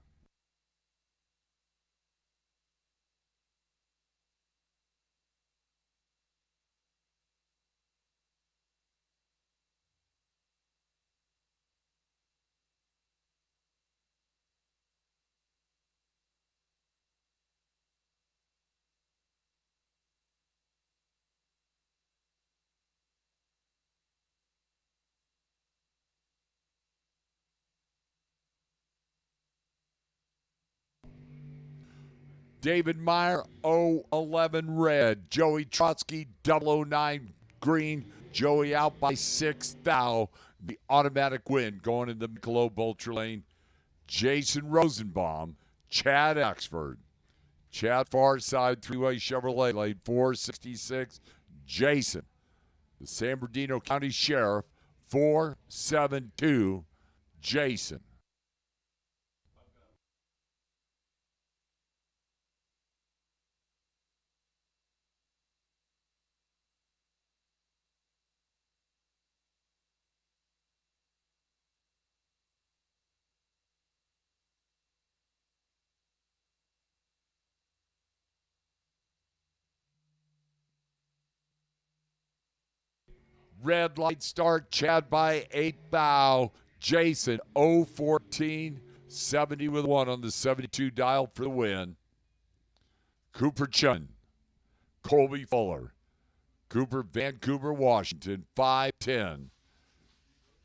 David Meyer, 011 red. Joey Trotsky, 009 green. Joey out by 6,000. The automatic win going in the Michelob Ultra Lane. Jason Rosenbaum, Chad Axford. Chad far side, three-way Chevrolet Lane, 466. Jason, the San Bernardino County Sheriff, 472. Jason. Red light start, Chad by 8 bow. Jason, 014, 70 with 1 on the 72 dial for the win. Cooper Chun, Colby Fuller. Cooper, Vancouver, Washington, 510.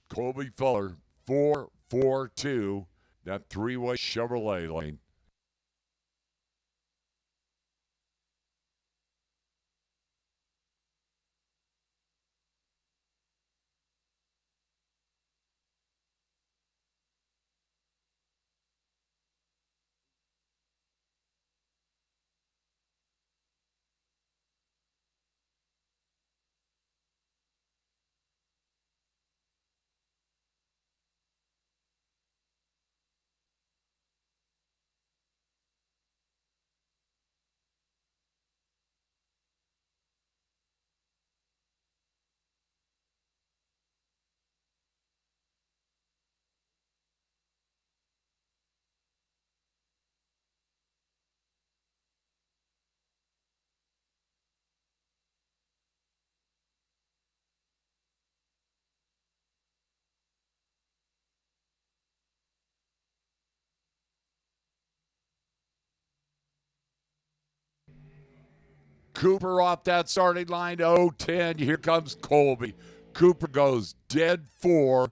Colby Fuller, 442. That three-way Chevrolet lane. Cooper off that starting line, 0-10. Here comes Colby. Cooper goes dead 4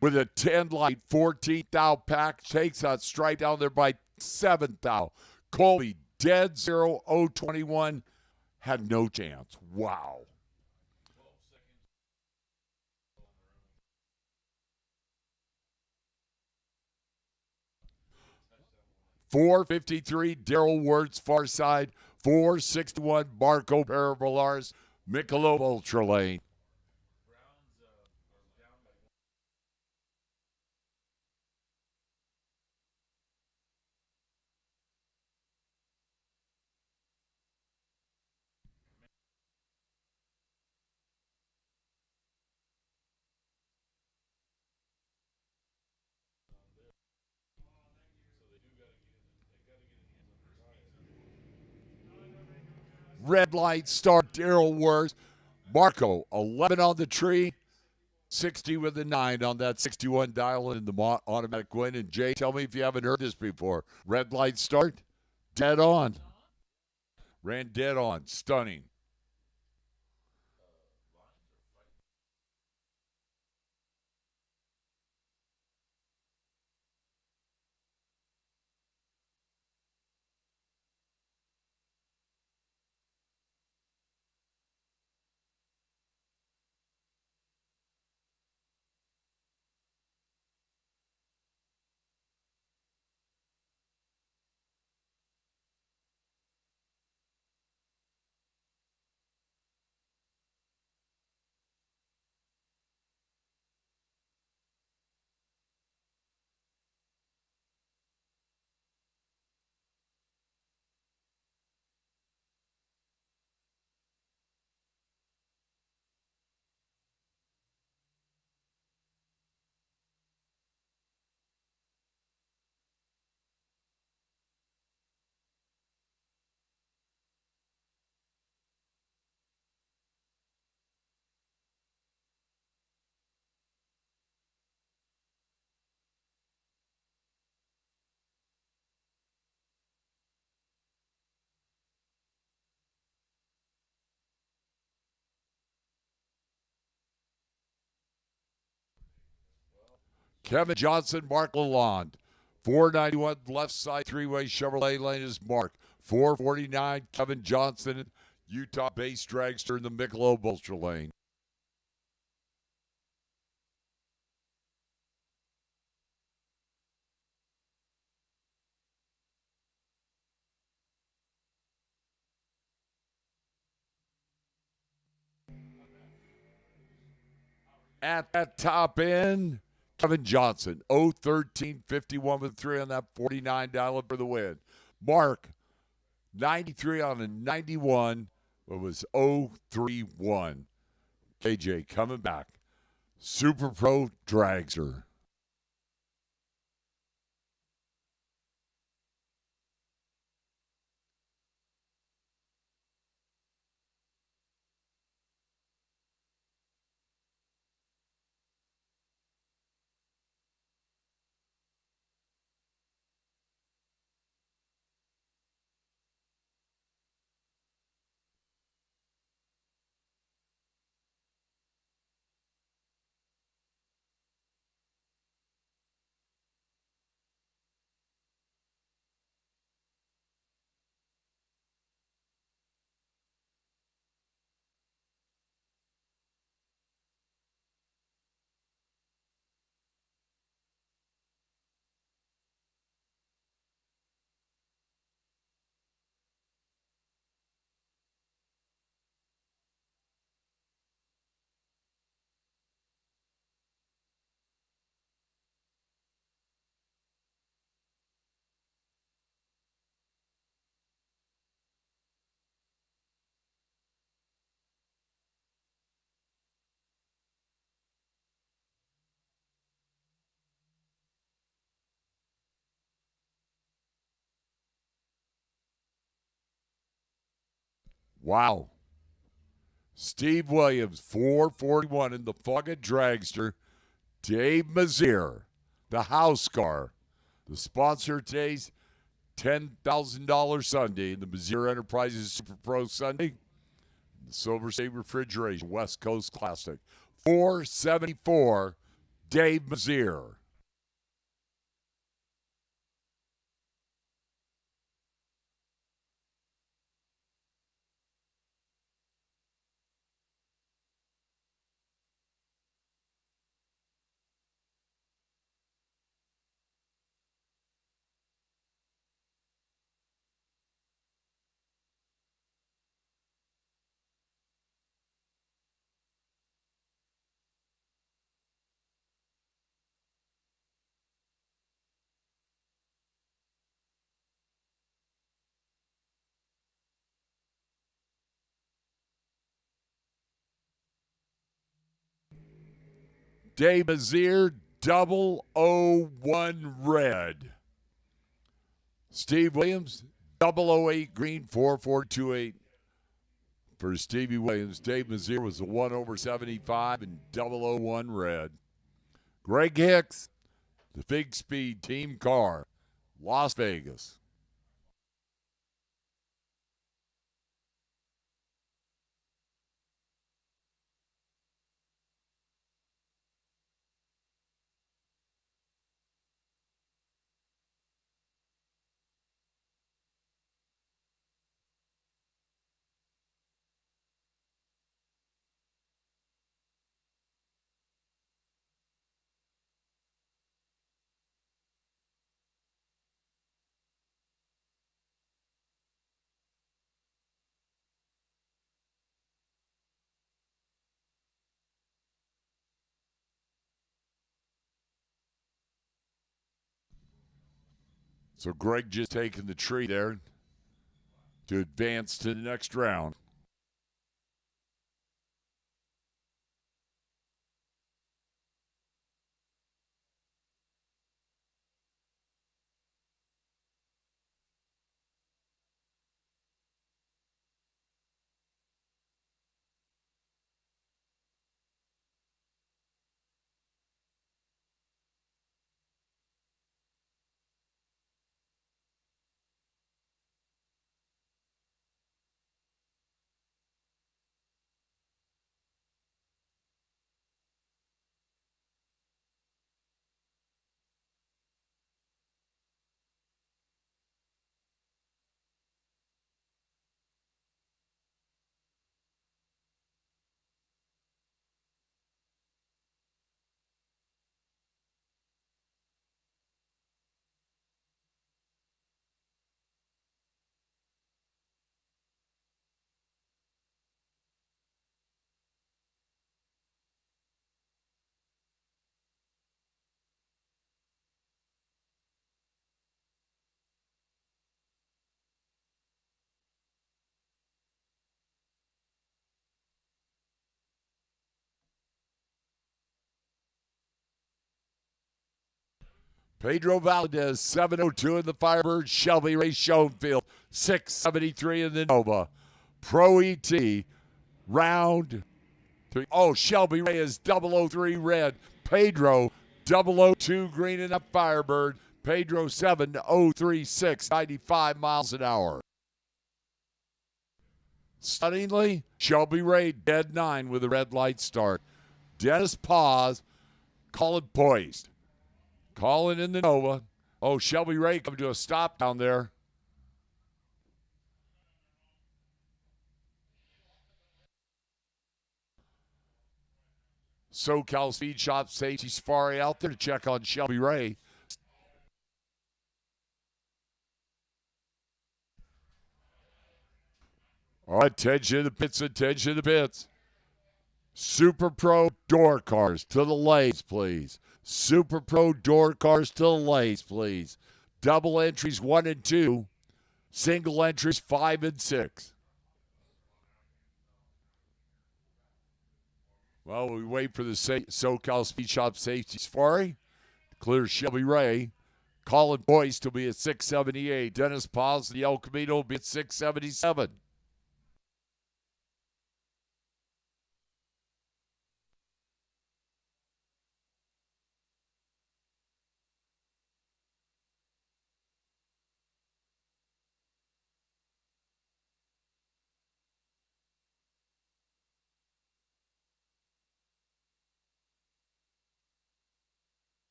with a 10 light, 14th out pack. Takes that strike down there by 7th out. Colby dead 0, 0-21. Had no chance. Wow. .453, Daryl Ward's far side. .461, Marco Parabolar's Michelob Ultra Lane. Red light start, Daryl Ward. Marco, 11 on the tree. 60 with a 9 on that 61 dial in the automatic win. And Jay, tell me if you haven't heard this before. Red light start, dead on. Ran dead on. Stunning. Kevin Johnson, Mark Lalonde. 491 left side three-way Chevrolet lane is Mark. 449 Kevin Johnson, Utah-based dragster in the Michelob Ultra lane. At that top end, Kevin Johnson, 0-13-51 with 3 on that $49 for the win. Mark, 93 on a 91, it was 0-3-1. KJ coming back. Super Pro Dragster. Wow. Steve Williams, 441 in the fucking Dragster. Dave Mazier, the house car. The sponsor of today's $10,000 Sunday in the Mazier Enterprises Super Pro Sunday. The Silver State Refrigeration West Coast Classic. 474, Dave Mazier. Dave Mazier, 001 red. Steve Williams, 008 green, 4428. For Stevie Williams, Dave Mazier was a 1 over 75 and 001 red. Greg Hicks, the Big Speed Team Car, Las Vegas. So Greg just taking the tree there to advance to the next round. Pedro Valdez, 702 in the Firebird. Shelby Ray Schoenfield, 673 in the Nova. Pro ET, round three. Oh, Shelby Ray is 003 red. Pedro, 002 green in the Firebird. Pedro, 7036, 95 miles an hour. Stunningly, Shelby Ray, dead 9 with a red light start. Dennis Paz, Colin poised. Calling in the Nova. Oh, Shelby Ray coming to a stop down there. SoCal Speed Shop Safety Safari out there to check on Shelby Ray. All right, attention to the pits, attention to the pits. Super Pro door cars to the lanes, please. Super Pro door cars to the lanes, please. Double entries 1 and 2. Single entries 5 and 6. Well, we wait for the SoCal Speed Shop Safety Safari. Clear Shelby Ray. Colin Boyce will be at 678. Dennis Paz, the El Camino, will be at 677.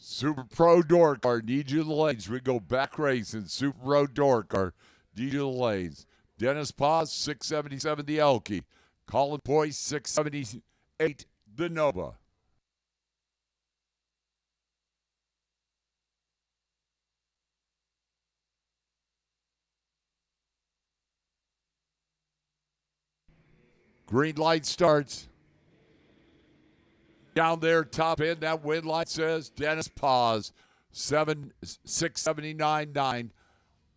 Super Pro Door Car, need you the lanes. We go back racing. Super Pro Door Car, need you the lanes. Dennis Paz, 677 the Elkie. Colin Boyce, 678 the Nova. Green light starts. Down there, top end, that wind light says Dennis Paz, 679.9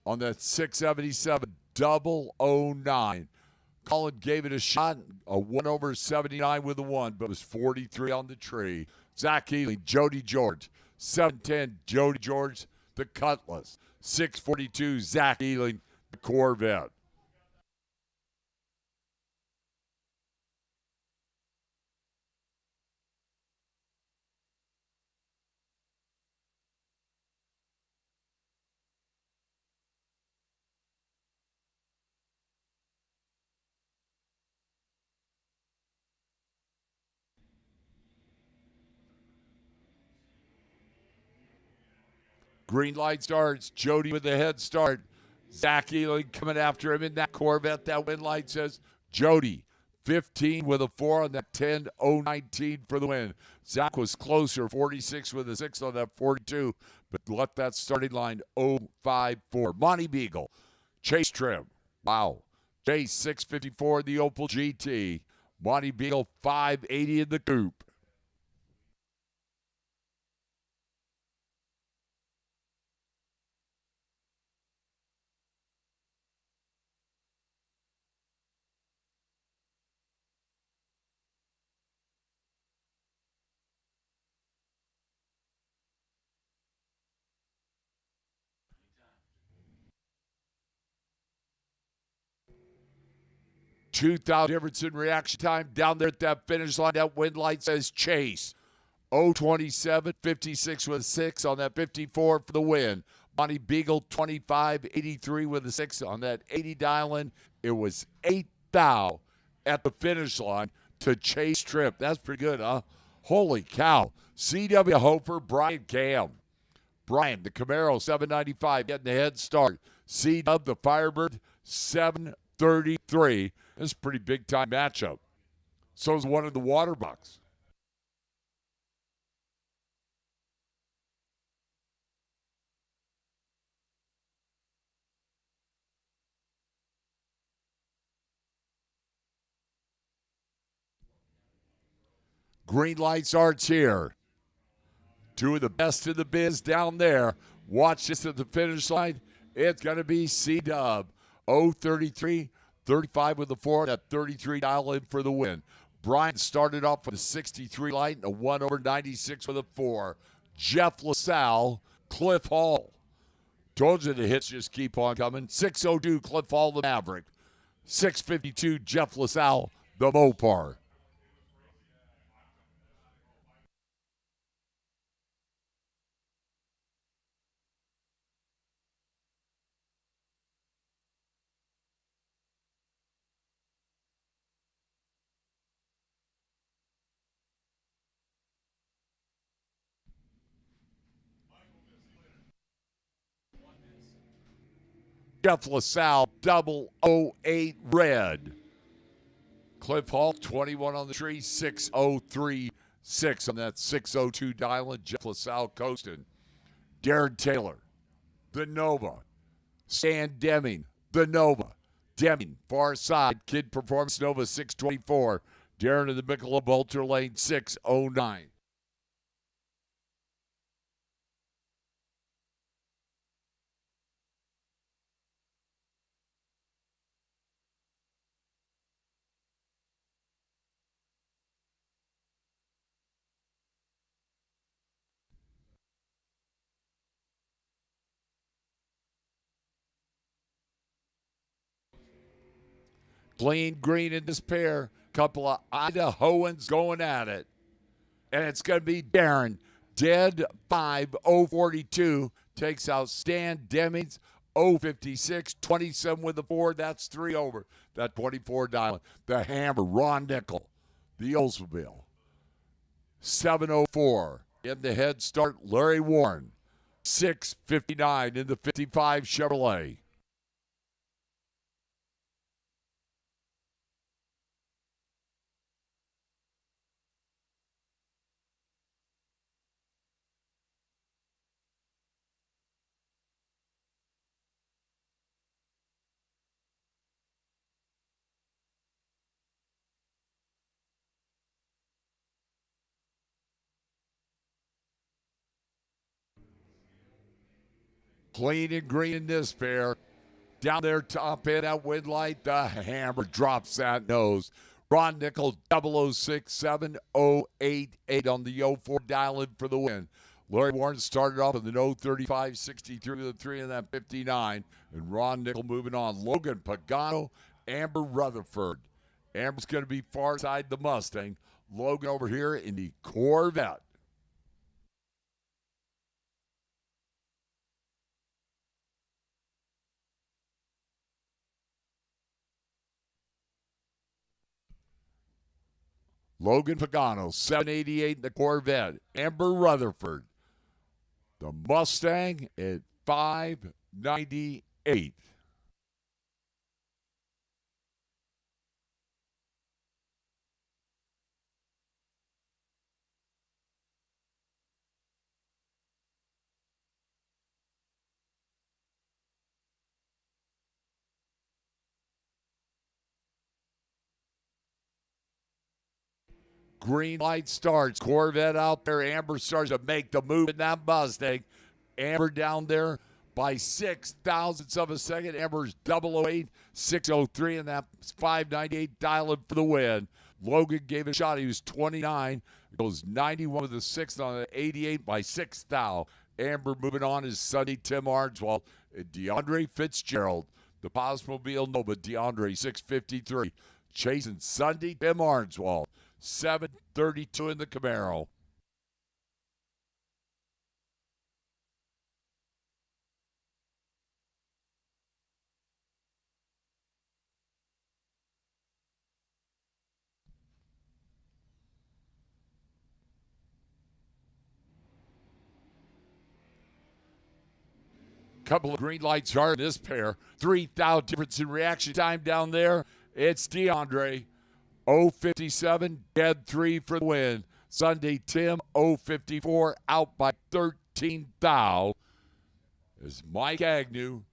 on that 677 009. Colin gave it a shot, a 1 over 79 with a 1, but it was 43 on the tree. Zach Healy, Jody George, 710, Jody George, the Cutlass. 642, Zach Healy, the Corvette. Green light starts. Jody with the head start. Zach Ealing coming after him in that Corvette. That wind light says Jody, 15 with a 4 on that 10.019 for the win. Zach was closer, 46 with a 6 on that 42, but left that starting line 054. Monty Beagle, Chase Trim. Wow. Chase, 654 the Opel GT. Monty Beagle, 580 in the coupe. $2,000 difference in reaction time down there at that finish line. That wind light says Chase. 027, 56 with a 6 on that 54 for the win. Monty Beagle, 25, 83 with a 6 on that 80 dial-in. It was 8,000 at the finish line to Chase Trip. That's pretty good, huh? Holy cow. C.W. Hofer, Brian Cam. Brian, the Camaro, 795, getting the head start. C-Dub, the Firebird, 733. This is a pretty big-time matchup. So is one of the water bucks. Green light starts here. Two of the best in the biz down there. Watch this at the finish line. It's going to be C-Dub. 033, 35 with the 4, that 33 dial in for the win. Brian started off with a 63 light and a 1 over 96 with a 4. Jeff LaSalle, Cliff Hall. Told you the hits just keep on coming. 602, Cliff Hall, the Maverick. 652, Jeff LaSalle, the Mopar. Jeff LaSalle, 008 red. Cliff Hall, 21 on the tree, 6036 on that 602 dial-in. Jeff LaSalle coasting. Darren Taylor, the Nova. Stan Deming, the Nova. Deming, far side, Kid Performance Nova, 624. Darren in the Michelob Ultra Lane, 609. Clean green in this pair. Couple of Idahoans going at it. And it's going to be Darren. Dead 5042 takes out Stan Demings. 056, 27 with the 4. That's 3 over. That 24 dial. The Hammer, Ron Nickel. The Oldsmobile. 704. In the head start, Larry Warren. 6:59 in the 55 Chevrolet. Clean and green in this pair. Down there, top end at wind light. The hammer drops that nose. Ron Nichols, 0067-088 on the 04 dial-in for the win. Larry Warren started off with an 035-63 with a 3 in that 59. And Ron Nichols moving on. Logan Pagano, Amber Rutherford. Amber's going to be far side the Mustang. Logan over here in the Corvette. Logan Pagano, 788 in the Corvette. Amber Rutherford, the Mustang at 598. Green light starts. Corvette out there. Amber starts to make the move in that Mustang. Amber down there by 6 thousandths of a second. Amber's 008, 603, and that 598 dialing for the win. Logan gave it a shot. He was 29. Goes 91 with the 6th on the 88 by 6 thou. Amber moving on is Sunday Tim Arnswell. DeAndre Fitzgerald. The Posmobile Nova. DeAndre 653. Chasing Sunday Tim Arnswell. 732 in the Camaro. Couple of green lights are in this pair. 3,000 difference in reaction time down there. It's DeAndre. 057, dead 3 for the win. Sunday, Tim, 054, out by 13 thou. Is Mike Agnew,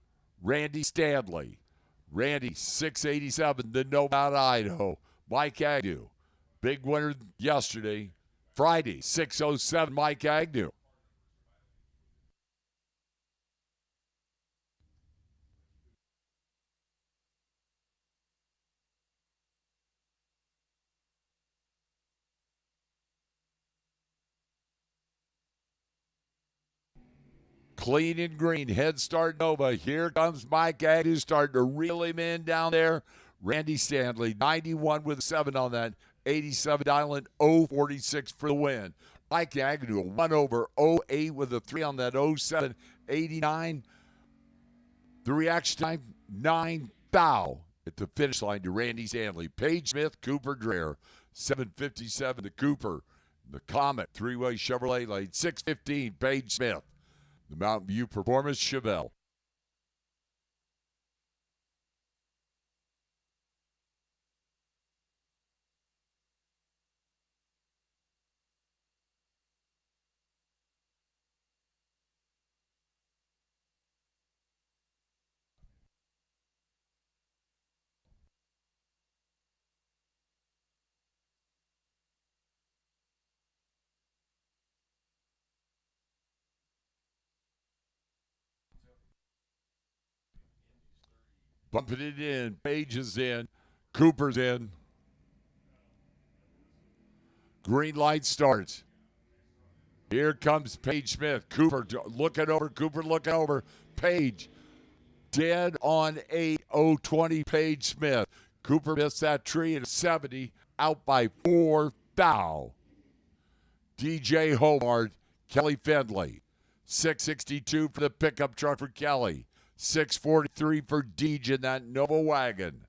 Randy Stanley. Randy, 687, the Nomad, Idaho. Mike Agnew, big winner yesterday. Friday, 607, Mike Agnew. Clean and green, head start Nova. Here comes Mike Agnew starting to reel him in down there. Randy Stanley, 91 with 7 on that. 87 Island, 046 for the win. Mike Agnew, 1 over 08 with a 3 on that 07. 89. The reaction time, 9 thou at the finish line to Randy Stanley. Page Smith, Cooper Dreher, 757 to Cooper. The Comet, 3-way Chevrolet lane, 615, Page Smith. The Mountain View Performance, Chevelle. Bumping it in. Page is in. Cooper's in. Green light starts. Here comes Page Smith. Cooper looking over. Cooper looking over. Page dead on 8:020. Page Smith. Cooper missed that tree at 70. Out by 4 thou. DJ Hobart. Kelly Findlay. 662 for the pickup truck for Kelly. 643 for Deej in that Nova wagon.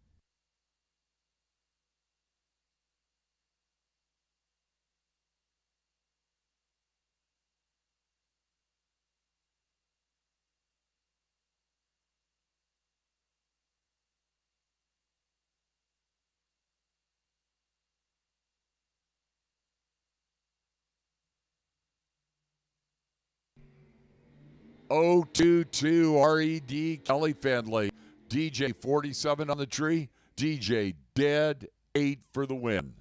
022 RED Kelly Findlay. DJ 47 on the tree. DJ dead 8 for the win.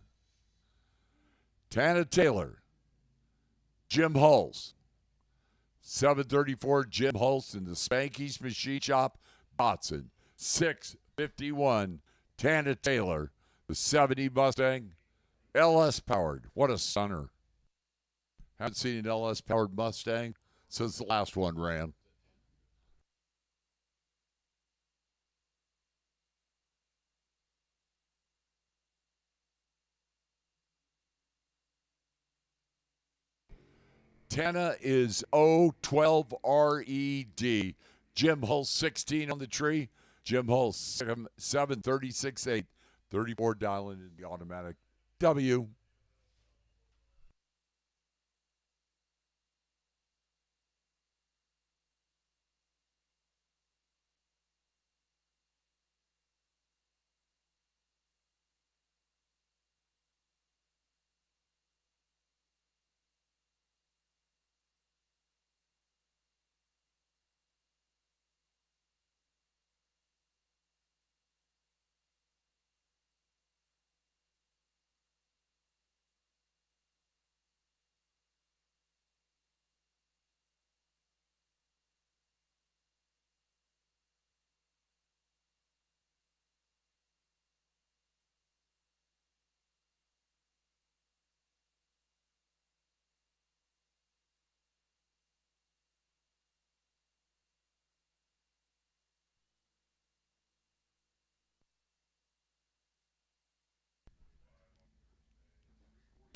Tana Taylor. Jim Hulse. 734 Jim Hulse in the Spanky's Machine Shop. Dotson. 651 Tana Taylor. The 70 Mustang. LS powered. What a stunner. Haven't seen an LS powered Mustang since the last one ran. Tana is 012 RED. Jim Hull 16 on the tree. Jim Hull 736 8. 34 dialing in the automatic. W.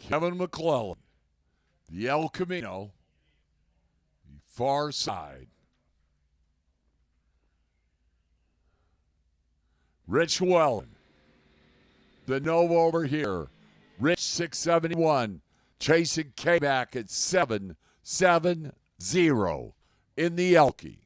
Kevin McClellan, the El Camino, the far side. Rich Wellen, the Nova over here. Rich 671, chasing K-Back at 770 in the Elkie.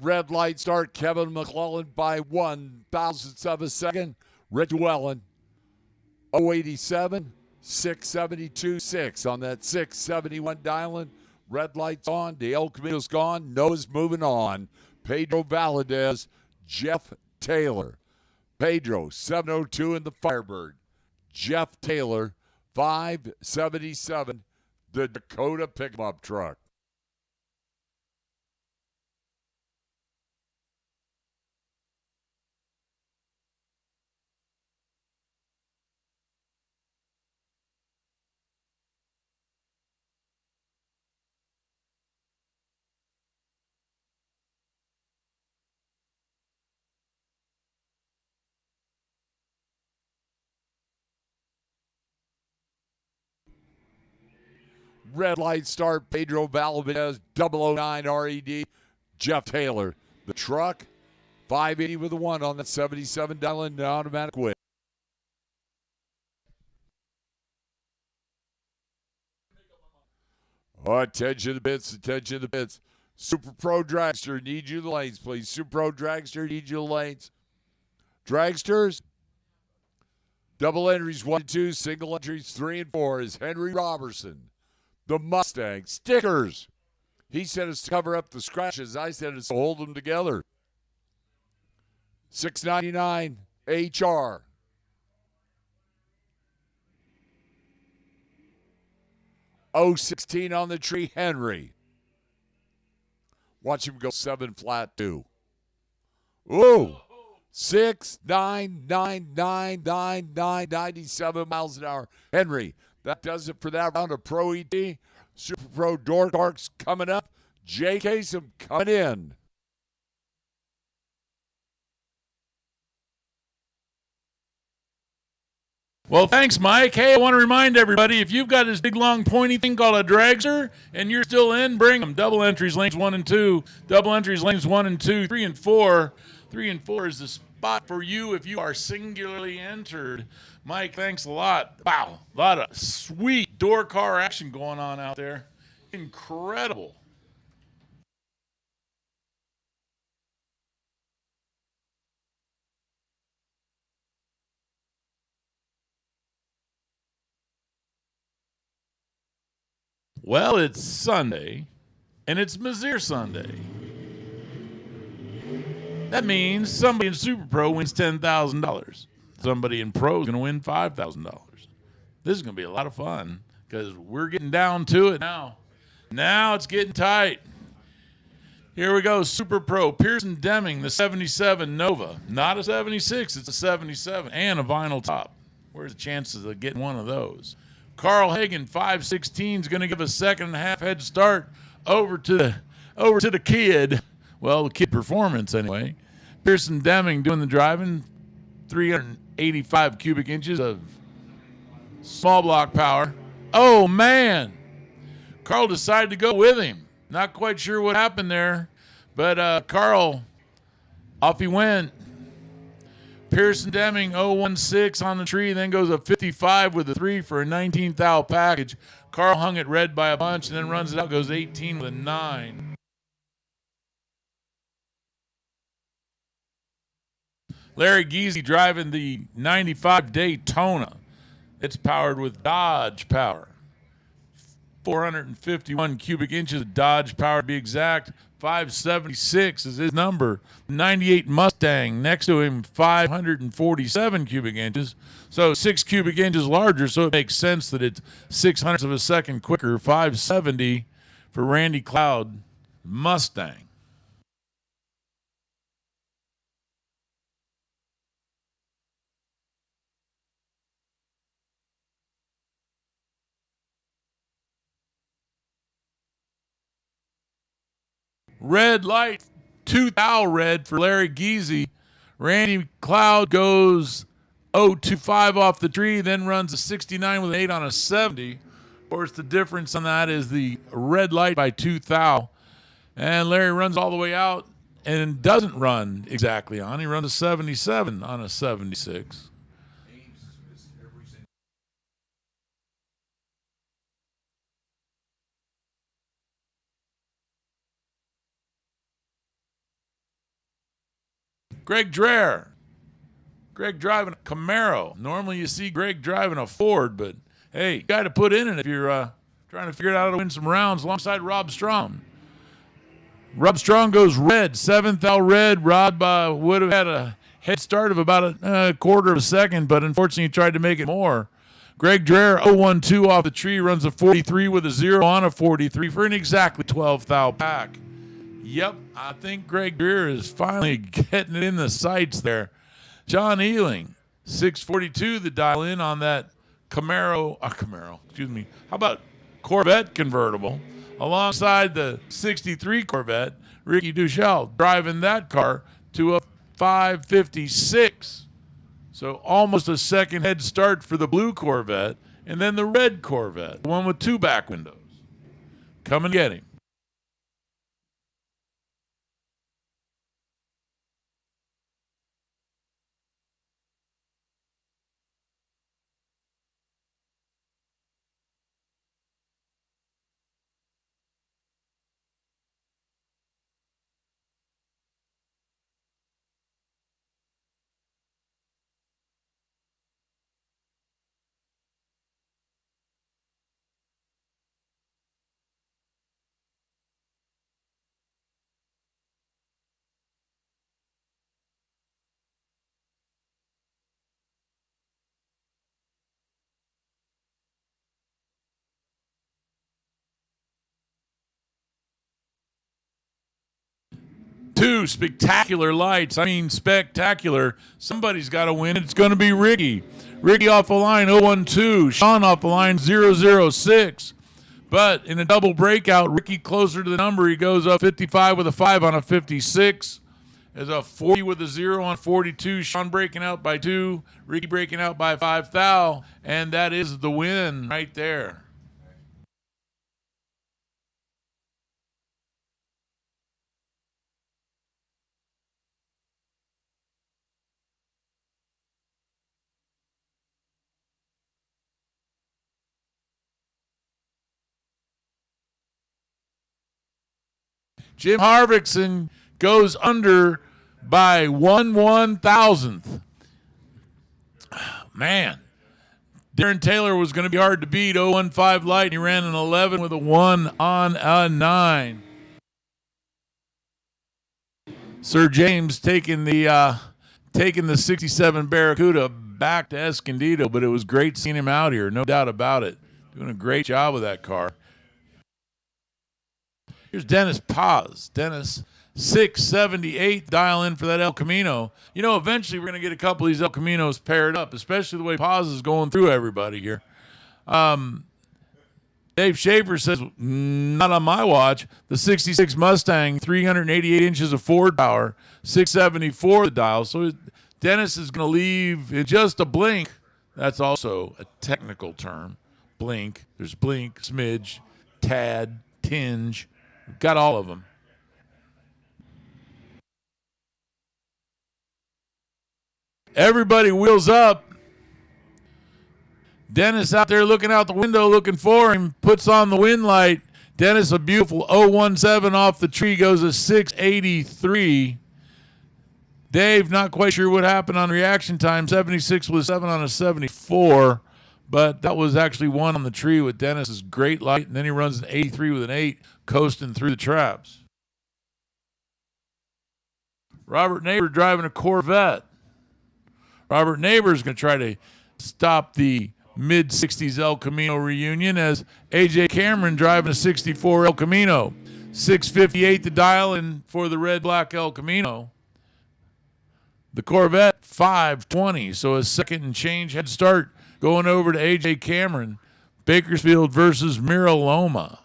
Red light start, Kevin McClellan by 1,000ths of a second. Rich Wellen, 087, 672, 6 on that 671 dialing. Red light's on, the El Camino's gone, Noah's moving on. Pedro Valadez, Jeff Taylor. Pedro, 702 in the Firebird. Jeff Taylor, 577, the Dakota pickup truck. Red light start, Pedro Valadez, 009 RED, Jeff Taylor. The truck, 580 with a 1 on that 77 dialing automatic win. Oh, attention to the bits, attention to the bits. Super Pro Dragster, need you the lanes, please. Super Pro Dragster, need you the lanes. Dragsters, double entries 1 and 2, single entries 3 and 4 is Henry Robertson. The Mustang stickers. He said it's to cover up the scratches. I said it's to hold them together. $6.99 HR. $0.16 on the tree, Henry. Watch him go 7 flat, too. Ooh. 6,999,997 miles an hour. Henry, that does it for that round of Pro ED. Super Pro Door Darks coming up. Jay Kasem coming in. Well, thanks, Mike. Hey, I want to remind everybody, if you've got this big, long, pointy thing called a dragster and you're still in, bring them. Double entries, lanes 1 and 2. Double entries, lanes 1 and 2. 3 and 4. 3 and 4 is this spot for you if you are singularly entered. Mike, thanks a lot. Wow, a lot of sweet door car action going on out there. Incredible. Well, it's Sunday, and it's Missouri Sunday. That means somebody in Super Pro wins $10,000. Somebody in Pro is going to win $5,000. This is going to be a lot of fun because we're getting down to it now. Now it's getting tight. Here we go, Super Pro. Pearson Deming, the 77 Nova. Not a 76, it's a 77 and a vinyl top. Where's the chances of getting one of those? Carl Hagen, 516, is going to give a second and a half head start over to the kid. Well, the kid performance anyway. Pearson Deming doing the driving. 385 cubic inches of small block power. Oh, man. Carl decided to go with him. Not quite sure what happened there, but Carl, off he went. Pearson Deming, 016 on the tree, then goes a 55 with a 3 for a 19th thou package. Carl hung it red by a bunch and then runs it out, goes 18 with a 9. Larry Giese driving the 95 Daytona. It's powered with Dodge power. 451 cubic inches of Dodge power to be exact. 576 is his number. 98 Mustang next to him, 547 cubic inches. So 6 cubic inches larger, so it makes sense that it's 600ths of a second quicker. 570 for Randy Cloud Mustang. Red light, 2 thou red for Larry Giese. Randy Cloud goes 025 off the tree, then runs a 69 with an 8 on a 70. Of course, the difference on that is the red light by 2 thou. And Larry runs all the way out and doesn't run exactly on. He runs a 77 on a 76. Greg Dreher. Greg driving a Camaro. Normally you see Greg driving a Ford, but hey, you got to put in it if you're trying to figure out how to win some rounds alongside Rob Strong. Rob Strong goes red, 7th thou red. Rob would have had a head start of about a quarter of a second, but unfortunately he tried to make it more. Greg Dreher, 012 off the tree, runs a 43 with a 0 on a 43 for an exactly 12 thou pack. Yep, I think Greg Dreher is finally getting it in the sights there. John Ealing, 642 the dial in on that Camaro, how about Corvette convertible, alongside the 63 Corvette. Ricky Duchel driving that car to a 556. So almost a second head start for the blue Corvette, and then the red Corvette, the one with 2 back windows. Come and get him. Two spectacular lights. I mean, spectacular. Somebody's got to win. It's going to be Ricky. Ricky off the line, 012. Sean off the line, 006. But in a double breakout, Ricky closer to the number. He goes up 55 with a 5 on a 56. There's a 40 with a 0 on 42. Sean breaking out by 2. Ricky breaking out by 5 thou. And that is the win right there. Jim Harvickson goes under by 1/1000th. Man, Darren Taylor was going to be hard to beat. 0-15 light, and he ran an 11 with a 1 on a 9. Sir James taking the 67 Barracuda back to Escondido, but it was great seeing him out here, no doubt about it. Doing a great job with that car. Here's Dennis Paz. Dennis, 678, dial in for that El Camino. You know, eventually we're going to get a couple of these El Caminos paired up, especially the way Paz is going through everybody here. Dave Schaefer says, not on my watch. The 66 Mustang, 388 inches of forward power, 674 the dial. So Dennis is going to leave in just a blink. That's also a technical term. Blink. There's blink, smidge, tad, tinge. We've got all of them. Everybody wheels up. Dennis out there looking out the window, looking for him, puts on the wind light. Dennis, a beautiful 017 off the tree, goes to 683. Dave, not quite sure what happened on reaction time. 76 was 7 on a 74, but that was actually 1 on the tree with Dennis's great light, and then he runs an 83 with an 8, coasting through the traps. Robert Neighbor driving a Corvette. Robert Neighbor is going to try to stop the mid-60s El Camino reunion as A.J. Cameron driving a 64 El Camino. 658 the dial in for the red-black El Camino. The Corvette, 520, so a second and change head start going over to A.J. Cameron. Bakersfield versus Miraloma.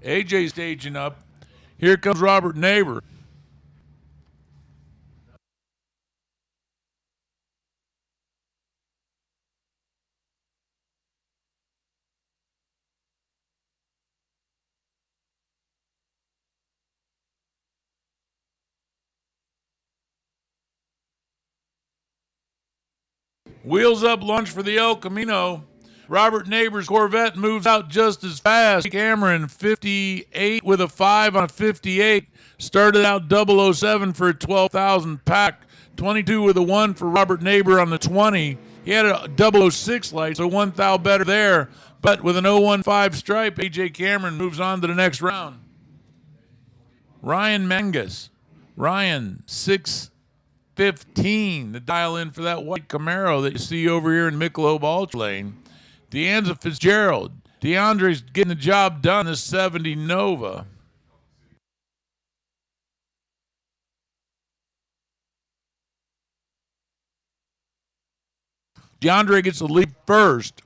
AJ staging up. Here comes Robert Neighbor. Wheels up lunch for the El Camino. Robert Neighbor's Corvette moves out just as fast. Cameron, 58 with a 5 on a 58. Started out 007 for a 12,000 pack. 22 with a 1 for Robert Neighbor on the 20. He had a 006 light, so 1 thou better there. But with an 015 stripe, A.J. Cameron moves on to the next round. Ryan Mangus. Ryan, 615. The dial in for that white Camaro that you see over here in Michelob Ultra Lane. Deanza Fitzgerald. DeAndre's getting the job done, this 70 Nova. DeAndre gets the lead first.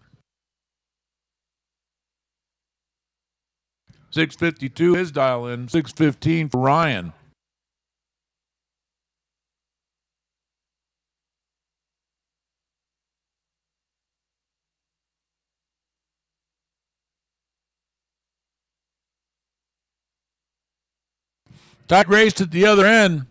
652 his dial in. 615 for Ryan. Tight race at the other end.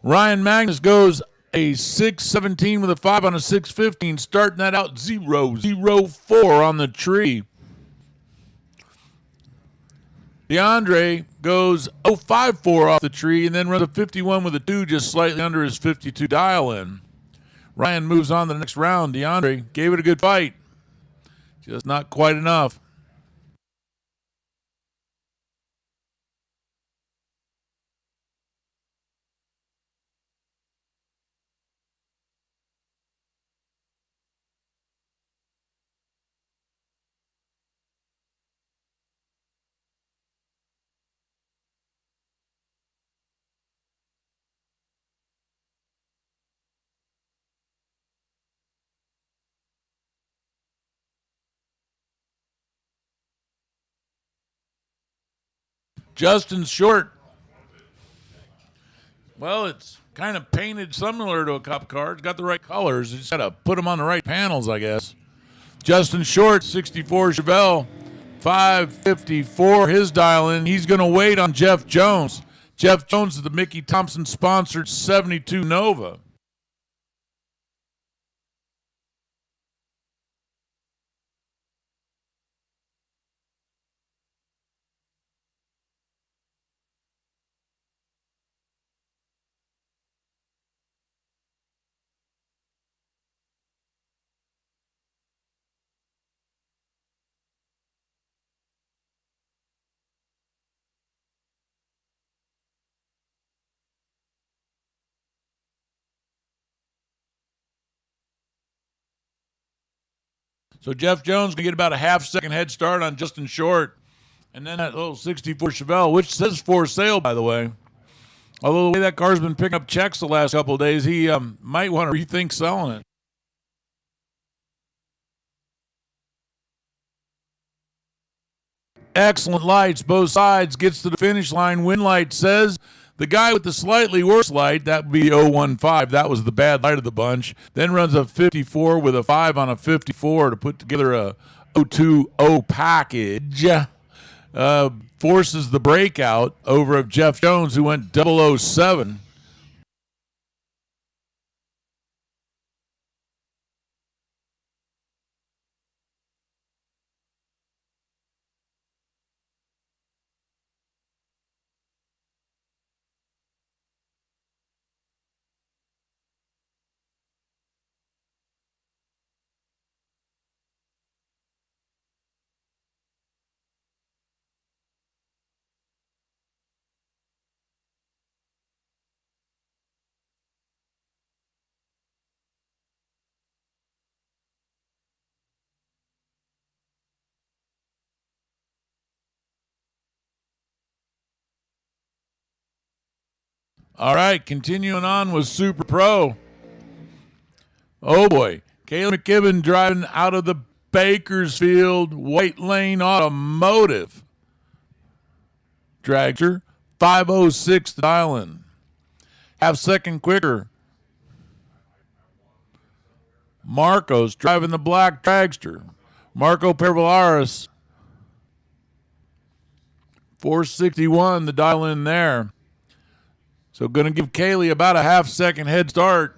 Ryan Magnus goes a 617 with a 5 on a 615, starting that out 004 on the tree. DeAndre goes 054 off the tree and then runs a 51 with a 2, just slightly under his 52 dial in. Ryan moves on to the next round. DeAndre gave it a good fight, just not quite enough. Justin Short. Well, it's kind of painted similar to a cup car. It's got the right colors. You just got to put them on the right panels, I guess. Justin Short, 64 Chevelle, 554 his dial in. He's going to wait on Jeff Jones. Jeff Jones is the Mickey Thompson sponsored 72 Nova. So Jeff Jones can get about a half-second head start on Justin Short. And then that little 64 Chevelle, which says for sale, by the way. Although the way that car's been picking up checks the last couple of days, he might want to rethink selling it. Excellent lights, both sides, gets to the finish line. Win light says the guy with the slightly worse light, that would be 015. That was the bad light of the bunch. Then runs a 54 with a 5 on a 54 to put together a 020 package. Forces the breakout over of Jeff Jones, who went 007. All right, continuing on with Super Pro. Oh, boy. Caleb McKibben driving out of the Bakersfield White Lane Automotive. Dragster, 506 to dial in. Half second quicker. Marcos driving the black Dragster. Marco Pervolaris, 461 the dial in there. So going to give Kaylee about a half second head start.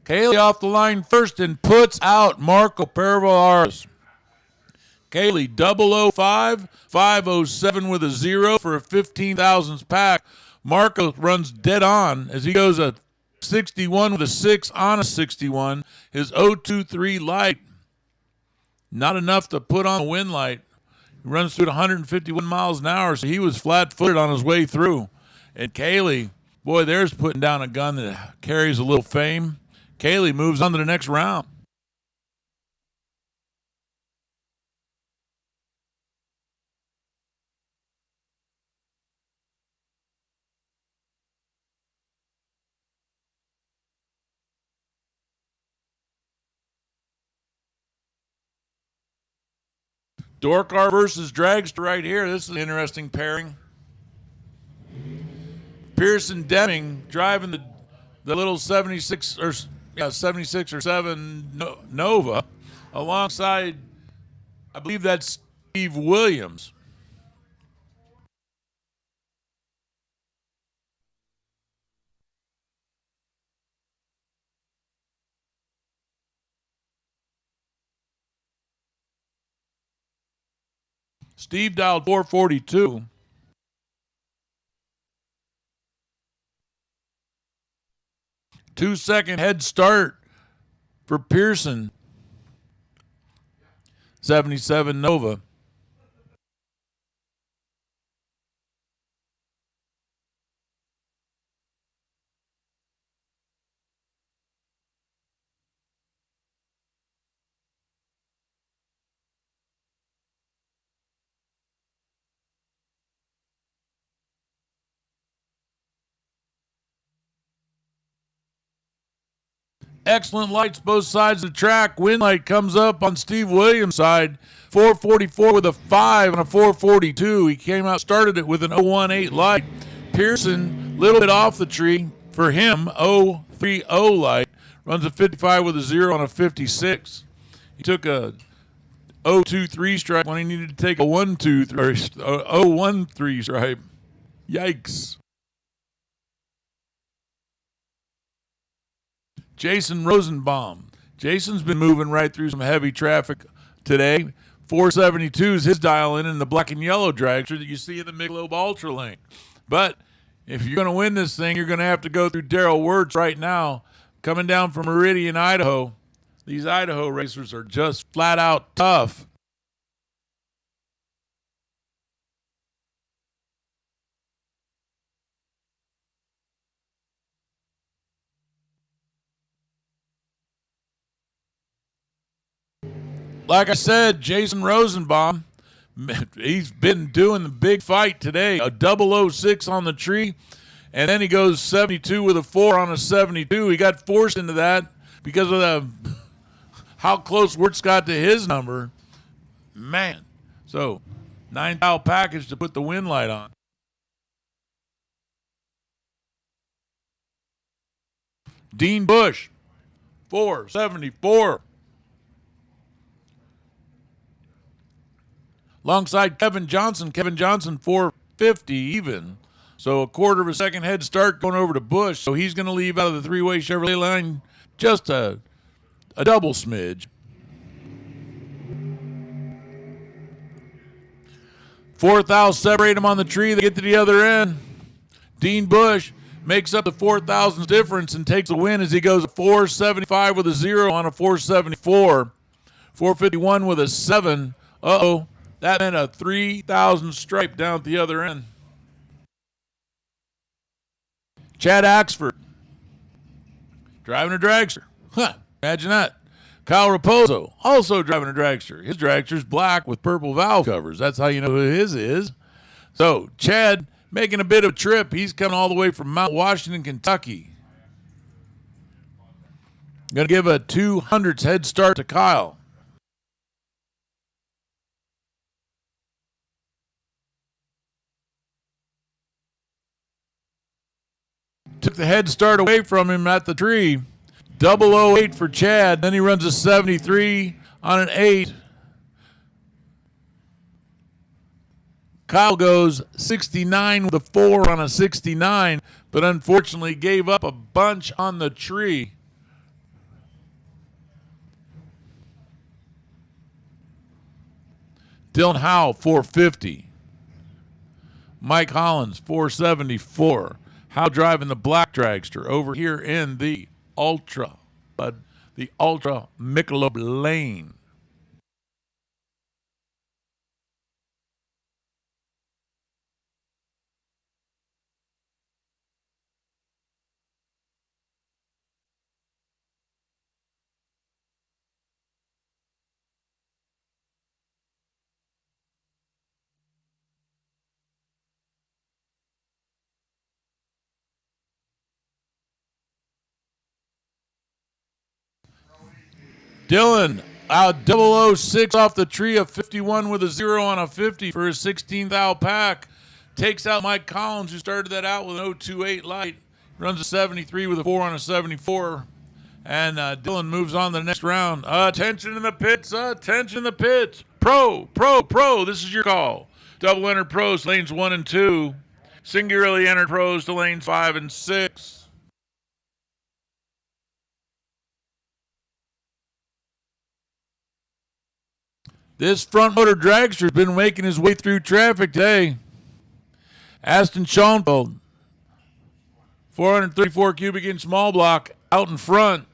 Kaylee off the line first and puts out Marco Pervolaris. Kaylee 005, 507 with a 0 for a 15 thousandths pack. Marco runs dead on as he goes a 61 with a 6 on a 61. His 023 light, not enough to put on a win light. He runs through at 151 miles an hour, so he was flat-footed on his way through. And Kaylee, boy, there's putting down a gun that carries a little fame. Kaylee moves on to the next round. Dorkar versus Dragster right here. This is an interesting pairing. Pearson Deming driving the little 76 or 7 Nova alongside, I believe that's Steve Williams. Steve dialed 442. Two-second head start for Pearson. 77 Nova. Excellent lights both sides of the track. Wind light comes up on Steve Williams' side. 444 with a 5 and a 442. He came out, started it with an 018 light. Pearson, a little bit off the tree for him, 030 light. Runs a 55 with a 0 on a 56. He took a 023 stripe when he needed to take a 123 or 013 stripe. Yikes. Jason Rosenbaum. Jason's been moving right through some heavy traffic today. 472 is his dial in the black and yellow dragster that you see in the Michelob Ultra Link. But if you're going to win this thing, you're going to have to go through Darrell Wirtz right now, coming down from Meridian, Idaho. These Idaho racers are just flat out tough. Like I said, Jason Rosenbaum, he's been doing the big fight today. A 006 on the tree, and then he goes 72 with a 4 on a 72. He got forced into that because of how close Wirtz got to his number. Man. So, 9-tile package to put the wind light on. Dean Bush, 474. Alongside Kevin Johnson, 450 even. So a quarter of a second head start going over to Bush. So he's going to leave out of the three-way Chevrolet line just a double smidge. Fourth out, separate them on the tree. They get to the other end. Dean Bush makes up the 4,000 difference and takes a win as he goes 475 with a 0 on a 474. 451 with a 7. Uh-oh. That meant a 3,000 stripe down at the other end. Chad Axford, driving a dragster. Imagine that. Kyle Raposo, also driving a dragster. His dragster's black with purple valve covers. That's how you know who his is. So, Chad making a bit of a trip. He's coming all the way from Mount Washington, Kentucky. Going to give a 200s head start to Kyle. Took the head start away from him at the tree. 008 for Chad. Then he runs a 73 on an 8. Kyle goes 69 with a 4 on a 69, but unfortunately gave up a bunch on the tree. Dylan Howe, 450. Mike Hollins, 474. Howe driving the black dragster over here in the Ultra Michelob lane. Dylan, out 006 off the tree, a 51 with a 0 on a 50 for his 16th out pack. Takes out Mike Collins, who started that out with an 028 light. Runs a 73 with a 4 on a 74. And Dylan moves on to the next round. Attention in the pits, attention in the pits. Pro, this is your call. Double entered pros, lanes 1 and 2. Singularly entered pros to lanes 5 and 6. This front motor dragster's been making his way through traffic today. Aston Schoenfeld, 434 cubic inch small block out in front,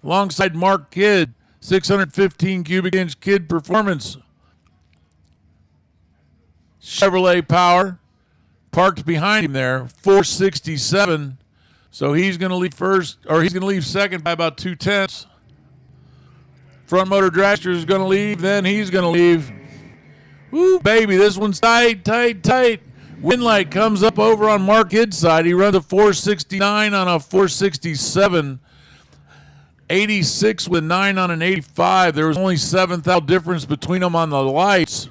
alongside Mark Kidd, 615 cubic inch Kidd Performance. Chevrolet Power, parked behind him there, 467. So he's going to leave first, or he's going to leave second by about 2/10. Front motor dragster is going to leave, then he's going to leave. Woo, baby, this one's tight. Wind light comes up over on Mark Kidd's side. He runs a 469 on a 467. 86 with 9 on an 85. There was only 7th difference between them on the lights.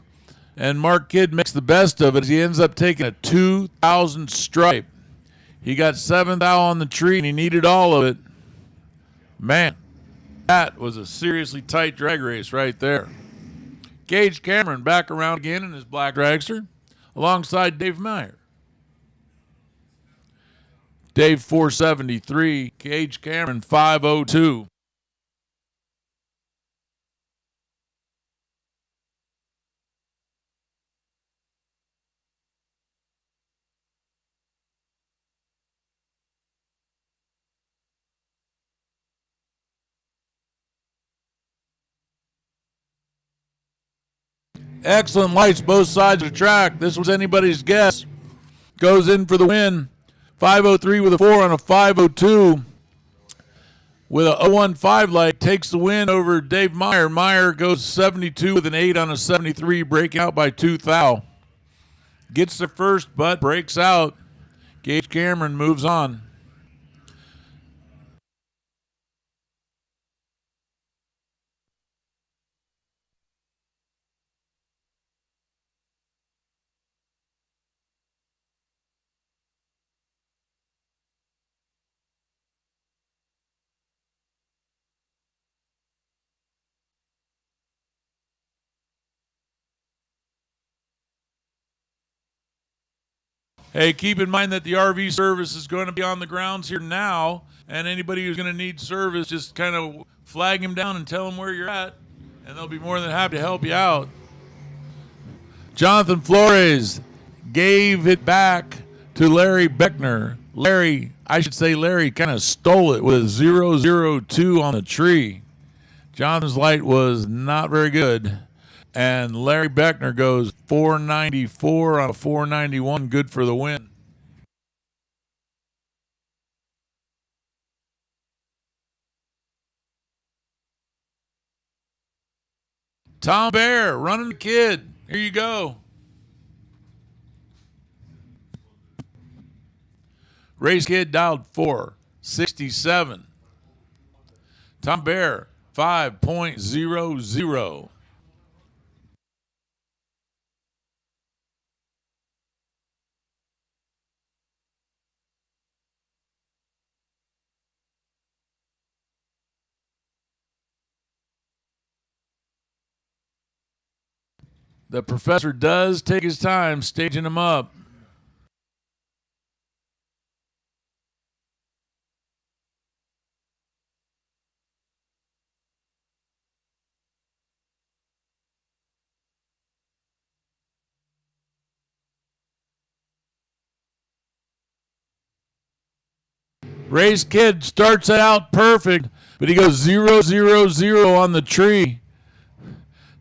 And Mark Kidd makes the best of it as he ends up taking a 2,000 stripe. He got 7th on the tree, and he needed all of it. Man, that was a seriously tight drag race right there. Gage Cameron back around again in his black dragster alongside Dave Meyer. Dave 473, Gage Cameron 502. Excellent lights both sides of the track. This was anybody's guess. Goes in for the win. 503 with a 4 on a 502. With a 015 light, takes the win over Dave Meyer. Meyer goes 72 with an 8 on a 73, breaking out by 2 thou. Gets the first, but breaks out. Gage Cameron moves on. Hey, keep in mind that the RV service is going to be on the grounds here now, and anybody who's going to need service, just kind of flag him down and tell him where you're at, and they'll be more than happy to help you out. Jonathan Flores gave it back to Larry Beckner. Larry kind of stole it with a 002 on the tree. Jonathan's light was not very good. And Larry Beckner goes 494 on a 491, good for the win. Tom Bear running the kid. Here you go. Race kid dialed 467. Tom Bear 5.00. The professor does take his time staging him up. Ray's kid starts out perfect, but he goes 000 on the tree.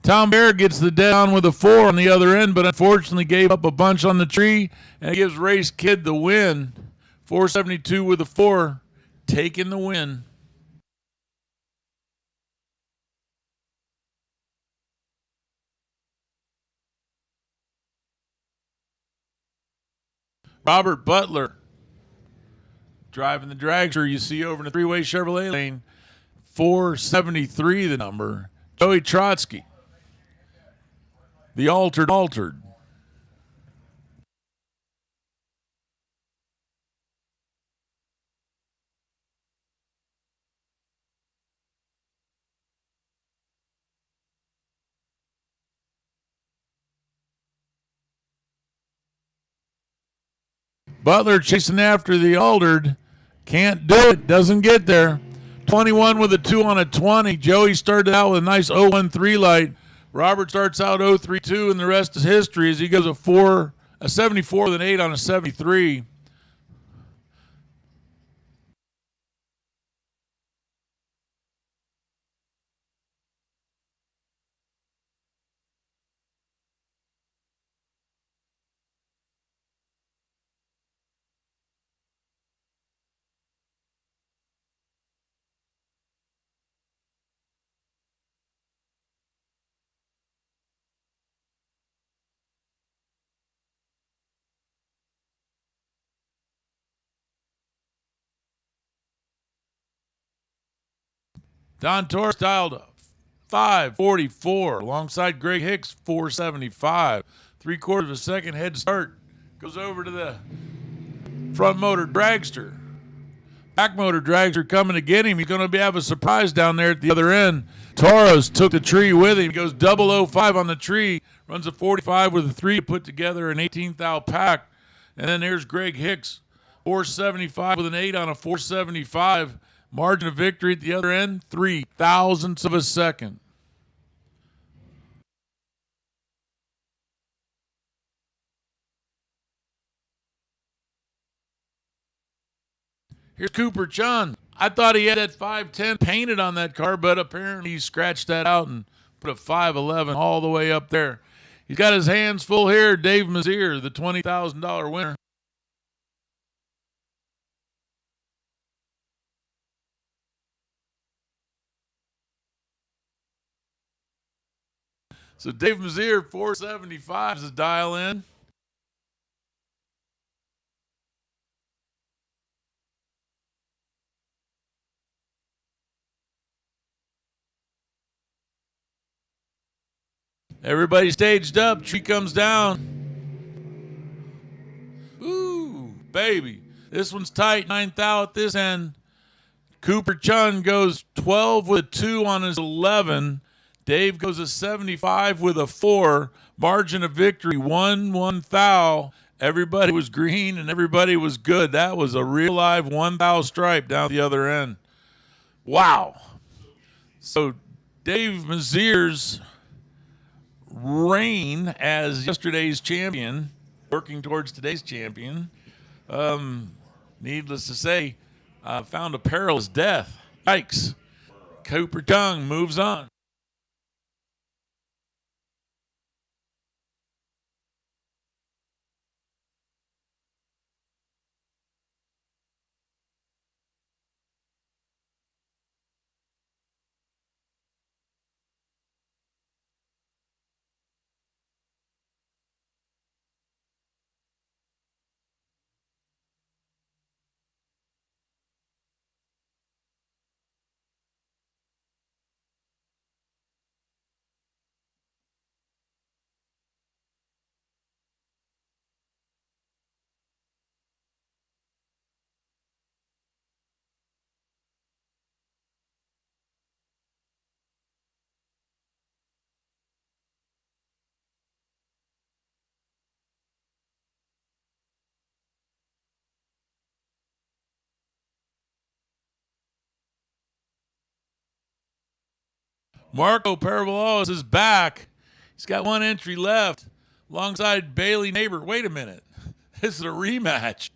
Tom Bear gets the down with a 4 on the other end, but unfortunately gave up a bunch on the tree, and it gives Ray's kid the win. 472 with a 4, taking the win. Robert Butler driving the dragster you see over in the three-way Chevrolet lane. 473 the number. Joey Trotsky. The altered. Butler chasing after the altered. Can't do it. Doesn't get there. 21 with a 2 on a 20. Joey started out with a nice 013 light. Robert starts out 032, and the rest is history as he goes a 74 with an 8 on a 73. Don Torres dialed 544 alongside Greg Hicks 475. 3/4 of a second head start. Goes over to the front motor dragster. Back motor dragster coming to get him. He's going to have a surprise down there at the other end. Torres took the tree with him. He goes 005 on the tree. Runs a 45 with a 3 to put together an 18th thou pack. And then there's Greg Hicks, 475 with an 8 on a 475. Margin of victory at the other end, 3 thousandths of a second. Here's Cooper Chun. I thought he had that 510 painted on that car, but apparently he scratched that out and put a 511 all the way up there. He's got his hands full here. Dave Mazier, the $20,000 winner. So Dave Mazier, 475 is a dial in. Everybody staged up. Tree comes down. Ooh, baby. This one's tight. 9 thou at this end. Cooper Chun goes 12 with a 2 on his 11. Dave goes a 75 with a 4. Margin of victory, 1 thou. Everybody was green and everybody was good. That was a real live 1 thou stripe down the other end. Wow. So Dave Mazier's reign as yesterday's champion, working towards today's champion, needless to say, found a perilous death. Yikes. Cooper Chun moves on. Marco Paravalos is back. He's got one entry left alongside Bailey Neighbor. Wait a minute. This is a rematch.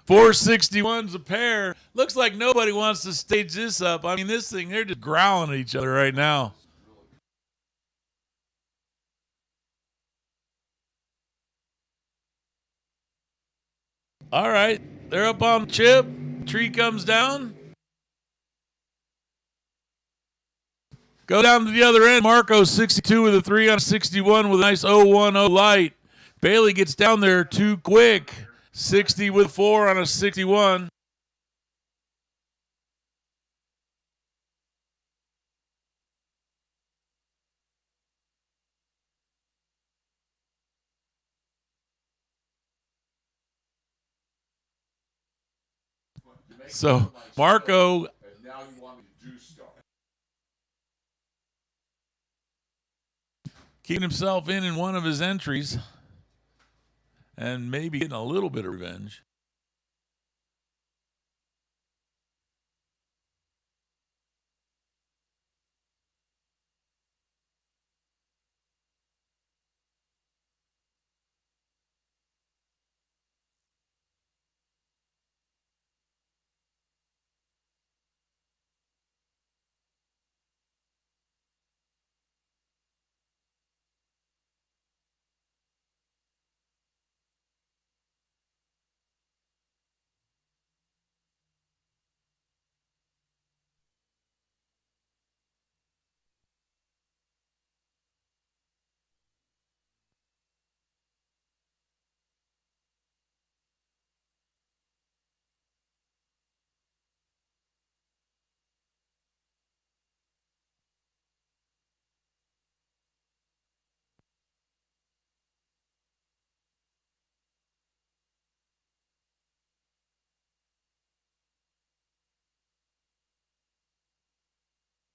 $461's a pair. Looks like nobody wants to stage this up. I mean, this thing, they're just growling at each other right now. All right, they're up on the chip. Tree comes down. Go down to the other end. Marco 62 with a 3 on 61 with a nice 010 light. Bailey gets down there too quick. 60 with 4 on a 61. So Marco keeping himself in one of his entries and maybe getting a little bit of revenge.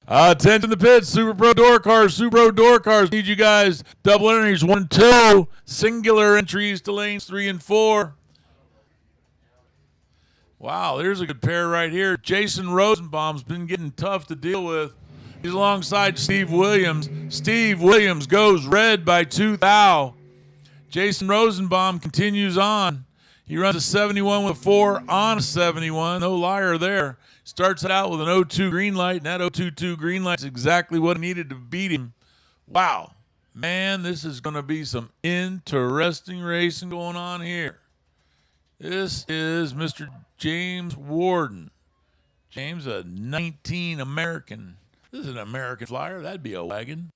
Attention to the pits, Super Pro door cars, need you guys. Double entries, 1 and 2. Singular entries to lanes 3 and 4. Wow, there's a good pair right here. Jason Rosenbaum's been getting tough to deal with. He's alongside Steve Williams. Steve Williams goes red by 2 thou. Jason Rosenbaum continues on. He runs a 71 with a 4 on a 71. No liar there. Starts it out with an 0-2 green light, and that 0-2 green light's exactly what he needed to beat him. Wow. Man, this is going to be some interesting racing going on here. This is Mr. James Warden. James, a 19 American. This is an American flyer. That'd be a wagon.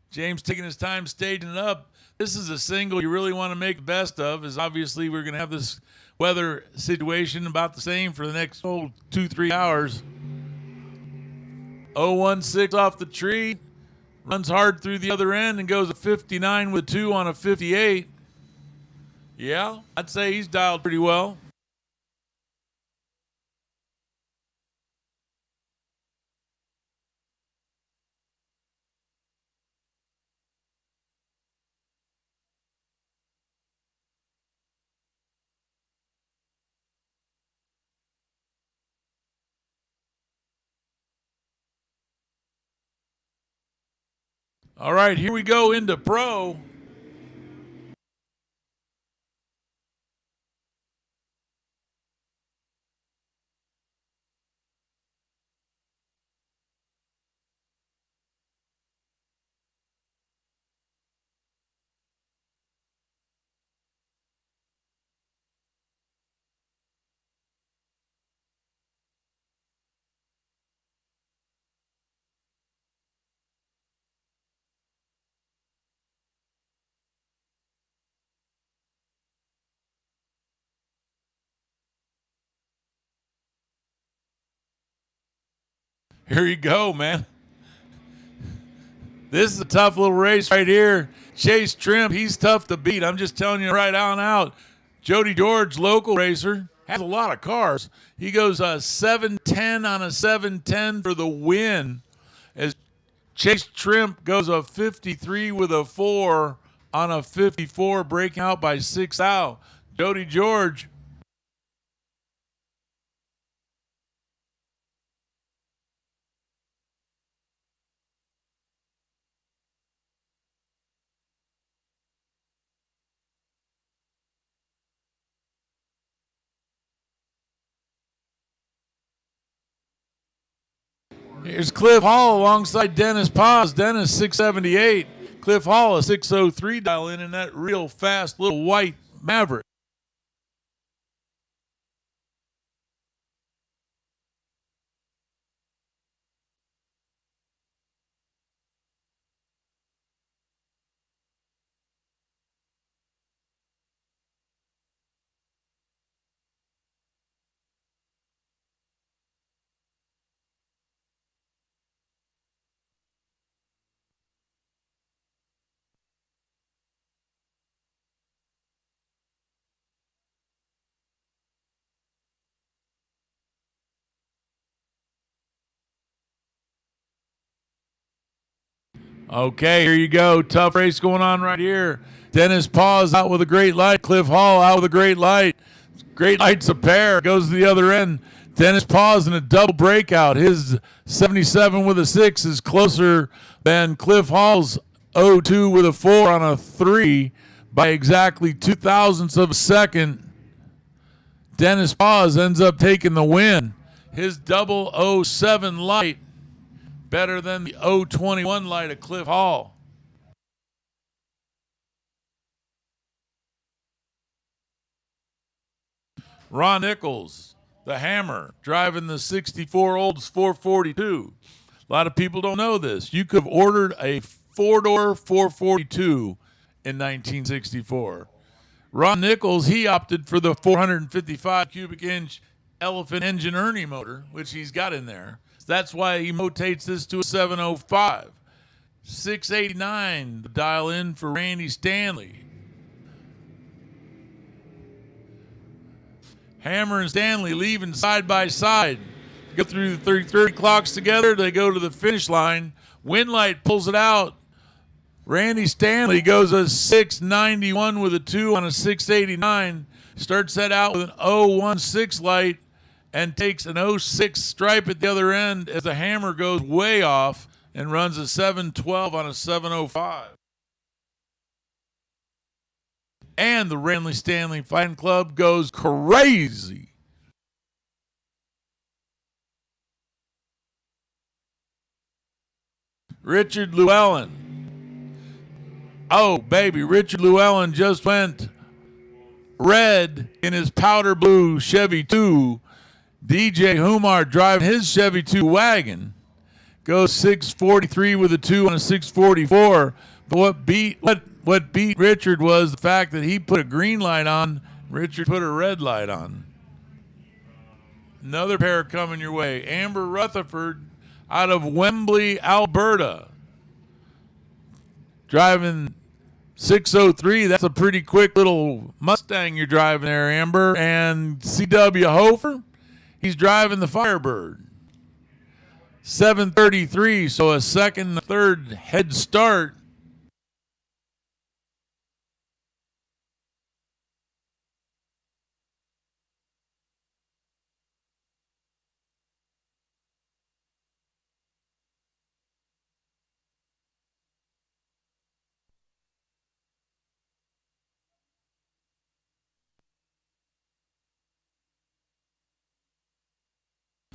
James taking his time staging it up. This is a single you really want to make the best of, is obviously we're going to have this weather situation about the same for the next 2-3 hours. 0-1-6 off the tree. Runs hard through the other end and goes a 59 with 2 on a 58. Yeah, I'd say he's dialed pretty well. All right, here we go into pro. Here you go, man. This is a tough little race right here. Chase Trimp, he's tough to beat. I'm just telling you right on out. Jody George, local racer, has a lot of cars. He goes 7-10 on a 7-10 for the win. As Chase Trimp goes a 53 with a 4 on a 54, breaking out by 6 out. Jody George. Here's Cliff Hall alongside Dennis Paz. Dennis 678. Cliff Hall a 603 dial in that real fast little white Maverick. Okay, here you go. Tough race going on right here. Dennis Paz out with a great light. Cliff Hall out with a great light. Great light's a pair. Goes to the other end. Dennis Paz in a double breakout. His 77 with a 6 is closer than Cliff Hall's 0-2 with a 4 on a 3 by exactly 0.02 of a second. Dennis Paz ends up taking the win. His 007 light better than the 021 light of Cliff Hall. Ron Nichols, the Hammer, driving the 64 Olds 442. A lot of people don't know this. You could have ordered a four-door 442 in 1964. Ron Nichols, he opted for the 455 cubic inch Elephant engine Ernie motor, which he's got in there. That's why he rotates this to a 705. 689, the dial in for Randy Stanley. Hammer and Stanley leaving side by side. Go through the 30 clocks together. They go to the finish line. Winlight pulls it out. Randy Stanley goes a 691 with a 2 on a 689. Starts that out with an 016 light and takes an 06 stripe at the other end as the hammer goes way off and runs a 712 on a 705. And the Randy Stanley Fighting Club goes crazy. Richard Llewellyn. Oh, baby, Richard Llewellyn just went red in his powder blue Chevy 2. DJ Humar driving his Chevy 2 wagon goes 643 with a 2 on a 644. But what beat Richard was the fact that he put a green light on, Richard put a red light on. Another pair coming your way. Amber Rutherford out of Wembley, Alberta. Driving 603. That's a pretty quick little Mustang you're driving there, Amber. And C.W. Hofer, he's driving the Firebird. 733, so a second, third head start.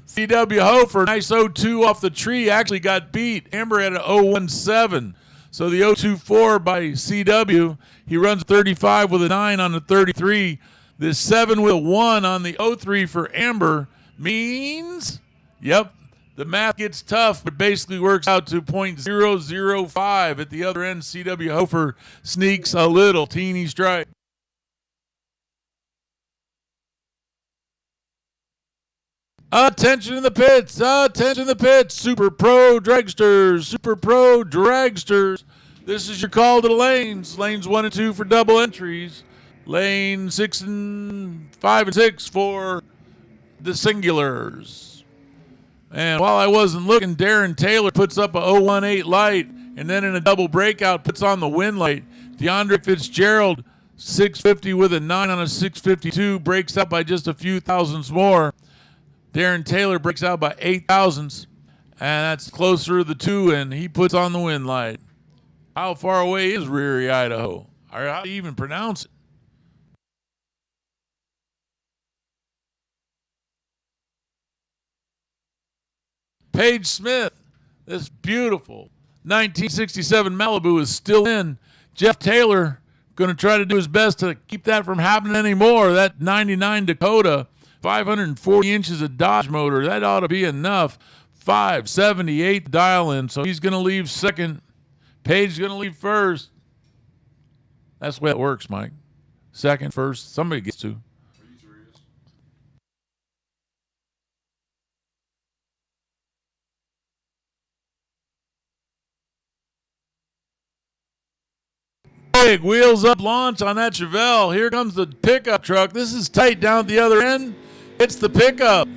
C.W. Hofer, nice 0-2 off the tree, actually got beat. Amber had an 0-17. So the 0-2-4 by C.W., he runs 35 with a 9 on the 33. This 7 with a 1 on the 0-3 for Amber means, yep, the math gets tough, but basically works out to .005. At the other end, C.W. Hofer sneaks a little teeny stripe. Attention in the pits, attention in the pits. Super Pro Dragsters, Super Pro Dragsters. This is your call to the lanes. Lanes 1 and 2 for double entries. Lane 6 and 5 and 6 for the singulars. And while I wasn't looking, Darren Taylor puts up a 018 light, and then in a double breakout puts on the win light. DeAndre Fitzgerald, 650 with a 9 on a 652, breaks out by just a few thousandths more. Darren Taylor breaks out by 8 thousandths, and that's closer to the 2, and he puts on the win light. How far away is Reary, Idaho? Or how do you even pronounce it? Paige Smith, this beautiful 1967 Malibu is still in. Jeff Taylor going to try to do his best to keep that from happening anymore. That 99 Dakota, 540 inches of Dodge motor, that ought to be enough. 578 dial in, so he's going to leave second. Paige going to leave first. That's the way it works, Mike. Second, first, somebody gets to. Big wheels up launch on that Chevelle. Here comes the pickup truck. This is tight down at the other end. It's the pickup.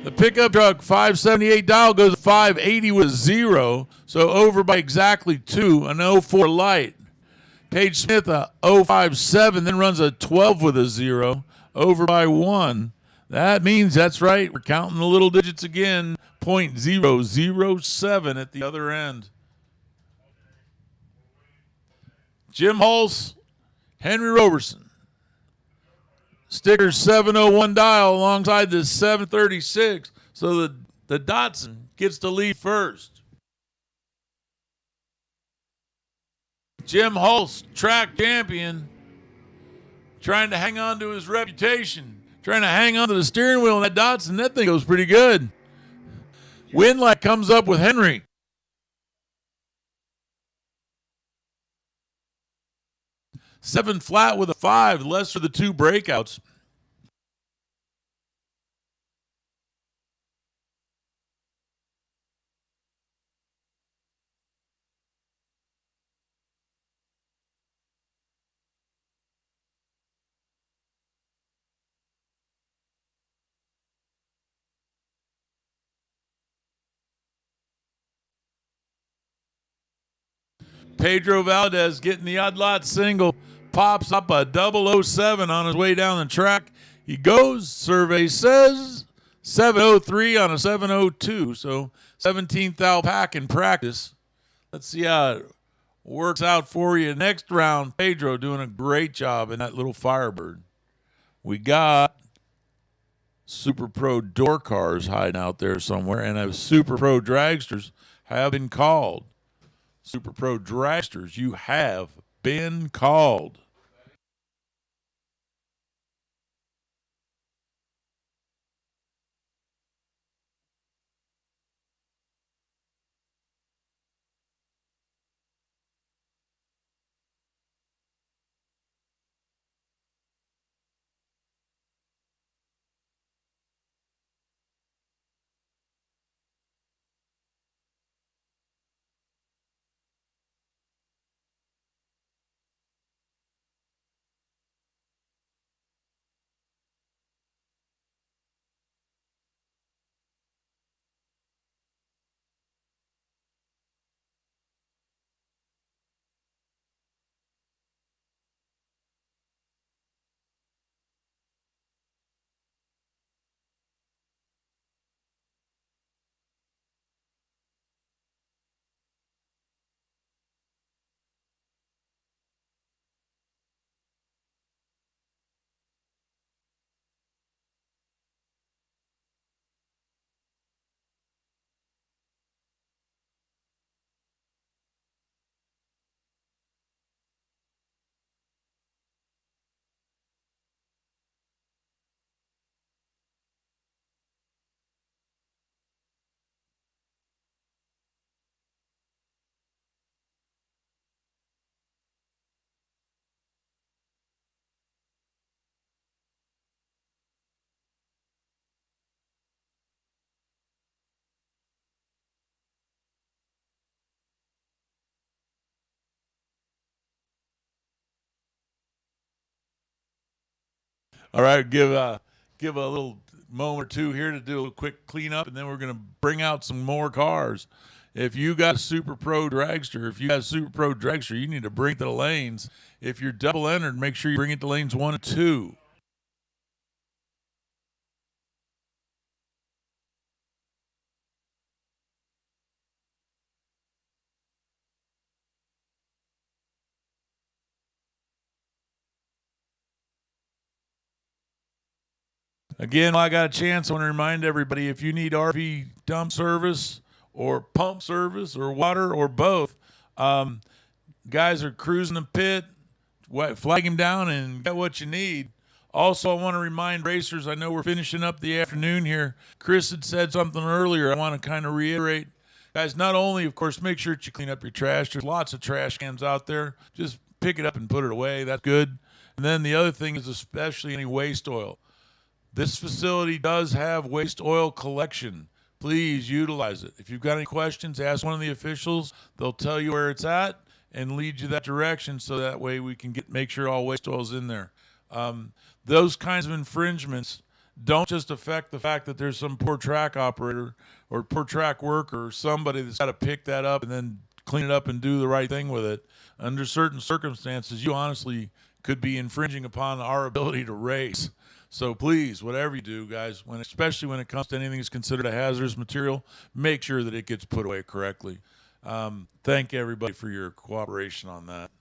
The pickup truck, 578 dial, goes 580 with a 0. So over by exactly 2, an 04 light. Paige Smith, a 057, then runs a 12 with a 0. Over by 1. That means, that's right, we're counting the little digits again. .007 at the other end. Jim Hulse, Henry Roberson. Sticker 701 dial alongside the 736. So the Datsun gets to lead first. Jim Hulse, track champion, trying to hang on to his reputation, trying to hang on to the steering wheel in that Datsun. That thing goes pretty good. Winlight comes up with Henry. 7 flat with a 5, less for the 2 breakouts. Pedro Valdez getting the odd lot single. Pops up a 007 on his way down the track. He goes, survey says, 703 on a 702. So 17th out pack in practice. Let's see how it works out for you. Next round, Pedro doing a great job in that little Firebird. We got Super Pro door cars hiding out there somewhere, and a Super Pro dragsters have been called. Super Pro dragsters, you have been called. All right, give a little moment or two here to do a quick cleanup, and then we're going to bring out some more cars. If you got a Super Pro dragster, you need to bring it to the lanes. If you're double entered, make sure you bring it to lanes 1 and 2. Again, while I got a chance, I want to remind everybody, if you need RV dump service or pump service or water or both, guys are cruising the pit, flag him down and get what you need. Also, I want to remind racers, I know we're finishing up the afternoon here. Chris had said something earlier. I want to kind of reiterate. Guys, not only, of course, make sure that you clean up your trash. There's lots of trash cans out there. Just pick it up and put it away. That's good. And then the other thing is especially any waste oil. This facility does have waste oil collection. Please utilize it. If you've got any questions, ask one of the officials. They'll tell you where it's at and lead you that direction, so that way we can make sure all waste oil is in there. Those kinds of infringements don't just affect the fact that there's some poor track operator or poor track worker or somebody that's got to pick that up and then clean it up and do the right thing with it. Under certain circumstances, you honestly could be infringing upon our ability to race. So please, whatever you do, guys, especially when it comes to anything that's considered a hazardous material, make sure that it gets put away correctly. Thank everybody for your cooperation on that.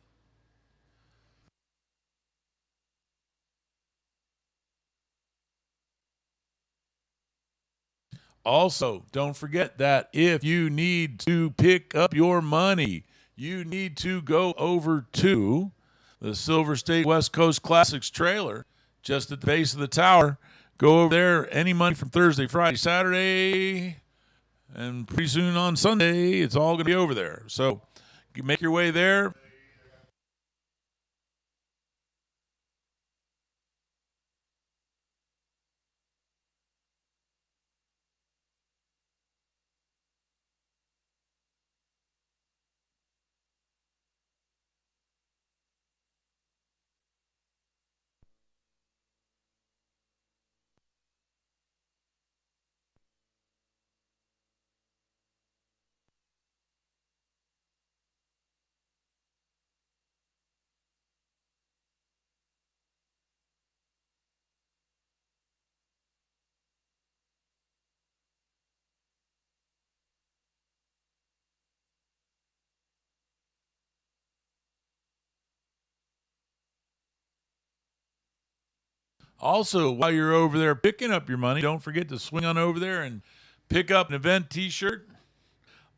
Also, don't forget that if you need to pick up your money, you need to go over to the Silver State West Coast Classics trailer just at the base of the tower. Go over there. Any money from Thursday, Friday, Saturday, and pretty soon on Sunday, it's all going to be over there. So you make your way there. Also, while you're over there picking up your money, don't forget to swing on over there and pick up an event T-shirt.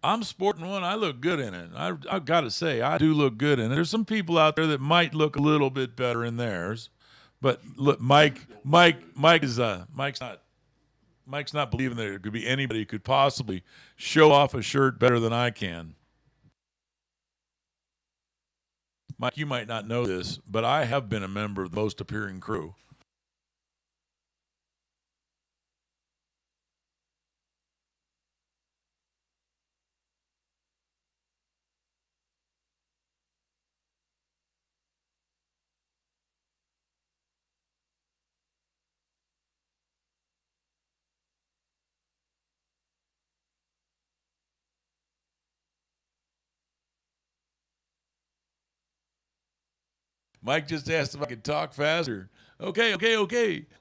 I'm sporting one. I look good in it. I've got to say, I do look good in it. There's some people out there that might look a little bit better in theirs, but look, Mike's not believing that there could be anybody who could possibly show off a shirt better than I can. Mike, you might not know this, but I have been a member of the most appearing crew. Mike just asked if I could talk faster. Okay.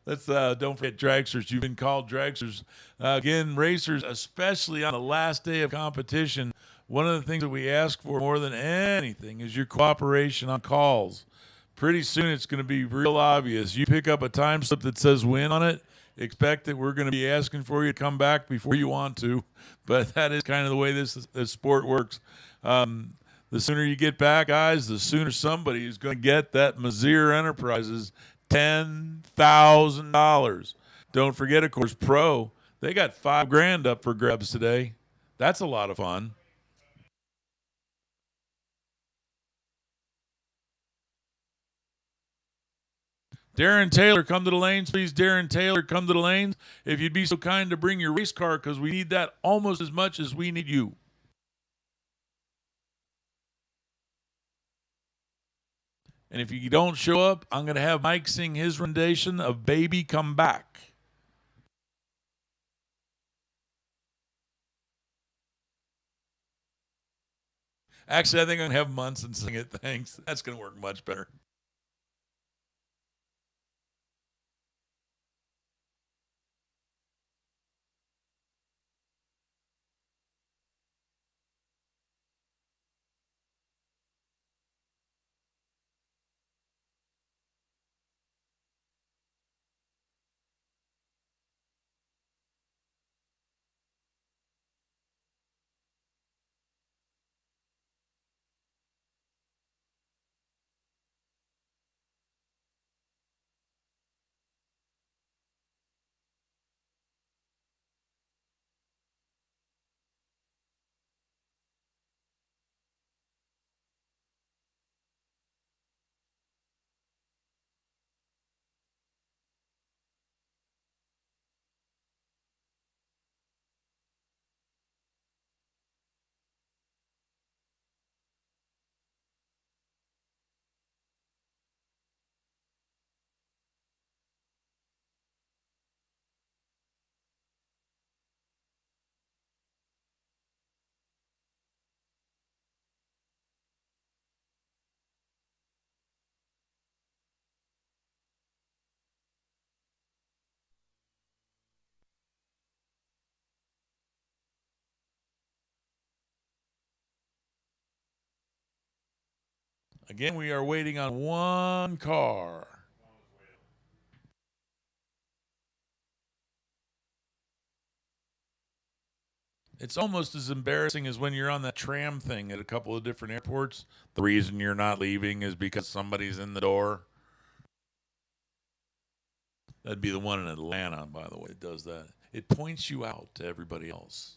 Let's don't forget dragsters. You've been called dragsters. Again, racers, especially on the last day of competition, one of the things that we ask for more than anything is your cooperation on calls. Pretty soon it's going to be real obvious. You pick up a time slip that says win on it, expect that we're going to be asking for you to come back before you want to. But that is kind of the way this sport works. The sooner you get back, guys, the sooner somebody is going to get that Mazier Enterprises $10,000. Don't forget, of course, Pro. They got $5,000 up for grabs today. That's a lot of fun. Darren Taylor, come to the lanes, please. Darren Taylor, come to the lanes. If you'd be so kind to bring your race car, because we need that almost as much as we need you. And if you don't show up, I'm going to have Mike sing his rendition of Baby Come Back. Actually, I think I'm going to have Munson sing it. Thanks. That's going to work much better. Again, we are waiting on one car. It's almost as embarrassing as when you're on that tram thing at a couple of different airports. The reason you're not leaving is because somebody's in the door. That'd be the one in Atlanta, by the way, that does that. It points you out to everybody else.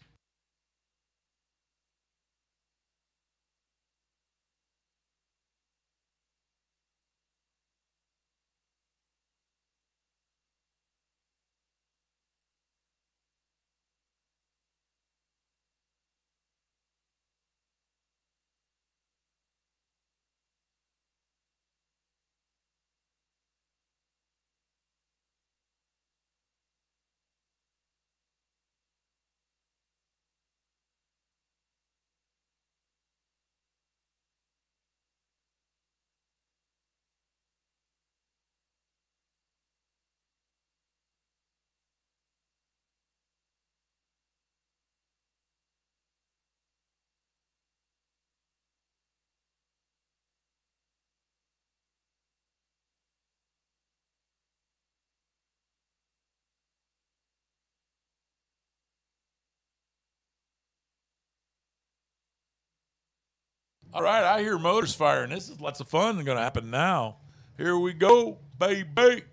All right, I hear motors firing. This is lots of fun going to happen now. Here we go, baby.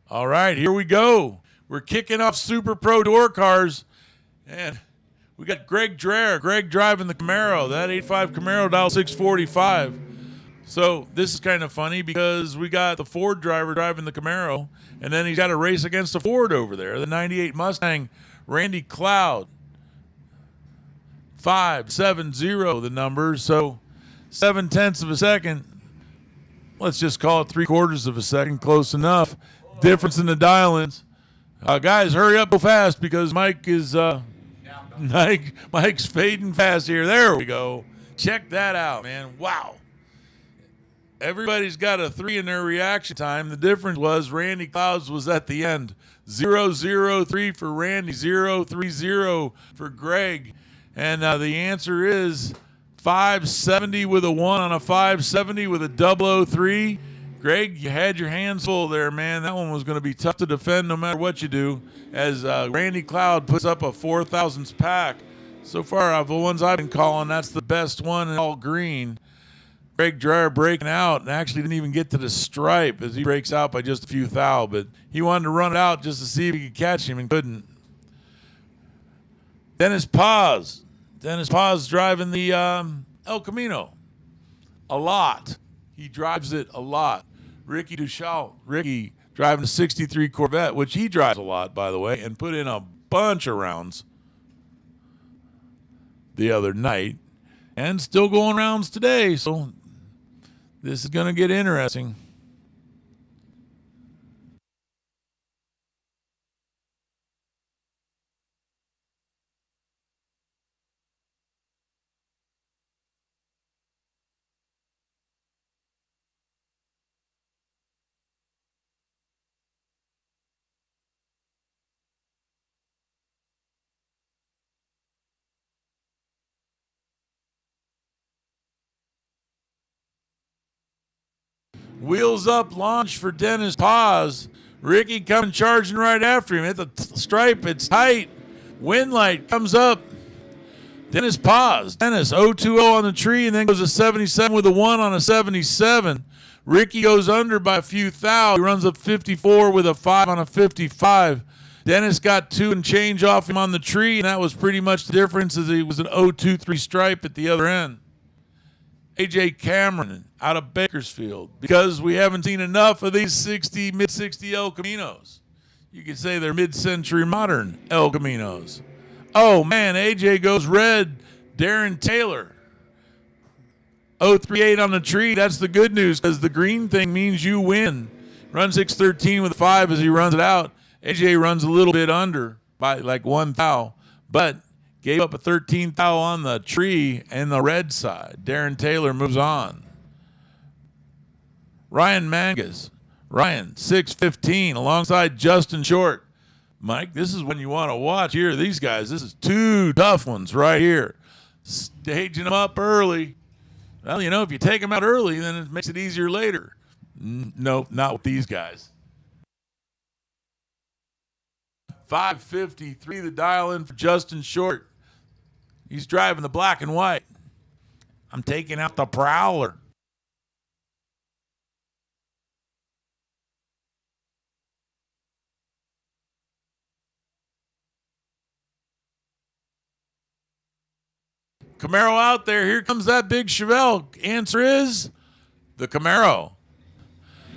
All right, here we go. We're kicking off Super Pro Door Cars, and we got Greg Dreher. Greg driving the Camaro. That 85 Camaro, dial 645. So this is kind of funny because we got the Ford driver driving the Camaro, and then he's got a race against the Ford over there, the 98 Mustang, Randy Cloud. 570 the number, so 0.7 of a second. Let's just call it 3/4 of a second, close enough. Difference in the dial-ins. Guys, hurry up real fast because Mike is Mike's fading fast here. There we go. Check that out, man. Wow. Everybody's got a 3 in their reaction time. The difference was Randy Clouds was at the end. 003 for Randy, 030 for Greg. And the answer is 570 with a 1 on a 570 with a 003. Greg, you had your hands full there, man. That one was going to be tough to defend no matter what you do, as Randy Cloud puts up a 4,000s pack. So far, of the ones I've been calling, that's the best one in all green. Greg Dreher breaking out and actually didn't even get to the stripe as he breaks out by just a few thou, but he wanted to run it out just to see if he could catch him and couldn't. Dennis Paz. Dennis Paz driving the El Camino a lot. He drives it a lot. Ricky Duchal, Ricky driving a 63 Corvette, which he drives a lot, by the way, and put in a bunch of rounds the other night and still going rounds today. So this is going to get interesting. Wheels up launch for Dennis Paz. Ricky coming charging right after him. Hit the stripe. It's tight. Wind light comes up. Dennis Paz. Dennis 020 on the tree and then goes a 77 with a 1 on a 77. Ricky goes under by a few thou. He runs up 54 with a 5 on a 55. Dennis got 2 and change off him on the tree, and that was pretty much the difference as he was an 023 stripe at the other end. A.J. Cameron out of Bakersfield, because we haven't seen enough of these mid-60 El Caminos. You could say they're mid-century modern El Caminos. Oh, man, A.J. goes red. Darren Taylor. 038 on the tree. That's the good news because the green thing means you win. Run 613 with a 5 as he runs it out. A.J. runs a little bit under by like 1 thou, but gave up a 13 thou on the tree and the red side. Darren Taylor moves on. Ryan Mangas. Ryan, 615 alongside Justin Short. Mike, this is when you want to watch here. These guys, this is 2 tough ones right here. Staging them up early. Well, you know, if you take them out early, then it makes it easier later. Nope, not with these guys. 553 the dial in for Justin Short. He's driving the black and white. I'm taking out the Prowler. Camaro out there. Here comes that big Chevelle. Answer is the Camaro.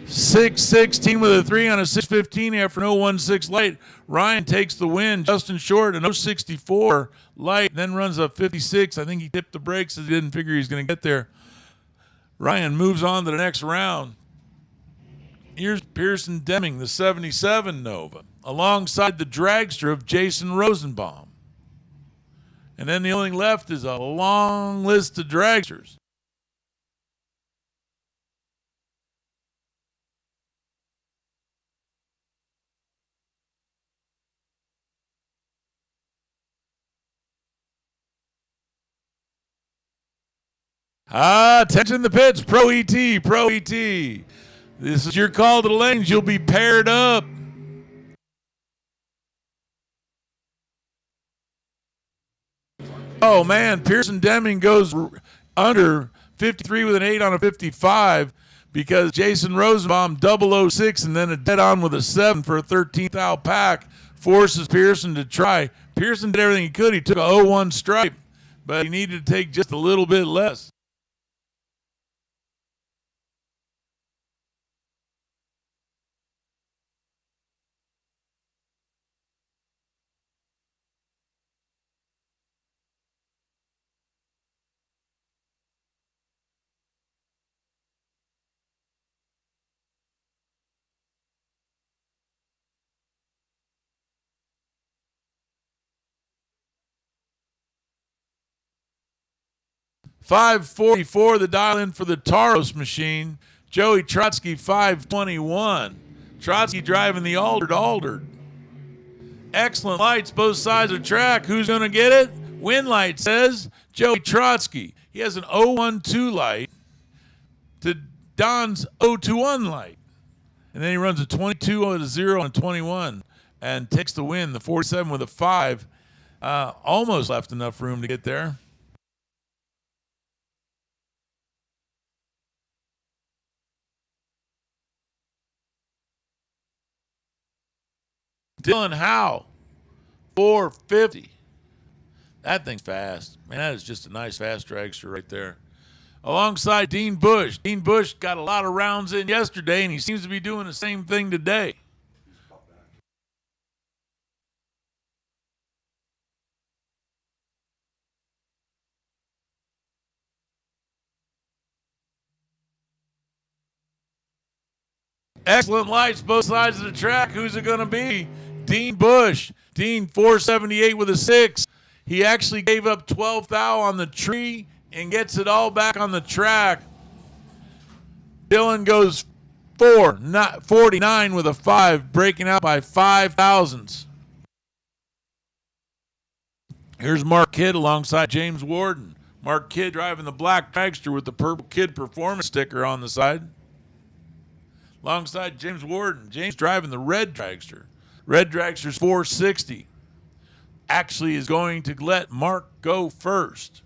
616 with a 3 on a 615 after an 016 light. Ryan takes the win. Justin Short, an 064 light, then runs a 56. I think he tipped the brakes as he didn't figure he was going to get there. Ryan moves on to the next round. Here's Pearson Deming, the 77 Nova, alongside the Dragster of Jason Rosenbaum. And then the only left is a long list of Dragsters. Attention the pits, Pro ET, Pro ET. This is your call to the lanes. You'll be paired up. Oh, man, Pearson Deming goes under 53 with an 8 on a 55 because Jason Rosenbaum 006 and then a dead on with a 7 for a 13th out pack forces Pearson to try. Pearson did everything he could. He took a 0-1 stripe, but he needed to take just a little bit less. $5.44 the dial in for the Taros machine. Joey Trotsky, $5.21. Trotsky driving the altered. Excellent lights both sides of the track. Who's going to get it? Win light says Joey Trotsky. He has an 012 light to Don's 021 light. And then he runs a 22 with a 0 and a 21 and takes the win. The 47 with a 5. Almost left enough room to get there. Dylan Howe, 450. That thing's fast. Man, that is just a nice fast dragster right there. Alongside Dean Bush. Dean Bush got a lot of rounds in yesterday, and he seems to be doing the same thing today. Excellent lights both sides of the track. Who's it going to be? Dean Bush. Dean 478 with a 6. He actually gave up 12th thou on the tree and gets it all back on the track. Dylan goes 49 with a 5, breaking out by 5 thousandths. Here's Mark Kidd alongside James Warden. Mark Kidd driving the black dragster with the purple Kidd performance sticker on the side. Alongside James Warden. James driving the red dragster. Red dragster's 460. Actually is going to let Mark go first.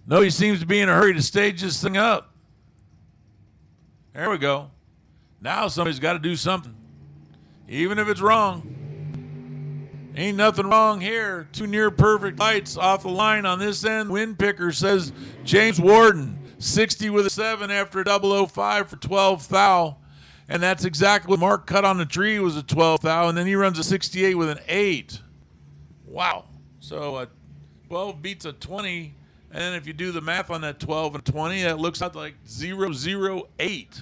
No, he seems to be in a hurry to stage this thing up. There we go. Now somebody's got to do something, even if it's wrong. Ain't nothing wrong here. 2 near perfect lights off the line on this end. Wind picker says James Warden, 60 with a 7 after a 005 for 12th thou. And that's exactly what Mark cut on the tree was a 12th thou. And then he runs a 68 with an 8. Wow. So a 12 beats a 20. And if you do the math on that 12 and 20, that looks like 008.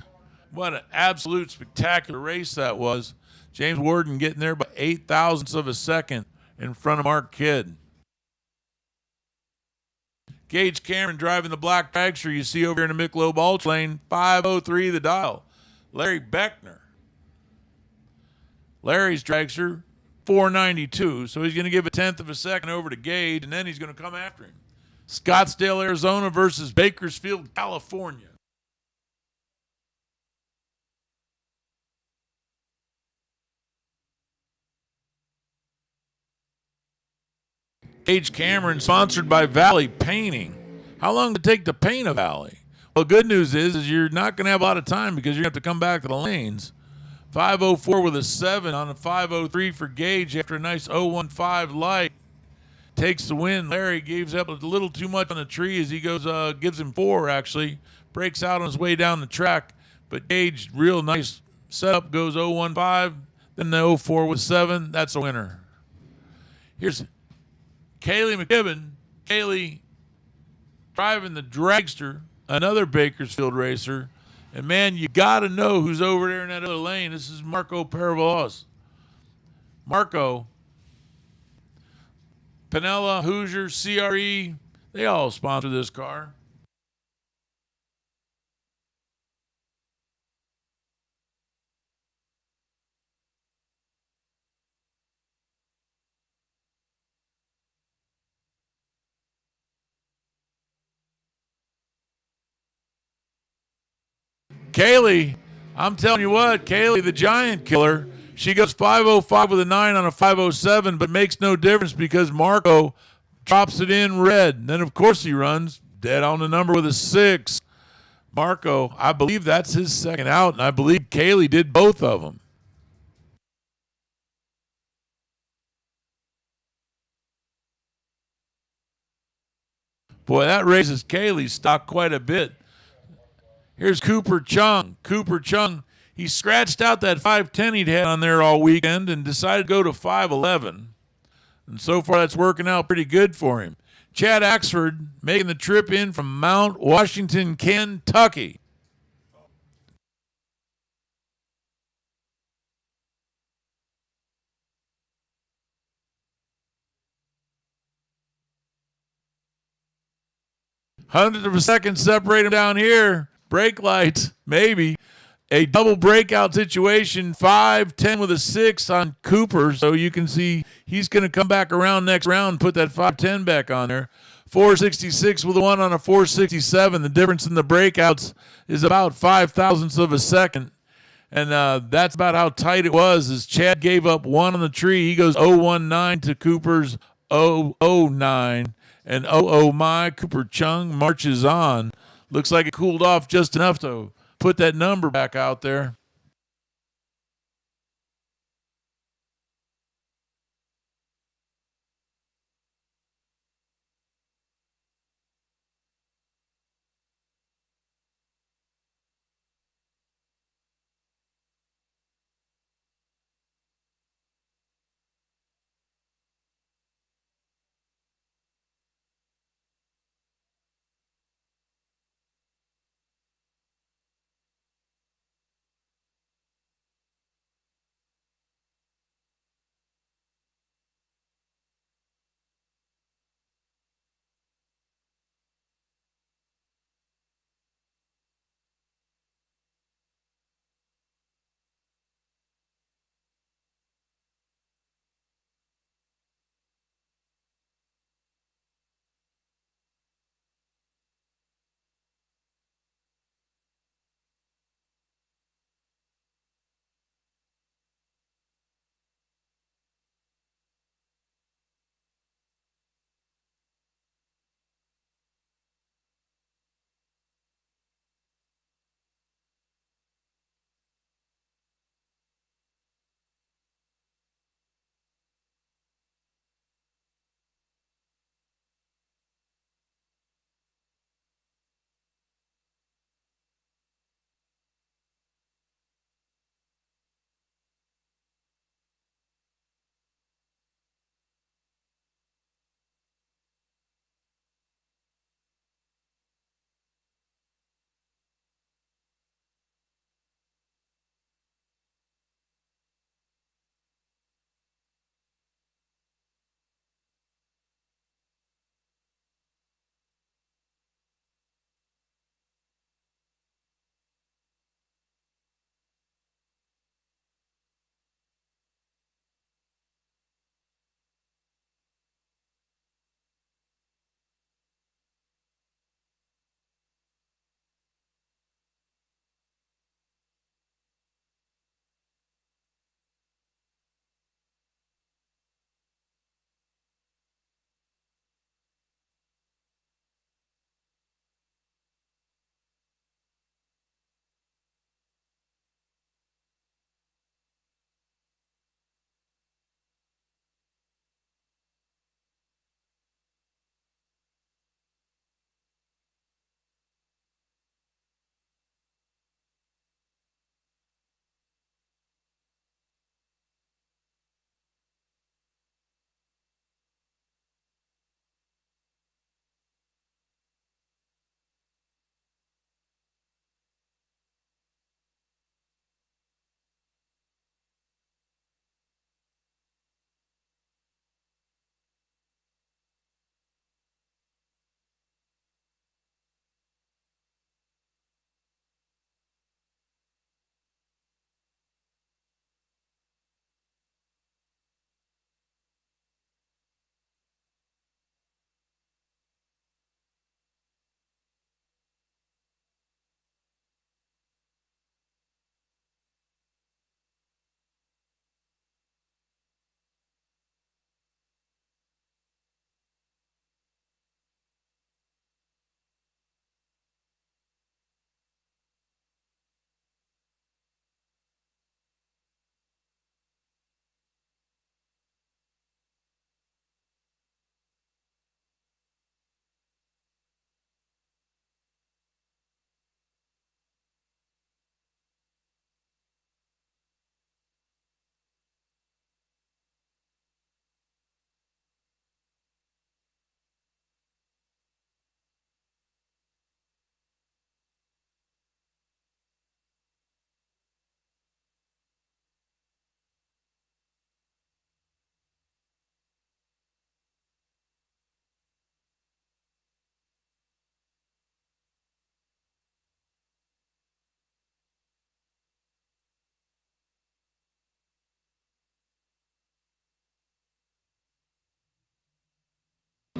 What an absolute spectacular race that was. James Warden getting there by 8 thousandths of a second in front of Mark Kidd. Gage Cameron driving the black dragster you see over here in the Michelob Ultra lane, 503 the dial. Larry Beckner. Larry's dragster, 492, so he's going to give a 1/10 of a second over to Gage, and then he's going to come after him. Scottsdale, Arizona versus Bakersfield, California. Gage Cameron, sponsored by Valley Painting. How long did it take to paint a valley? Well, good news is you're not going to have a lot of time because you're going to have to come back to the lanes. 504 with a 7 on a 503 for Gage after a nice 015 light. Takes the win. Larry gives up a little too much on the tree as he goes, gives him 4 actually. Breaks out on his way down the track. But Gage, real nice setup, goes 015. Then the 04 with 7. That's a winner. Here's Kaylee McKibben. Kaylee driving the Dragster, another Bakersfield racer. And, man, you got to know who's over there in that other lane. This is Marco Paravalos. Marco, Pinella, Hoosier, CRE, they all sponsor this car. Kaylee, I'm telling you what, Kaylee, the giant killer, she goes 505 with a 9 on a 507, but makes no difference because Marco drops it in red. And then, of course, he runs dead on the number with a 6. Marco, I believe that's his second out, and I believe Kaylee did both of them. Boy, that raises Kaylee's stock quite a bit. Here's Cooper Chung. Cooper Chung, he scratched out that 510 he'd had on there all weekend and decided to go to 511. And so far, that's working out pretty good for him. Chad Axford making the trip in from Mount Washington, Kentucky. Hundredth of a second separate him down here. Brake lights, maybe. A double breakout situation, 5-10 with a 6 on Cooper. So you can see he's going to come back around next round and put that 5-10 back on there. 466 with a 1 on a 467. The difference in the breakouts is about 5 thousandths of a second. And that's about how tight it was as Chad gave up 1 on the tree. He goes 019 to Cooper's 009. And my Cooper Chung marches on. Looks like it cooled off just enough to put that number back out there.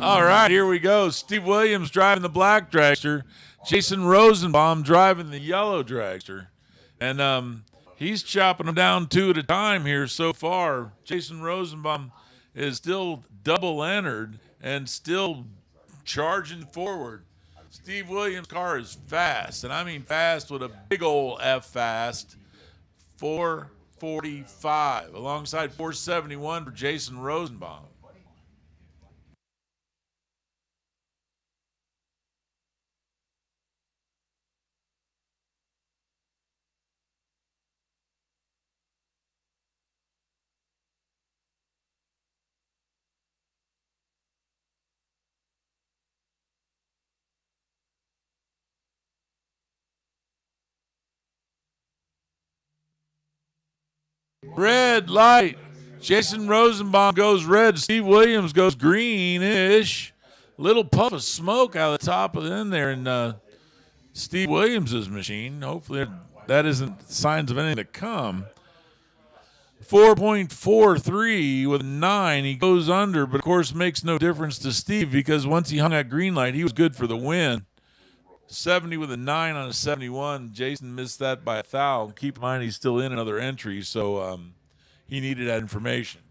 All right, here we go. Steve Williams driving the black dragster. Jason Rosenbaum driving the yellow dragster. And he's chopping them down 2 at a time here so far. Jason Rosenbaum is still double entered and still charging forward. Steve Williams' car is fast, and I mean fast with a big old F fast. 445 alongside 471 for Jason Rosenbaum. Red light. Jason Rosenbaum goes red. Steve Williams goes greenish. Little puff of smoke out of the top of the end there in Steve Williams' machine. Hopefully that isn't signs of anything to come. 4.43 with 9. He goes under, but of course makes no difference to Steve because once he hung that green light, he was good for the win. 70 with a 9 on a 71. Jason missed that by a thou. Keep in mind he's still in another entry, so he needed that information.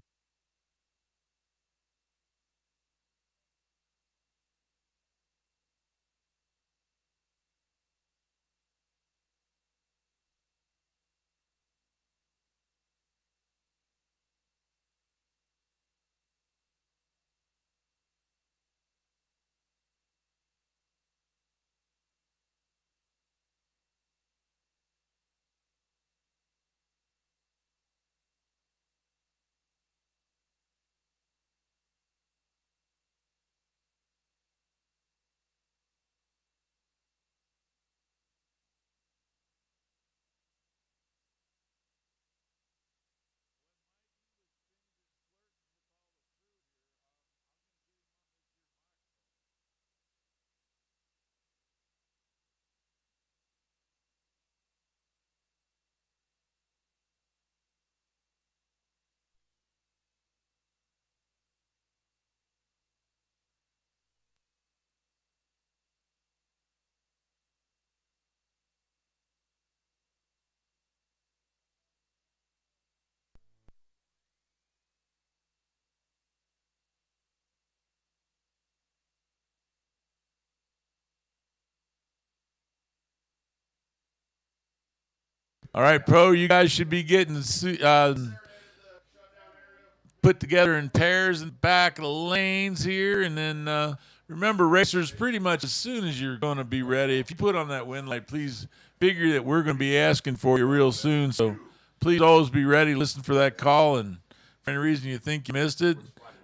All right, Pro, you guys should be getting put together in pairs in the back of the lanes here. And then remember, racers, pretty much as soon as you're going to be ready, if you put on that wind light, please figure that we're going to be asking for you real soon. So please always be ready. Listen for that call. And for any reason you think you missed it,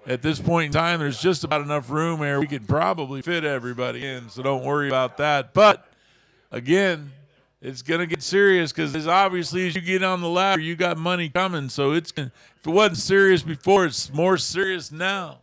at this point in time, there's just about enough room here. We could probably fit everybody in, so don't worry about that. But, again, it's going to get serious because as obviously as you get on the ladder, you got money coming. So if it wasn't serious before, it's more serious now.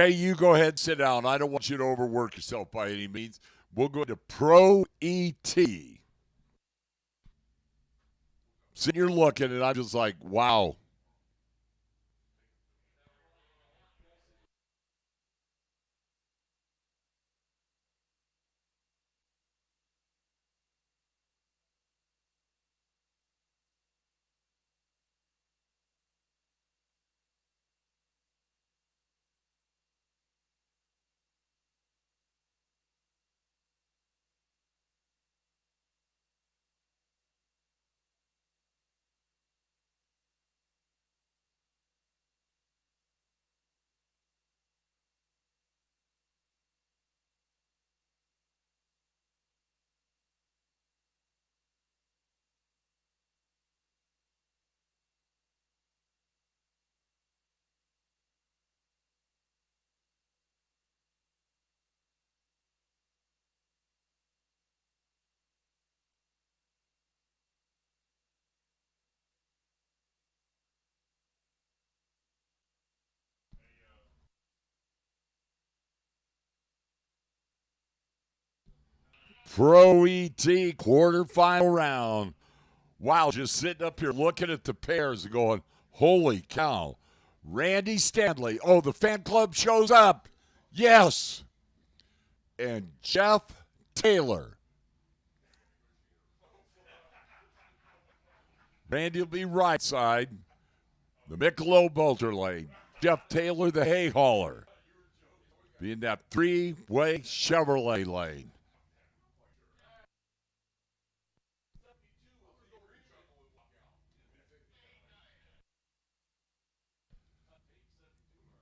Okay, you go ahead and sit down. I don't want you to overwork yourself by any means. We'll go to Pro ET. So you're looking, and I'm just like, wow. Pro ET quarterfinal round. Wow, just sitting up here looking at the pairs and going, holy cow. Randy Stanley. Oh, the fan club shows up. Yes. And Jeff Taylor. Randy will be right side. The Michelob Bolter lane. Jeff Taylor, the hay hauler. Be in that three-way Chevrolet lane.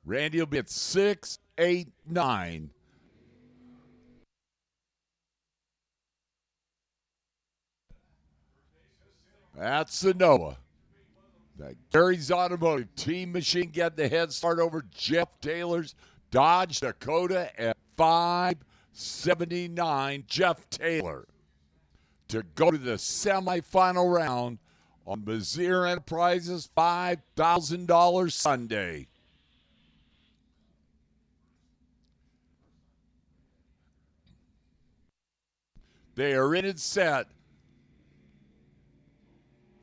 Randy will be at 6, 8, 9. That's the Nova. That Gary's Automotive Team Machine getting the head start over Jeff Taylor's Dodge Dakota at 579. Jeff Taylor to go to the semifinal round on Mazier Enterprises $5,000 Sunday. They are in and set.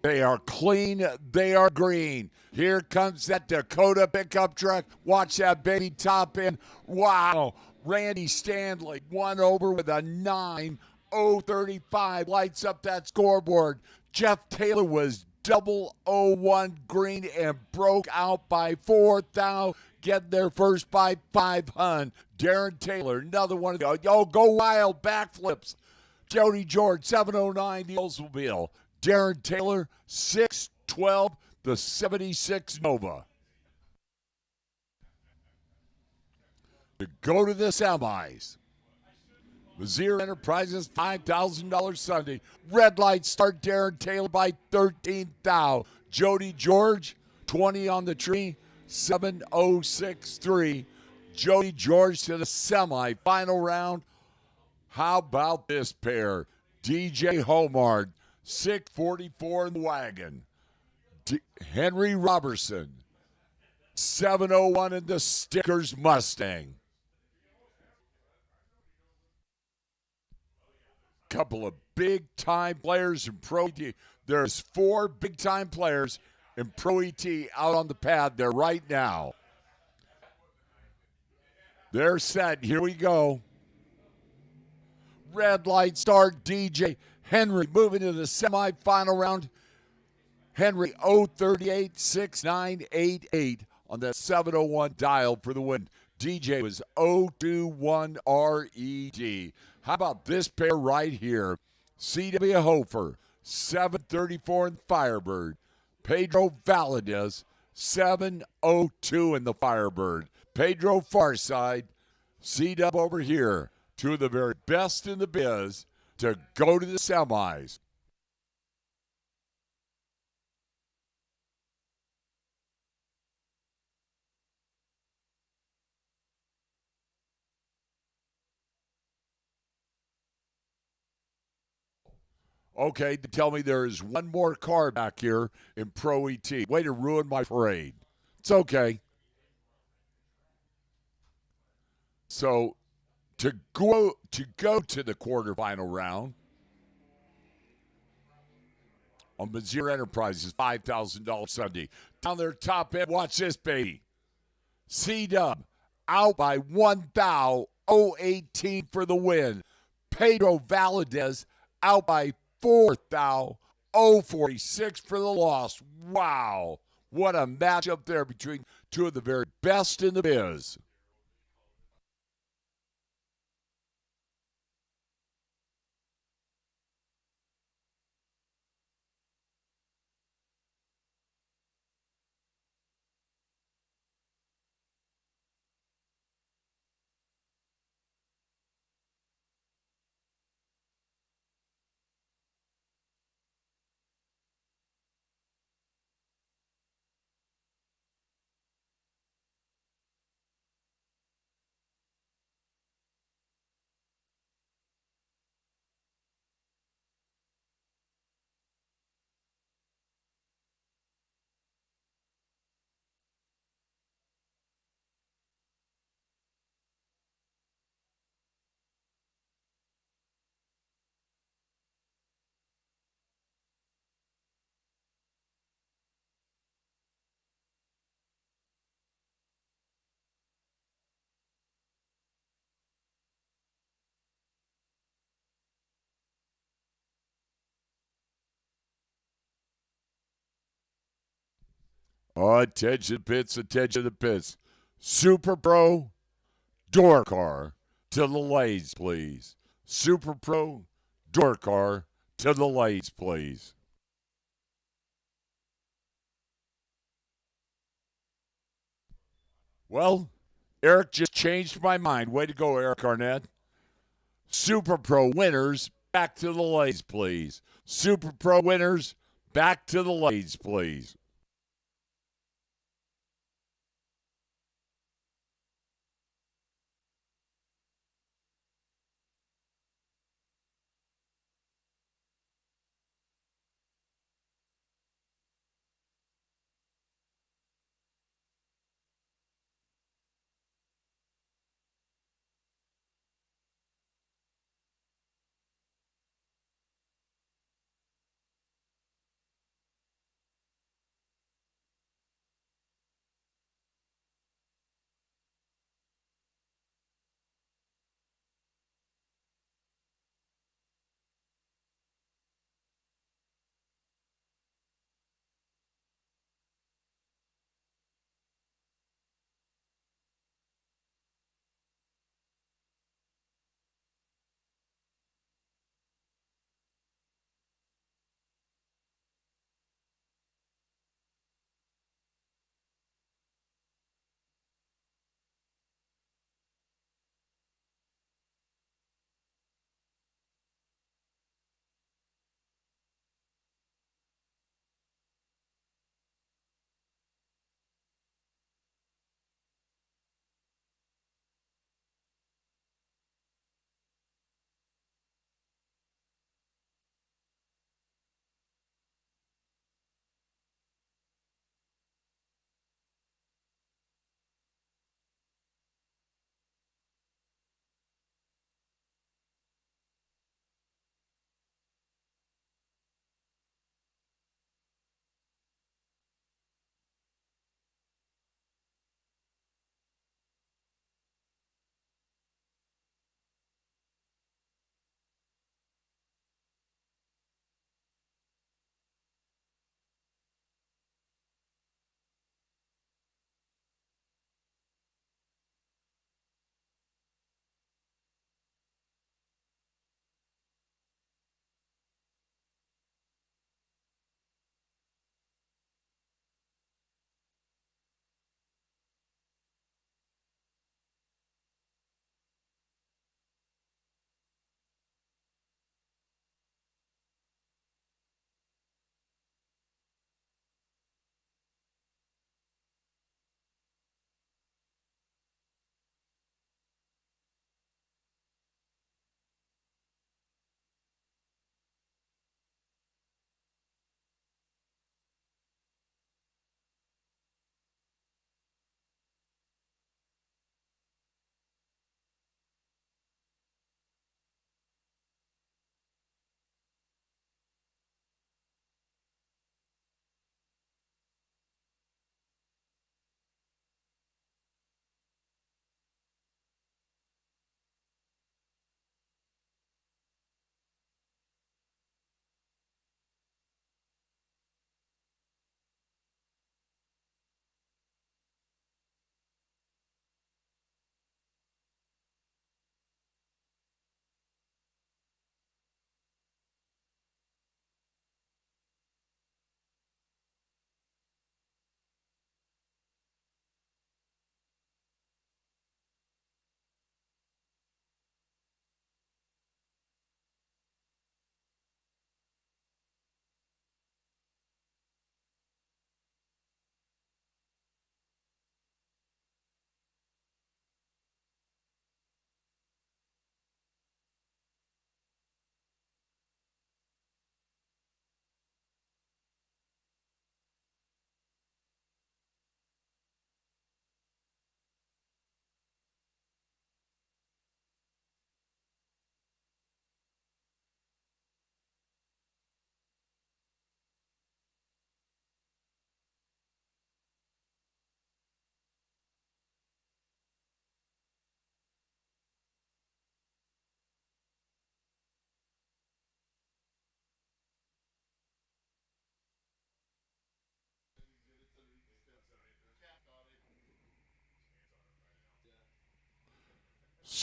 They are clean. They are green. Here comes that Dakota pickup truck. Watch that baby top end. Wow. Randy Stanley won over with a 9.035. Lights up that scoreboard. Jeff Taylor was 001 green and broke out by 4,000. Getting there first by 500. Darren Taylor, another one of the go wild backflips. Jody George, 709, the Oldsmobile. Darren Taylor, 612, the 76 Nova. To go to the semis. Mazier Enterprises, $5,000 Sunday. Red light start Darren Taylor by 13,000. Jody George, 20 on the tree, 7063. Jody George to the semi-final round. How about this pair? DJ Homard, 644 in the wagon. Henry Robertson, 701 in the Stickers Mustang. Couple of big-time players in Pro ET. There's 4 big-time players in Pro ET out on the pad there right now. They're set. Here we go. Red light start, DJ Henry moving to the semifinal round. Henry 038 6988 on that 701 dial for the win. DJ was 021 RED. How about this pair right here? C.W. Hofer, 734 in Firebird. Pedro Valadez, 702 in the Firebird. Pedro Farside, C-Dub over here. Two of the very best in the biz to go to the semis. Okay, tell me there is one more car back here in Pro ET. Way to ruin my parade. It's okay. So to go to the quarterfinal round on Missouri Enterprises, $5,000 Sunday. Down their top end, watch this, baby. C-Dub out by 1,018 for the win. Pedro Valadez out by 4,046 for the loss. Wow. What a matchup there between two of the very best in the biz. Oh, attention pits, attention the pits. Super Pro door car to the lanes, please. Super Pro door car to the lanes, please. Well, Eric just changed my mind. Way to go, Eric Arnett. Super Pro winners, back to the lanes, please. Super Pro winners, back to the lanes, please.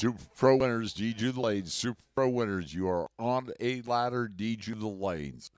Super Pro winners, DJU the lanes. Super Pro winners, you are on a ladder, DJU the lanes.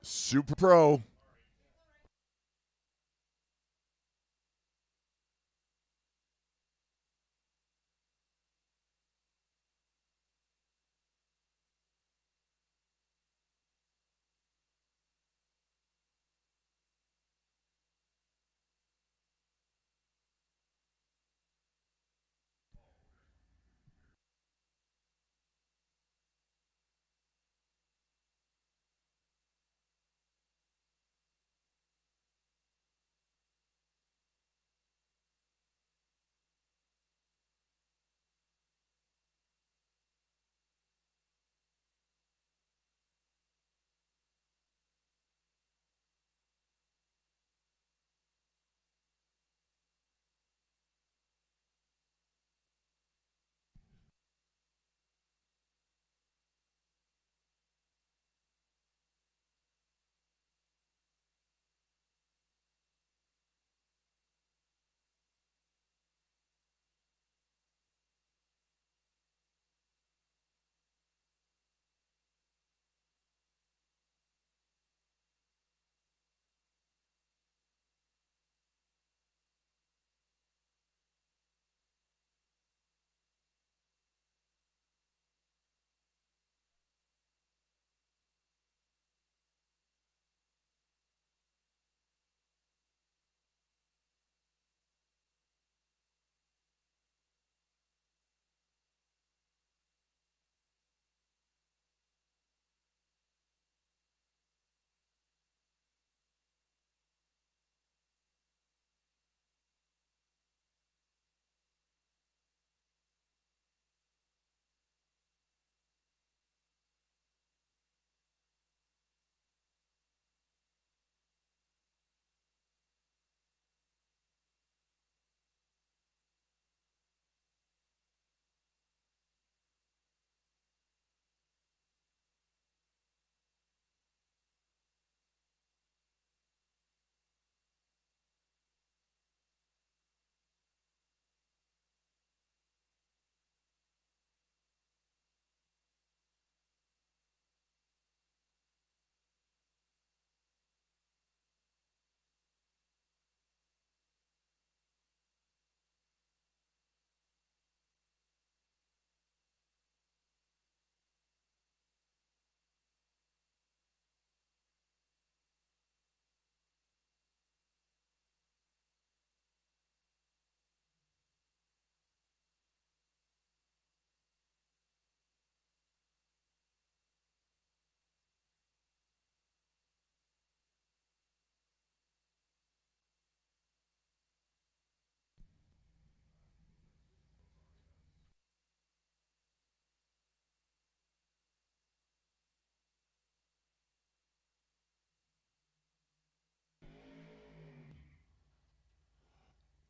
Super Pro.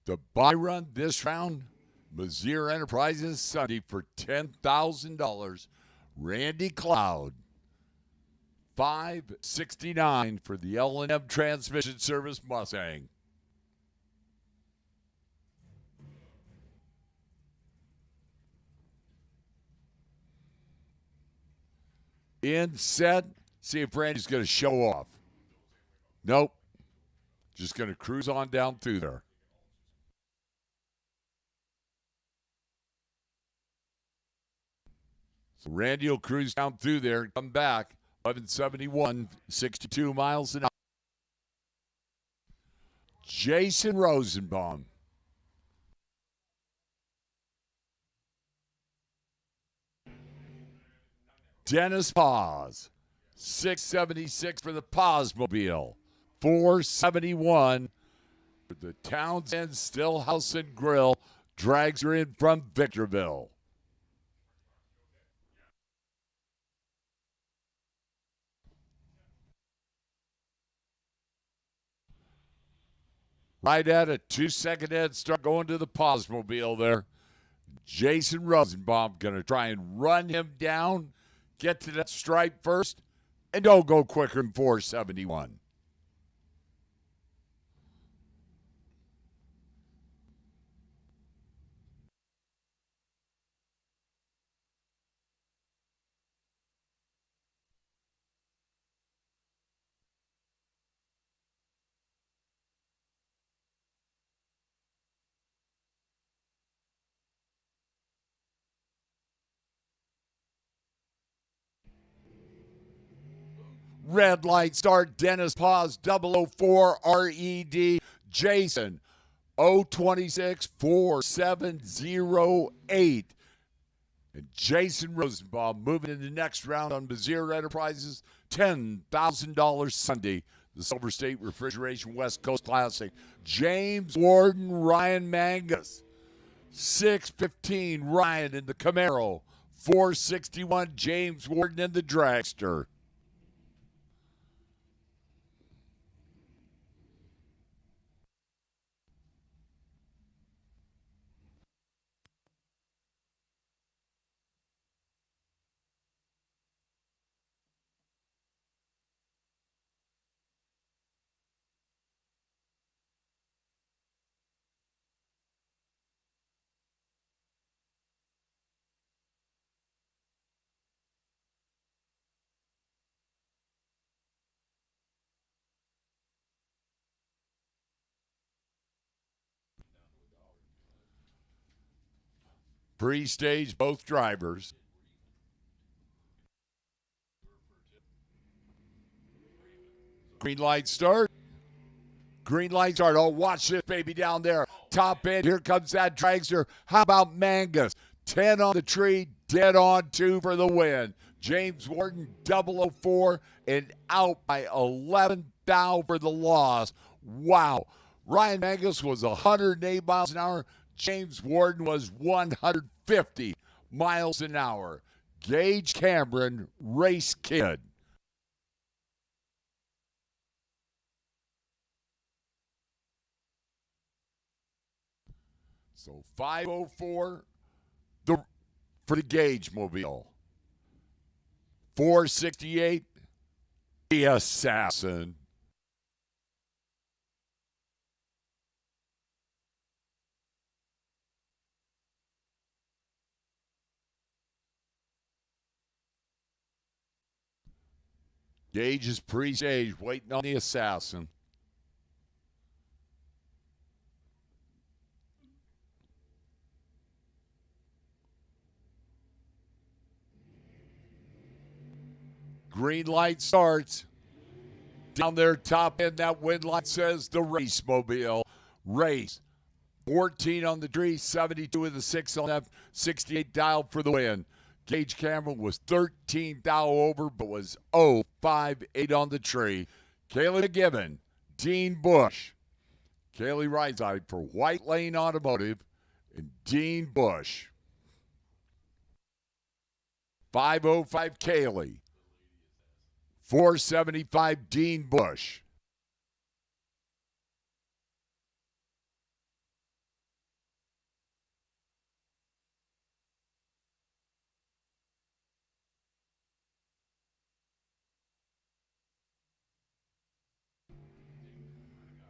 The buy run this round, Mizzier Enterprises Sunday for $10,000. Randy Cloud, 569 for the L&M Transmission Service Mustang. In set, see if Randy's going to show off. Nope. Just going to cruise on down through there. So Randy will cruise down through there and come back. 1171, 62 miles an hour. Jason Rosenbaum. Dennis Paz. 676 for the Pazmobile. 471 for the Townsend Stillhouse and Grill. Dragster in from Victorville. Right at a 2-second head start going to the Pazmobile there. Jason Rosenbaum going to try and run him down, get to that stripe first, and don't go quicker than 471. Red light start, Dennis Paz, 004 RED, Jason, 026 4708. And Jason Rosenbaum moving in the next round on Bazir Enterprises, $10,000 Sunday, the Silver State Refrigeration West Coast Classic. James Warden, Ryan Mangus, 615 Ryan in the Camaro, 461 James Warden in the Dragster. Pre-stage, both drivers. Green light start. Green light start. Oh, watch this baby down there. Top end. Here comes that dragster. How about Mangus? 10 on the tree. Dead on 2 for the win. James Warden, 004 and out by 11 thou for the loss. Wow. Ryan Mangus was 108 miles an hour. James Warden was 150 miles an hour. Gage Cameron, race kid. So 504 for the Gage Mobile. 468, the Assassin. Gage is pre-stage, waiting on the Assassin. Green light starts. Down there, top end, that wind light says the race mobile. Race. 14 on the tree, 72 with the 6 on that, 68 dial for the win. Gage Cameron was 13 thou over, but was 058 on the tree. Kaylee McGibbon, Dean Bush. Kaylee rides out for White Lane Automotive and Dean Bush. 505 Kaylee. 475 Dean Bush.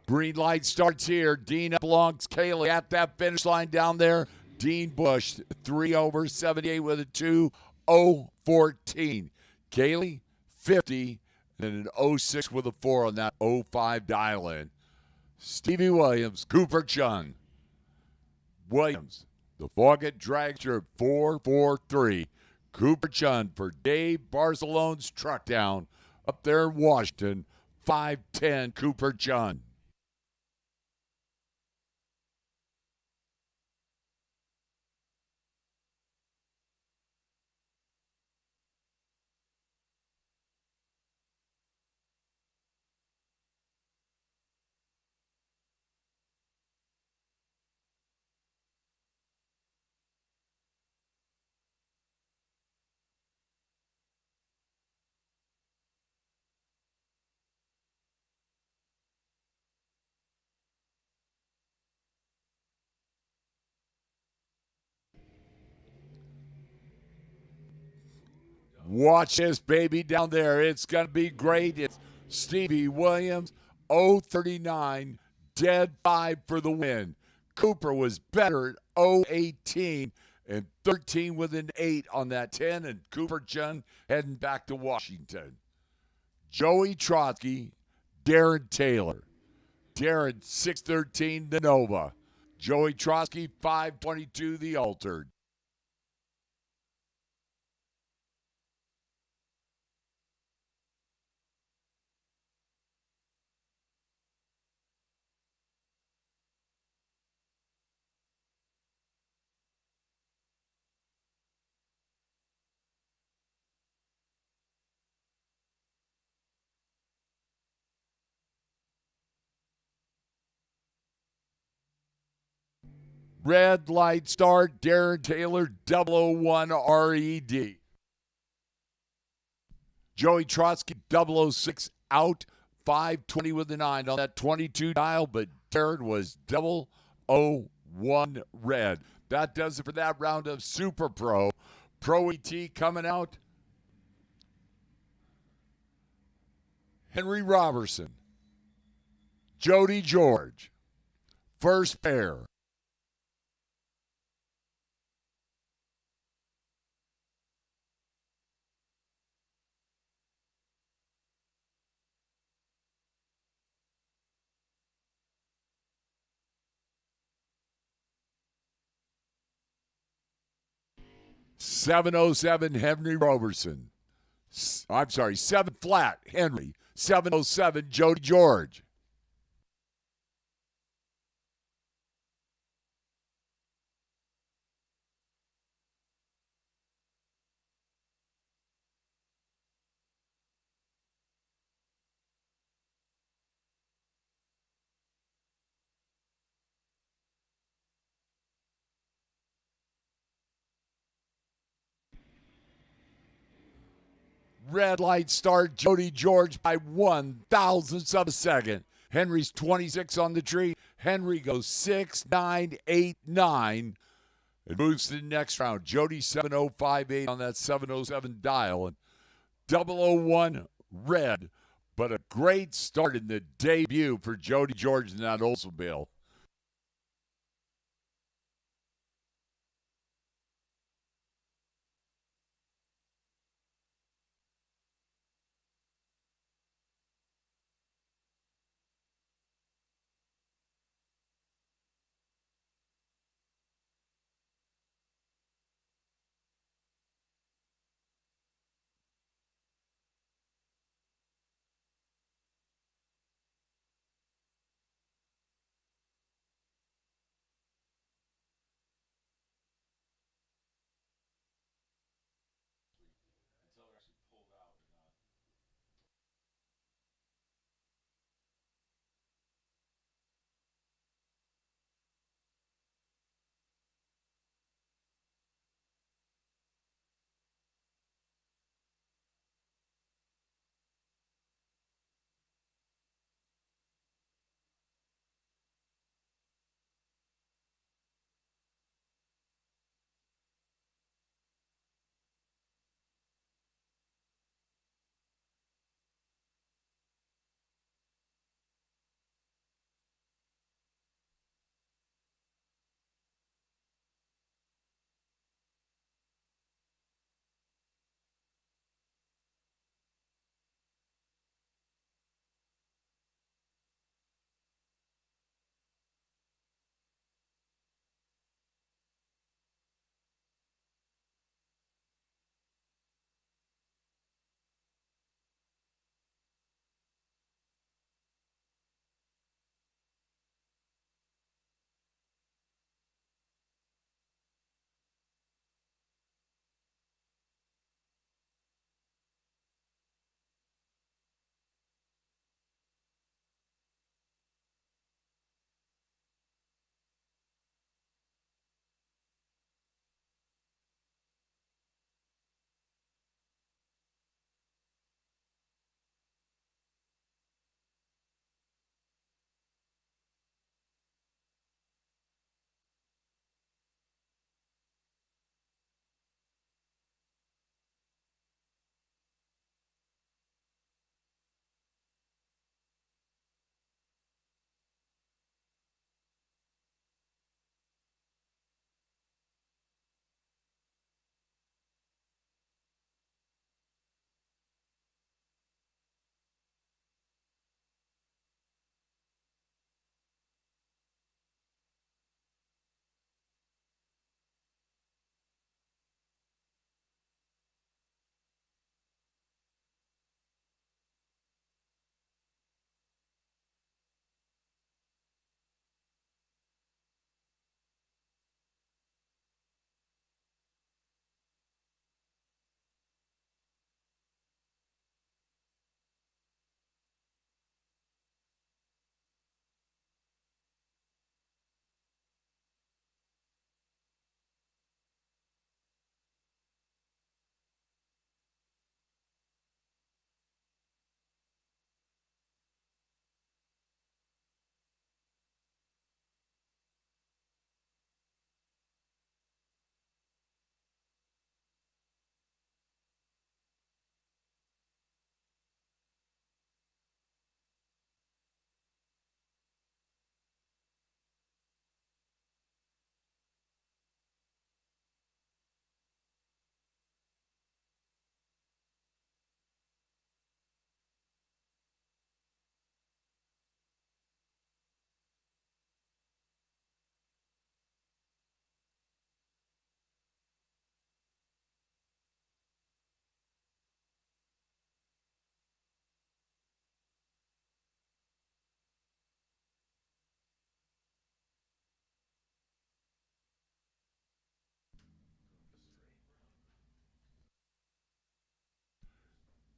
Green light starts here. Dean up along Kaylee at that finish line down there. Dean Bush, 3 over, 78 with a 2-0-14. Kaylee, 50, and an 06 with a 4 on that 05 dial-in. Stevie Williams, Cooper Chun. Williams, the Foggett Dragster, 443. Cooper Chun for Dave Barcelone's truck down up there in Washington, 510 Cooper Chun. Watch this baby down there. It's going to be great. It's Stevie Williams, 039, dead 5 for the win. Cooper was better at 018 and 13 with an 8 on that 10, and Cooper Chun heading back to Washington. Joey Trotsky, Darren Taylor. Darren, 613, the Nova. Joey Trotsky, 522, the Altered. Red light start, Darren Taylor, 001 RED. Joey Trotsky, 006 out, 520 with the 9 on that 22 dial, but Darren was 001 red. That does it for that round of Super Pro. Pro ET coming out. Henry Robertson, Jody George, first pair. $707 Henry Robertson. I'm sorry, 7 flat Henry. 707 Jody George. Red light start, Jody George by 1,000ths of a second. Henry's 26 on the tree. Henry goes 6,989 and moves to the next round. Jody 7,058 on that 707 dial. And 001 red, but a great start in the debut for Jody George in that Oldsmobile.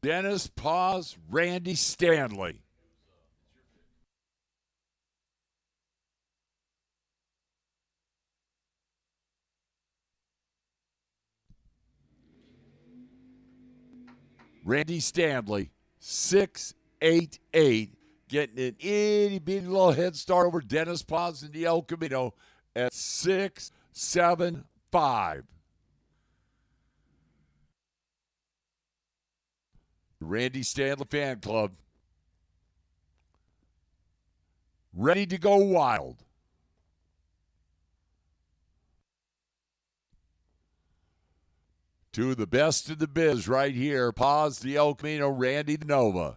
Dennis Paz, Randy Stanley. Randy Stanley, 6'8", getting an itty bitty little head start over Dennis Paz in the El Camino at 6'7'5". Randy Stanley Fan Club, ready to go wild. Two of the best in the biz right here. Paz, the El Camino, Randy the Nova.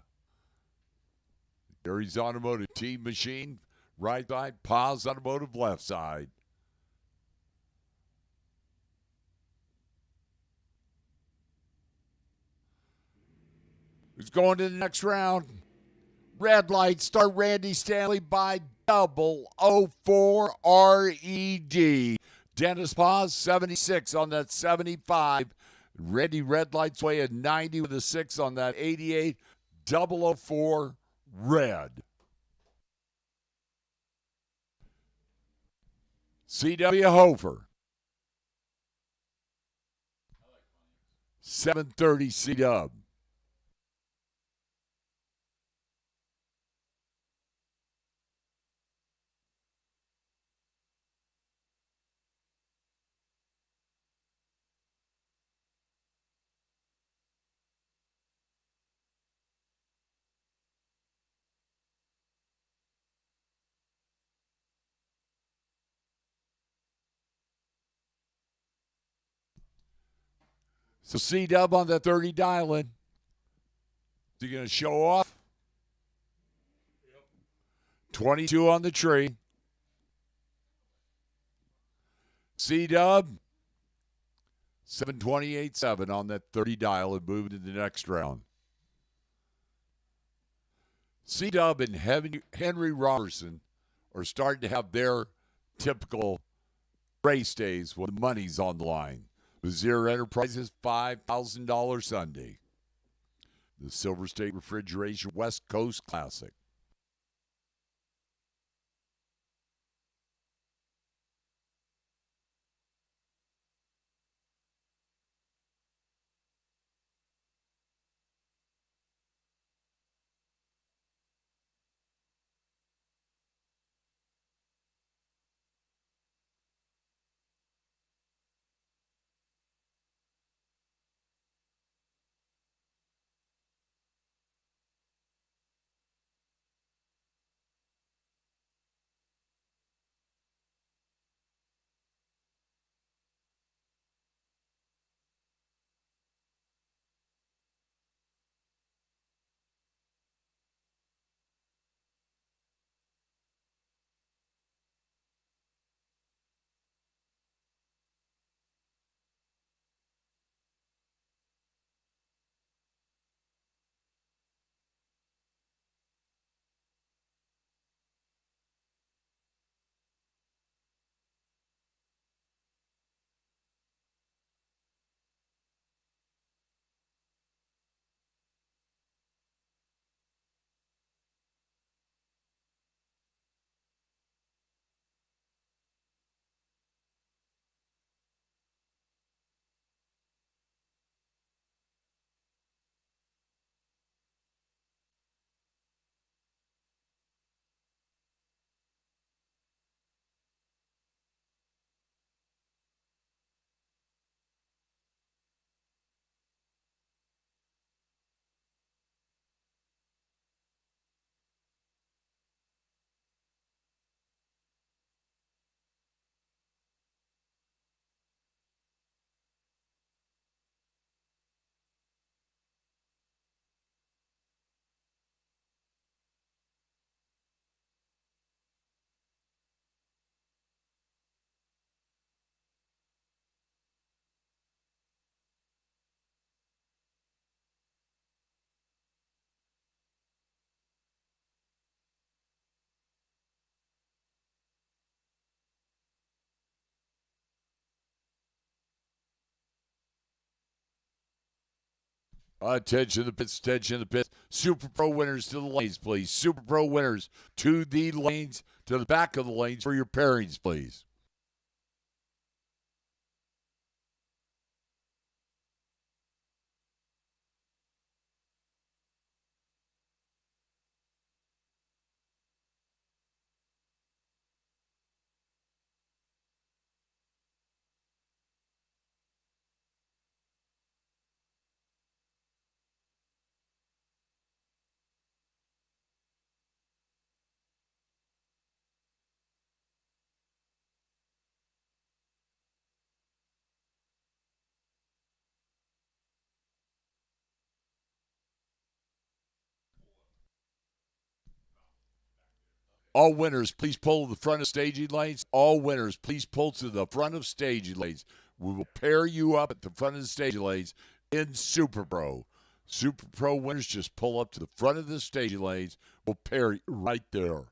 Gary's Automotive Team Machine, right side. Paz Automotive, left side. Who's going to the next round? Red light, start Randy Stanley by 004 RED. Dennis Paz, 76 on that 75. Randy red lights way at 90 with a 6 on that 88. 004 red. CW Hofer. 730 C-Dub. So C-Dub on the 30 dialing. Is he going to show off? 22 on the tree. C-Dub, 728.7 on that 30 dial and moving to the next round. C-Dub and Henry Robertson are starting to have their typical race days when the money's on the line. Vizier Enterprises, $5,000 Sunday. The Silver State Refrigeration West Coast Classic. Attention the pits, attention the pits. Super Pro winners to the lanes, please. Super Pro winners to the lanes, to the back of the lanes for your pairings, please. All winners, please pull to the front of staging lanes. All winners, please pull to the front of staging lanes. We will pair you up at the front of the staging lanes in Super Pro. Super Pro winners, just pull up to the front of the staging lanes. We'll pair you right there.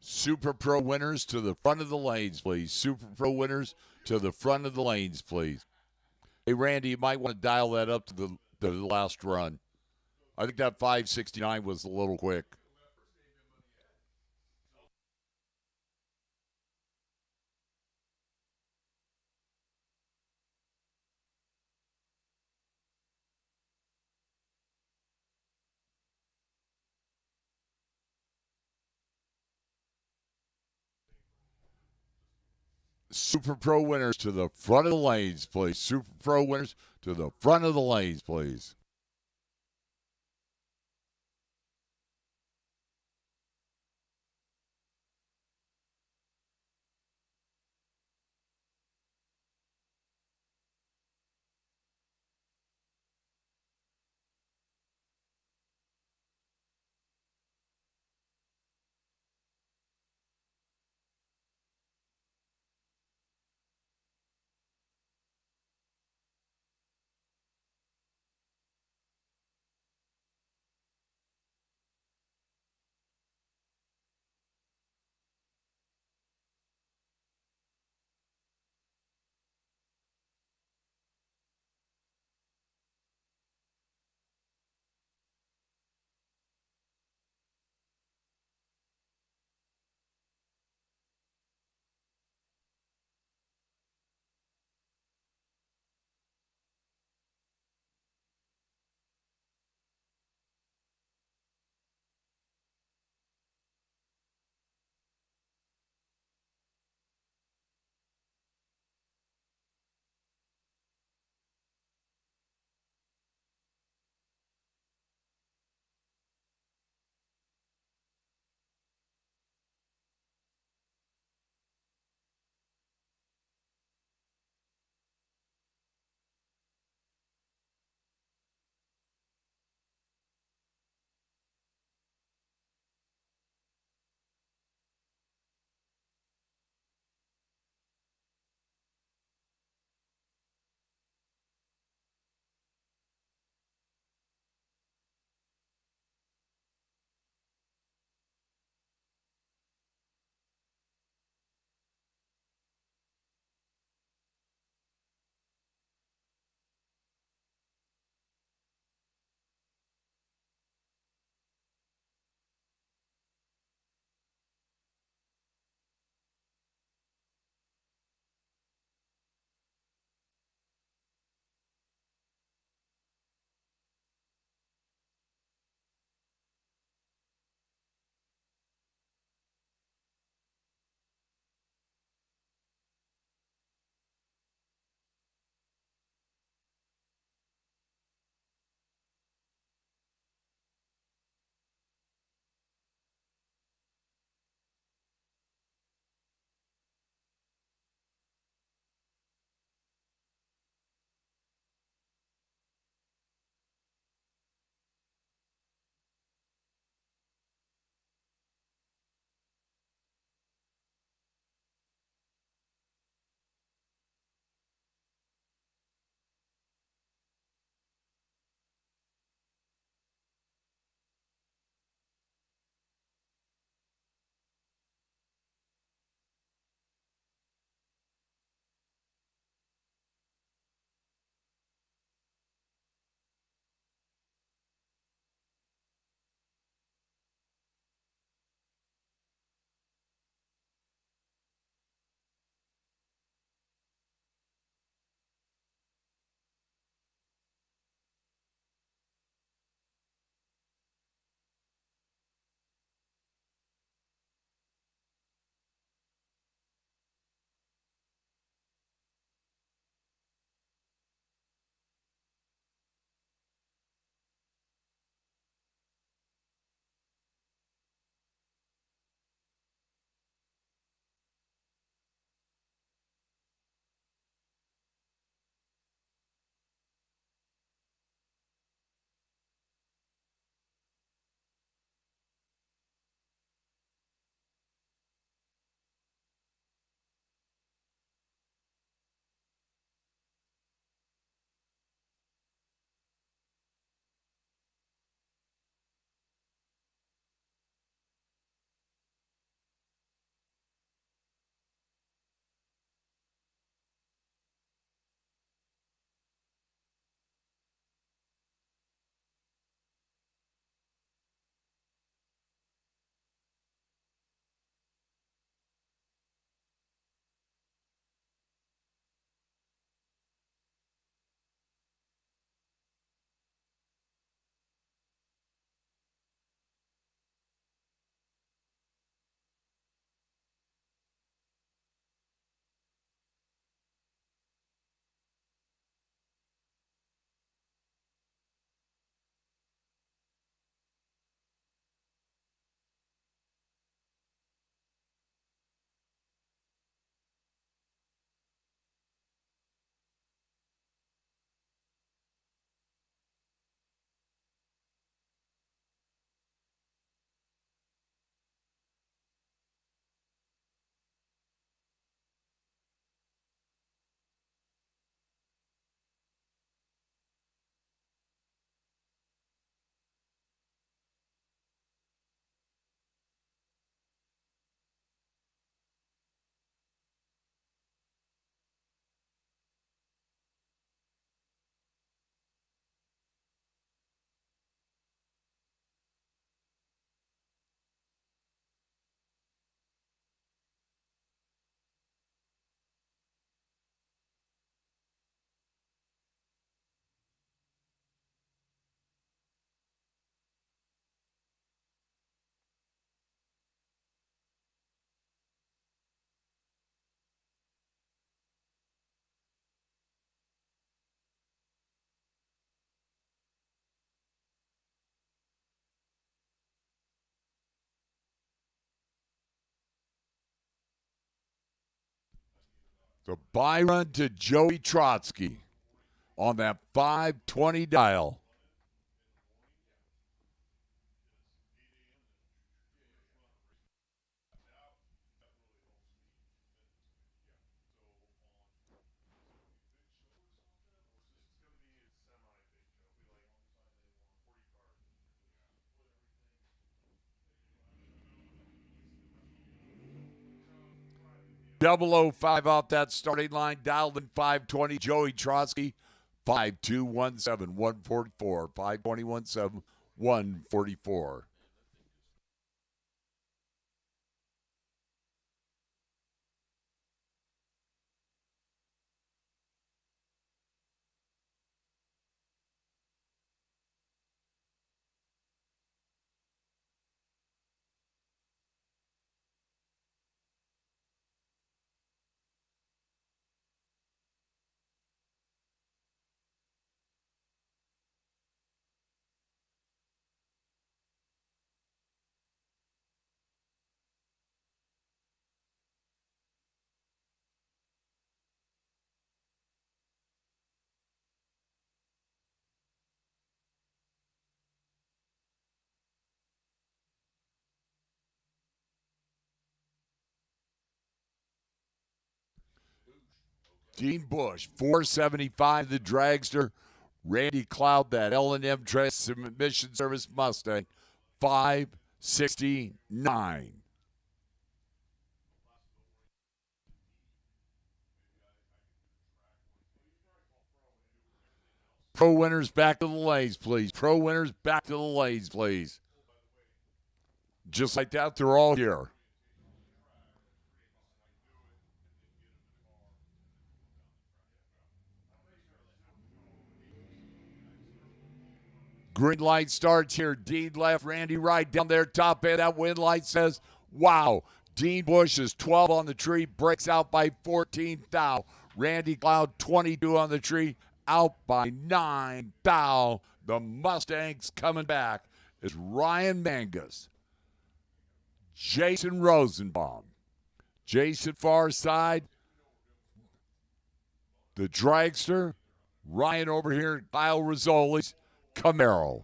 Super Pro winners to the front of the lanes, please. Super Pro winners to the front of the lanes, please. Hey, Randy, you might want to dial that up to the last run. I think that 569 was a little quick. Super Pro winners to the front of the lanes, please. Super Pro winners to the front of the lanes, please. So Byron to Joey Trotsky on that 520 dial. Double O 05 off that starting line. Dialed in 520. Joey Trotsky, 5217 144. 5217 144. Dean Bush, 475 the Dragster. Randy Cloud, that L&M Transmission Service Mustang, 569. Pro winners back to the lanes, please. Pro winners back to the lanes, please. Just like that, they're all here. Green light starts here. Dean left, Randy right down there, top end. That wind light says, wow. Dean Bush is 12 on the tree, breaks out by 14 thou. Randy Cloud, 22 on the tree, out by 9 thou. The Mustangs coming back is Ryan Mangus, Jason Rosenbaum. Jason far side, the Dragster. Ryan over here, Kyle Rizzoli's Camaro.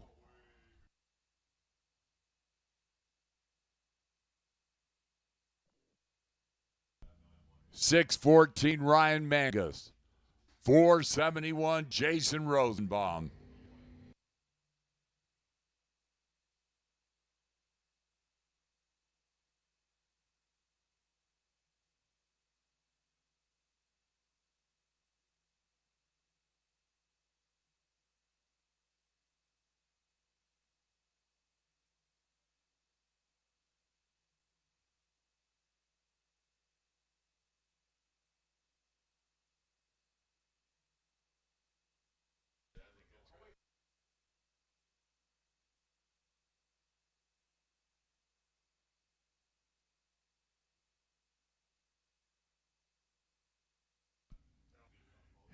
$614 Ryan Mangus. $471 Jason Rosenbaum.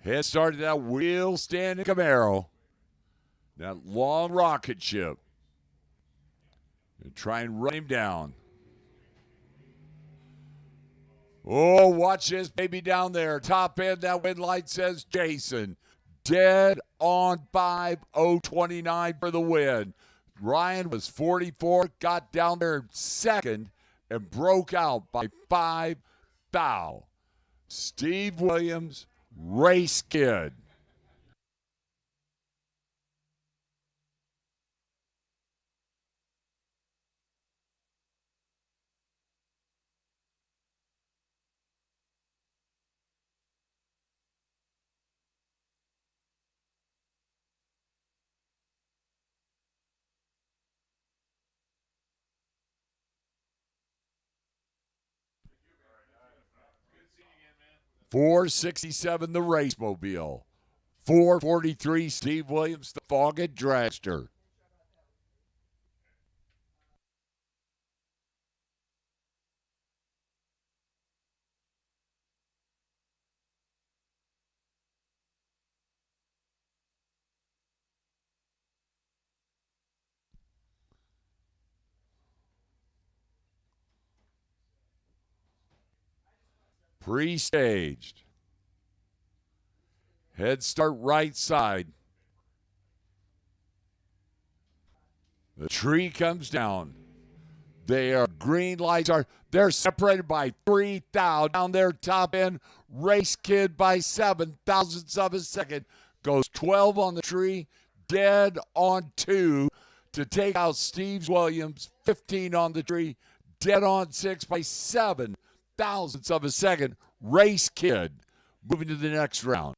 Head started that wheel standing Camaro. That long rocket ship. And try and run him down. Oh, watch this baby down there. Top end, that wind light says Jason. Dead on 5:029 for the win. Ryan was 44, got down there second, and broke out by 5 thou. Steve Williams, race kid. $467 the race mobile. $443 Steve Williams the Foggett Dragster. Pre-staged. Head start right side. The tree comes down. They are green lights they're separated by 3,000 down their top end. Race Kid by 7 thousandths of a second goes 12 on the tree, dead on 2 to take out Steve Williams. 15 on the tree, dead on 6 by 7 thousandths of a second. Race Kid moving to the next round.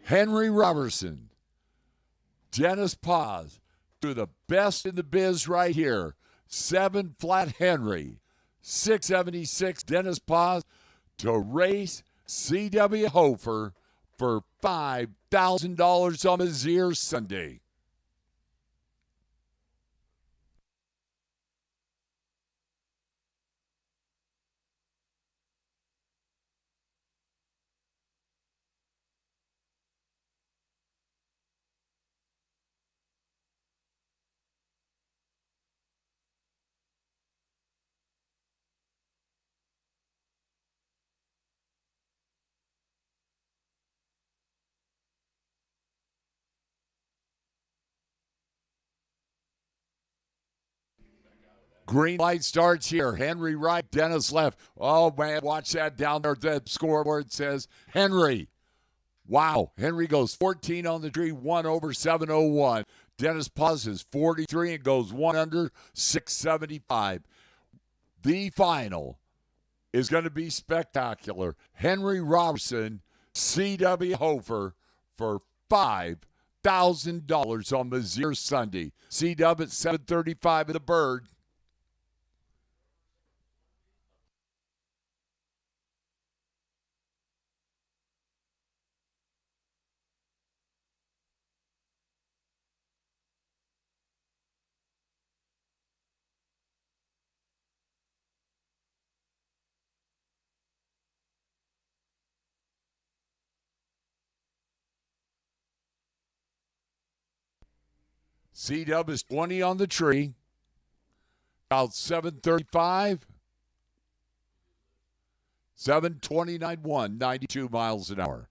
Henry Robertson, Dennis Paz, to the best in the biz right here. 7 flat Henry, 676 Dennis Paz to race C.W. Hofer for $5,000 on his ear Sunday. Green light starts here. Henry right, Dennis left. Oh, man, watch that down there. The scoreboard says Henry. Wow. Henry goes 14 on the tree, 1 over 701. Dennis pauses 43 and goes 1 under 675. The final is going to be spectacular. Henry Robertson, C.W. Hofer for $5,000 on Mizzier Sunday. C.W. at 735 of the bird. C-Dub is 20 on the tree. About 735. 729.1, 92 miles an hour.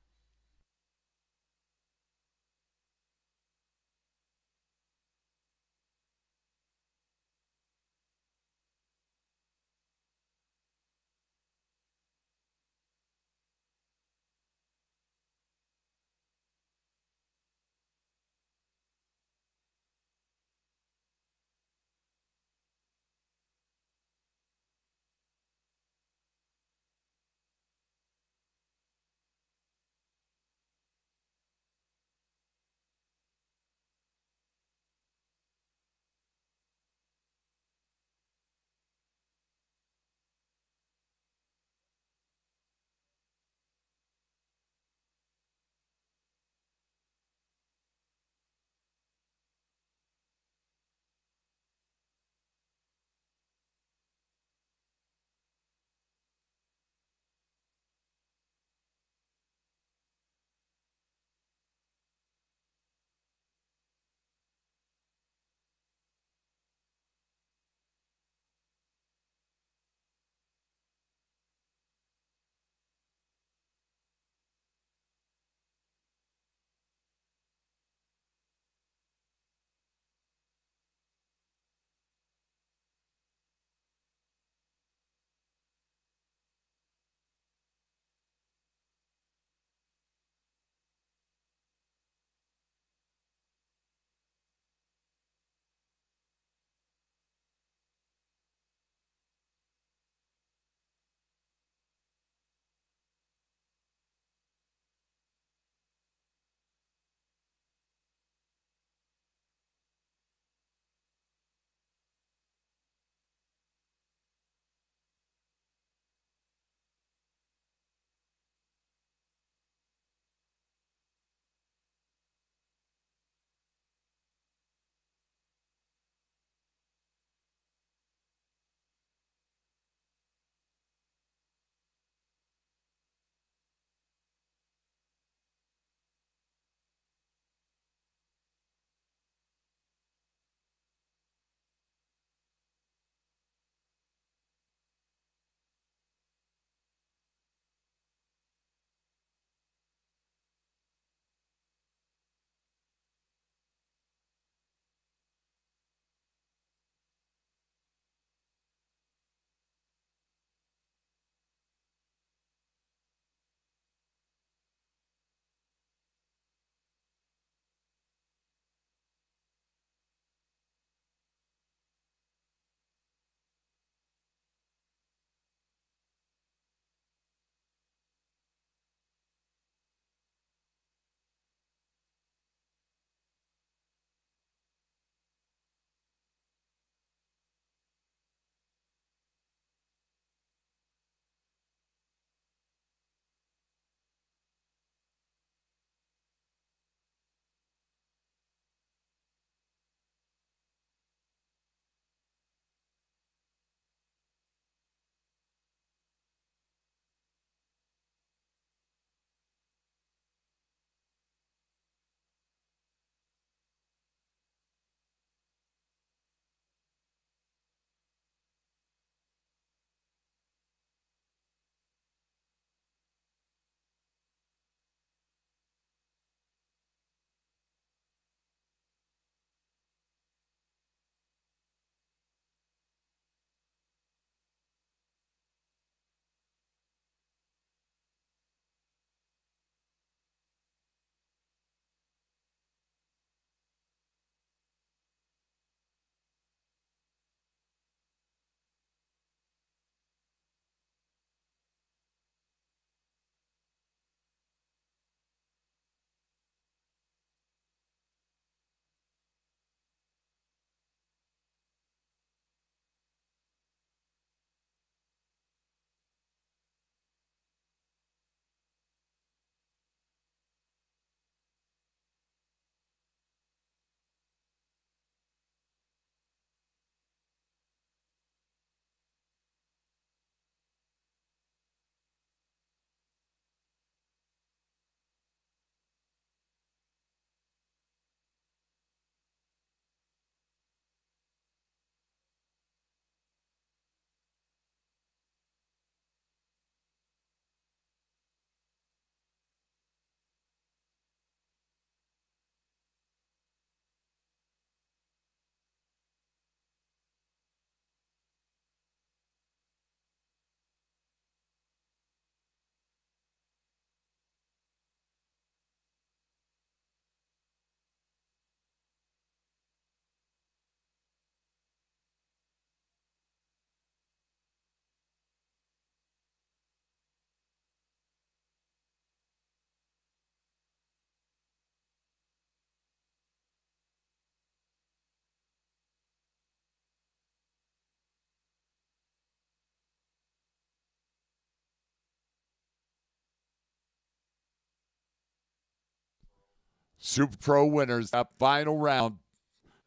Super Pro winners, that final round,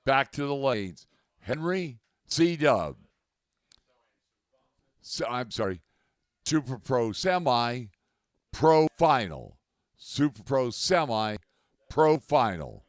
back to the lanes. Henry, C-Dub. I'm sorry, Super Pro Semi, Pro Final. Super Pro Semi, Pro Final.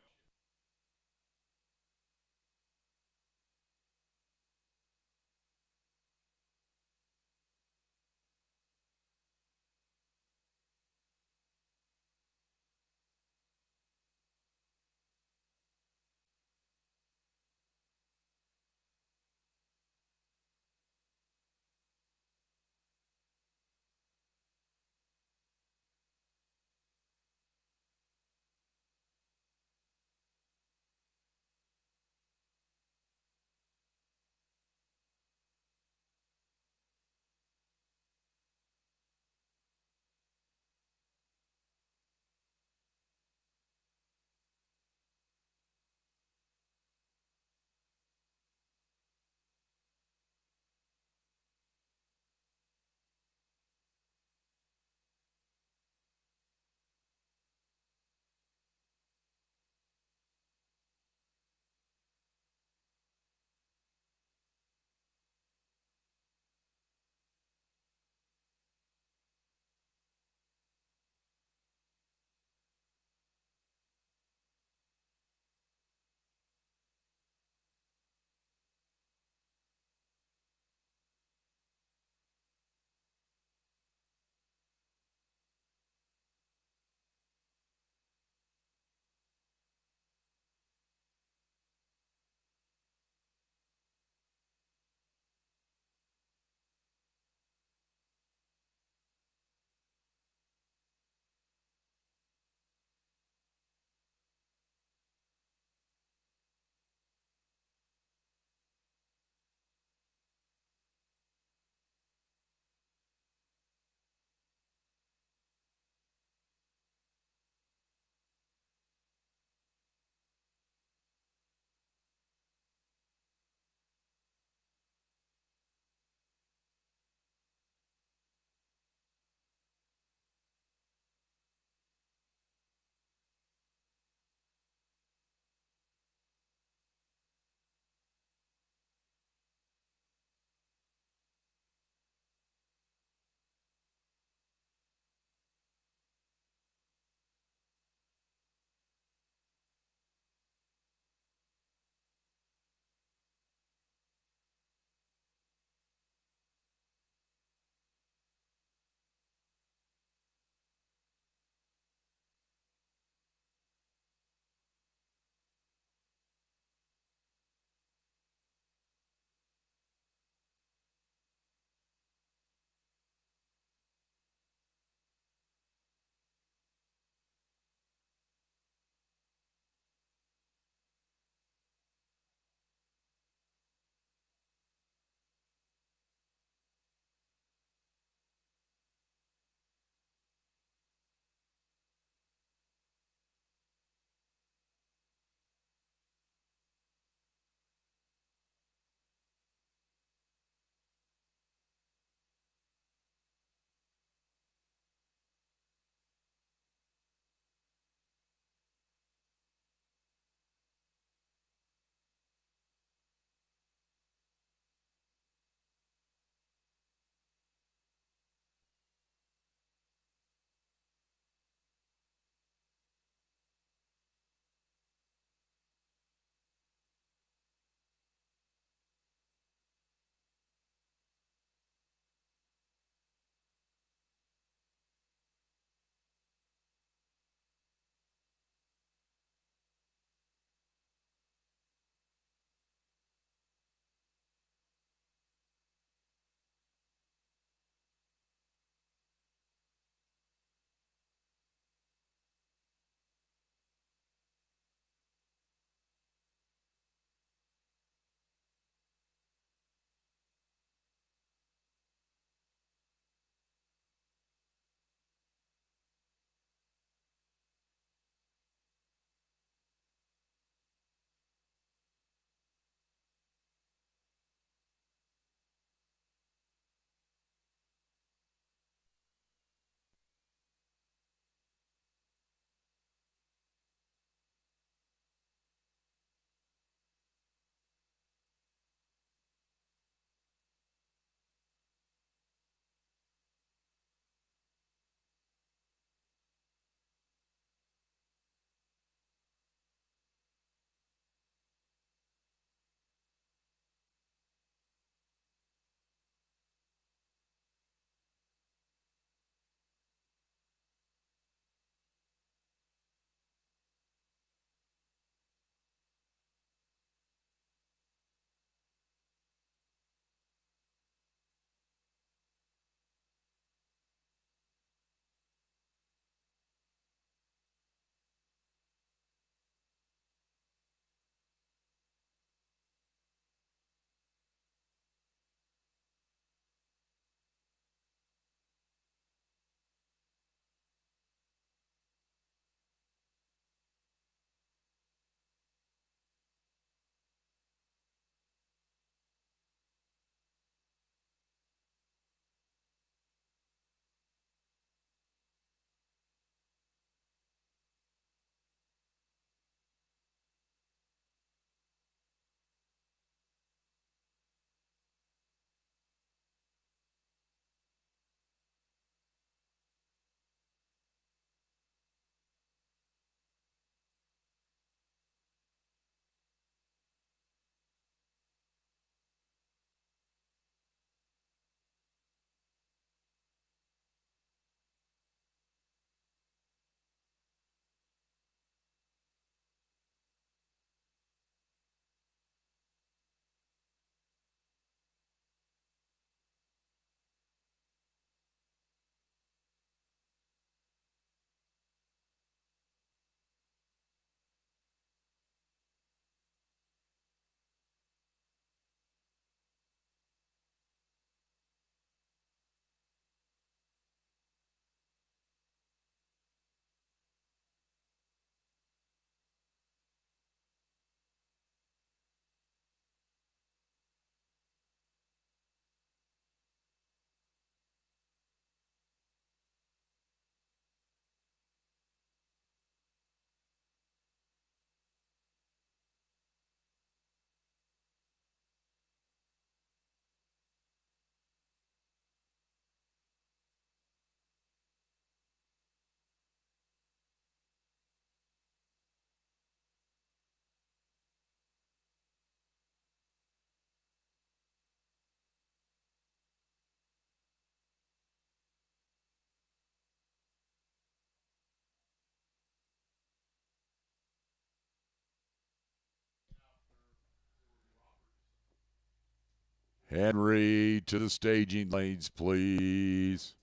Henry to the staging lanes, please.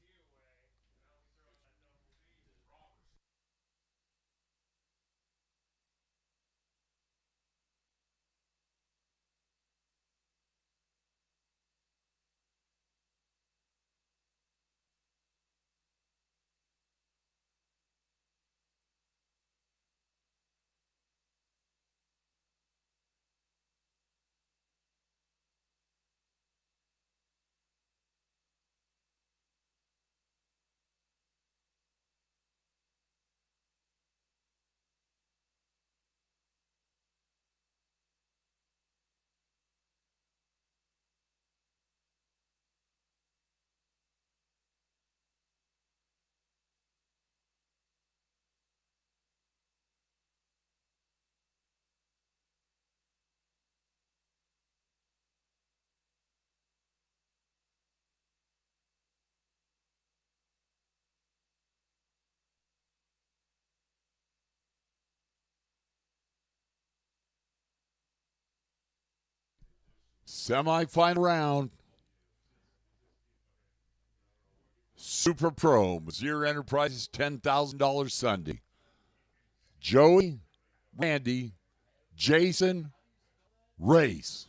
Semifinal round. Super Pro, Missouri Enterprises, $10,000 Sunday. Joey, Randy, Jason, race.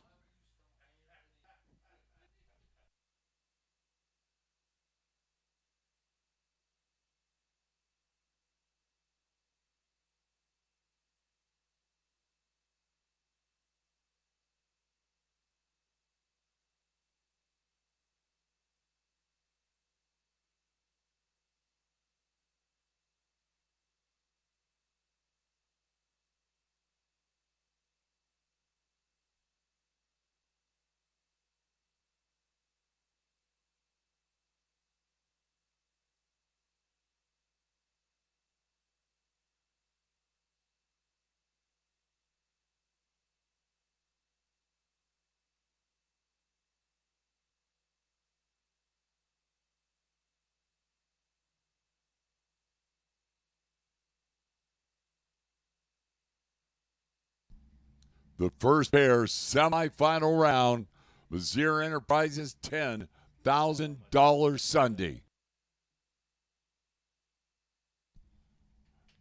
The first pair, semifinal round, Missouri Enterprises, $10,000 Sunday.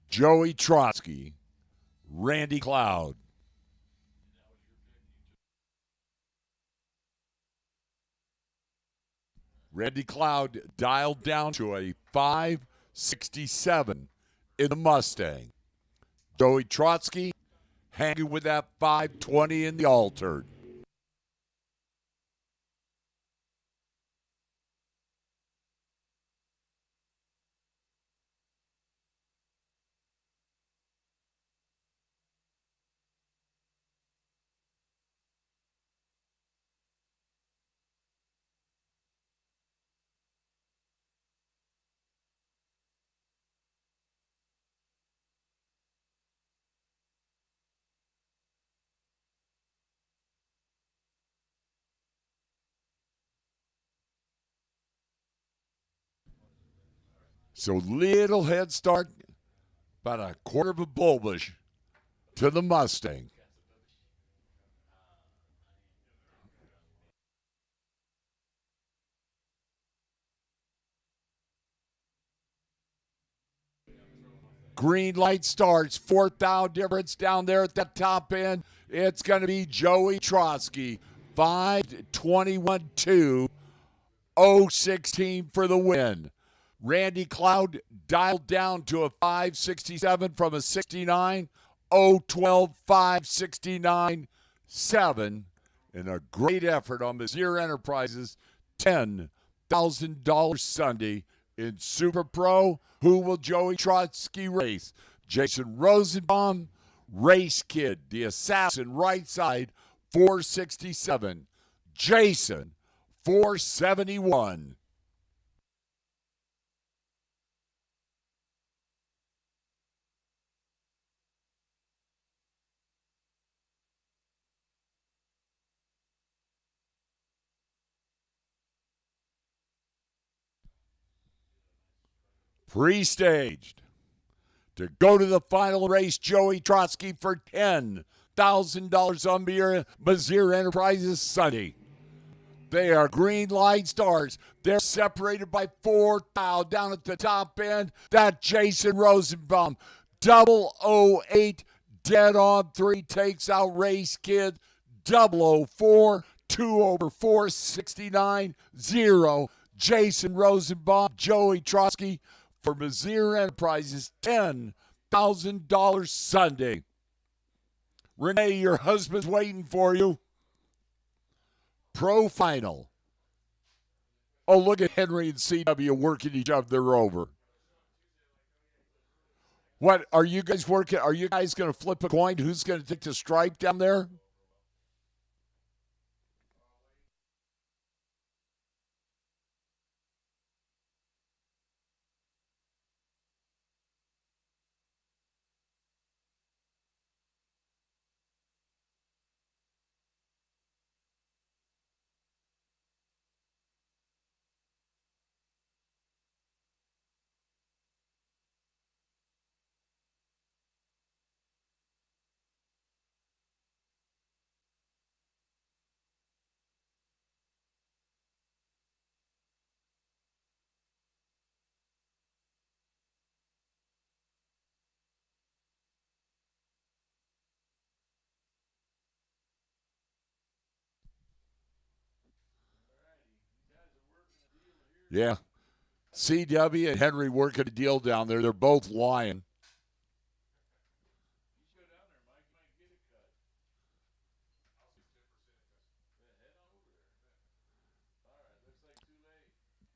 Joey Trotsky, Randy Cloud. Randy Cloud dialed down to a 567 in the Mustang. Joey Trotsky hanging with that 520 in the altered. So little head start, about a quarter of a bulbish to the Mustang. Green light starts, 4th difference down there at the top end. It's going to be Joey Trotsky, 5:21.2, 0:16 for the win. Randy Cloud dialed down to a 567 from a 69, 012, 569, 7. And a great effort on Missouri Enterprises, $10,000 Sunday in Super Pro. Who will Joey Trotsky race? Jason Rosenbaum, Race Kid, the assassin, right side, 467. Jason, 471. Pre-staged to go to the final race, Joey Trotsky for $10,000 on Missouri Enterprises Sunday. They are green line stars. They're separated by 4 thou down at the top end. That Jason Rosenbaum. 008 dead on 3 takes out Race Kid. 004 2 over 469 0. Jason Rosenbaum, Joey Trotsky for Mazir Enterprises, $10,000 Sunday. Renee, your husband's waiting for you. Pro final. Oh, look at Henry and CW working each other over. What, are you guys working? Are you guys going to flip a coin? Who's going to take the stripe down there? Yeah. CW and Henry working a deal down there. They're both lying.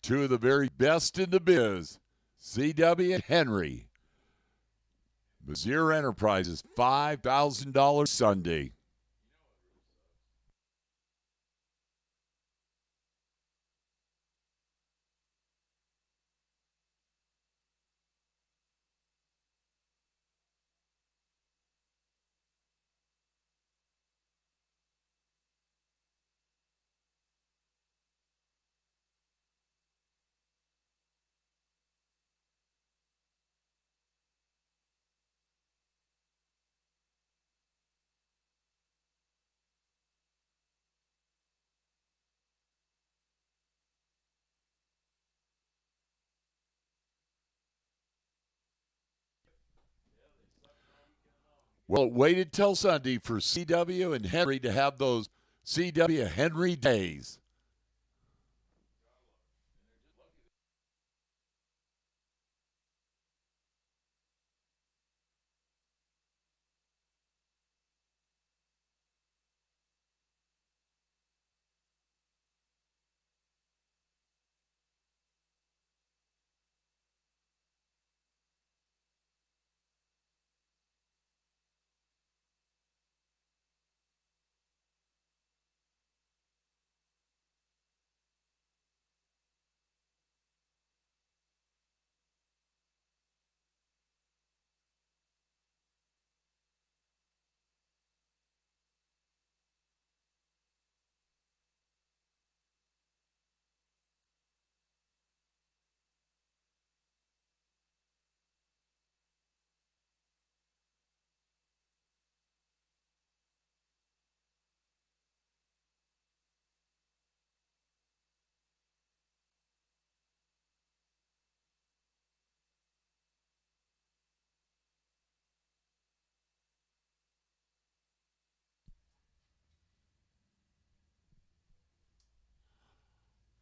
Two of the very best in the biz, CW and Henry. Mazir Enterprises, $5,000 Sunday. Well, it waited till Sunday for CW and Henry to have those CW Henry days.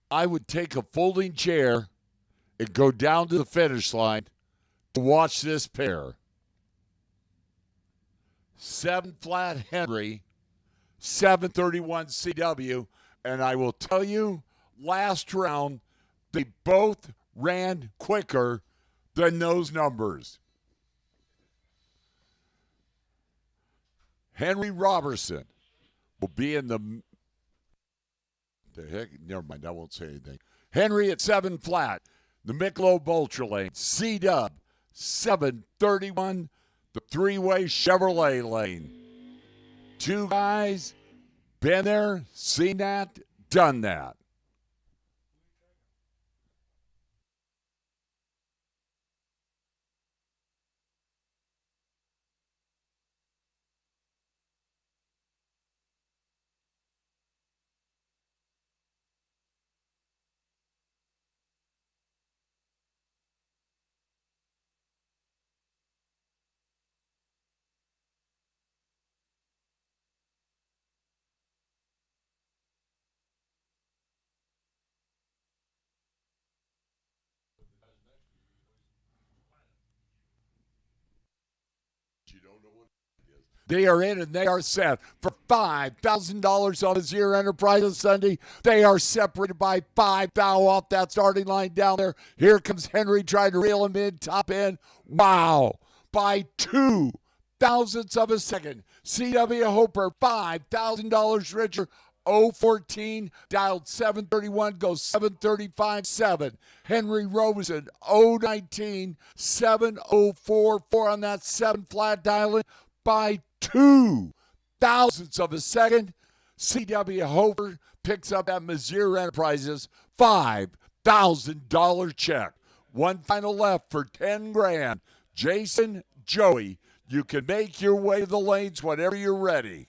I would take a folding chair and go down to the finish line to watch this pair. 7 flat Henry, 731 CW, and I will tell you, last round, they both ran quicker than those numbers. Henry Robertson will be in the heck, never mind, I won't say anything. Henry at 7 flat, the Michelob Ultra lane. C-Dub, 731, the three-way Chevrolet lane. Two guys, been there, seen that, done that. They are in and they are set for $5,000 on the Zero Enterprises Sunday. They are separated by 5 thou off that starting line down there. Here comes Henry trying to reel him in, top end. Wow. By 2 thousandths of a second. C.W. Hoper, $5,000 richer. 014 dialed 731 goes 735.7. Henry Rosen 019 7044 on that 7 flat dialing by 2 thousandths of a second. C.W. Hoper picks up at Missouri Enterprises $5,000 check. One final left for 10 grand. Jason, Joey, you can make your way to the lanes whenever you're ready.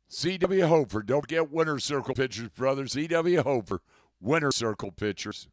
C.W. Hoper, don't forget winner circle pitchers, brothers. C.W. Hoper, winner circle pitchers.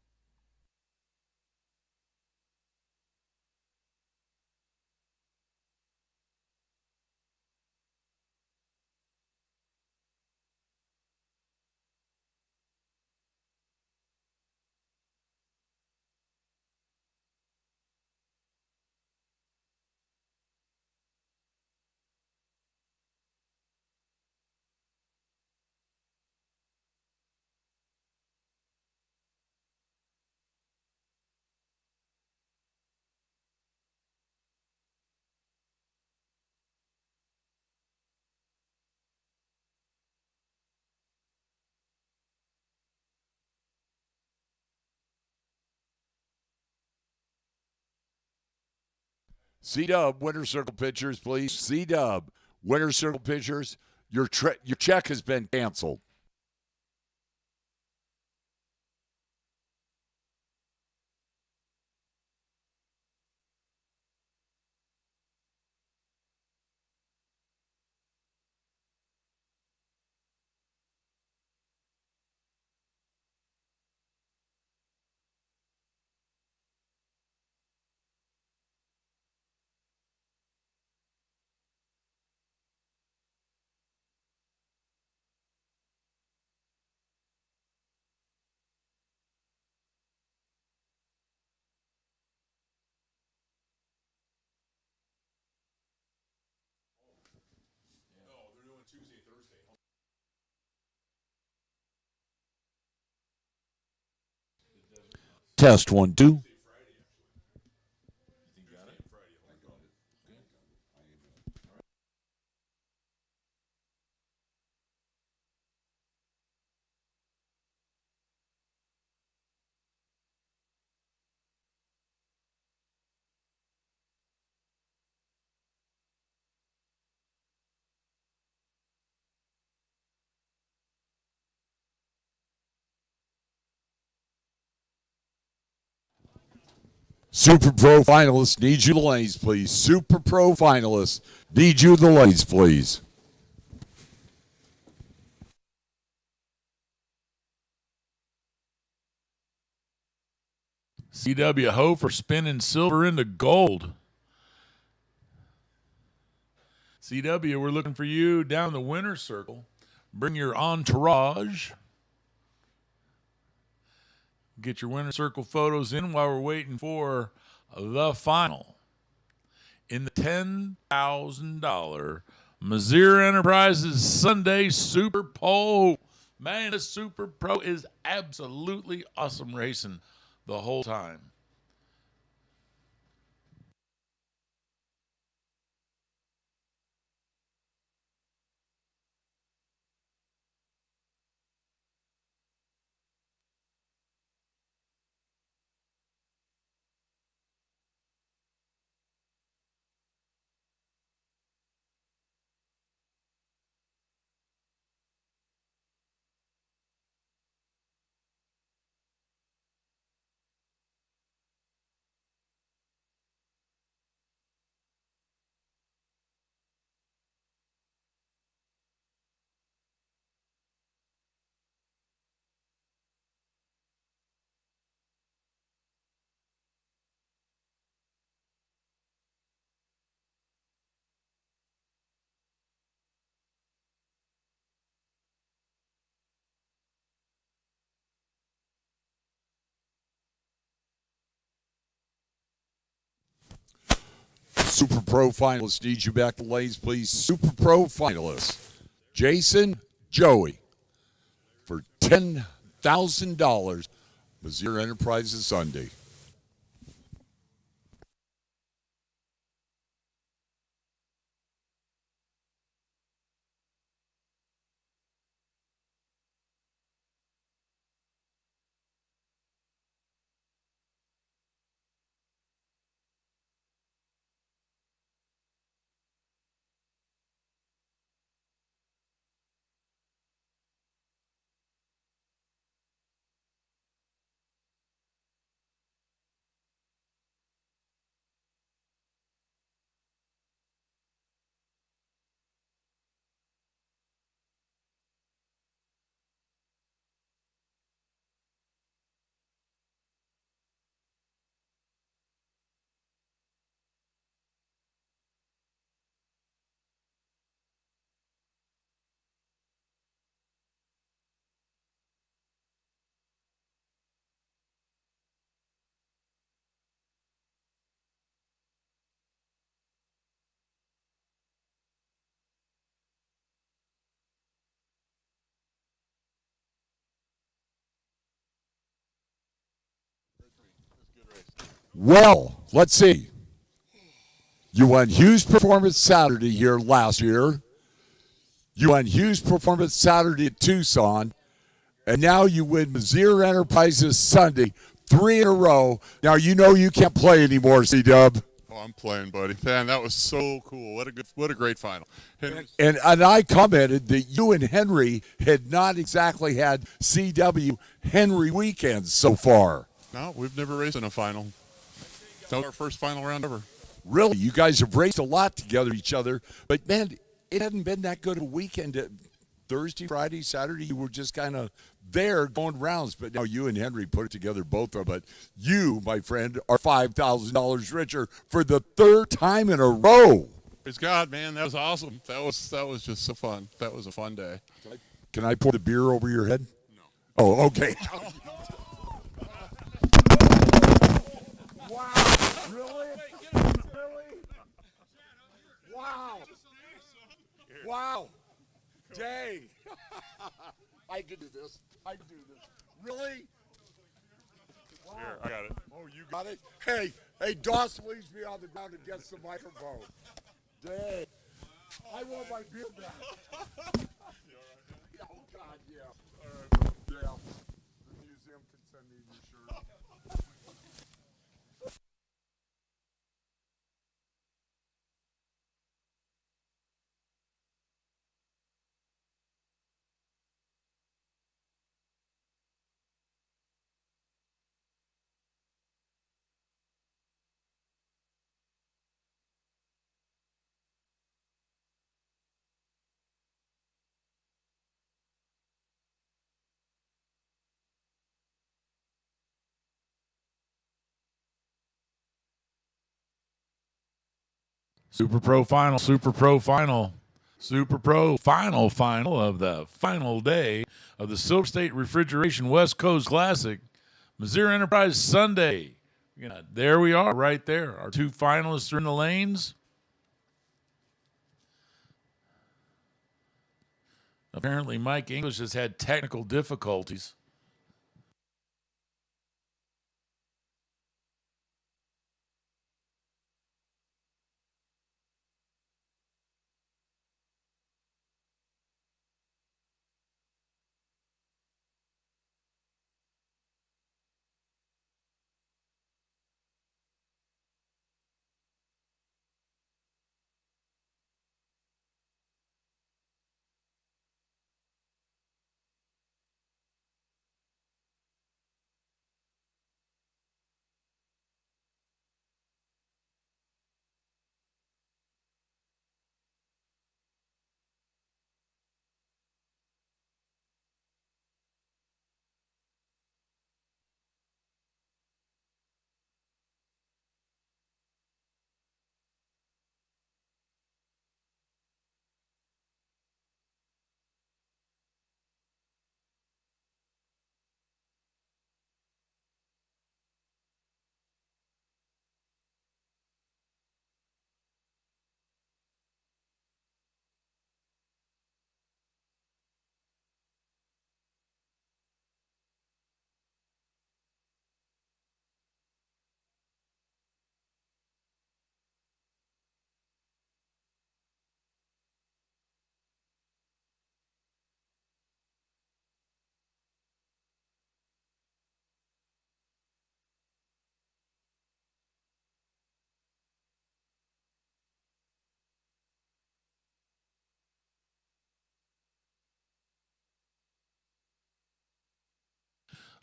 C-Dub, winner circle pitchers, please. C-Dub, winner circle pitchers. Your check has been canceled. Test 1, 2. Super Pro finalists, need you the lanes, please. Super Pro finalists, need you the lanes, please. C.W. Hofer spinning silver into gold. C.W., we're looking for you down the winner's circle. Bring your entourage. Get your winner's circle photos in while we're waiting for the final. In the $10,000 Missouri Enterprises Sunday Super Pro. Man, this Super Pro is absolutely awesome racing the whole time. Super Pro finalists need you back to lanes, please. Super Pro finalists. Jason, Joey, for $10,000. Missouri Enterprises Sunday. Well, let's see. You won Hughes Performance Saturday here last year. You won Hughes Performance Saturday at Tucson. And now you win Missouri Enterprises Sunday, 3 in a row. Now you know you can't play anymore, C-Dub. Oh, I'm playing, buddy. Man, that was so cool. What a great final. And I commented that you and Henry had not exactly had CW Henry weekends so far. No, we've never raced in a final. That was our first final round ever. Really, you guys have raced a lot together, each other. But, man, it hadn't been that good a weekend. Thursday, Friday, Saturday, you were just kind of there going rounds. But now you and Henry put it together, both of them. But you, my friend, are $5,000 richer for the third time in a row. Praise God, man. That was awesome. That was just so fun. That was a fun day. Can I pour the beer over your head? No. Oh, okay. Wow. Really? Really? Wow. Wow. Dang. I can do this. I can do this. Really? Wow. Here, I got it. Oh, you got it? Hey, Dawson leaves me on the ground and gets the microphone. Dang. I want my beer back. Oh, God, yeah. All right. Yeah. The museum can send me a new shirt. Super Pro Final, Super Pro Final, Super Pro Final of the final day of the Silver State Refrigeration West Coast Classic, Missouri Enterprise Sunday. There we are, right there. Our two finalists are in the lanes. Apparently, Mike English has had technical difficulties.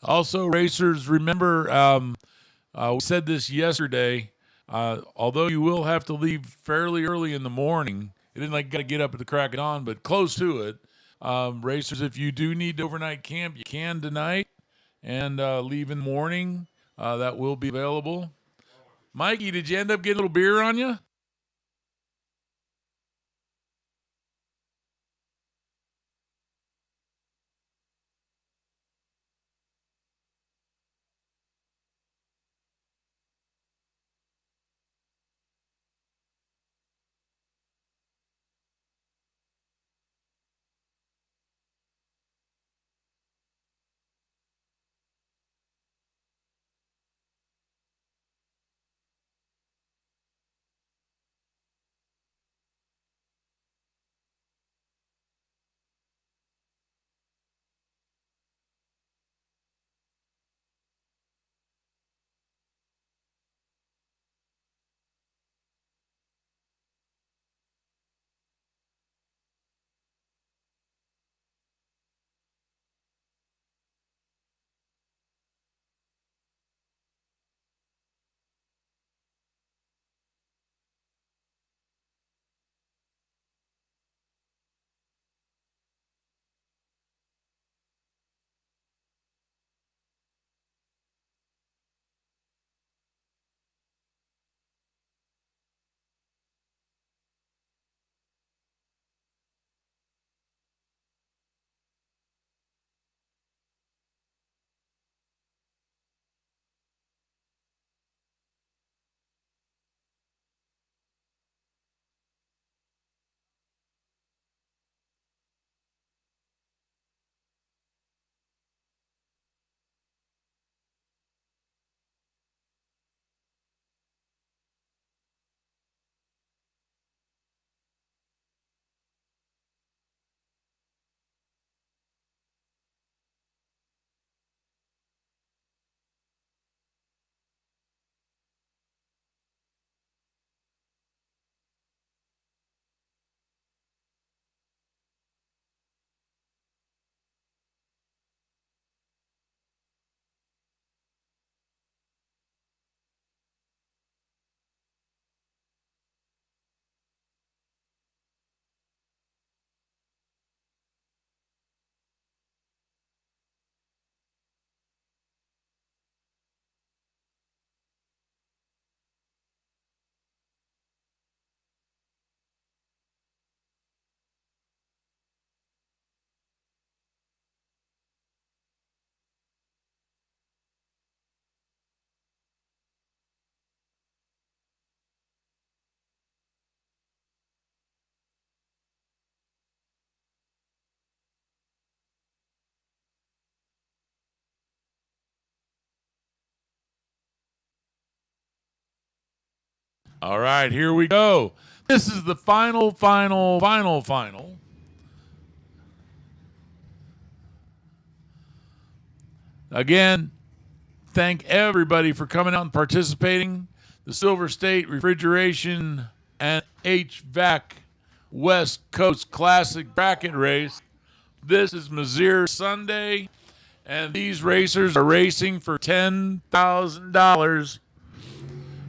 Also, racers, remember, we said this yesterday. Although you will have to leave fairly early in the morning, it isn't like you got to get up at the crack of dawn, but close to it. Racers, if you do need to overnight camp, you can tonight and leave in the morning. That will be available. Mikey, did you end up getting a little beer on you? All right, here we go. This is the final. Again, thank everybody for coming out and participating. The Silver State Refrigeration and HVAC West Coast Classic Bracket Race. This is Missouri Sunday, and these racers are racing for $10,000.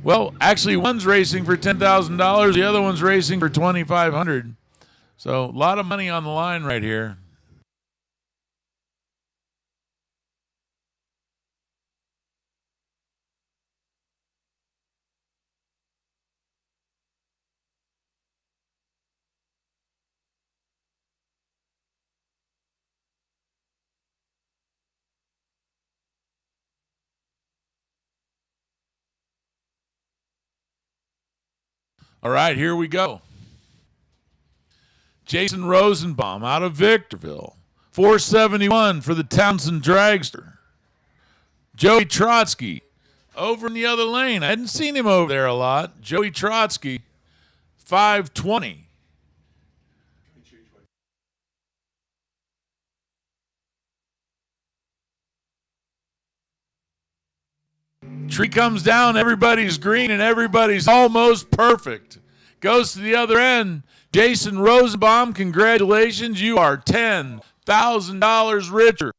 Well, actually, one's racing for $10,000. The other one's racing for $2,500. So a lot of money on the line right here. All right, here we go. Jason Rosenbaum out of Victorville. 471 for the Townsend Dragster. Joey Trotsky over in the other lane. I hadn't seen him over there a lot. Joey Trotsky, 520. Tree comes down, everybody's green, and everybody's almost perfect. Goes to the other end. Jason Rosenbaum, congratulations. You are $10,000 richer.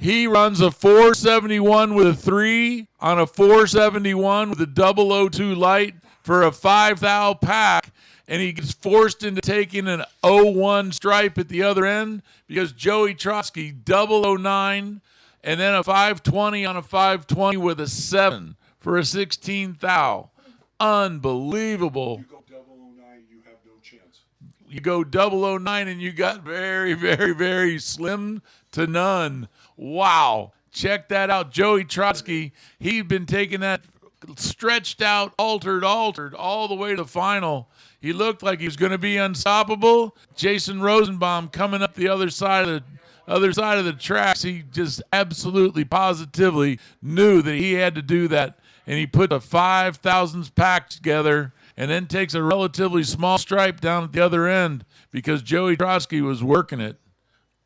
He runs a 471 with a 3 on a 471 with a 002 light for a 5 thou pack, and he gets forced into taking an 01 stripe at the other end because Joey Trotsky 009 and then a 520 on a 520 with a 7 for a 16 thou. Unbelievable. You go 009 and you got very, very, very slim to none. Wow. Check that out. Joey Trotsky, he'd been taking that stretched out, altered all the way to the final. He looked like he was going to be unstoppable. Jason Rosenbaum coming up the other side of the tracks. He just absolutely positively knew that he had to do that. And he put a 5,000s pack together and then takes a relatively small stripe down at the other end because Joey Trotsky was working it.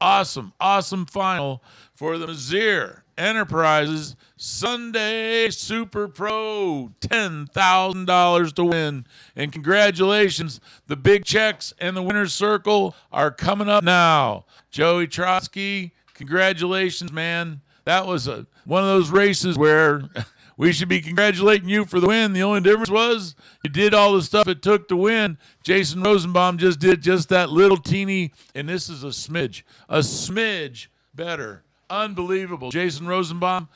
Awesome, awesome final for the Mizzier Enterprises Sunday Super Pro. $10,000 to win. And congratulations, the big checks and the winner's circle are coming up now. Joey Trotsky, congratulations, man. That was one of those races where we should be congratulating you for the win. The only difference was you did all the stuff it took to win. Jason Rosenbaum just did just that little teeny, and this is a smidge better. Unbelievable. Jason Rosenbaum,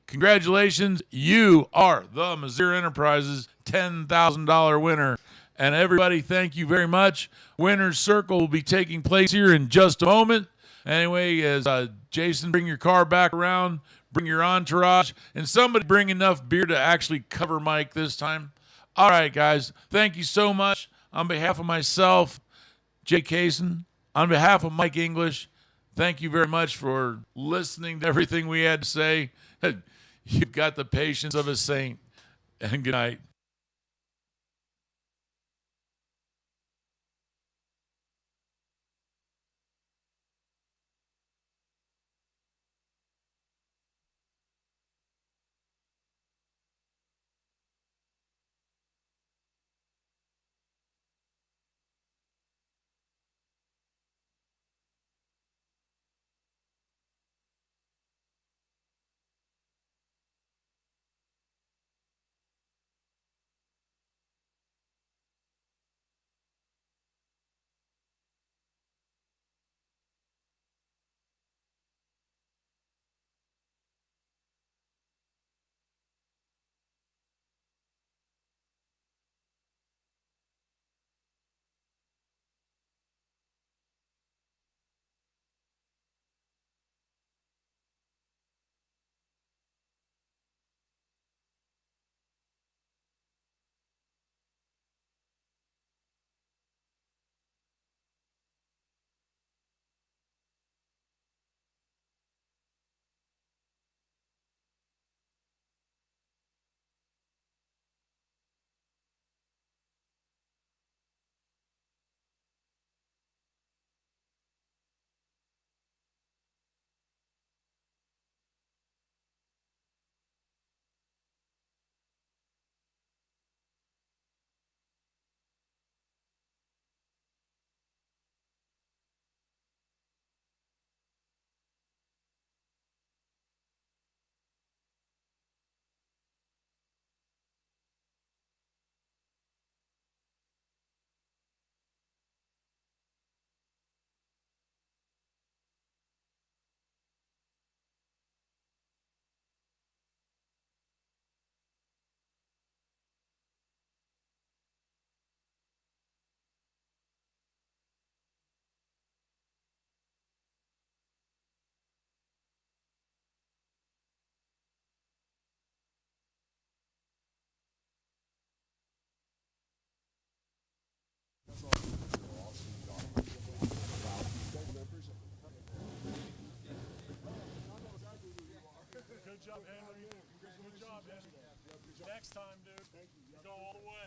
congratulations. You are the Mizzier Enterprises $10,000 winner. And everybody, thank you very much. Winner's Circle will be taking place here in just a moment. Anyway, as Jason, bring your car back around, bring your entourage, and somebody bring enough beer to actually cover Mike this time. All right, guys, thank you so much. On behalf of myself, Jay Kaysen, on behalf of Mike English, thank you very much for listening to everything we had to say. You've got the patience of a saint, and good night. Good job, Henry. Good job, Henry. Next time, dude, go all the way.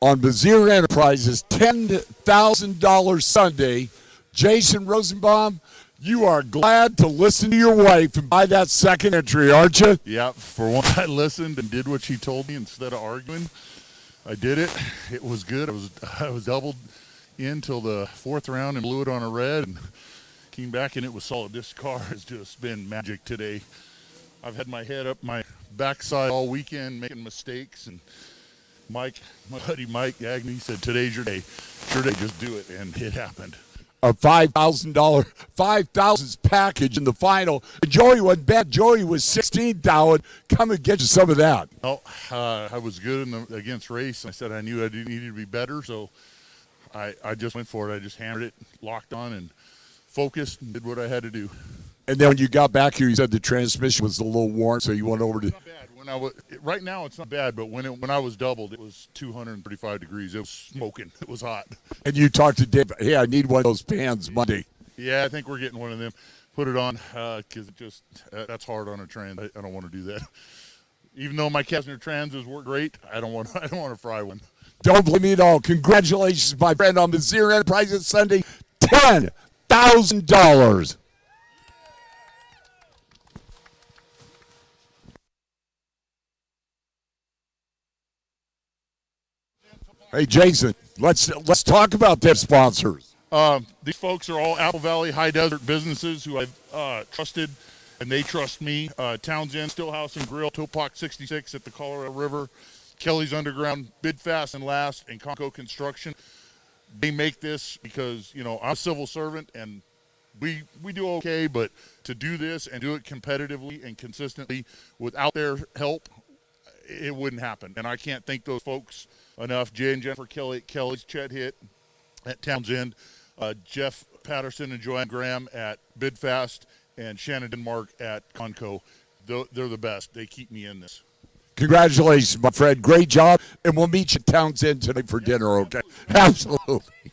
on Vizier Enterprises $10,000 Sunday. Jason Rosenbaum, you are glad to listen to your wife and buy that second entry, aren't you? Yeah, for once I listened and did what she told me instead of arguing. I did it. It was good. I was doubled in till the fourth round and blew it on a red and came back and it was solid. This car has just been magic today. I've had my head up my backside all weekend making mistakes, and Mike, my buddy Mike Agnew said, today's your day. Sure day, just do it, and it happened. A $5,000 package in the final. Joey wasn't bad. Joey was 16,000. Come and get you some of that. Well, I was good against race. I said I knew I needed to be better, so I just went for it. I just hammered it, locked on, and focused and did what I had to do. And then when you got back here, you said the transmission was a little worn, so you went over to. It's not bad. Right now it's not bad, but when I was doubled, it was 235 degrees. It was smoking. It was hot. And you talked to Dave. Hey, I need one of those pans Monday. Yeah, I think we're getting one of them. Put it on because it just that's hard on a trans. I don't want to do that. Even though my Kessner transes work great, I don't want to fry one. Don't blame me at all. Congratulations, my friend, on Vizier Enterprises Sunday. $10,000. Hey, Jason, let's talk about their sponsors. These folks are all Apple Valley High Desert businesses who I've trusted, and they trust me. Townsend, Stillhouse and Grill, Topak 66 at the Colorado River, Kelly's Underground, Bidfast and Last, and Conco Construction. They make this because, I'm a civil servant, and we do okay, but to do this and do it competitively and consistently without their help, it wouldn't happen. And I can't thank those folks enough. Jay and Jennifer Kelly at Kelly's, Chet Hitt at Townsend, Jeff Patterson and Joanne Graham at Bidfast, and Shannon Denmark at Conco. They're the best. They keep me in this. Congratulations, my friend. Great job. And we'll meet you at Townsend tonight for dinner, okay? Absolutely.